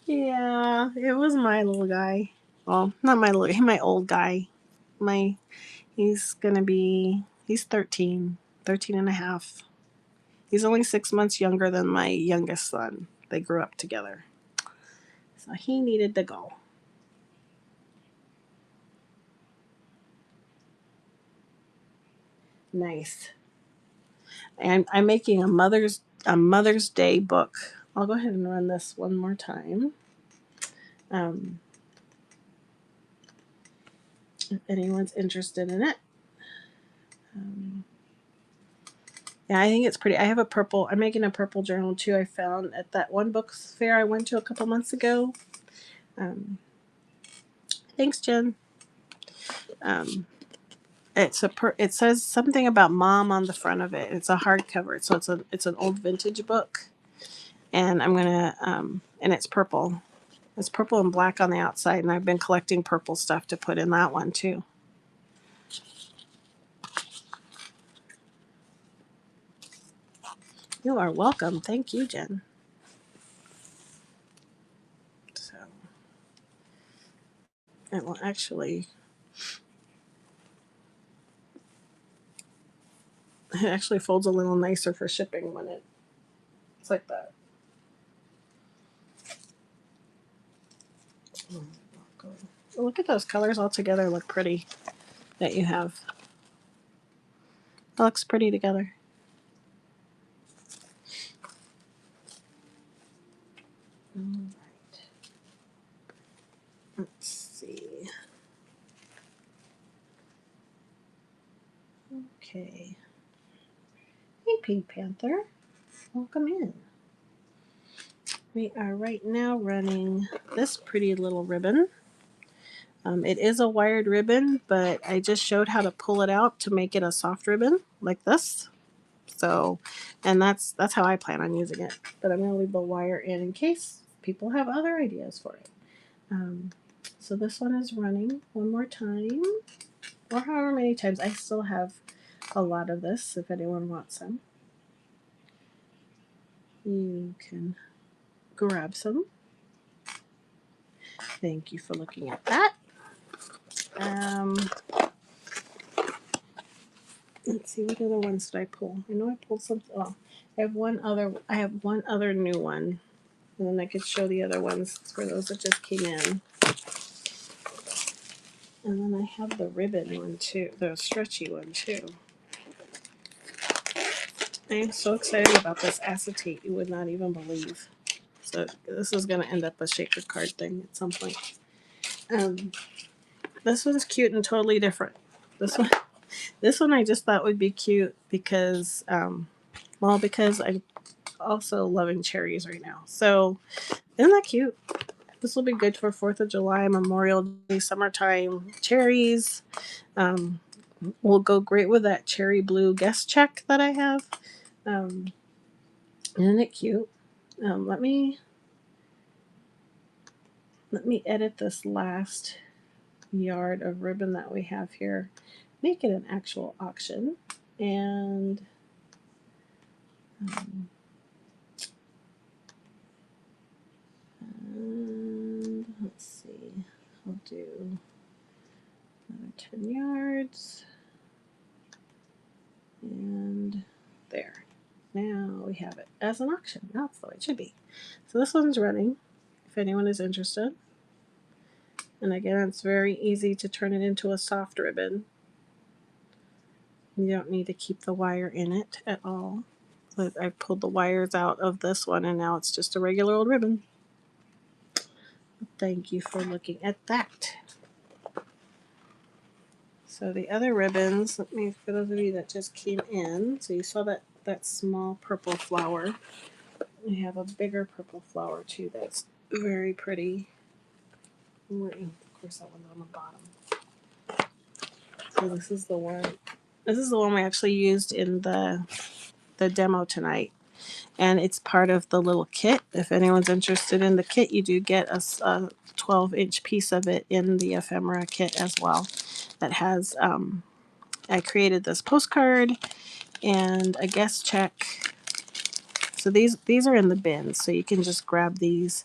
Yeah, it was my little guy. Well, not my little, my old guy. He's gonna be, he's 13, 13 and a half. He's only 6 months younger than my youngest son. They grew up together. So he needed to go. Nice. And I'm making a Mother's Day book. I'll go ahead and run this one more time. If anyone's interested in it. Yeah, I think it's pretty. I have a purple. I'm making a purple journal too. I found at that one book fair I went to a couple months ago. Thanks, Jen. It says something about mom on the front of it. It's a hardcover, so it's an old vintage book, and I'm gonna and it's purple. It's purple and black on the outside, and I've been collecting purple stuff to put in that one too. You are welcome. Thank you, Jen. So it will actually folds a little nicer for shipping when it's like that. Oh, look at those colors all together. Look pretty that you have. It looks pretty together. All right. Let's see. Okay. Hey, Pink Panther. Welcome in. We are right now running this pretty little ribbon. It is a wired ribbon, but I just showed how to pull it out to make it a soft ribbon like this. So, and that's how I plan on using it. But I'm going to leave the wire in case people have other ideas for it. So this one is running one more time, or however many times. I still have a lot of this if anyone wants some. You can grab some. Thank you for looking at that. Let's see, what other ones did I pull? I know I pulled something. Oh, I have one other new one, and then I could show the other ones for those that just came in. And then I have the ribbon one too, the stretchy one too. I am so excited about this acetate, you would not even believe. So this is going to end up a shaker card thing at some point. This one's cute and totally different. This one I just thought would be cute because, because I'm also loving cherries right now. So isn't that cute? This will be good for 4th of July, Memorial Day, summertime cherries. Will go great with that cherry blue guest check that I have. Isn't it cute? Let me edit this last yard of ribbon that we have here, make it an actual auction, and let's see, I'll do another 10 yards, and there. Now we have it as an auction. That's the way it should be. So this one's running, if anyone is interested. And again, it's very easy to turn it into a soft ribbon. You don't need to keep the wire in it at all. But I pulled the wires out of this one, and now it's just a regular old ribbon. Thank you for looking at that. So the other ribbons, let me, for those of you that just came in, so you saw that small purple flower. We have a bigger purple flower too that's very pretty. Of course, that one's on the bottom. So this is the one This is the one we actually used in the demo tonight. And it's part of the little kit. If anyone's interested in the kit, you do get a 12-inch piece of it in the ephemera kit as well. That has, I created this postcard and a guest check. So these are in the bins, so you can just grab these.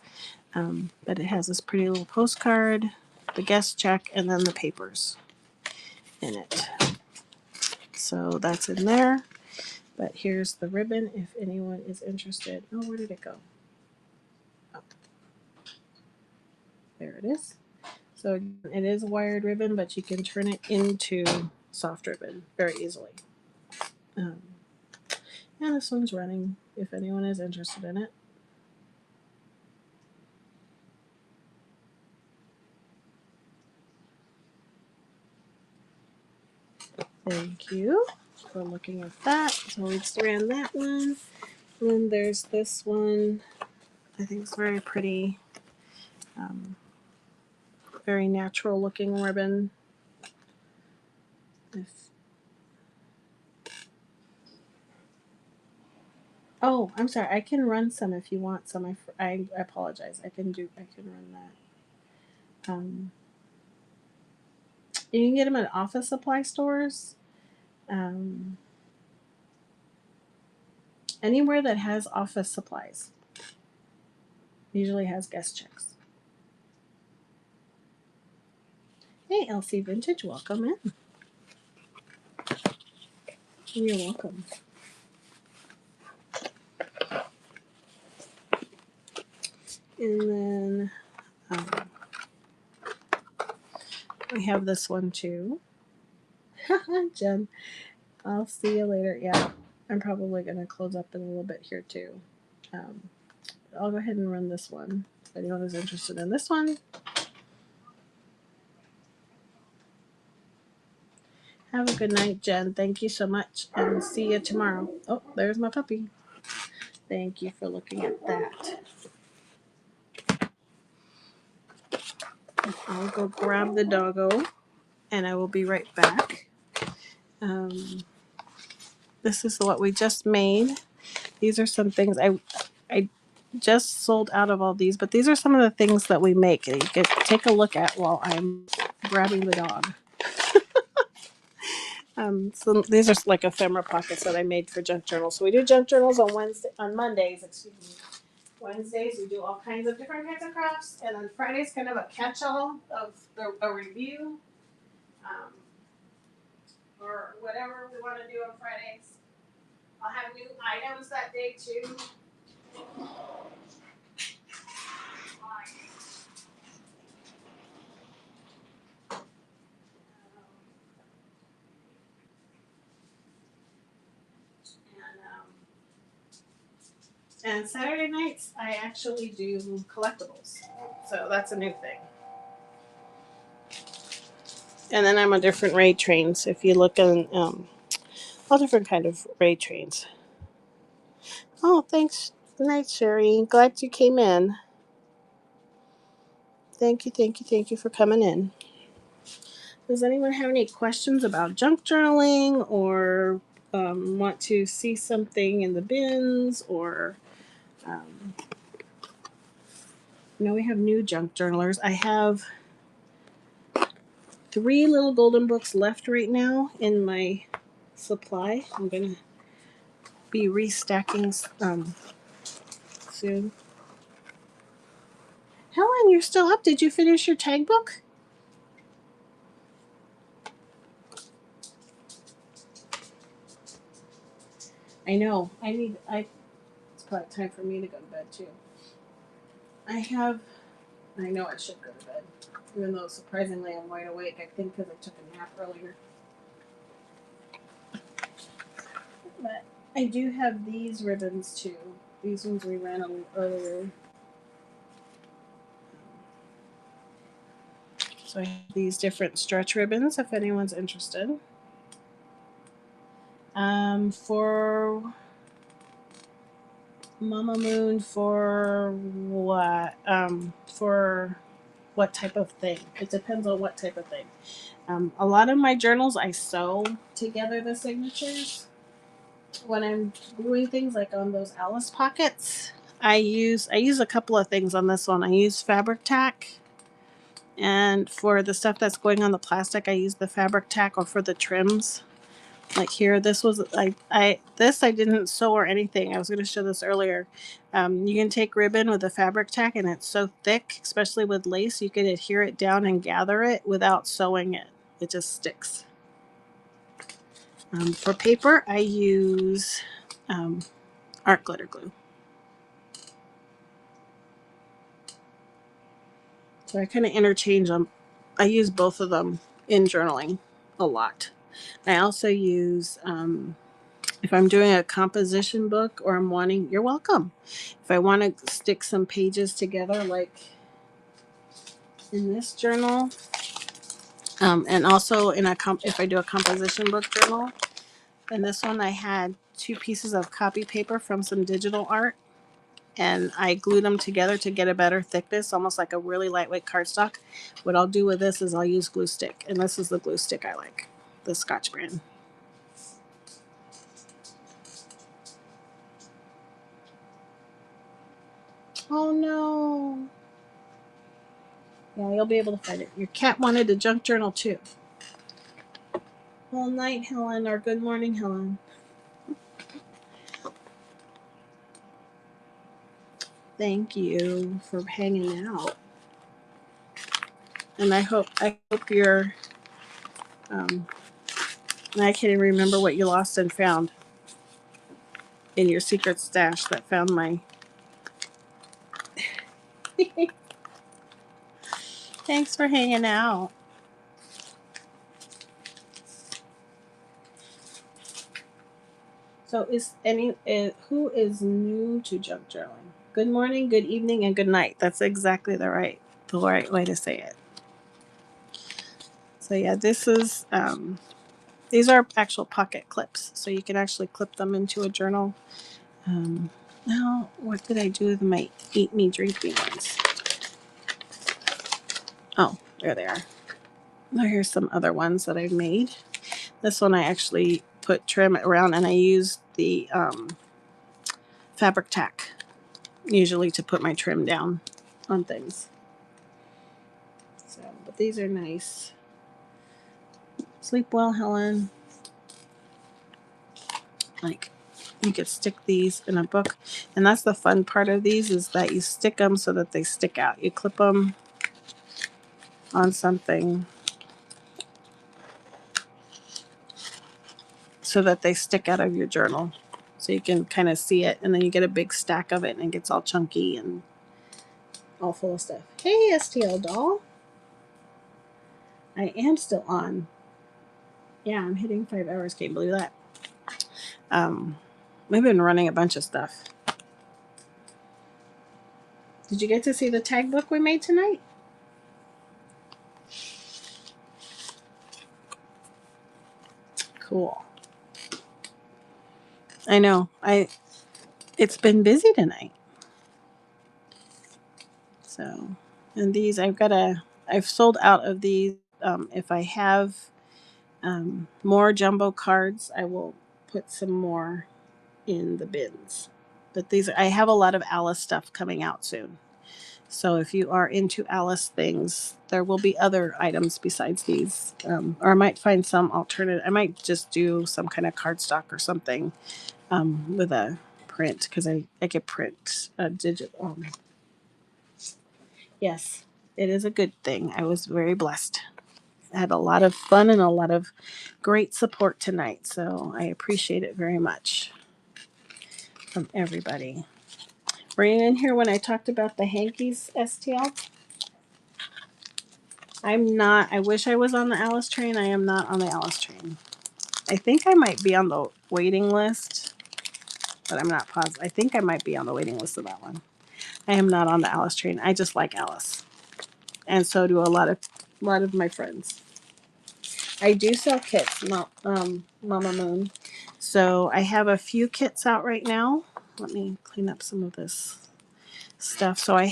But it has this pretty little postcard, the guest check, and then the papers in it. So that's in there. But here's the ribbon if anyone is interested. Oh, where did it go? Oh, there it is. So it is a wired ribbon, but you can turn it into soft ribbon very easily. And this one's running if anyone is interested in it. Thank you for looking at that. So we just ran that one. And then there's this one. I think it's very pretty. Very natural looking ribbon. Oh, I'm sorry. I can run some if you want some. I apologize. I can run that. You can get them at office supply stores. Anywhere that has office supplies usually has guest checks. Hey, LC Vintage, welcome in. You're welcome. And then we have this one too. Jen, I'll see you later. Yeah, I'm probably going to close up in a little bit here too. I'll go ahead and run this one. If anyone is interested in this one. Have a good night, Jen. Thank you so much. And see you tomorrow. Oh, there's my puppy. Thank you for looking at that. I'll go grab the doggo and I will be right back. This is what we just made. These are some things I just sold out of all these, but these are some of the things that we make. You can take a look at while I'm grabbing the dog. So these are like ephemera pockets that I made for junk journals. So we do junk journals on Mondays. Excuse me. Wednesdays we do all kinds of different kinds of crafts, and then Friday's kind of a catch-all of a review, or whatever we want to do on Fridays. I'll have new items that day too. And Saturday nights, I actually do collectibles. So that's a new thing. And then I'm on different raid trains. If you look on all different kind of raid trains. Oh, thanks. Good night, Sherry. Glad you came in. Thank you for coming in. Does anyone have any questions about junk journaling or want to see something in the bins or... we have new junk journalers. I have 3 little golden books left right now in my supply. I'm going to be restacking soon. Helen, you're still up. Did you finish your tag book? I know. It's probably time for me to go to bed too. I know I should go to bed. Even though surprisingly I'm wide awake, I think because I took a nap earlier. But I do have these ribbons too. These ones we ran a little earlier. So I have these different stretch ribbons if anyone's interested. For Mama Moon, for what? For what type of thing? It depends on what type of thing. A lot of my journals, I sew together the signatures. When I'm doing things like on those Alice pockets, I use a couple of things on this one. I use fabric tack, and for the stuff that's going on the plastic, I use the fabric tack, or for the trims. Like here, this was I didn't sew or anything. I was going to show this earlier. You can take ribbon with a fabric tack, and it's so thick, especially with lace, you can adhere it down and gather it without sewing it. It just sticks. For paper, I use um, art glitter glue. So I kind of interchange them. I use both of them in journaling a lot. I also use, if I'm doing a composition book or I'm wanting, you're welcome. If I want to stick some pages together, like in this journal, and also in if I do a composition book journal, in this one I had 2 pieces of copy paper from some digital art, and I glued them together to get a better thickness, almost like a really lightweight cardstock. What I'll do with this is I'll use glue stick, and this is the glue stick I like, the Scotch brand. Oh no. Yeah, you'll be able to find it. Your cat wanted a junk journal too. Well, night, Helen, or good morning, Helen. Thank you for hanging out. And I hope you're I can't even remember what you lost and found in your secret stash that found my Thanks for hanging out. So who is new to junk journaling? Good morning, good evening, and good night. That's exactly the right way to say it. So yeah, this is these are actual pocket clips, so you can actually clip them into a journal. Now, what did I do with my Eat Me, Drink Me ones? Oh, there they are. Now here's some other ones that I've made. This one I actually put trim around, and I used the fabric tack, usually to put my trim down on things. So, but these are nice. Sleep well, Helen. Like, you could stick these in a book, and that's the fun part of these, is that you stick them so that they stick out. You clip them on something so that they stick out of your journal, so you can kind of see it, and then you get a big stack of it and it gets all chunky and all full of stuff. Hey, STL doll. I am still on. Yeah, I'm hitting 5 hours. Can't believe that. We've been running a bunch of stuff. Did you get to see the tag book we made tonight? Cool. I know. It's been busy tonight. So, and these I've sold out of these. If I have more jumbo cards, I will put some more in the bins. But I have a lot of Alice stuff coming out soon. So if you are into Alice things, there will be other items besides these. Or I might find some alternative. I might just do some kind of cardstock or something with a print, because I could print a digital. Yes, it is a good thing. I was very blessed. I had a lot of fun and a lot of great support tonight. So I appreciate it very much from everybody. Were you in here when I talked about the hankies, STL? I'm not. I wish I was on the Alice train. I am not on the Alice train. I think I might be on the waiting list, but I'm not positive. I think I might be on the waiting list of that one. I am not on the Alice train. I just like Alice, and so do a lot of my friends. I do sell kits, not Mama Moon. So I have a few kits out right now. Let me clean up some of this stuff. So I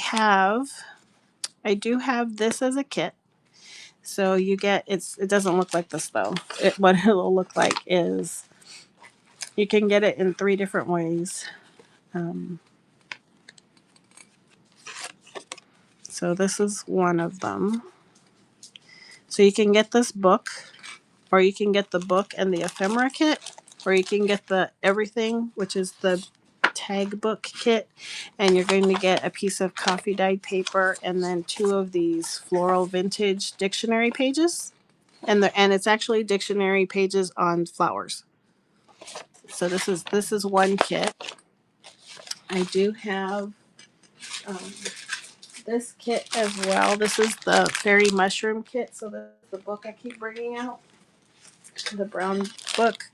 do have this as a kit. So you get it doesn't look like this though. What it'll look like is you can get it in 3 different ways. Um, so this is one of them. So you can get this book, or you can get the book and the ephemera kit, or you can get the everything, which is the tag book kit, and you're going to get a piece of coffee dyed paper and then 2 of these floral vintage dictionary pages, and it's actually dictionary pages on flowers. So this is one kit. I do have um, this kit as well. This is the fairy mushroom kit. So the book I keep bringing out, the brown book.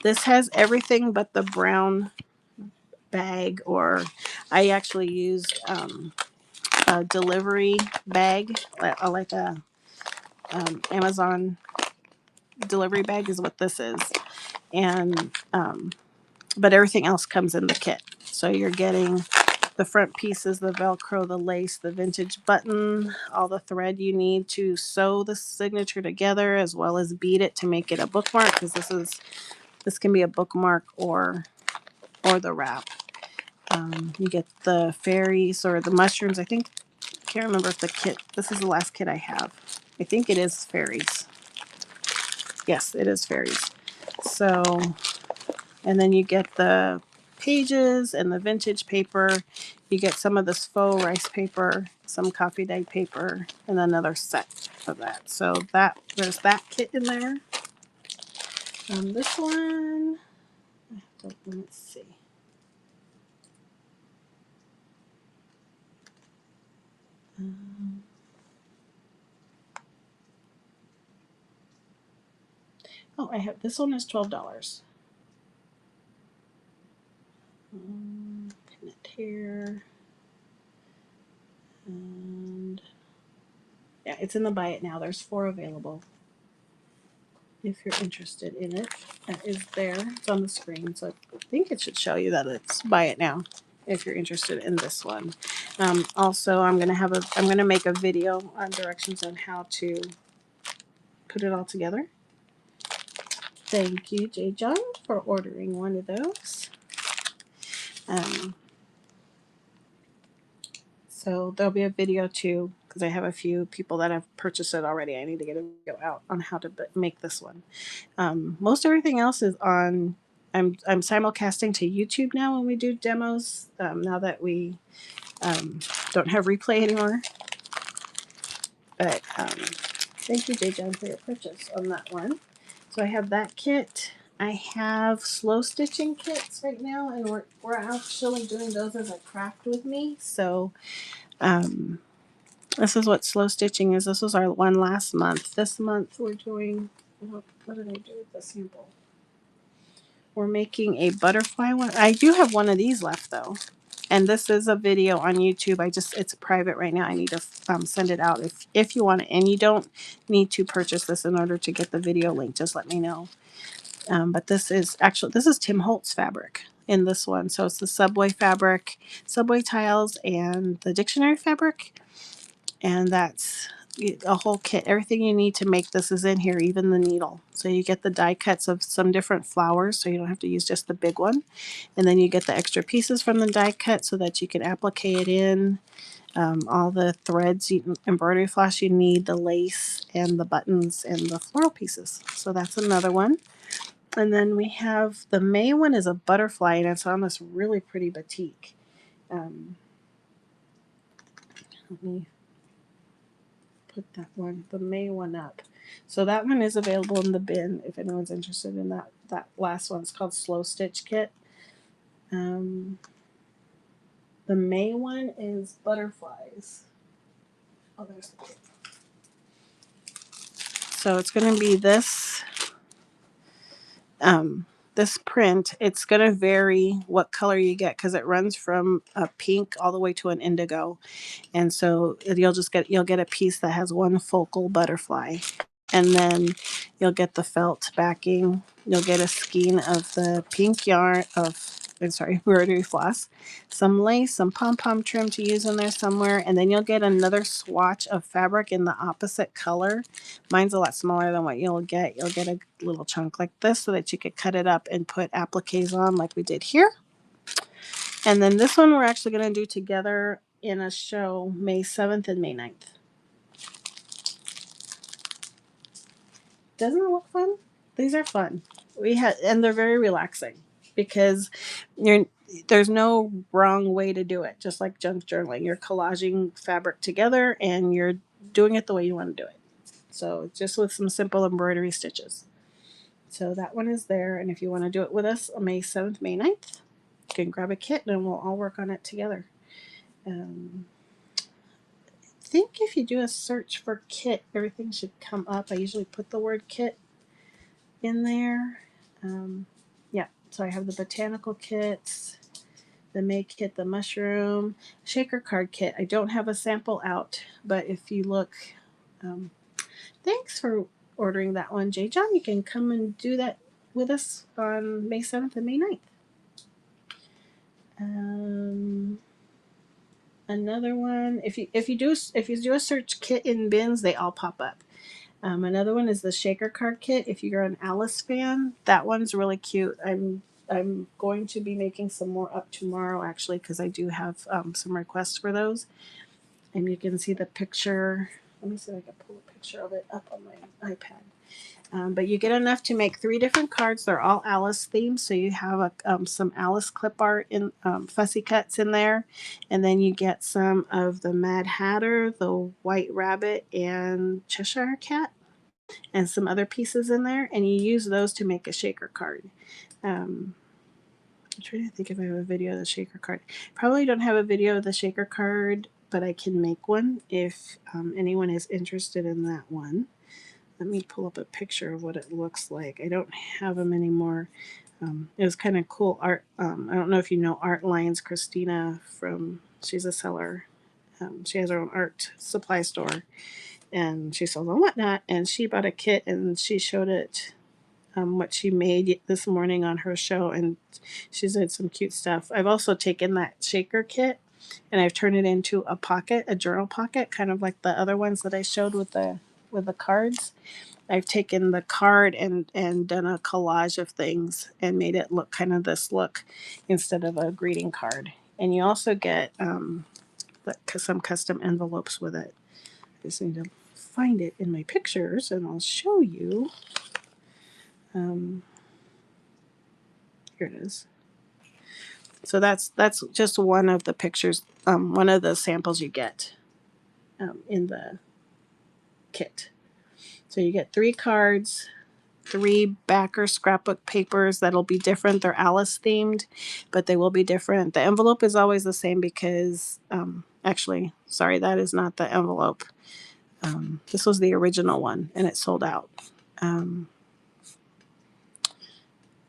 This has everything but the brown bag, or I actually used a delivery bag, like a Amazon delivery bag is what this is, and but everything else comes in the kit. So you're getting the front pieces, the Velcro, the lace, the vintage button, all the thread you need to sew the signature together, as well as bead it to make it a bookmark, because this can be a bookmark or the wrap. You get the fairies or the mushrooms. I think, can't remember if the kit, this is the last kit I have. I think it is fairies. Yes, it is fairies. So, and then you get the pages and the vintage paper. You get some of this faux rice paper, some coffee dyed paper, and another set of that. So that there's that kit in there. This one, let's see. Oh, I have this one is $12. Pin it here, and yeah, it's in the buy it now. There's 4 available. If you're interested in it, that is there. It's on the screen, so I think it should show you that it's buy it now. If you're interested in this one, also I'm gonna make a video on directions on how to put it all together. Thank you, J. John, for ordering one of those. So there'll be a video too, because I have a few people that have purchased it already. I need to get a video out on how to make this one. Most everything else is on. I'm simulcasting to YouTube now when we do demos. Now that we don't have replay anymore. But thank you, J. John, for your purchase on that one. So I have that kit. I have slow stitching kits right now, and we're actually doing those as a craft with me. So this is what slow stitching is. This was our one last month. This month we're doing, what did I do with the sample? We're making a butterfly one. I do have one of these left though. And this is a video on YouTube. It's private right now. I need to send it out if you want it. And you don't need to purchase this in order to get the video link. Just let me know. But this is Tim Holtz fabric in this one. So it's the Subway fabric, Subway tiles, and the dictionary fabric. And that's a whole kit. Everything you need to make this is in here, even the needle. So you get the die cuts of some different flowers, so you don't have to use just the big one. And then you get the extra pieces from the die cut so that you can applique it in. All the threads, embroidery floss you need, the lace and the buttons and the floral pieces. So that's another one. And then we have the May one is a butterfly, and it's on this really pretty batik. Let me put that one, the May one, up. So that one is available in the bin if anyone's interested in that. That last one is called Slow Stitch Kit. The May one is butterflies. Oh, there's the kit. So it's going to be this this print. It's going to vary what color you get because it runs from a pink all the way to an indigo. And so you'll get a piece that has one focal butterfly, and then you'll get the felt backing. You'll get a skein of the pink yarn of embroidery floss, some lace, some pom-pom trim to use in there somewhere, and then you'll get another swatch of fabric in the opposite color. Mine's a lot smaller than what you'll get. You'll get a little chunk like this so that you could cut it up and put appliques on like we did here. And then this one we're actually going to do together in a show May 7th and May 9th. Doesn't it look fun? These are fun. And they're very relaxing because there's no wrong way to do it. Just like junk journaling, you're collaging fabric together and you're doing it the way you want to do it. So just with some simple embroidery stitches. So that one is there, and if you want to do it with us on May 7th, May 9th, you can grab a kit and we'll all work on it together. I think if you do a search for kit, everything should come up. I usually put the word kit in there. Yeah, so I have the botanical kits, the May kit, the mushroom, shaker card kit. I don't have a sample out, but if you look, thanks for ordering that one, Jay John. You can come and do that with us on May 7th and May 9th. Another one, if you do a search kit in bins, they all pop up. Another one is the shaker card kit. If you're an Alice fan, that one's really cute. I'm going to be making some more up tomorrow actually because I do have some requests for those. And you can see the picture. Let me see if I can pull a picture of it up on my iPad. But you get enough to make 3 different cards. They're all Alice themed, so you have some Alice clip art in fussy cuts in there, and then you get some of the Mad Hatter, the White Rabbit, and Cheshire Cat, and some other pieces in there, and you use those to make a shaker card. I'm trying to think if I have a video of the shaker card. Probably don't have a video of the shaker card, but I can make one if anyone is interested in that one. Let me pull up a picture of what it looks like. I don't have them anymore. It was kind of cool art. I don't know if you know Art Lines Christina she's a seller. She has her own art supply store and she sells on Whatnot. And she bought a kit and she showed it what she made this morning on her show. And she did some cute stuff. I've also taken that shaker kit and I've turned it into a pocket, a journal pocket, kind of like the other ones that I showed with the cards. I've taken the card and done a collage of things and made it look kind of this look instead of a greeting card. And you also get some custom envelopes with it. I just need to find it in my pictures and I'll show you. Here it is. So that's just one of the pictures, one of the samples you get in the kit. So you get 3 cards, 3 backer scrapbook papers that'll be different. They're Alice themed, but they will be different. The envelope is always the same because, actually, sorry, that is not the envelope. This was the original one and it sold out.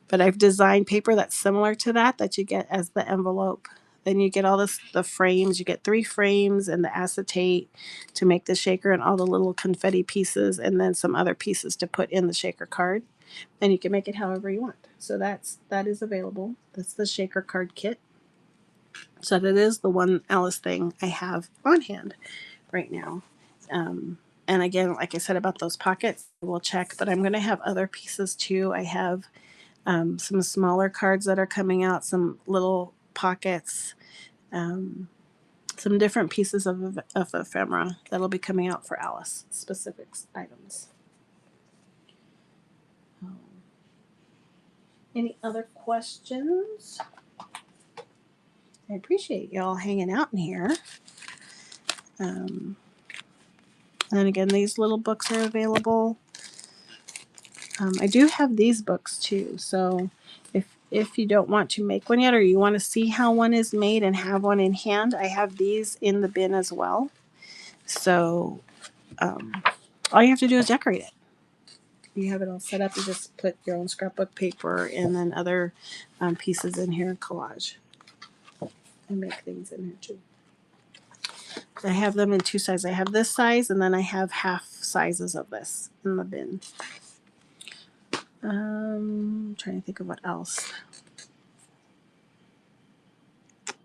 But I've designed paper that's similar to that you get as the envelope. Then you get all the frames. You get 3 frames and the acetate to make the shaker and all the little confetti pieces and then some other pieces to put in the shaker card. And you can make it however you want. So that is available. That's the shaker card kit. So that is the one Alice thing I have on hand right now. And again, like I said about those pockets, we'll check. But I'm going to have other pieces too. I have some smaller cards that are coming out, some little pockets, some different pieces of ephemera that'll be coming out for Alice specific items. Any other questions? I appreciate y'all hanging out in here. And again, these little books are available. I do have these books too, so if you don't want to make one yet or you want to see how one is made and have one in hand, I have these in the bin as well. So all you have to do is decorate it. You have it all set up. You just put your own scrapbook paper and then other pieces in here, collage, and make things in here too. I have them in 2 sizes. I have this size and then I have half sizes of this in the bin. I'm trying to think of what else.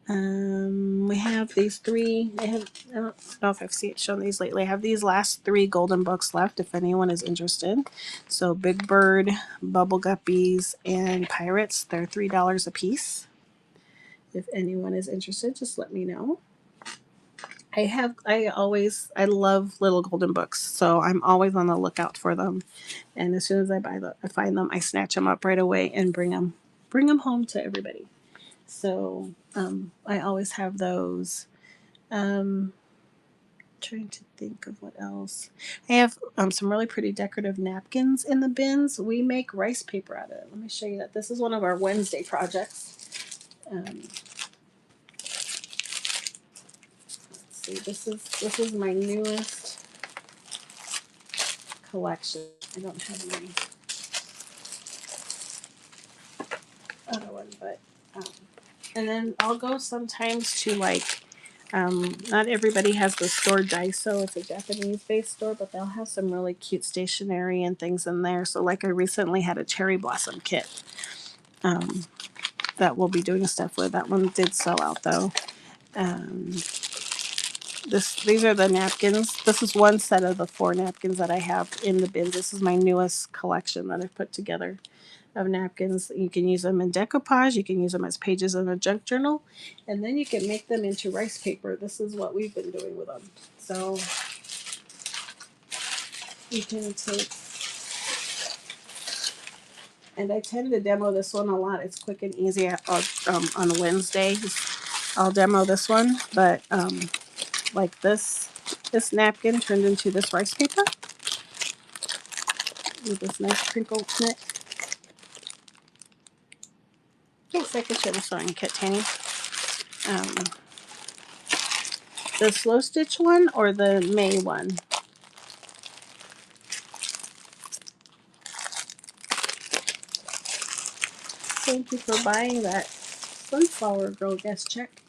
We have these three. I don't know if I've shown these lately. I have these last three golden books left if anyone is interested. So Big Bird, Bubble Guppies, and Pirates. They're $3 a piece. If anyone is interested, just let me know. I love little golden books, so I'm always on the lookout for them. And as soon as I find them, I snatch them up right away and bring them home to everybody. So I always have those. Trying to think of what else. I have some really pretty decorative napkins in the bins. We make rice paper out of it. Let me show you that. This is one of our Wednesday projects. Let's see. This is my newest collection. I don't have my other one, but and then I'll go sometimes to like not everybody has the store Daiso. It's a Japanese-based store, but they'll have some really cute stationery and things in there. So, like, I recently had a cherry blossom kit that we'll be doing stuff with. That one did sell out, though. These are the napkins. This is one set of the 4 napkins that I have in the bins. This is my newest collection that I've put together of napkins. You can use them in decoupage. You can use them as pages in a junk journal, and then you can make them into rice paper. This is what we've been doing with them. So you can take, and I tend to demo this one a lot. It's quick and easy. On a Wednesday, I'll demo this one, but like this napkin turned into this rice paper with this nice crinkle knit. Yes, I could show the sewing kit, Tanny. The slow stitch one or the May one? Thank you for buying that Sunflower Girl guest check.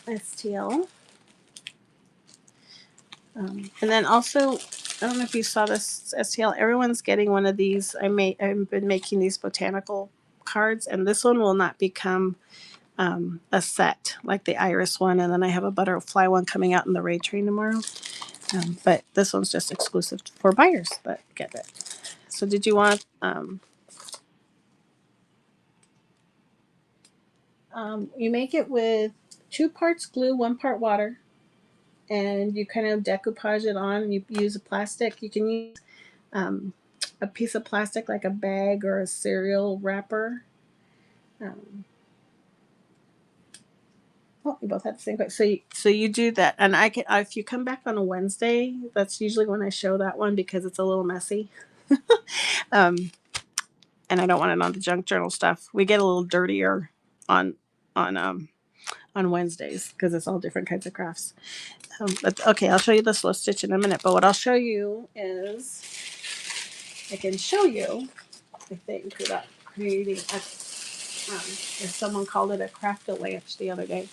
STL. And then also, I don't know if you saw this, STL. Everyone's getting one of these. I've been making these botanical cards, and this one will not become a set like the iris one, and then I have a butterfly one coming out in the raid train tomorrow. But this one's just exclusive for buyers that get it. So did you want you make it with 2 parts glue, 1 part water, and you kind of decoupage it on. You use a plastic. You can use a piece of plastic like a bag or a cereal wrapper. Oh, you both had the same question. So you do that, and I can if you come back on a Wednesday, that's usually when I show that one because it's a little messy, and I don't want it on the junk journal stuff. We get a little dirtier on on Wednesdays because it's all different kinds of crafts. But okay, I'll show you the slow stitch in a minute. But what I'll show you is I can show you a thing about creating a. If someone called it a craft-a-lanch the other day.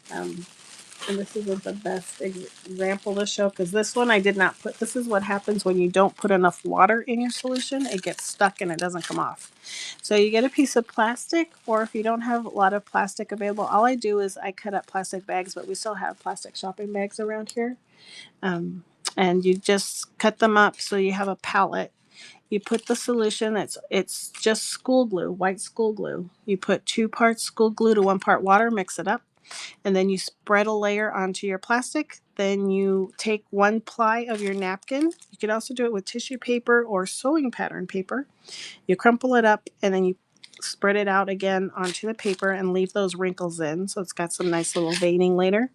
And this isn't the best example to show because this one I did not put. This is what happens when you don't put enough water in your solution. It gets stuck and it doesn't come off. So you get a piece of plastic, or if you don't have a lot of plastic available, all I do is I cut up plastic bags, but we still have plastic shopping bags around here. And you just cut them up so you have a palette. You put the solution. It's just school glue, white school glue. You put 2 parts school glue to 1 part water, mix it up, and then you spread a layer onto your plastic. Then you take 1 ply of your napkin. You can also do it with tissue paper or sewing pattern paper. You crumple it up and then you spread it out again onto the paper and leave those wrinkles in so it's got some nice little veining later.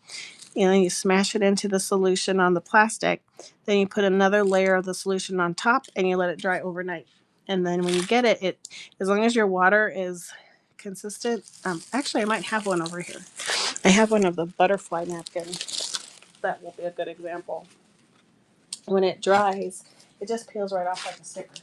And then you smash it into the solution on the plastic. Then you put another layer of the solution on top and you let it dry overnight. And then when you get it as long as your water is consistent. Actually, I might have one over here. I have one of the butterfly napkin. That will be a good example. When it dries, it just peels right off like a sticker.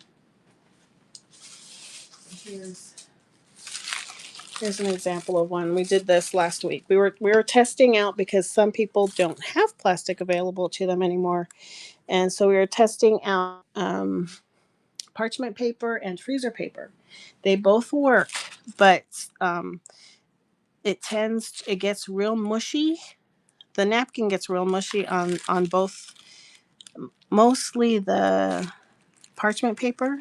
Here's an example of one. We did this last week. We were testing out because some people don't have plastic available to them anymore, and so we were testing out parchment paper and freezer paper. They both work, but it gets real mushy. The napkin gets real mushy on both, mostly the parchment paper,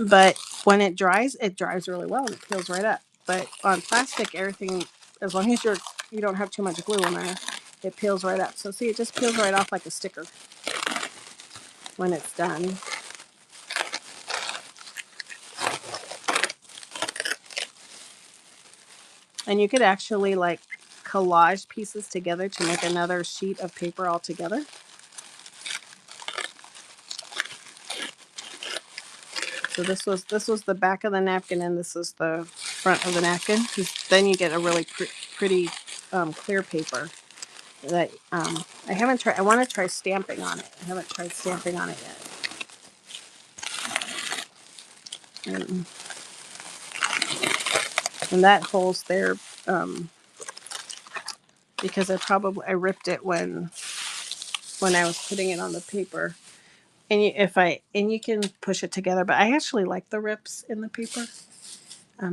but when it dries really well and it peels right up. But on plastic, everything, as long as you don't have too much glue in there, it peels right up. So see, it just peels right off like a sticker when it's done. And you could actually like collage pieces together to make another sheet of paper altogether. So this was the back of the napkin, and this is the front of the napkin. Then you get a really pretty clear paper that I haven't tried. I want to try stamping on it. I haven't tried stamping on it yet. And that hole's there because I ripped it when I was putting it on the paper. And you can push it together, but I actually like the rips in the paper.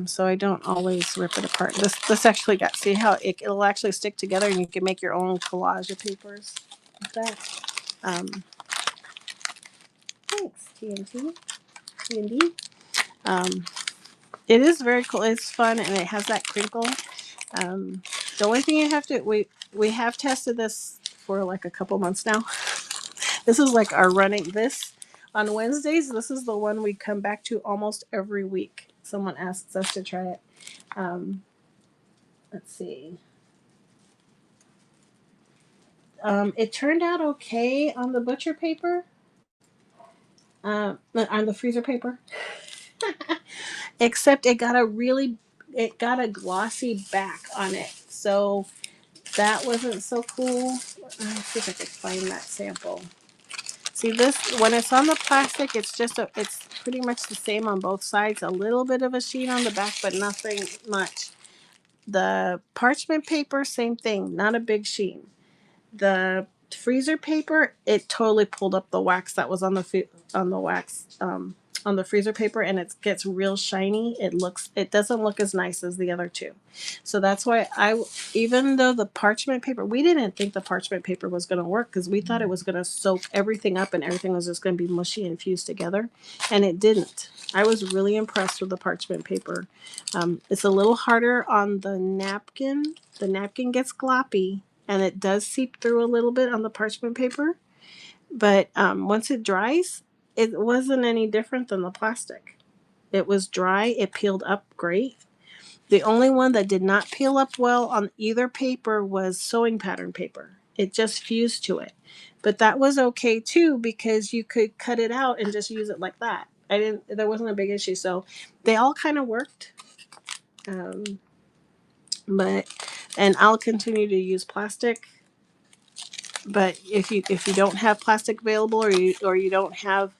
So I don't always rip it apart. This actually see how it'll actually stick together, and you can make your own collage of papers like that. Thanks, TNT. Um, it is very cool. It's fun, and it has that crinkle. The only thing you have to we have tested this for like a couple months now. This is like our running this on Wednesdays. This is the one we come back to almost every week. Someone asks us to try it. Let's see. It turned out okay on the butcher paper, on the freezer paper, except it got a glossy back on it. So that wasn't so cool. Let's see if I could find that sample. See this, when it's on the plastic, it's pretty much the same on both sides. A little bit of a sheen on the back, but nothing much. The parchment paper, same thing, not a big sheen. The freezer paper, it totally pulled up the wax that was on the wax on the freezer paper, and it gets real shiny. It doesn't look as nice as the other two. So that's why even though the parchment paper, we didn't think the parchment paper was going to work because we thought it was going to soak everything up and everything was just going to be mushy and fused together, and it didn't. I was really impressed with the parchment paper. It's a little harder on the napkin. The napkin gets gloppy, and it does seep through a little bit on the parchment paper. But once it dries, it wasn't any different than the plastic. It was dry. It peeled up great. The only one that did not peel up well on either paper was sewing pattern paper. It just fused to it. But that was okay too because you could cut it out and just use it like that. There wasn't a big issue. So they all kind of worked. And I'll continue to use plastic. But if you don't have plastic available, or you don't have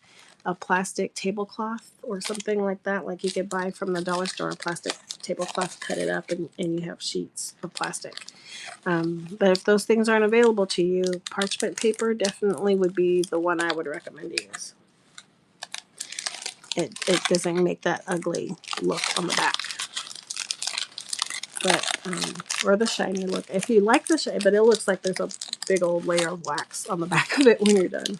a plastic tablecloth or something like that, like you could buy from the dollar store a plastic tablecloth, cut it up, and you have sheets of plastic. But if those things aren't available to you, parchment paper definitely would be the one I would recommend to use. It doesn't make that ugly look on the back. But or the shiny look. If you like the shiny, but it looks like there's a big old layer of wax on the back of it when you're done.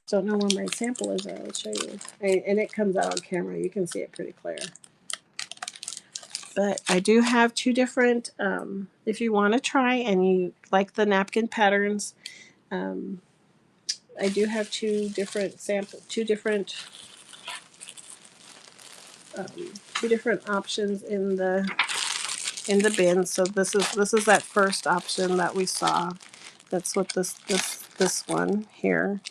Don't know where my sample is. I'll show you. And it comes out on camera. You can see it pretty clear. But I do have two different. If you want to try and you like the napkin patterns, I do have two different options in the bin. So this is that first option that we saw. That's what this one here.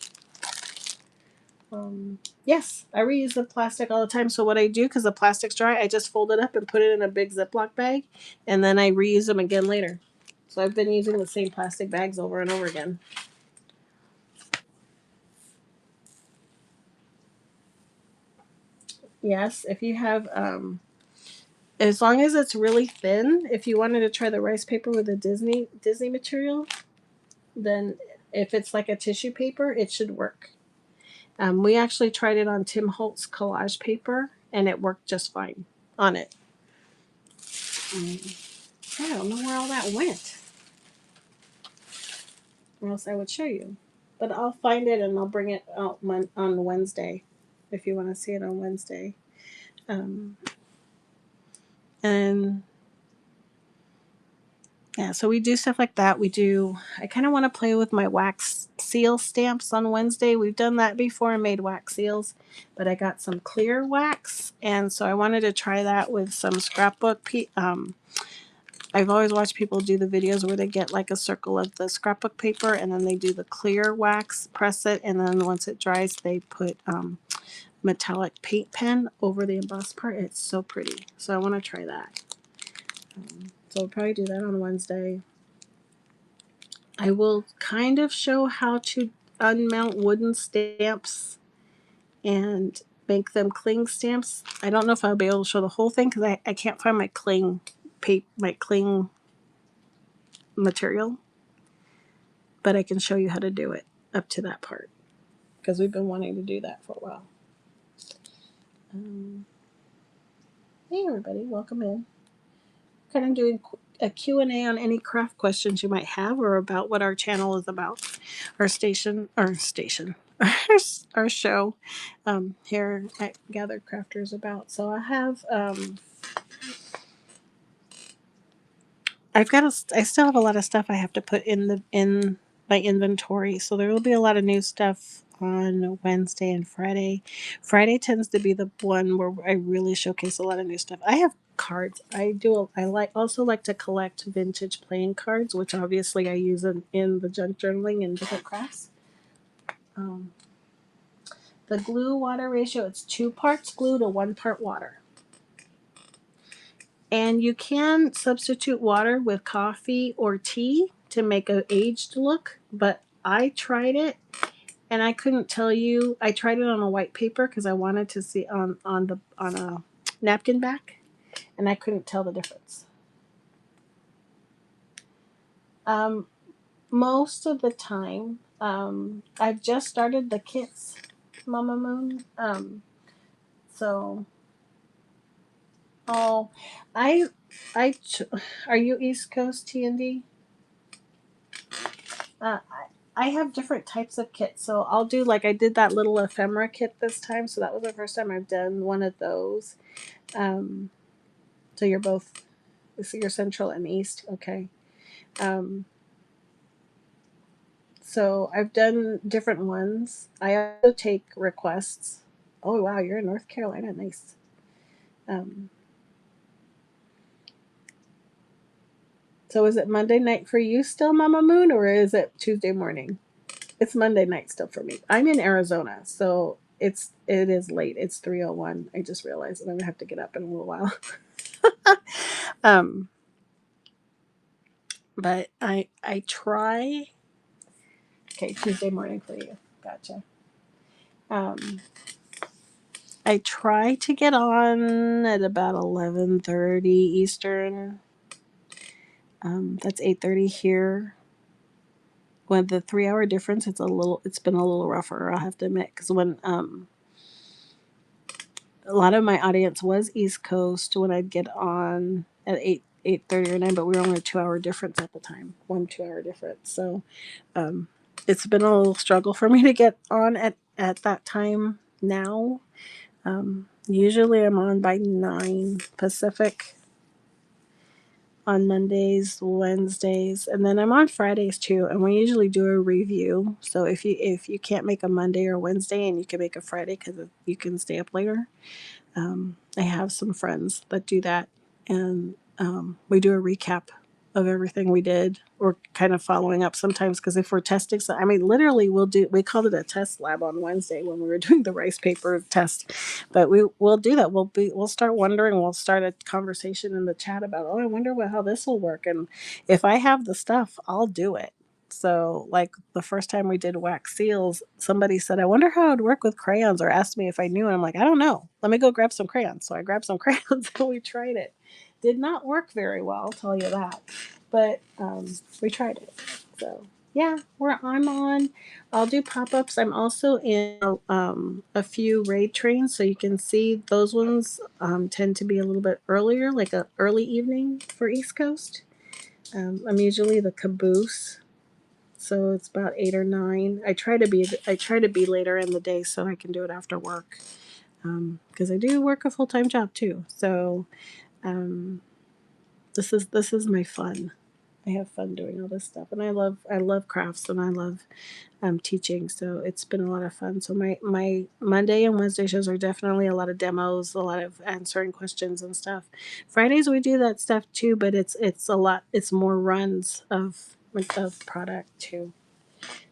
Yes, I reuse the plastic all the time. So what I do, because the plastic's dry, I just fold it up and put it in a big Ziploc bag, and then I reuse them again later. So I've been using the same plastic bags over and over again. Yes, if you have, as long as it's really thin, if you wanted to try the rice paper with the Disney material, then if it's like a tissue paper, it should work. We actually tried it on Tim Holtz collage paper, and it worked just fine on it. I don't know where all that went, or else I would show you. But I'll find it and I'll bring it out on Wednesday, if you want to see it on Wednesday. And yeah, so we do stuff like that. I kind of want to play with my wax seal stamps on Wednesday. We've done that before and made wax seals, but I got some clear wax. And so I wanted to try that with some scrapbook. I've always watched people do the videos where they get like a circle of the scrapbook paper and then they do the clear wax, press it, and then once it dries, they put metallic paint pen over the embossed part. It's so pretty. So I want to try that. So I'll probably do that on Wednesday. I will kind of show how to unmount wooden stamps and make them cling stamps. I don't know if I'll be able to show the whole thing because I can't find my cling material, but I can show you how to do it up to that part because we've been wanting to do that for a while. Hey everybody, welcome in. Kind of doing a Q&A on any craft questions you might have or about what our channel is about, our show here at Gathered Crafters about. So I have I still have a lot of stuff I have to put in my inventory. So there will be a lot of new stuff on Wednesday and Friday. Friday tends to be the one where I really showcase a lot of new stuff. I have cards. I also like to collect vintage playing cards, which obviously I use in the junk journaling and different crafts. The glue water ratio, it's 2 parts glue to 1 part water. And you can substitute water with coffee or tea to make an aged look, but I tried it and I couldn't tell you. I tried it on a white paper because I wanted to see on a napkin back, and I couldn't tell the difference. Most of the time, I've just started the kits, Mama Moon. Oh, I, are you East Coast TND? I have different types of kits. So I'll do like I did that little ephemera kit this time. So that was the first time I've done one of those. So you're Central and East. Okay. So I've done different ones. I also take requests. Oh, wow. You're in North Carolina. Nice. So is it Monday night for you still, Mama Moon, or is it Tuesday morning? It's Monday night still for me. I'm in Arizona, so it is late. It's 3:01. I just realized I'm gonna have to get up in a little while. But I try. Okay, Tuesday morning for you. Gotcha. I try to get on at about 11:30 Eastern. That's 8:30 here. With the 3-hour difference, it's been a little rougher, I'll have to admit, because when a lot of my audience was East Coast when I'd get on at 8:30 or 9, but we were only a 2-hour difference at the time, 1 2-hour difference. So it's been a little struggle for me to get on at that time now. Usually I'm on by 9 Pacific on Mondays, Wednesdays, and then I'm on Fridays too. And we usually do a review. So if you can't make a Monday or Wednesday and you can make a Friday because you can stay up later, I have some friends that do that, and we do a recap of everything we did. We're kind of following up sometimes because if we're testing, so I mean, literally, we called it a test lab on Wednesday when we were doing the rice paper test, but we'll do that. We'll start wondering. We'll start a conversation in the chat about, oh, I wonder how this will work, and if I have the stuff, I'll do it. So, like the first time we did wax seals, somebody said, I wonder how it would work with crayons, or asked me if I knew. And I'm like, I don't know. Let me go grab some crayons. So I grabbed some crayons and we tried it. Did not work very well, I'll tell you that. But we tried it. So Yeah, where I'm on, I'll do pop ups. I'm also in a few raid trains, so you can see those ones tend to be a little bit earlier, like a early evening for East Coast. I'm usually the caboose, so it's about 8 or 9. I try to be later in the day so I can do it after work, because I do work a full time job too. So um, this is my fun. I have fun doing all this stuff, and I love crafts, and I love teaching. So it's been a lot of fun. So my Monday and Wednesday shows are definitely a lot of demos, a lot of answering questions and stuff. Fridays we do that stuff too, but it's a lot. It's more runs of product too.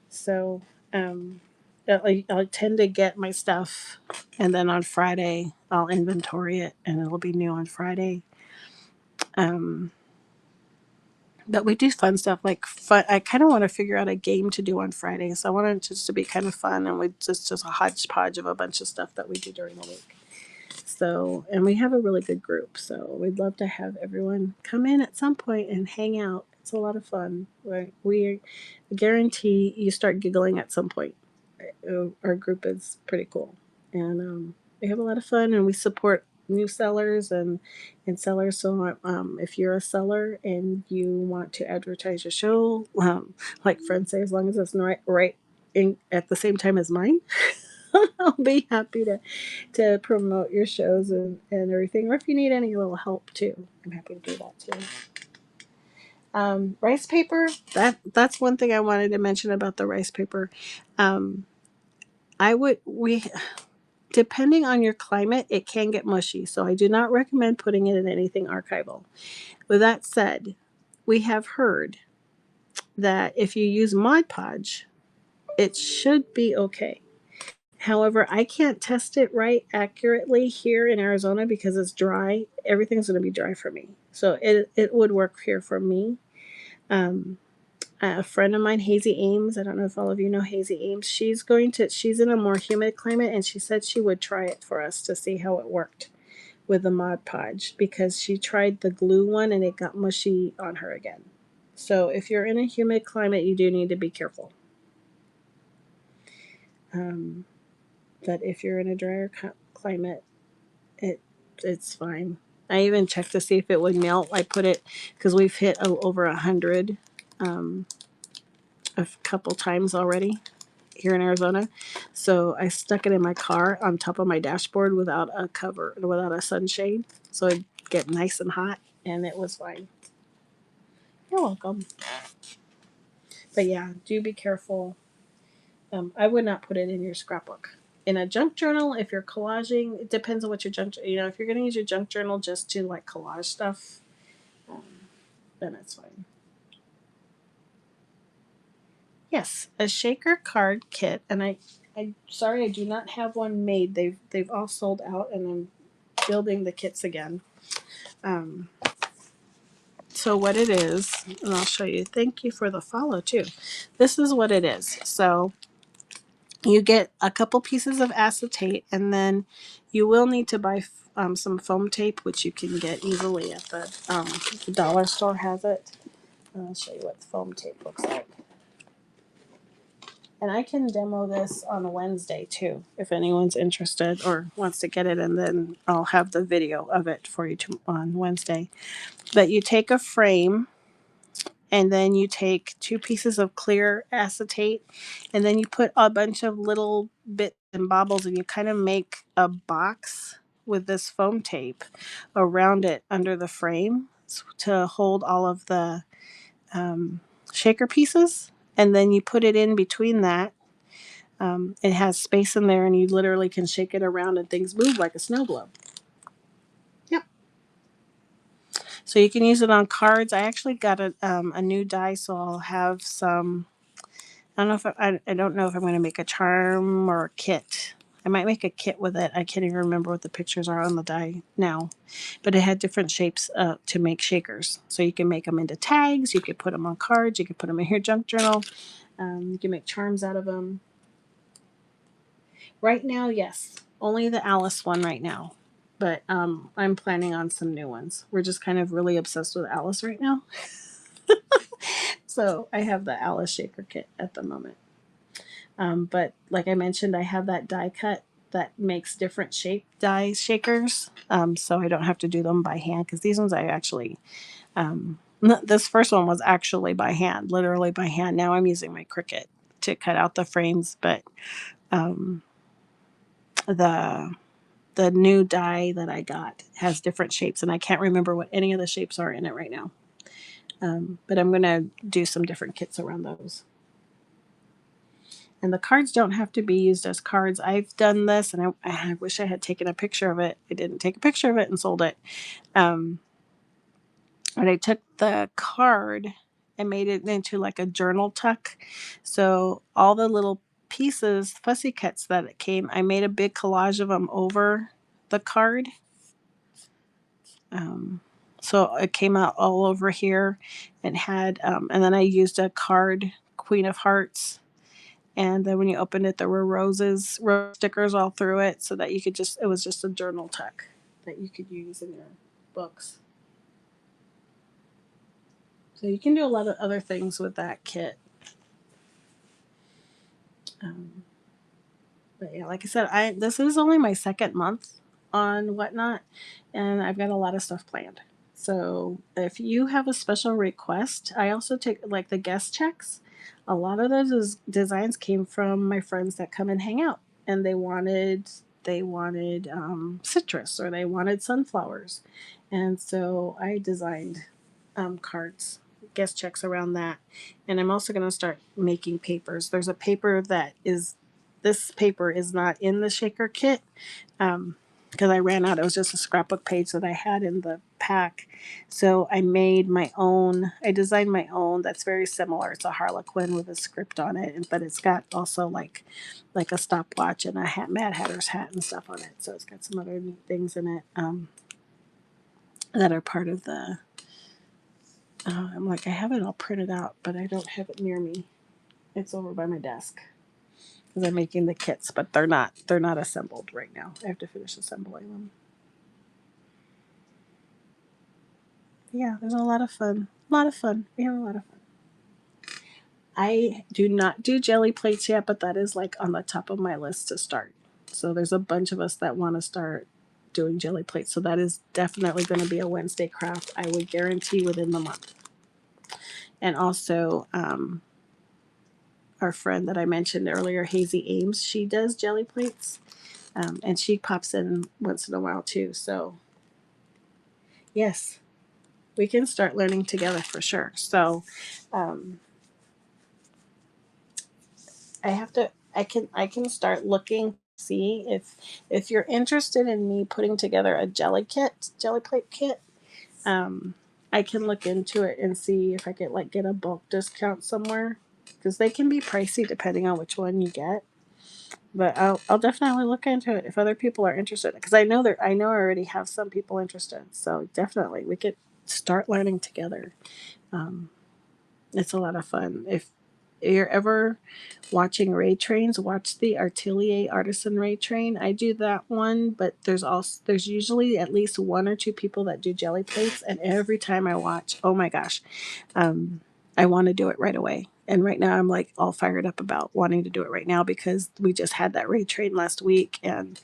So um, I'll tend to get my stuff, and then on Friday I'll inventory it, and it'll be new on Friday. Um, but we do fun stuff like fun. I kind of want to figure out a game to do on Friday, so I want it just to be kind of fun, and we just a hodgepodge of a bunch of stuff that we do during the week. So, and we have a really good group, so we'd love to have everyone come in at some point and hang out. It's a lot of fun. We guarantee you start giggling at some point. Our group is pretty cool, and we have a lot of fun, and we support new sellers and sellers. So if you're a seller and you want to advertise your show, like friends say, as long as it's right in, at the same time as mine, I'll be happy to promote your shows and everything. Or if you need any little help too, I'm happy to do that too. Rice paper. That's one thing I wanted to mention about the rice paper. Um, I would we depending on your climate, it can get mushy. So I do not recommend putting it in anything archival. With that said, we have heard that if you use Mod Podge, it should be okay. However, I can't test it right accurately here in Arizona because it's dry. Everything's going to be dry for me. So it would work here for me. Um, a friend of mine, Hazy Ames, I don't know if all of you know Hazy Ames, she's in a more humid climate, and she said she would try it for us to see how it worked with the Mod Podge because she tried the glue one and it got mushy on her again. So if you're in a humid climate, you do need to be careful. Um, but if you're in a drier climate, it's fine. I even checked to see if it would melt. I put it because we've hit over 100 um, a couple times already here in Arizona. So I stuck it in my car on top of my dashboard without a cover, without a sunshade. So it'd get nice and hot, and it was fine. You're welcome. But yeah, do be careful. I would not put it in your scrapbook. In a junk journal, if you're collaging, it depends on what your junk. If you're going to use your junk journal just to like collage stuff, um, then it's fine. Yes, a shaker card kit, and I sorry I do not have one made. They've all sold out, and I'm building the kits again. Um, so what it is, and I'll show you. Thank you for the follow too. This is what it is. So you get a couple pieces of acetate, and then you will need to buy some foam tape, which you can get easily at the dollar store has it. I'll show you what foam tape looks like. And I can demo this on a Wednesday too, if anyone's interested or wants to get it, and then I'll have the video of it for you on Wednesday. But you take a frame, and then you take 2 pieces of clear acetate, and then you put a bunch of little bits and bobbles, and you kind of make a box with this foam tape around it under the frame to hold all of the shaker pieces, and then you put it in between that. It has space in there, and you literally can shake it around, and things move like a snow globe. Yep. So you can use it on cards. I actually got a new die, so I'll have some. I don't know if I don't know if I'm going to make a charm or a kit. I might make a kit with it. I can't even remember what the pictures are on the die now, but it had different shapes to make shakers. So you can make them into tags. You could put them on cards. You could put them in your junk journal. You can make charms out of them. Right now, yes, only the Alice one right now, but I'm planning on some new ones. We're just kind of really obsessed with Alice right now. So I have the Alice Shaker kit at the moment. But like I mentioned, I have that die cut that makes different shape die shakers. So I don't have to do them by hand because these ones I actually, this first one was actually by hand, literally by hand. Now I'm using my Cricut to cut out the frames, but um, the the new die that I got has different shapes, and I can't remember what any of the shapes are in it right now. But I'm gonna do some different kits around those. And the cards don't have to be used as cards. I've done this, and I wish I had taken a picture of it. I didn't take a picture of it and sold it. Um, but I took the card and made it into like a journal tuck. So all the little pieces, fussy cuts that it came, I made a big collage of them over the card. Um, so it came out all over here and had, and then I used a card, Queen of Hearts. And then when you opened it, there were rose stickers all through it so that you could just, it was just a journal tuck that you could use in your books. So you can do a lot of other things with that kit. Um, but yeah, like I said, this is only my second month on Whatnot, and I've got a lot of stuff planned. So if you have a special request, I also take like the guest checks. A lot of those designs came from my friends that come and hang out, and they wanted citrus or they wanted sunflowers, and so I designed cards, guest checks around that. And I'm also going to start making papers. There's a paper that is, this paper is not in the shaker kit because I ran out. It was just a scrapbook page that I had in the pack. So I made my own, I designed my own that's very similar. It's a Harlequin with a script on it, but it's got also like a stopwatch and a hat, Mad Hatter's hat and stuff on it. So it's got some other neat things in it that are part of the I'm like, I have it all printed out, but I don't have it near me. It's over by my desk because I'm making the kits, but they're not assembled right now. I have to finish assembling them. But yeah, there's a lot of fun. A lot of fun. We have a lot of fun. I do not do jelly plates yet, but that is like on the top of my list to start. So there's a bunch of us that want to start doing jelly plates. So that is definitely going to be a Wednesday craft. I would guarantee within the month. And also, our friend that I mentioned earlier, Hazy Ames, she does jelly plates, and she pops in once in a while too. So, yes, we can start learning together for sure. So, um, I can start looking, see if you're interested in me putting together a jelly plate kit. Um, I can look into it and see if I could like get a bulk discount somewhere because they can be pricey depending on which one you get. But I'll definitely look into it if other people are interested because I already have some people interested. So definitely we could start learning together. Um, it's a lot of fun. If you're ever watching Ray Trains, watch the Artelier Artisan Ray Train. I do that one, but there's usually at least one or two people that do jelly plates, and every time I watch, oh my gosh, um, I want to do it right away. And right now I'm like all fired up about wanting to do it right now because we just had that Ray Train last week, and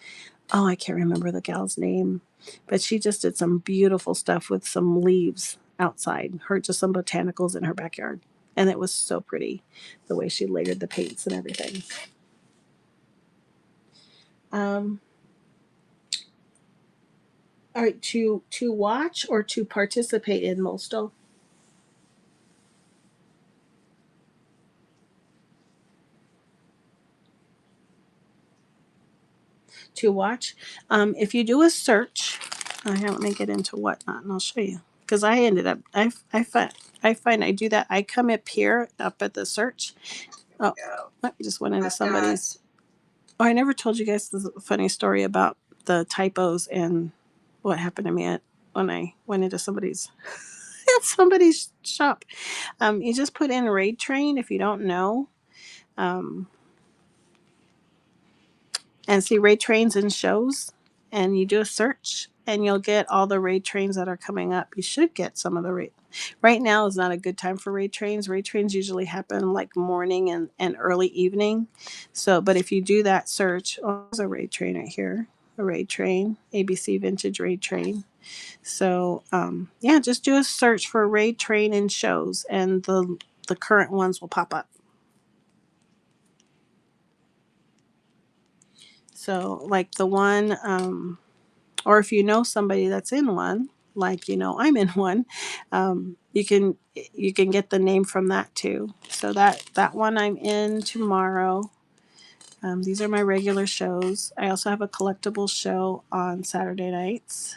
oh, I can't remember the gal's name, but she just did some beautiful stuff with some leaves outside, her just some botanicals in her backyard. And it was so pretty the way she layered the paints and everything. Um, all right, to watch or to participate in Mostel? To watch. If you do a search, here, let me get into Whatnot and I'll show you. Because I ended up, I find I do that. I come up here, up at the search. Oh, I just went into somebody's. Oh, I never told you guys this funny story about the typos and what happened to me when I went into somebody's shop. You just put in Raid Train if you don't know, um, and see Raid Trains and shows, and you do a search, and you'll get all the Raid Trains that are coming up. You should get some of the Raid. Right now is not a good time for raid trains. Raid trains usually happen like morning and early evening. So, but if you do that search, oh, there's a raid train right here, a raid train, ABC Vintage Raid Train. So, yeah, just do a search for raid train and shows, and the current ones will pop up. So, like the one, or if you know somebody that's in one, like I'm in one, you can get the name from that too. So that one I'm in tomorrow. These are my regular shows. I also have a collectible show on Saturday nights.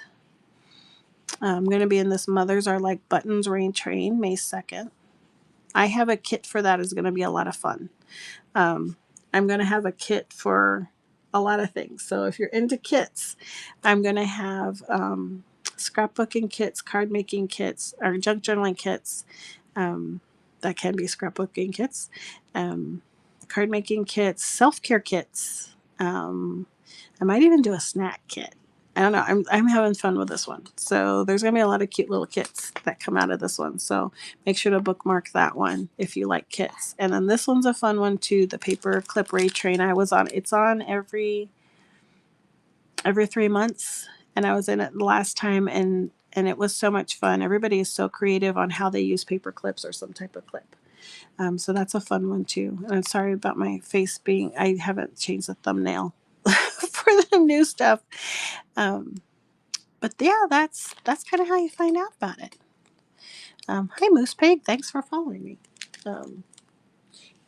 I'm going to be in this Mothers Are Like Buttons Rain Train May 2nd. I have a kit for that. Is going to be a lot of fun. I'm going to have a kit for a lot of things. So if you're into kits, I'm going to have scrapbooking kits, card making kits, or junk journaling kits. That can be scrapbooking kits, card making kits, self care kits. I might even do a snack kit. I don't know. I'm having fun with this one. So there's gonna be a lot of cute little kits that come out of this one. So make sure to bookmark that one if you like kits. And then this one's a fun one too. The paper clip raid train I was on. It's on every 3 months, and I was in it last time, and it was so much fun. Everybody is so creative on how they use paper clips or some type of clip. So that's a fun one too. And I'm sorry about my face being. I haven't changed the thumbnail for the new stuff. But yeah, that's kind of how you find out about it. Hi Moose Pig, thanks for following me.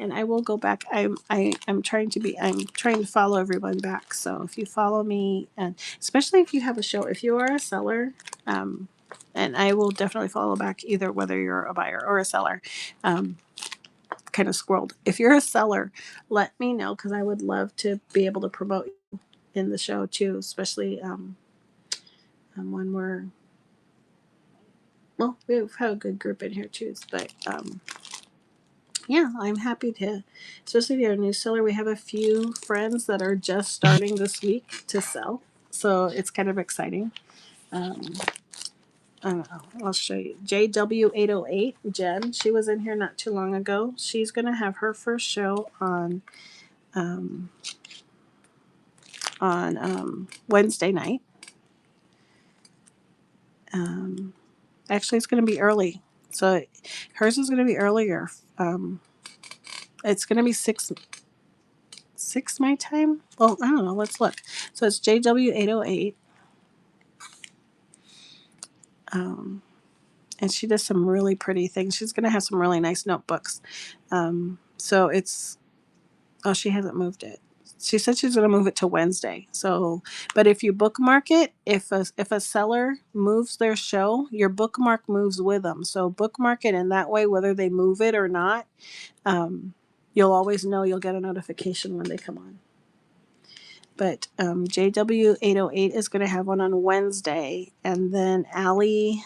And I will go back. I'm trying to follow everyone back. So if you follow me, and especially if you have a show, if you are a seller, and I will definitely follow back either whether you're a buyer or a seller. Kind of squirreled. If you're a seller, let me know because I would love to be able to promote you in the show too, especially when we've had a good group in here too. But yeah, I'm happy to, especially if you're a new seller. We have a few friends that are just starting this week to sell, so it's kind of exciting. I'll show you. JW808 Jen. She was in here not too long ago. She's gonna have her first show on Wednesday night. Actually, it's going to be early. So hers is going to be earlier. It's going to be 6 my time. Well, I don't know. Let's look. So it's JW808. And she does some really pretty things. She's going to have some really nice notebooks. So it's, oh, she hasn't moved it. She said she's going to move it to Wednesday. So, but if you bookmark it, if a seller moves their show, your bookmark moves with them. So bookmark it, and that way, whether they move it or not, you'll always know. You'll get a notification when they come on. But JW808 is going to have one on Wednesday, and then Allie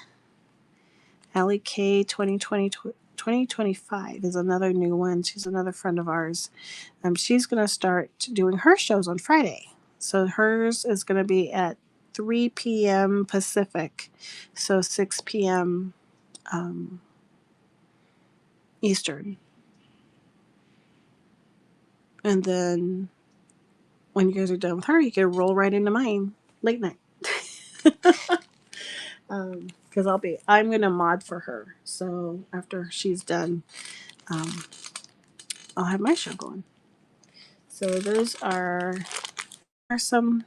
K 2025 is another new one. She's another friend of ours. She's going to start doing her shows on Friday. So hers is going to be at 3 p.m. Pacific, so 6 p.m. Eastern. And then when you guys are done with her, you can roll right into mine late night. Because I'm going to mod for her. So after she's done, I'll have my show going. So those are some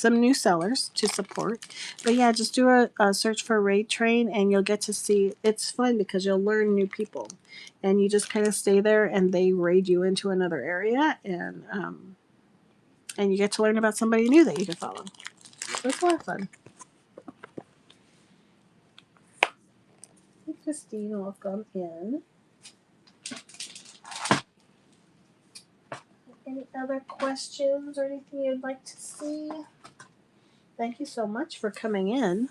new sellers to support. But yeah, just do a search for Raid Train, and you'll get to see. It's fun because you'll learn new people, and you just kind of stay there, and they raid you into another area, and you get to learn about somebody new that you can follow. So it's a lot of fun. Hey, Christine, welcome in. Any other questions or anything you'd like to see? Thank you so much for coming in.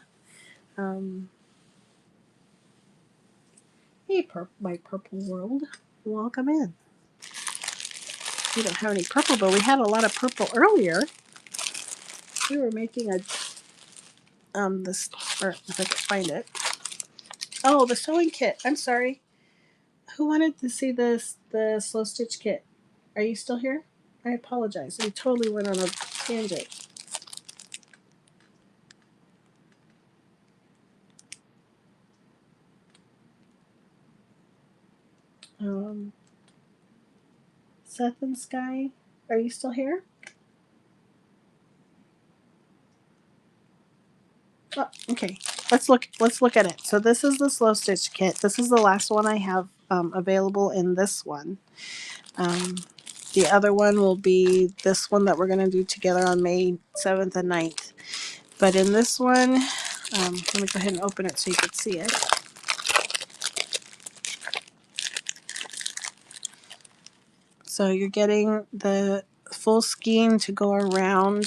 Hey, my purple world. Welcome in. We don't have any purple, but we had a lot of purple earlier. We were making a this, or if I could find it. Oh, the sewing kit. I'm sorry. Who wanted to see the slow stitch kit? Are you still here? I apologize. I totally went on a tangent. Um, Seth and Sky, are you still here? Oh, okay. Let's look at it. So this is the slow stitch kit. This is the last one I have available in this one. Um, the other one will be this one that we're going to do together on May 7th and 9th. But in this one, let me go ahead and open it so you can see it. So you're getting the full skein to go around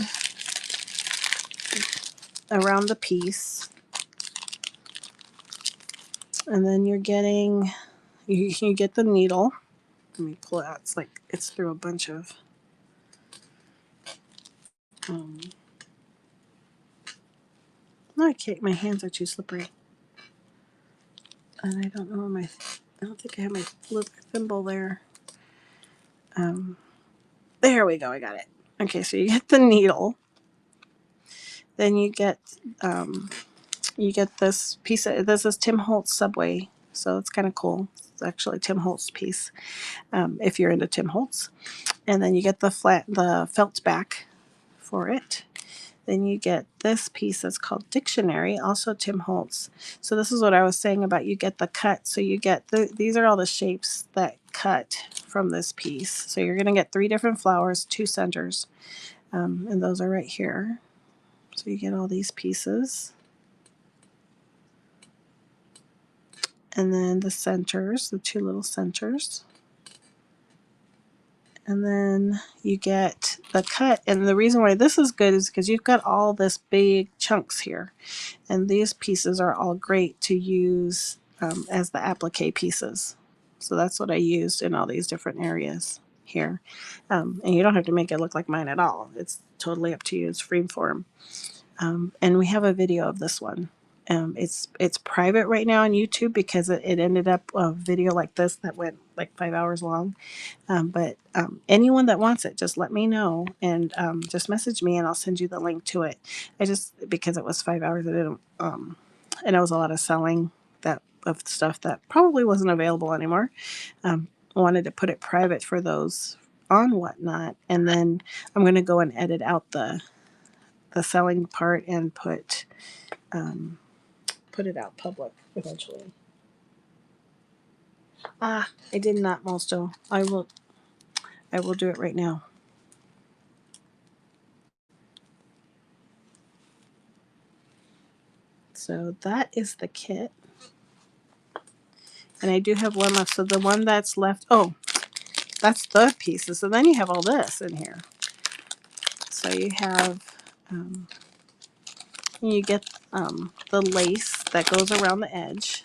the piece. And then you're getting, you get the needle. Let me pull it out. It's like it's through a bunch of no, I can't. My hands are too slippery. And I don't know where I don't think I have my thimble there. There we go. I got it. Okay, so you get the needle. Then you get this piece of, this is Tim Holtz Subway. So it's kind of cool. It's actually a Tim Holtz piece. If you're into Tim Holtz. And then you get the felt back for it. Then you get this piece that's called Dictionary, also Tim Holtz. So this is what I was saying about you get the cut. So you get these are all the shapes that cut from this piece. So you're going to get 3 different flowers, 2 centers, and those are right here. So you get all these pieces. And then the centers, the 2 little centers. And then you get the cut. And the reason why this is good is because you've got all this big chunks here. And these pieces are all great to use as the applique pieces. So that's what I used in all these different areas here. And you don't have to make it look like mine at all. It's totally up to you. It's free form. And we have a video of this one. It's private right now on YouTube because it ended up a video like this that went like 5 hours long. But anyone that wants it, just let me know and just message me and I'll send you the link to it. I just, because it was 5 hours, I didn't, and it was a lot of selling that of stuff that probably wasn't available anymore. I wanted to put it private for those on Whatnot, and then I'm going to go and edit out the selling part and put it out public eventually. I did not, Mosto. I will do it right now. So that is the kit. And I do have one left. So the one that's left, oh, that's the pieces. So then you have all this in here. So you have, you get the lace that goes around the edge.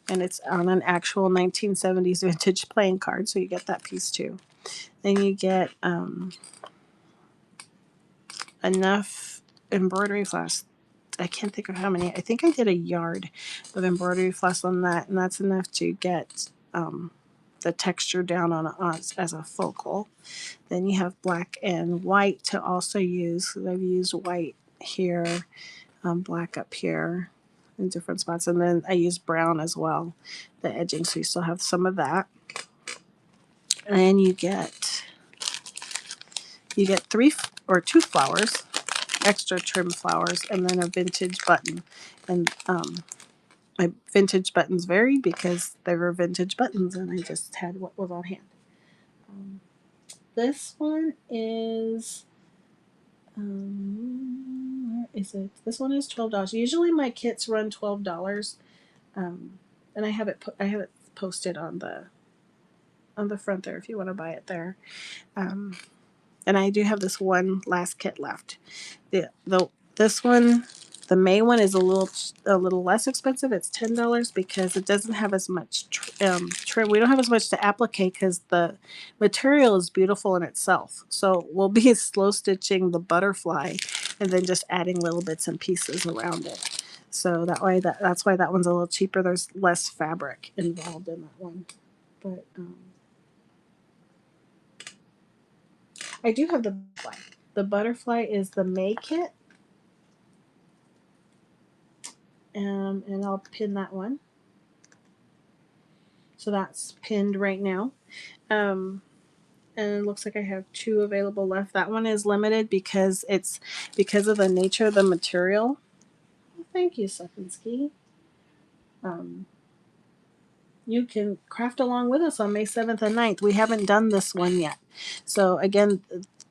And it's on an actual 1970s vintage playing card. So you get that piece too. Then you get enough embroidery floss. I can't think of how many. I think I did a yard of embroidery floss on that, and that's enough to get the texture down on as a focal. Then you have black and white to also use. I've used white here, black up here in different spots, and then I use brown as well, the edging, so you still have some of that. And you get 3 or 2 flowers, extra trim flowers, and then a vintage button. And my vintage buttons vary because they were vintage buttons and I just had what was on hand. This one is where is it? This one is $12. Usually my kits run $12, and I have it posted on the front there if you want to buy it there. And I do have this one last kit left. This one, the May one, is a little less expensive. It's $10 because it doesn't have as much trim. We don't have as much to applique because the material is beautiful in itself. So we'll be slow stitching the butterfly and then just adding little bits and pieces around it. So that's why that one's a little cheaper. There's less fabric involved in that one. But I do have the butterfly. The butterfly is the May kit. And I'll pin that one. So that's pinned right now. And it looks like I have 2 available left. That one is limited because of the nature of the material. Well, thank you, Supinsky. You can craft along with us on May 7th and 9th. We haven't done this one yet. So again,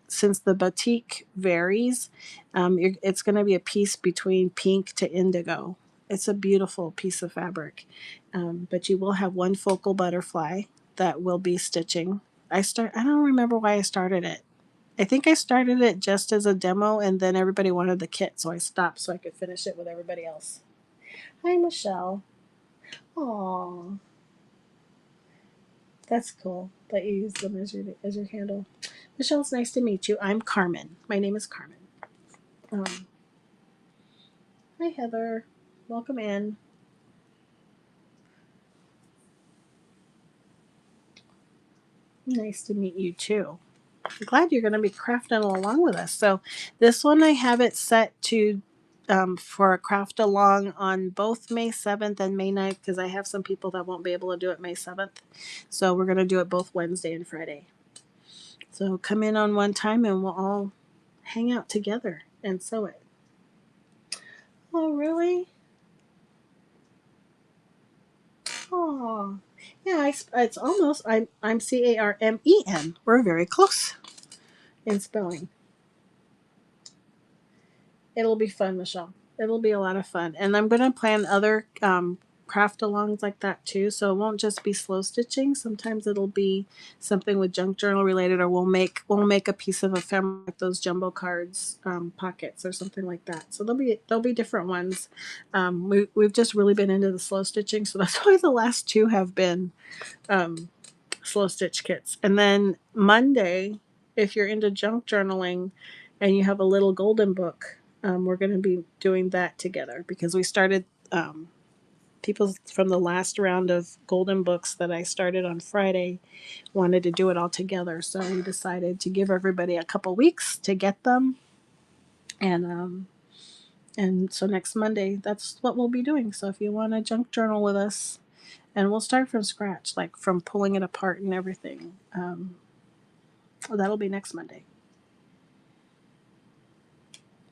since the batik varies, it's going to be a piece between pink to indigo. It's a beautiful piece of fabric. But you will have one focal butterfly that will be stitching. I don't remember why I started it. I think I started it just as a demo, and then everybody wanted the kit, so I stopped so I could finish it with everybody else. Hi, Michelle. Aww. That's cool that you use them as your handle. Michelle, it's nice to meet you. I'm Carmen. My name is Carmen. Hi, Heather. Welcome in. Nice to meet you too. I'm glad you're going to be crafting along with us. So this one I have it set to for a craft along on both May 7th and May 9th because I have some people that won't be able to do it May 7th. So we're going to do it both Wednesday and Friday. So come in on one time and we'll all hang out together and sew it. Oh, really? Oh, yeah. It's almost. I'm Carmen. We're very close in spelling. It'll be fun, Michelle. It'll be a lot of fun, and I'm gonna plan other craft alongs like that too. So it won't just be slow stitching. Sometimes it'll be something with junk journal related, or we'll make a piece of ephemera, like those jumbo cards pockets or something like that. So there'll be different ones. We've just really been into the slow stitching, so that's why the last 2 have been slow stitch kits. And then Monday, if you're into junk journaling and you have a little golden book, we're going to be doing that together because we started people from the last round of golden books that I started on Friday wanted to do it all together. So we decided to give everybody a couple weeks to get them. And so next Monday, that's what we'll be doing. So if you want to junk journal with us, and we'll start from scratch, like from pulling it apart and everything. That'll be next Monday.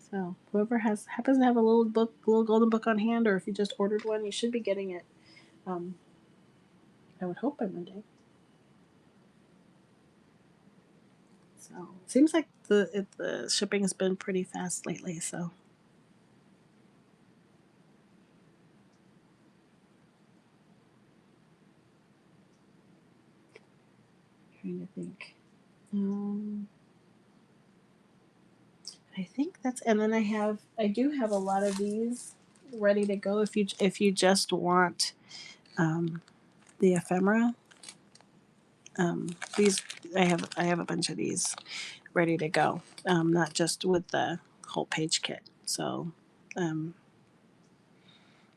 So whoever happens to have a little golden book on hand, or if you just ordered one, you should be getting it. I would hope by Monday. So it seems like the shipping has been pretty fast lately. So trying to think. I think that's, and then I do have a lot of these ready to go if you just want the ephemera. These I have a bunch of these ready to go, not just with the whole page kit. So to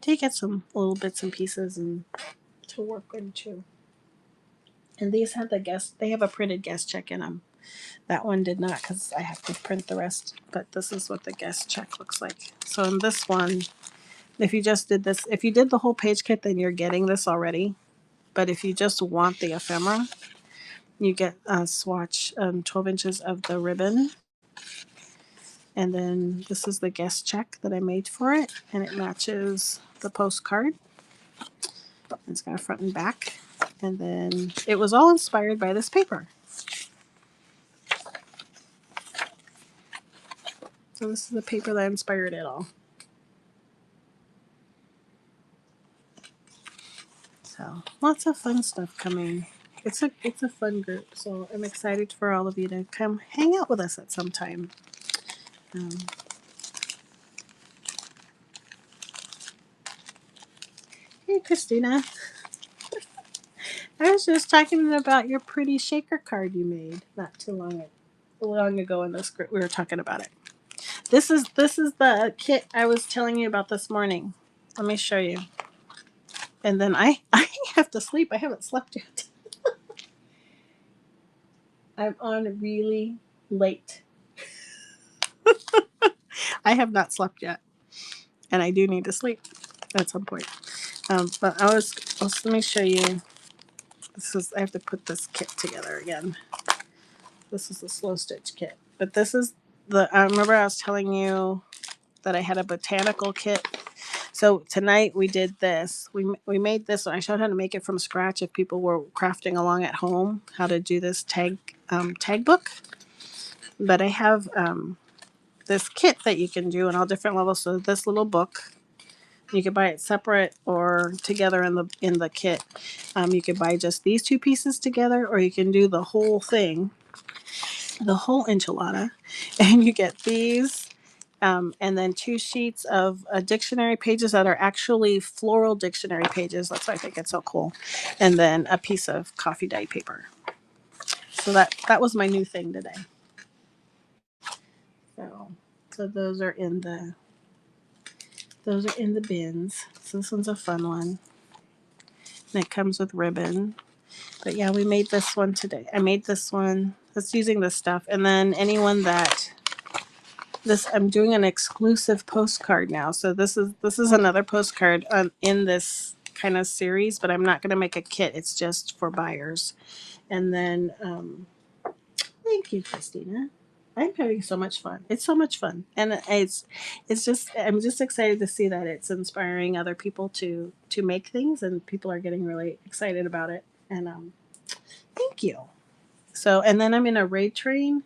get some little bits and pieces and to work into. And these have they have a printed guest check in them. That one did not because I have to print the rest, but this is what the guest check looks like. So in this one, if you did the whole page kit, then you're getting this already. But if you just want the ephemera, you get a swatch, 12 inches of the ribbon. And then this is the guest check that I made for it, and it matches the postcard. It's got a front and back. And then it was all inspired by this paper. So this is the paper that inspired it all. So lots of fun stuff coming. It's a fun group, so I'm excited for all of you to come hang out with us at some time. Hey, Christina. I was just talking about your pretty shaker card you made not too long ago in this group. We were talking about it. This is the kit I was telling you about this morning. Let me show you. And then I I have to sleep. I haven't slept yet. I'm on really late. I have not slept yet, and I do need to sleep at some point. But let me show you. I have to put this kit together again. This is the slow stitch kit. But this is I remember I was telling you that I had a botanical kit. So tonight we did this. We made this. I showed how to make it from scratch if people were crafting along at home, how to do this tag book. But I have this kit that you can do in all different levels. So this little book, you could buy it separate or together in the kit. You could buy just these two pieces together, or you can do the whole thing, the whole enchilada, and you get these. And then 2 sheets of dictionary pages that are actually floral dictionary pages. That's why I think it's so cool. And then a piece of coffee dyed paper. So that was my new thing today. So those are in the bins. So this one's a fun one. And it comes with ribbon. But yeah, we made this one today. I made this one. That's using this stuff. And then anyone that I'm doing an exclusive postcard now. So this is another postcard in this kind of series, but I'm not going to make a kit. It's just for buyers. And then thank you, Christina. I'm having so much fun. It's so much fun, and it's just I'm just excited to see that it's inspiring other people to make things, and people are getting really excited about it. And thank you. So, and then I'm in a raid train.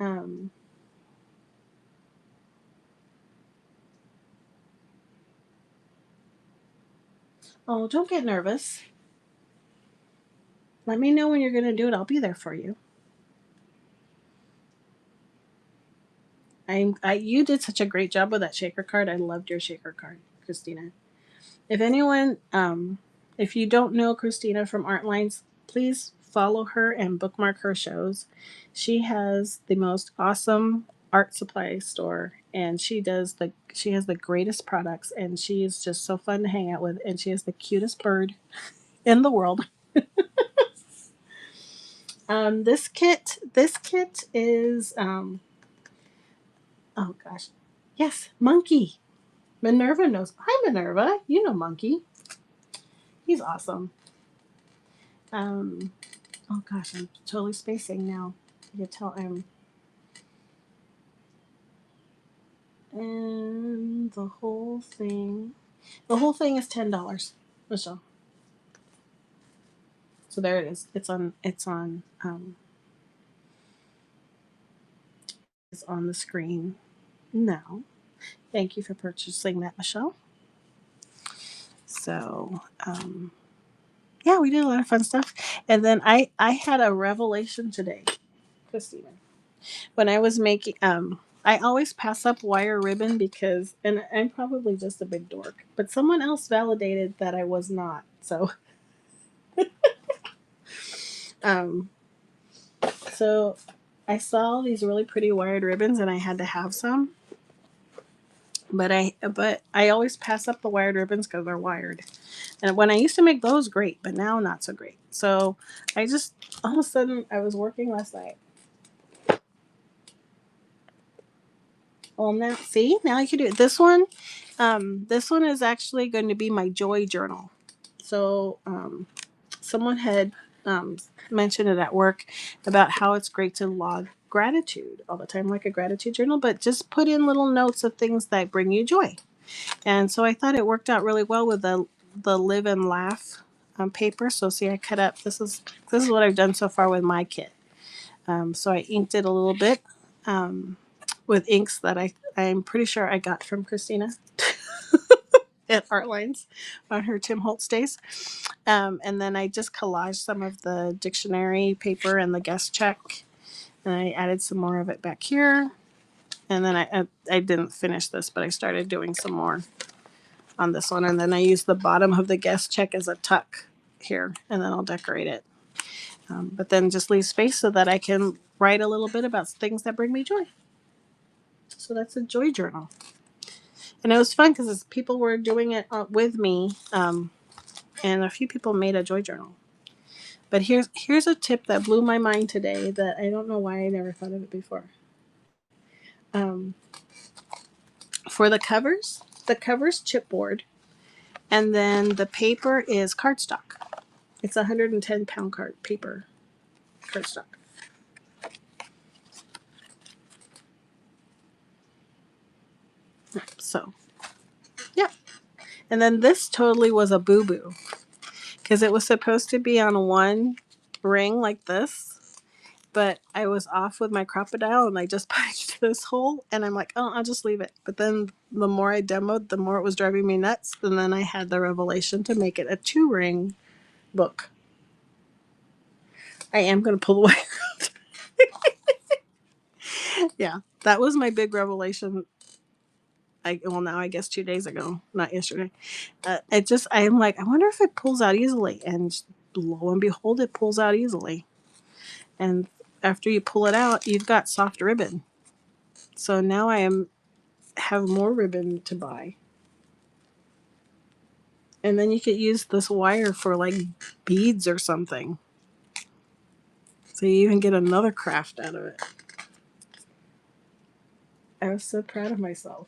Um, oh, don't get nervous. Let me know when you're going to do it. I'll be there for you. You did such a great job with that shaker card. I loved your shaker card, Christina. If anyone, if you don't know Christina from Art Lines, please follow her and bookmark her shows. She has the most awesome art supply store, and she has the greatest products, and she is just so fun to hang out with, and she has the cutest bird in the world. This kit is oh gosh, yes, Monkey. Minerva knows. Hi, Minerva. You know Monkey. He's awesome. Oh gosh, I'm totally spacing now. You can tell I'm. And the whole thing. The whole thing is $10, Michelle. So there it is. It's on the screen now. Thank you for purchasing that, Michelle. So yeah, we did a lot of fun stuff. And then I had a revelation today, Christina. When I was making I always pass up wire ribbon because and I'm probably just a big dork, but someone else validated that I was not. So um so I saw these really pretty wired ribbons and I had to have some. But I always pass up the wired ribbons because they're wired. And when I used to make those, great, but now not so great. So I just all of a sudden I was working last night. Well, now I can do it. This one is actually going to be my joy journal. So someone had mentioned it at work about how it's great to log gratitude all the time, like a gratitude journal, but just put in little notes of things that bring you joy. And so I thought it worked out really well with the live and laugh paper. So see, I cut up. This is what I've done so far with my kit. So I inked it a little bit with inks that I'm pretty sure I got from Christina at Art Lines on her Tim Holtz days. And then I just collaged some of the dictionary paper and the guest check. And I added some more of it back here. And then I didn't finish this, but I started doing some more on this one. And then I used the bottom of the guest check as a tuck here. And then I'll decorate it. But then just leave space so that I can write a little bit about things that bring me joy. So that's a joy journal. And it was fun because people were doing it with me, and a few people made a joy journal. But here's a tip that blew my mind today that I don't know why I never thought of it before. Um, for the covers chipboard, and then the paper is cardstock. It's 110-pound cardstock. So, yeah. And then this totally was a boo-boo because it was supposed to be on one ring like this, but I was off with my crocodile and I just punched this hole, and I'm like, oh, I'll just leave it. But then the more I demoed, the more it was driving me nuts. And then I had the revelation to make it a 2-ring book. I am going to pull the wire out. Yeah, that was my big revelation. Now I guess 2 days ago, not yesterday. I'm like, I wonder if it pulls out easily, and lo and behold, it pulls out easily. And after you pull it out, you've got soft ribbon. So now have more ribbon to buy, and then you could use this wire for like beads or something. So you even get another craft out of it. I was so proud of myself.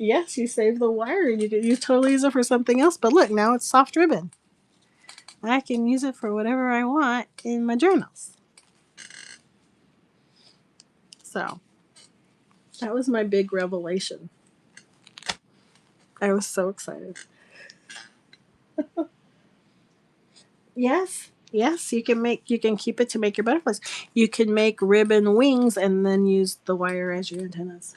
Yes, you save the wire. You totally use it for something else. But look, now it's soft ribbon. I can use it for whatever I want in my journals. So that was my big revelation. I was so excited. Yes, you can keep it to make your butterflies. You can make ribbon wings and then use the wire as your antennas.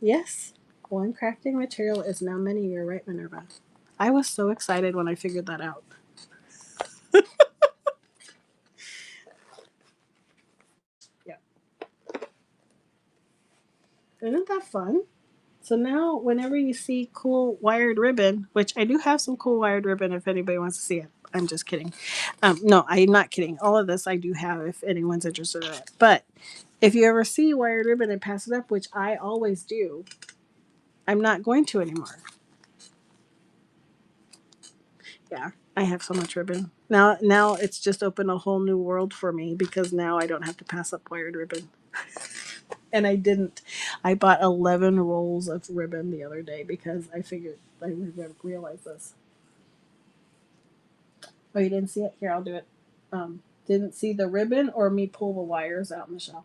Yes, one crafting material is now many. You're right, Minerva. I was so excited when I figured that out. Yeah. Isn't that fun? So now, whenever you see cool wired ribbon, which I do have some cool wired ribbon if anybody wants to see it. I'm just kidding. No, I'm not kidding. All of this I do have if anyone's interested in it. But if you ever see wired ribbon and pass it up, which I always do, I'm not going to anymore. Yeah, I have so much ribbon. Now it's just opened a whole new world for me because now I don't have to pass up wired ribbon. And I didn't. I bought 11 rolls of ribbon the other day because I figured I realized this. Oh, you didn't see it? Here, I'll do it. Didn't see the ribbon or me pull the wires out, Michelle?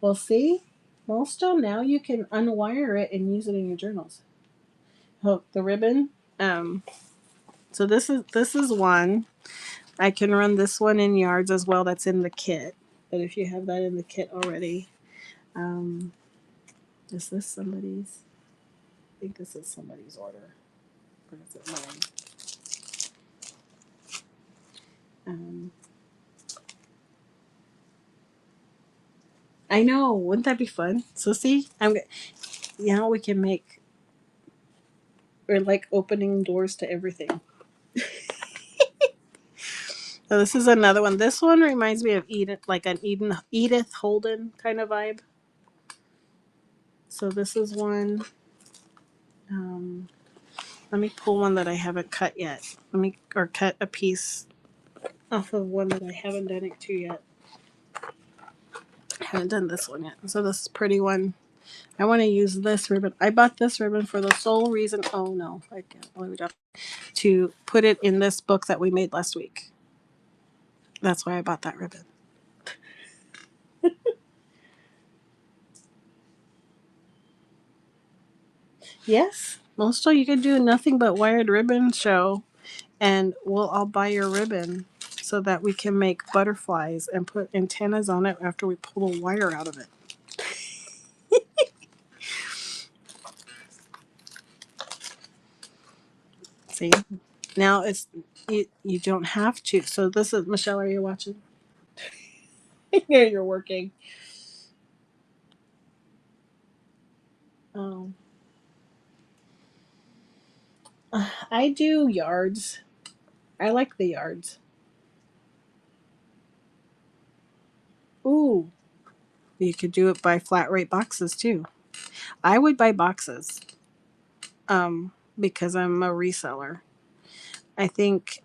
Well, see, Molestar, now you can unwire it and use it in your journals. Oh, the ribbon. Um, so this is one. I can run this one in yards as well. That's in the kit. But if you have that in the kit already, um, is this somebody's? I think this is somebody's order. Or is it mine? I know. Wouldn't that be fun? So see, we can make, we're like opening doors to everything. So this is another one. This one reminds me of Edith Holden kind of vibe. So this is one. Um, let me pull one that I haven't cut yet. Cut a piece off of one that I haven't done it to yet. I haven't done this one yet. So this is pretty one. I want to use this ribbon. I bought this ribbon for the sole reason. Oh no, I can't. Let me drop. To put it in this book that we made last week. That's why I bought that ribbon. Yes, Mostel, you could do nothing but wired ribbon show, and I'll buy your ribbon so that we can make butterflies and put antennas on it after we pull the wire out of it. See, now you don't have to. So this is Michelle. Are you watching? Yeah, you're working. Um, I do yards. I like the yards. Ooh, you could do it by flat rate boxes too. I would buy boxes because I'm a reseller. I think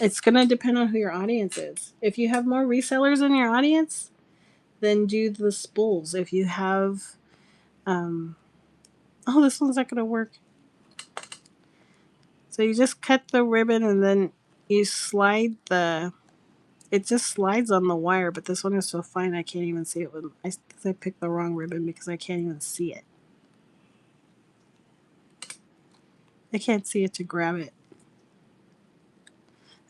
it's going to depend on who your audience is. If you have more resellers in your audience, then do the spools. If you have, oh, this one's not going to work. So you just cut the ribbon and then you slide it just slides on the wire, but this one is so fine I can't even see it. I picked the wrong ribbon because I can't even see it. I can't see it to grab it.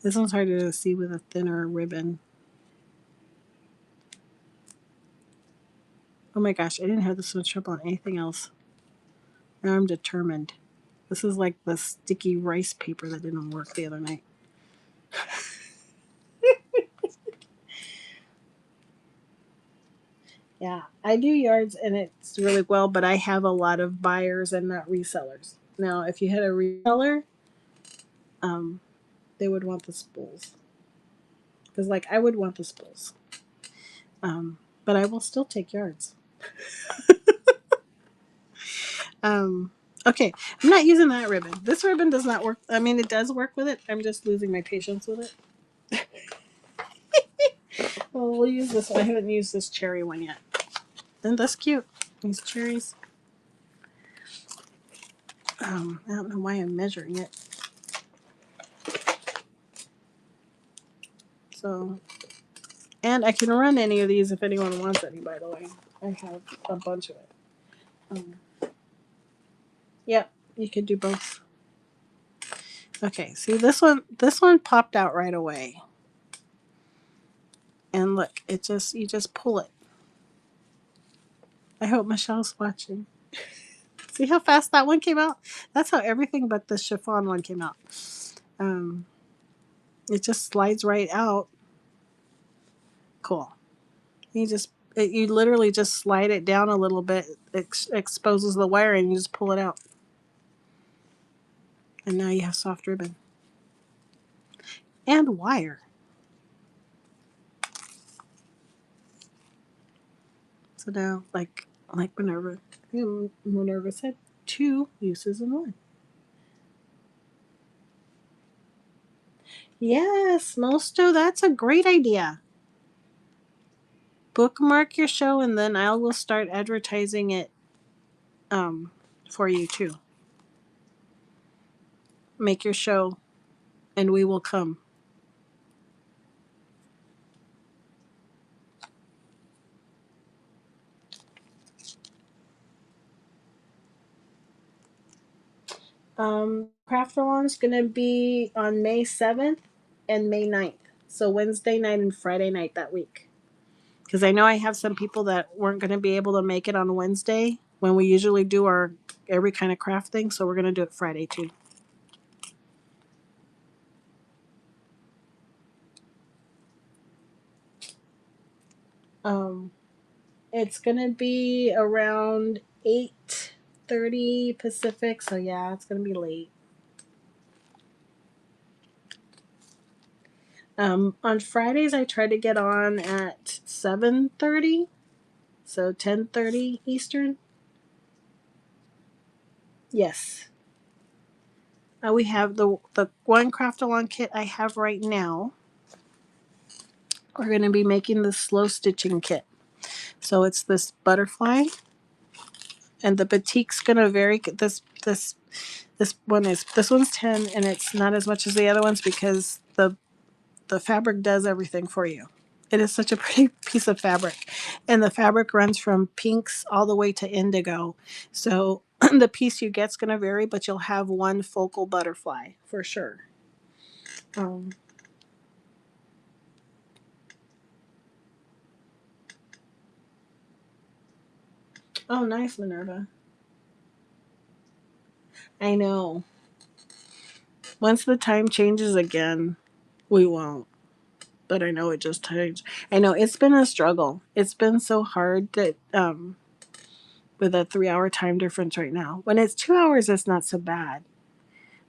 This one's harder to see with a thinner ribbon. Oh my gosh, I didn't have this much trouble on anything else. Now I'm determined. This is like the sticky rice paper that didn't work the other night. Yeah, I do yards and it's really well, but I have a lot of buyers and not resellers. Now, if you had a reseller, they would want the spools. Because, like, I would want the spools. But I will still take yards. Okay, I'm not using that ribbon. This ribbon does not work. I mean, it does work with it. I'm just losing my patience with it. Well, we'll use this one. I haven't used this cherry one yet. And that's cute. These cherries. I don't know why I'm measuring it. So, and I can run any of these if anyone wants any, by the way. I have a bunch of it. Yep, you could do both. Okay, see this one popped out right away. And look, you just pull it. I hope Michelle's watching. See how fast that one came out? That's how everything but the chiffon one came out. It just slides right out. Cool. You literally just slide it down a little bit, exposes the wire, and you just pull it out. And now you have soft ribbon. And wire. So now, like Minerva said, 2 uses in 1. Yes, Mosto, that's a great idea. Bookmark your show, and then I will start advertising it for you too. Make your show, and we will come. Craftalon's gonna be on May 7th and May 9th. So Wednesday night and Friday night that week. Because I know I have some people that weren't going to be able to make it on Wednesday when we usually do our every kind of craft thing. So we're going to do it Friday too. It's going to be around 8:30 Pacific. So yeah, it's going to be late. On Fridays, I try to get on at 7:30, so 10:30 Eastern. Yes. We have the one Craftalon kit I have right now. We're going to be making the slow stitching kit. So it's this butterfly, and the batique's going to vary. This one's 10, and it's not as much as the other ones because the fabric does everything for you. It is such a pretty piece of fabric, and the fabric runs from pinks all the way to indigo. So the piece you get's going to vary, but you'll have one focal butterfly for sure. Oh, nice, Minerva. I know. Once the time changes again, we won't. But I know it just changed. I know it's been a struggle. It's been so hard that with a 3-hour time difference right now. When it's 2 hours, it's not so bad.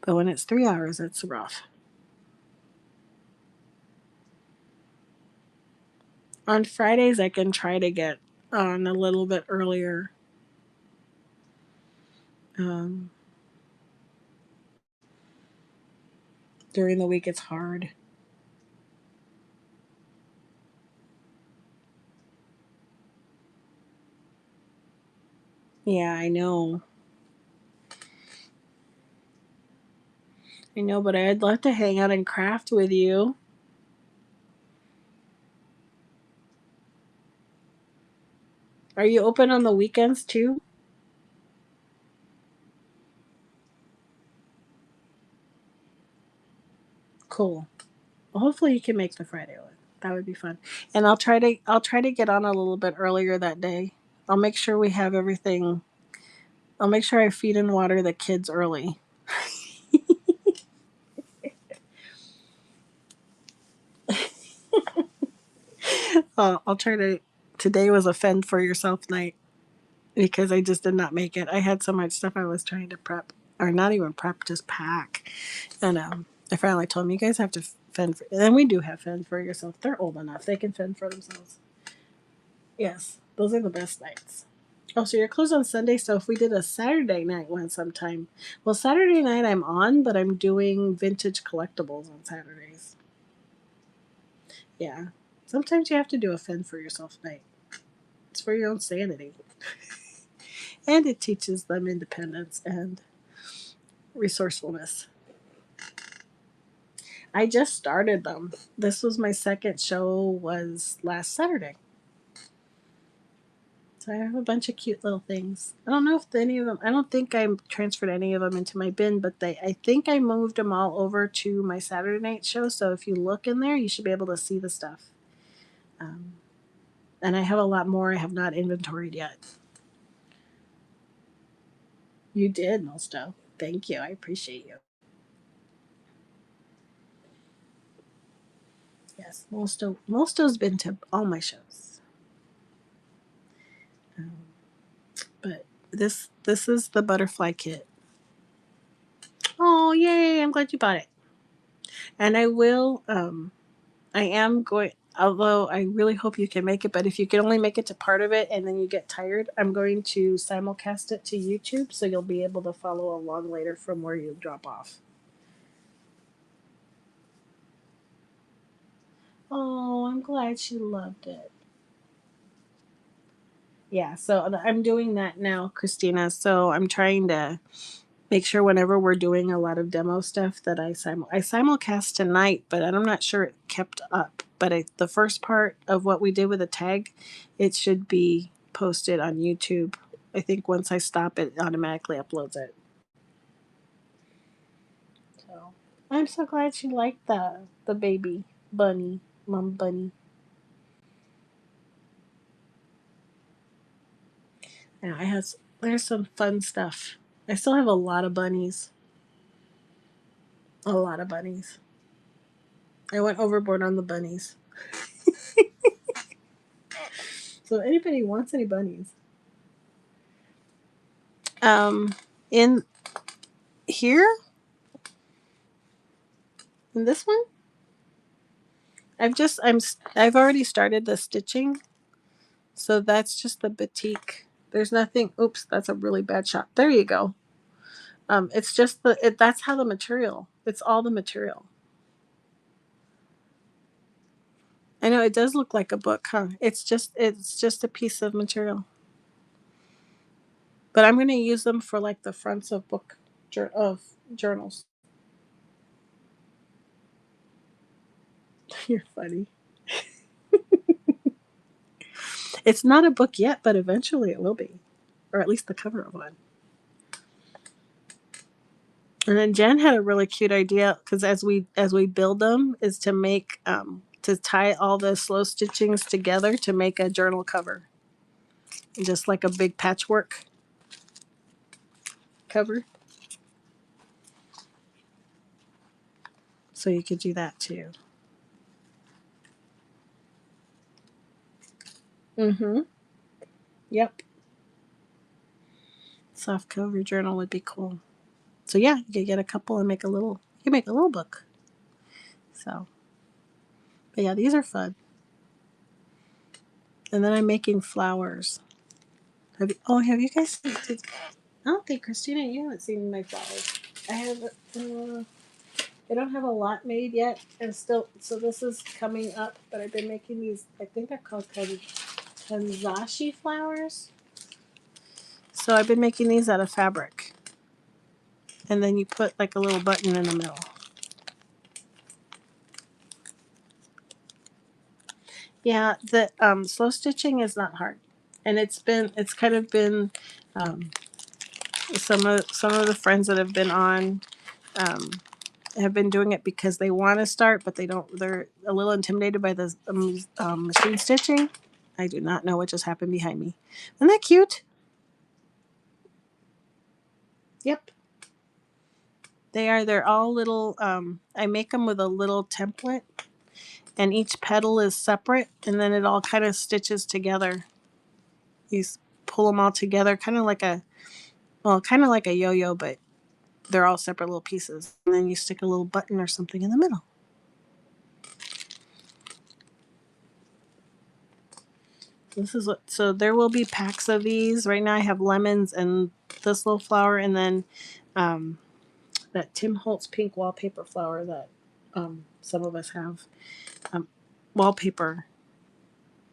But when it's 3 hours, it's rough. On Fridays, I can try to get on a little bit earlier. Um, during the week, it's hard. Yeah, I know. I know, but I'd love to hang out and craft with you. Are you open on the weekends too? Cool. Well, hopefully you can make the Friday one. That would be fun. And I'll try to get on a little bit earlier that day. I'll make sure we have everything. I'll make sure I feed and water the kids early. I'll try to. Today was a fend for yourself night because I just did not make it. I had so much stuff I was trying to prep, or not even prep, just pack. And I finally told them, you guys have to fend for. And we do have fend for yourself. They're old enough; they can fend for themselves. Yes, those are the best nights. Oh, so you're closed on Sunday. So if we did a Saturday night one sometime, well, Saturday night I'm on, but I'm doing vintage collectibles on Saturdays. Yeah, sometimes you have to do a fend for yourself night. It's for your own sanity, and it teaches them independence and resourcefulness. I just started them. This was my second show. Was last Saturday. So I have a bunch of cute little things. I don't know if any of them. I don't think I transferred any of them into my bin, but I think I moved them all over to my Saturday night show. So if you look in there, you should be able to see the stuff. Um, and I have a lot more I have not inventoried yet. You did, Mosto. Thank you. I appreciate you. Yes, Mosto's been to all my shows. Um, but this is the butterfly kit. Oh yay! I'm glad you bought it. And I will. I am going. Although I really hope you can make it, but if you can only make it to part of it and then you get tired, I'm going to simulcast it to YouTube, so you'll be able to follow along later from where you drop off. Oh, I'm glad she loved it. Yeah, so I'm doing that now, Christina. So I'm trying to make sure whenever we're doing a lot of demo stuff that I simulcast tonight, but I'm not sure it kept up. But the first part of what we did with the tag, it should be posted on YouTube. I think once I stop, it automatically uploads it. So I'm so glad she liked the baby bunny, mom bunny. Yeah, there's some fun stuff. I still have a lot of bunnies. A lot of bunnies. I went overboard on the bunnies. So anybody wants any bunnies? Um, in here, in this one, I've already started the stitching, so that's just the batik. There's nothing. Oops, that's a really bad shot. There you go. It's just that's how the material. It's all the material. I know it does look like a book, huh? It's just a piece of material. But I'm going to use them for like the fronts of of journals. You're funny. It's not a book yet, but eventually it will be, or at least the cover of one. And then Jen had a really cute idea because as we build them is to make to tie all the slow stitchings together to make a journal cover, just like a big patchwork cover. So you could do that too. Mm-hmm. Yep. Soft cover journal would be cool. So yeah, you could get a couple and make a little. You can make a little book. So, but yeah, these are fun. And then I'm making flowers. Have you guys seen? I don't think Christina, you haven't seen my flowers. I have. I don't have a lot made yet, and still. So this is coming up. But I've been making these. I think they're called Kanzashi flowers. So I've been making these out of fabric, and then you put like a little button in the middle. Yeah, the slow stitching is not hard, and it's kind of been um, some of the friends that have been on um, have been doing it because they want to start, but they don't. They're a little intimidated by the machine stitching. I do not know what just happened behind me. Isn't that cute? Yep, they are. They're all little. I make them with a little template, and each petal is separate, and then it all kind of stitches together. You pull them all together, kind of like a yo-yo, but they're all separate little pieces. And then you stick a little button or something in the middle. This is what. So there will be packs of these. Right now I have lemons and this little flower, and then um, that Tim Holtz pink wallpaper flower that some of us have. Um, wallpaper,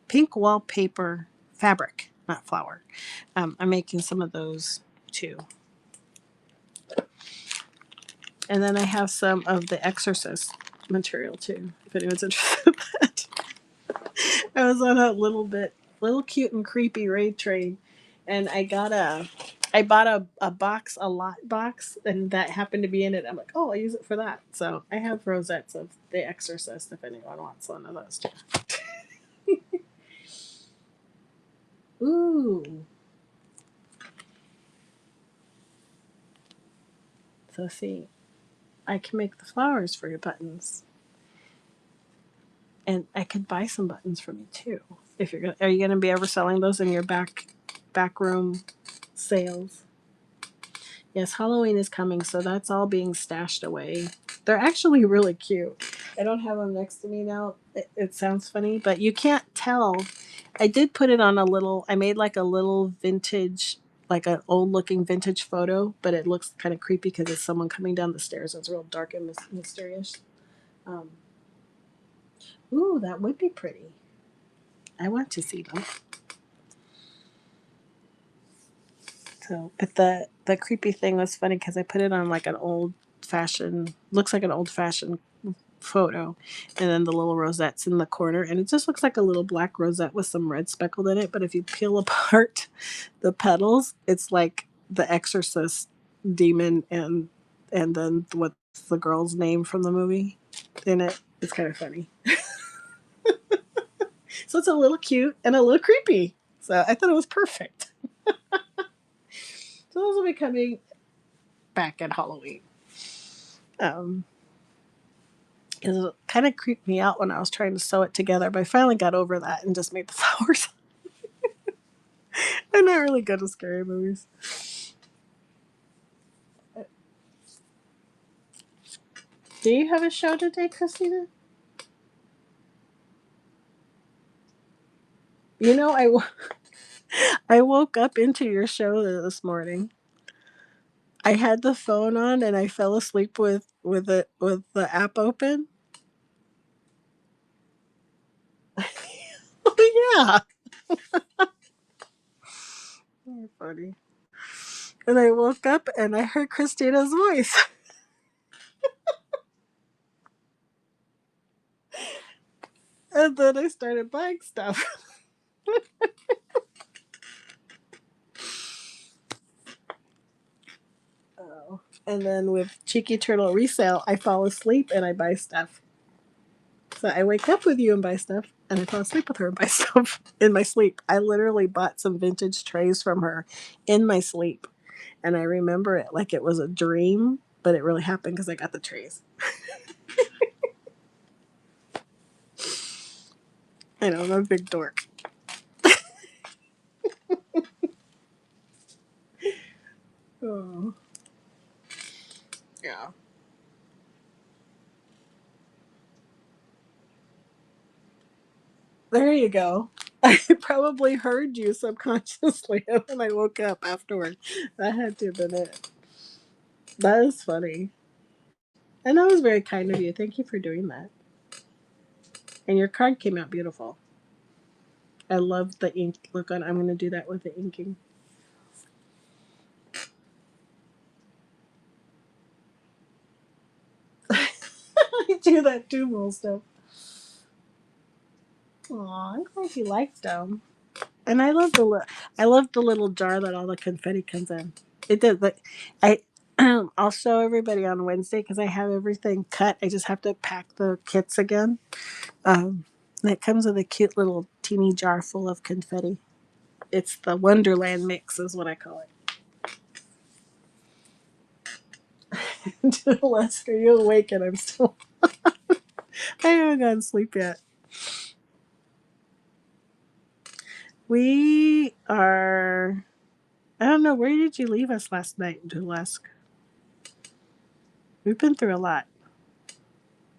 pink wallpaper fabric, not flower. I'm making some of those too. And then I have some of the Exorcist material too, if anyone's interested in that. I was on a little cute and creepy raid train, and I bought a box, a lot box, and that happened to be in it. I'm like, oh, I'll use it for that. So I have rosettes of The Exorcist if anyone wants one of those too. Ooh. So see, I can make the flowers for your buttons, and I could buy some buttons from you too. If you're gonna, are you gonna be ever selling those in your back room sales? Yes, Halloween is coming, so that's all being stashed away. They're actually really cute. I don't have them next to me now. It sounds funny, but you can't tell. I did put it on I made like a little vintage, like an old looking vintage photo, but it looks kind of creepy because it's someone coming down the stairs. It's real dark and mysterious. Um, ooh, that would be pretty. I want to see them. So, but the creepy thing was funny because I put it on like looks like an old fashioned photo, and then the little rosettes in the corner, and it just looks like a little black rosette with some red speckled in it. But if you peel apart the petals, it's like the Exorcist demon, and then what's the girl's name from the movie in it. It's kind of funny. So it's a little cute and a little creepy. So I thought it was perfect. So those will be coming back at Halloween. Um, it kind of creeped me out when I was trying to sew it together, but I finally got over that and just made the flowers. I'm not really good at scary movies. Do you have a show today, Christina? You know, I woke up into your show this morning. I had the phone on and I fell asleep with the app open. Oh yeah, you're funny. And I woke up and I heard Christina's voice. And then I started buying stuff. Oh. And then with Cheeky Turtle Resale, I fall asleep and I buy stuff. So I wake up with you and buy stuff, and I fall asleep with her and buy stuff in my sleep. I literally bought some vintage trays from her in my sleep, and I remember it like it was a dream, but it really happened because I got the trays. I know, I'm a big dork. Oh. Yeah. There you go. I probably heard you subconsciously when I woke up afterward. That had to have been it. That is funny. And that was very kind of you. Thank you for doing that. And your card came out beautiful. I love the ink look on. I'm going to do that with the inking. I do that too, most stuff. Aw, I'm glad you liked them. And I love the little jar that all the confetti comes in. It did, but I I'll show everybody on Wednesday because I have everything cut. I just have to pack the kits again. And it comes with a cute little teeny jar full of confetti. It's the Wonderland mix, is what I call it. Lester, you awake and I'm still. I haven't gone to sleep yet. We are. I don't know. Where did you leave us last night, Julesk? We've been through a lot.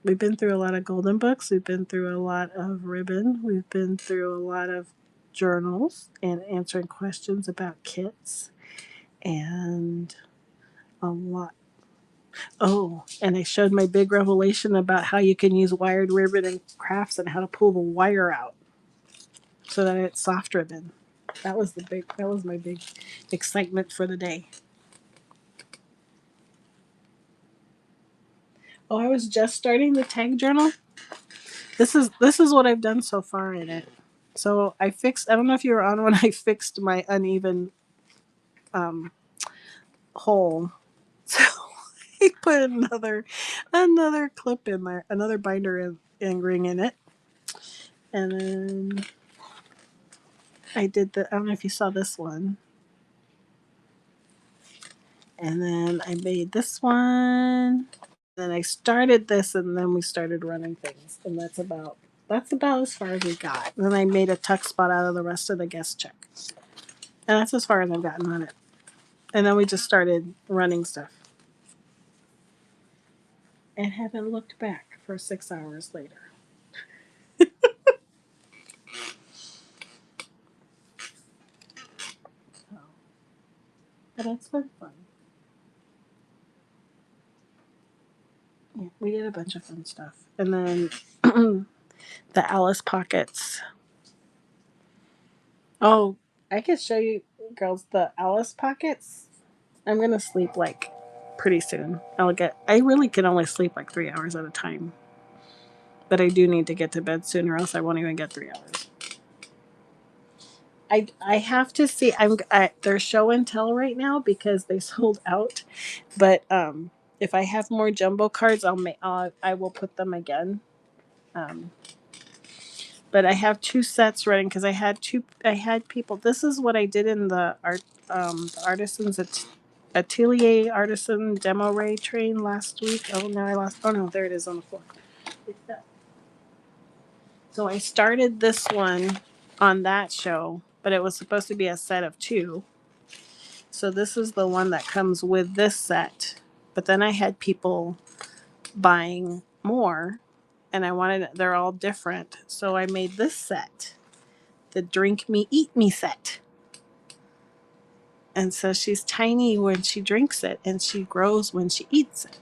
We've been through a lot of golden books. We've been through a lot of ribbon. We've been through a lot of journals and answering questions about kits and a lot. Oh, and I showed my big revelation about how you can use wired ribbon in crafts and how to pull the wire out so that it's soft ribbon. That was my big excitement for the day. Oh, I was just starting the tag journal. This is what I've done so far in it. So I don't know if you were on when I fixed my uneven um, hole. So I put another clip in there, another binder and ring in it, and then I did the. I don't know if you saw this one, and then I made this one. Then I started this, and then we started running things, and that's about as far as we got. And then I made a tuck spot out of the rest of the guest check, and that's as far as I've gotten on it. And then we just started running stuff, and haven't looked back for 6 hours later. So, but it's been fun. Yeah, we did a bunch of fun stuff, and then the Alice pockets. Oh, I could show you, girls, the Alice pockets. I'm gonna sleep like pretty soon. I really can only sleep like 3 hours at a time, but I do need to get to bed soon, or else I won't even get 3 hours. I have to see. They're show and tell right now because they sold out. But if I have more jumbo cards, I will put them again. Um, but I have two sets running because I had people. This is what I did in the artisans atelier artisan demo ray train last week. Oh, now I lost. Oh no, there it is on the floor. So I started this one on that show, but it was supposed to be a set of two. So this is the one that comes with this set. But then I had people buying more, and they're all different. So I made this set, the Drink Me Eat Me set. And so she's tiny when she drinks it, and she grows when she eats it.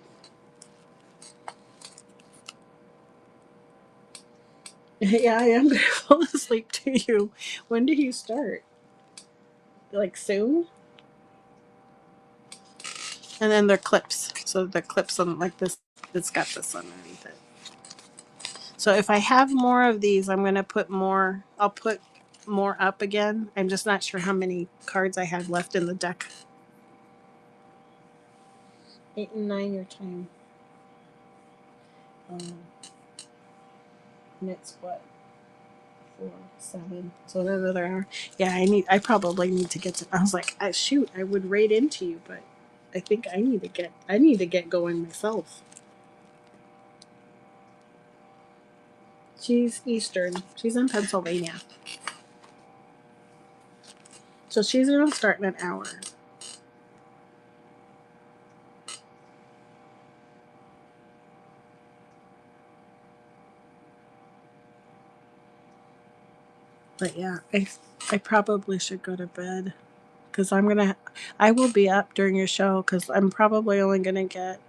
Yeah, I am going to fall asleep to you. When do you start? Like soon? And then they're clips. So the clips on like this, it's got this underneath it. So if I have more of these, I'm going to put more, I'll put more up again. I'm just not sure how many cards I have left in the deck. 8 and 9 your time. And it's what? 4, 7. So another hour. Yeah, I probably need to get to, I was like, shoot, I would raid into you, but I think I need to get going myself. She's Eastern. She's in Pennsylvania. So she's going to start in an hour. But yeah, I probably should go to bed because I will be up during your show because I'm probably only gonna get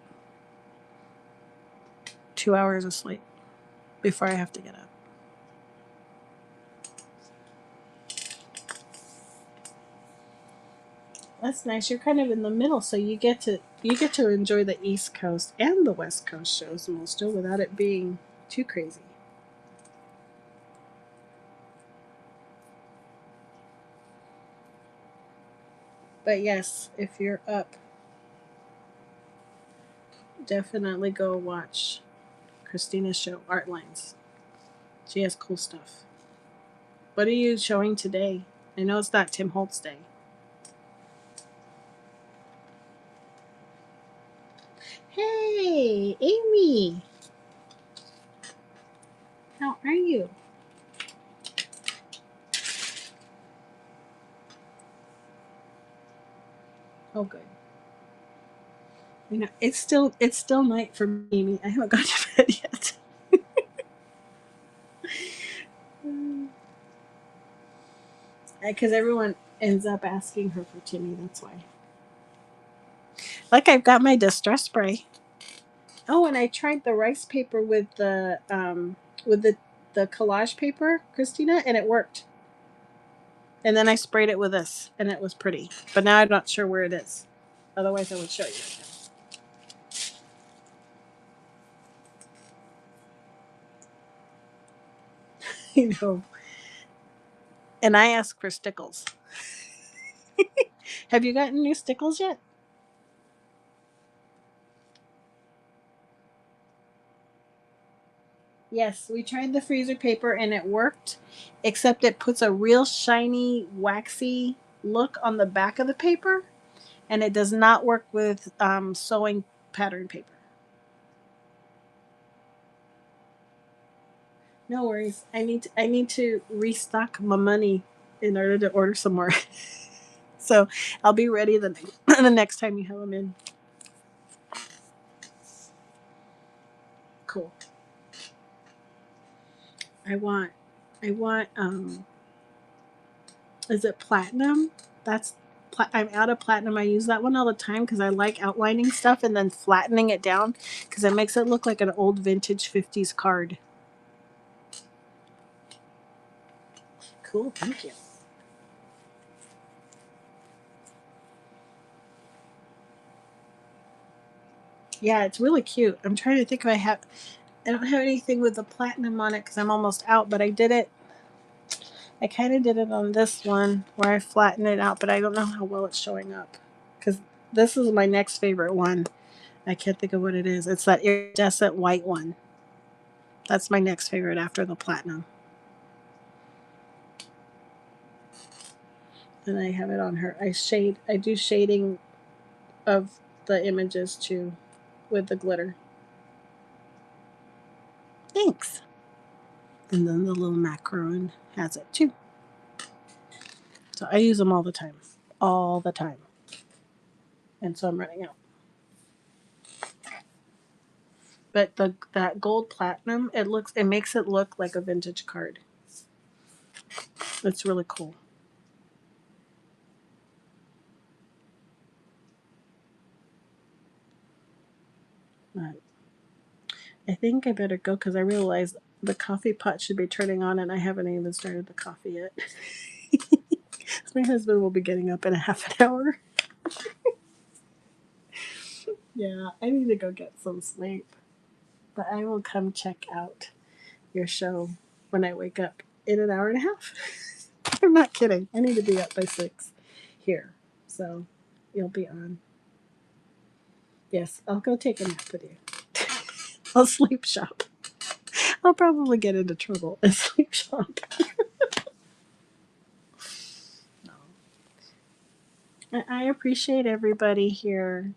2 hours of sleep before I have to get up. That's nice. You're kind of in the middle, so you get to enjoy the East Coast and the West Coast shows most of without it being too crazy. But yes, if you're up, definitely go watch Christina's show, Art Lines. She has cool stuff. What are you showing today? I know it's not Tim Holtz Day. Hey, Amy. How are you? Oh, good. You know, it's still night for me, Amy. I haven't gone to bed yet. Because everyone ends up asking her for Timmy. That's why. Like I've got my distress spray. Oh, and I tried the rice paper with the collage paper, Christina, and it worked. And then I sprayed it with this, and it was pretty. But now I'm not sure where it is. Otherwise, I would show you right now. You know. And I asked for stickles. Have you gotten new stickles yet? Yes, we tried the freezer paper and it worked, except it puts a real shiny, waxy look on the back of the paper, and it does not work with sewing pattern paper. No worries. I need to restock my money in order to order some more. So I'll be ready the next time you have them in. Cool. I want is it platinum? That's I'm out of platinum. I use that one all the time because I like outlining stuff and then flattening it down because it makes it look like an old vintage 50s card. Cool, thank you. Yeah, it's really cute. I'm trying to think if I don't have anything with the platinum on it because I'm almost out, but I kind of did it on this one where I flattened it out, but I don't know how well it's showing up because this is my next favorite one. I can't think of what it is. It's that iridescent white one. That's my next favorite after the platinum. And I have it on her. I do shading of the images too with the glitter. Thanks. And then the little macaron has it too. So I use them all the time. All the time. And so I'm running out. But that gold platinum, it makes it look like a vintage card. It's really cool. But I think I better go because I realized the coffee pot should be turning on and I haven't even started the coffee yet. My husband will be getting up in a half an hour. Yeah, I need to go get some sleep. But I will come check out your show when I wake up in an hour and a half. I'm not kidding. I need to be up by 6 here. So you'll be on. Yes, I'll go take a nap with you. I'll sleep shop. I'll probably get into trouble and sleep shop. I appreciate everybody here.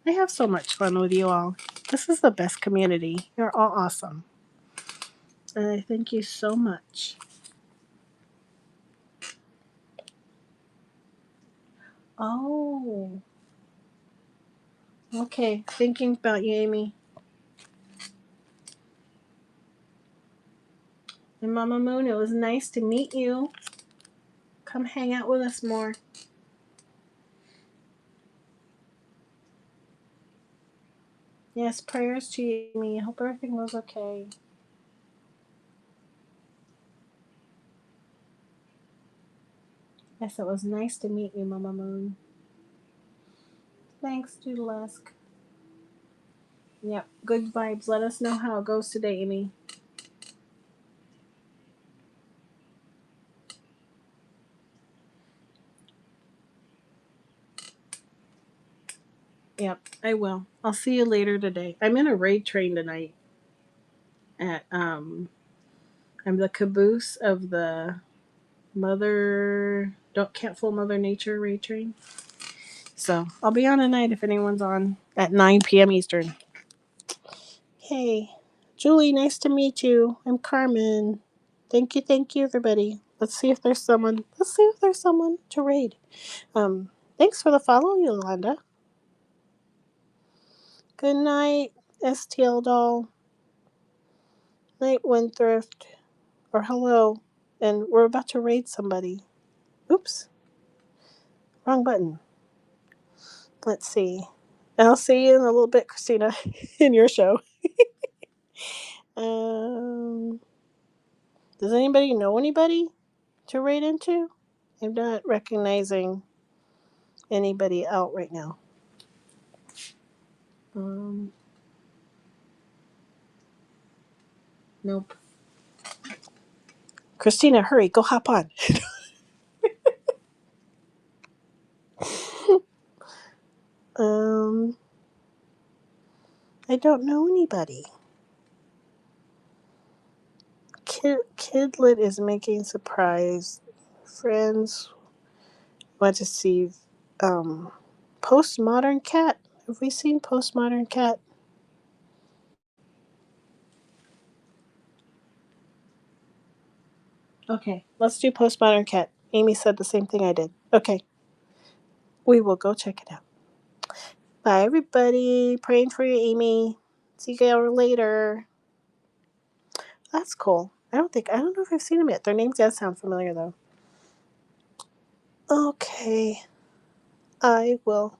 I have so much fun with you all. This is the best community. You're all awesome. And I thank you so much. Oh, okay. Thinking about you, Amy. And Mama Moon, it was nice to meet you. Come hang out with us more. Yes, prayers to you, Amy. I hope everything goes okay. Yes, it was nice to meet you, Mama Moon. Thanks, Doodlesk. Yep, good vibes. Let us know how it goes today, Amy. Yep, I will. I'll see you later today. I'm in a raid train tonight. I'm the caboose of the Can't Fool Mother Nature raid train. So I'll be on tonight if anyone's on at 9 p.m. Eastern. Hey, Julie, nice to meet you. I'm Carmen. Thank you, everybody. Let's see if there's someone. To raid. Thanks for the follow, Yolanda. Good night, STL doll. Night, Windthrift. Or hello. And we're about to raid somebody. Oops, wrong button. Let's see. I'll see you in a little bit, Christina, in your show. Um, does anybody know anybody to raid into? I'm not recognizing anybody out right now. Nope. Christina, hurry, go hop on. I don't know anybody. Kidlet is making surprise. Friends want to see Postmodern Cat. Have we seen Postmodern Cat? Okay, let's do Postmodern Cat. Amy said the same thing I did. Okay, we will go check it out. Bye, everybody. Praying for you, Amy. See you later. That's cool. I don't know if I've seen them yet. Their names does sound familiar, though. Okay, I will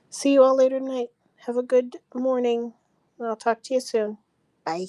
see you all later tonight. Have a good morning. I'll talk to you soon. Bye.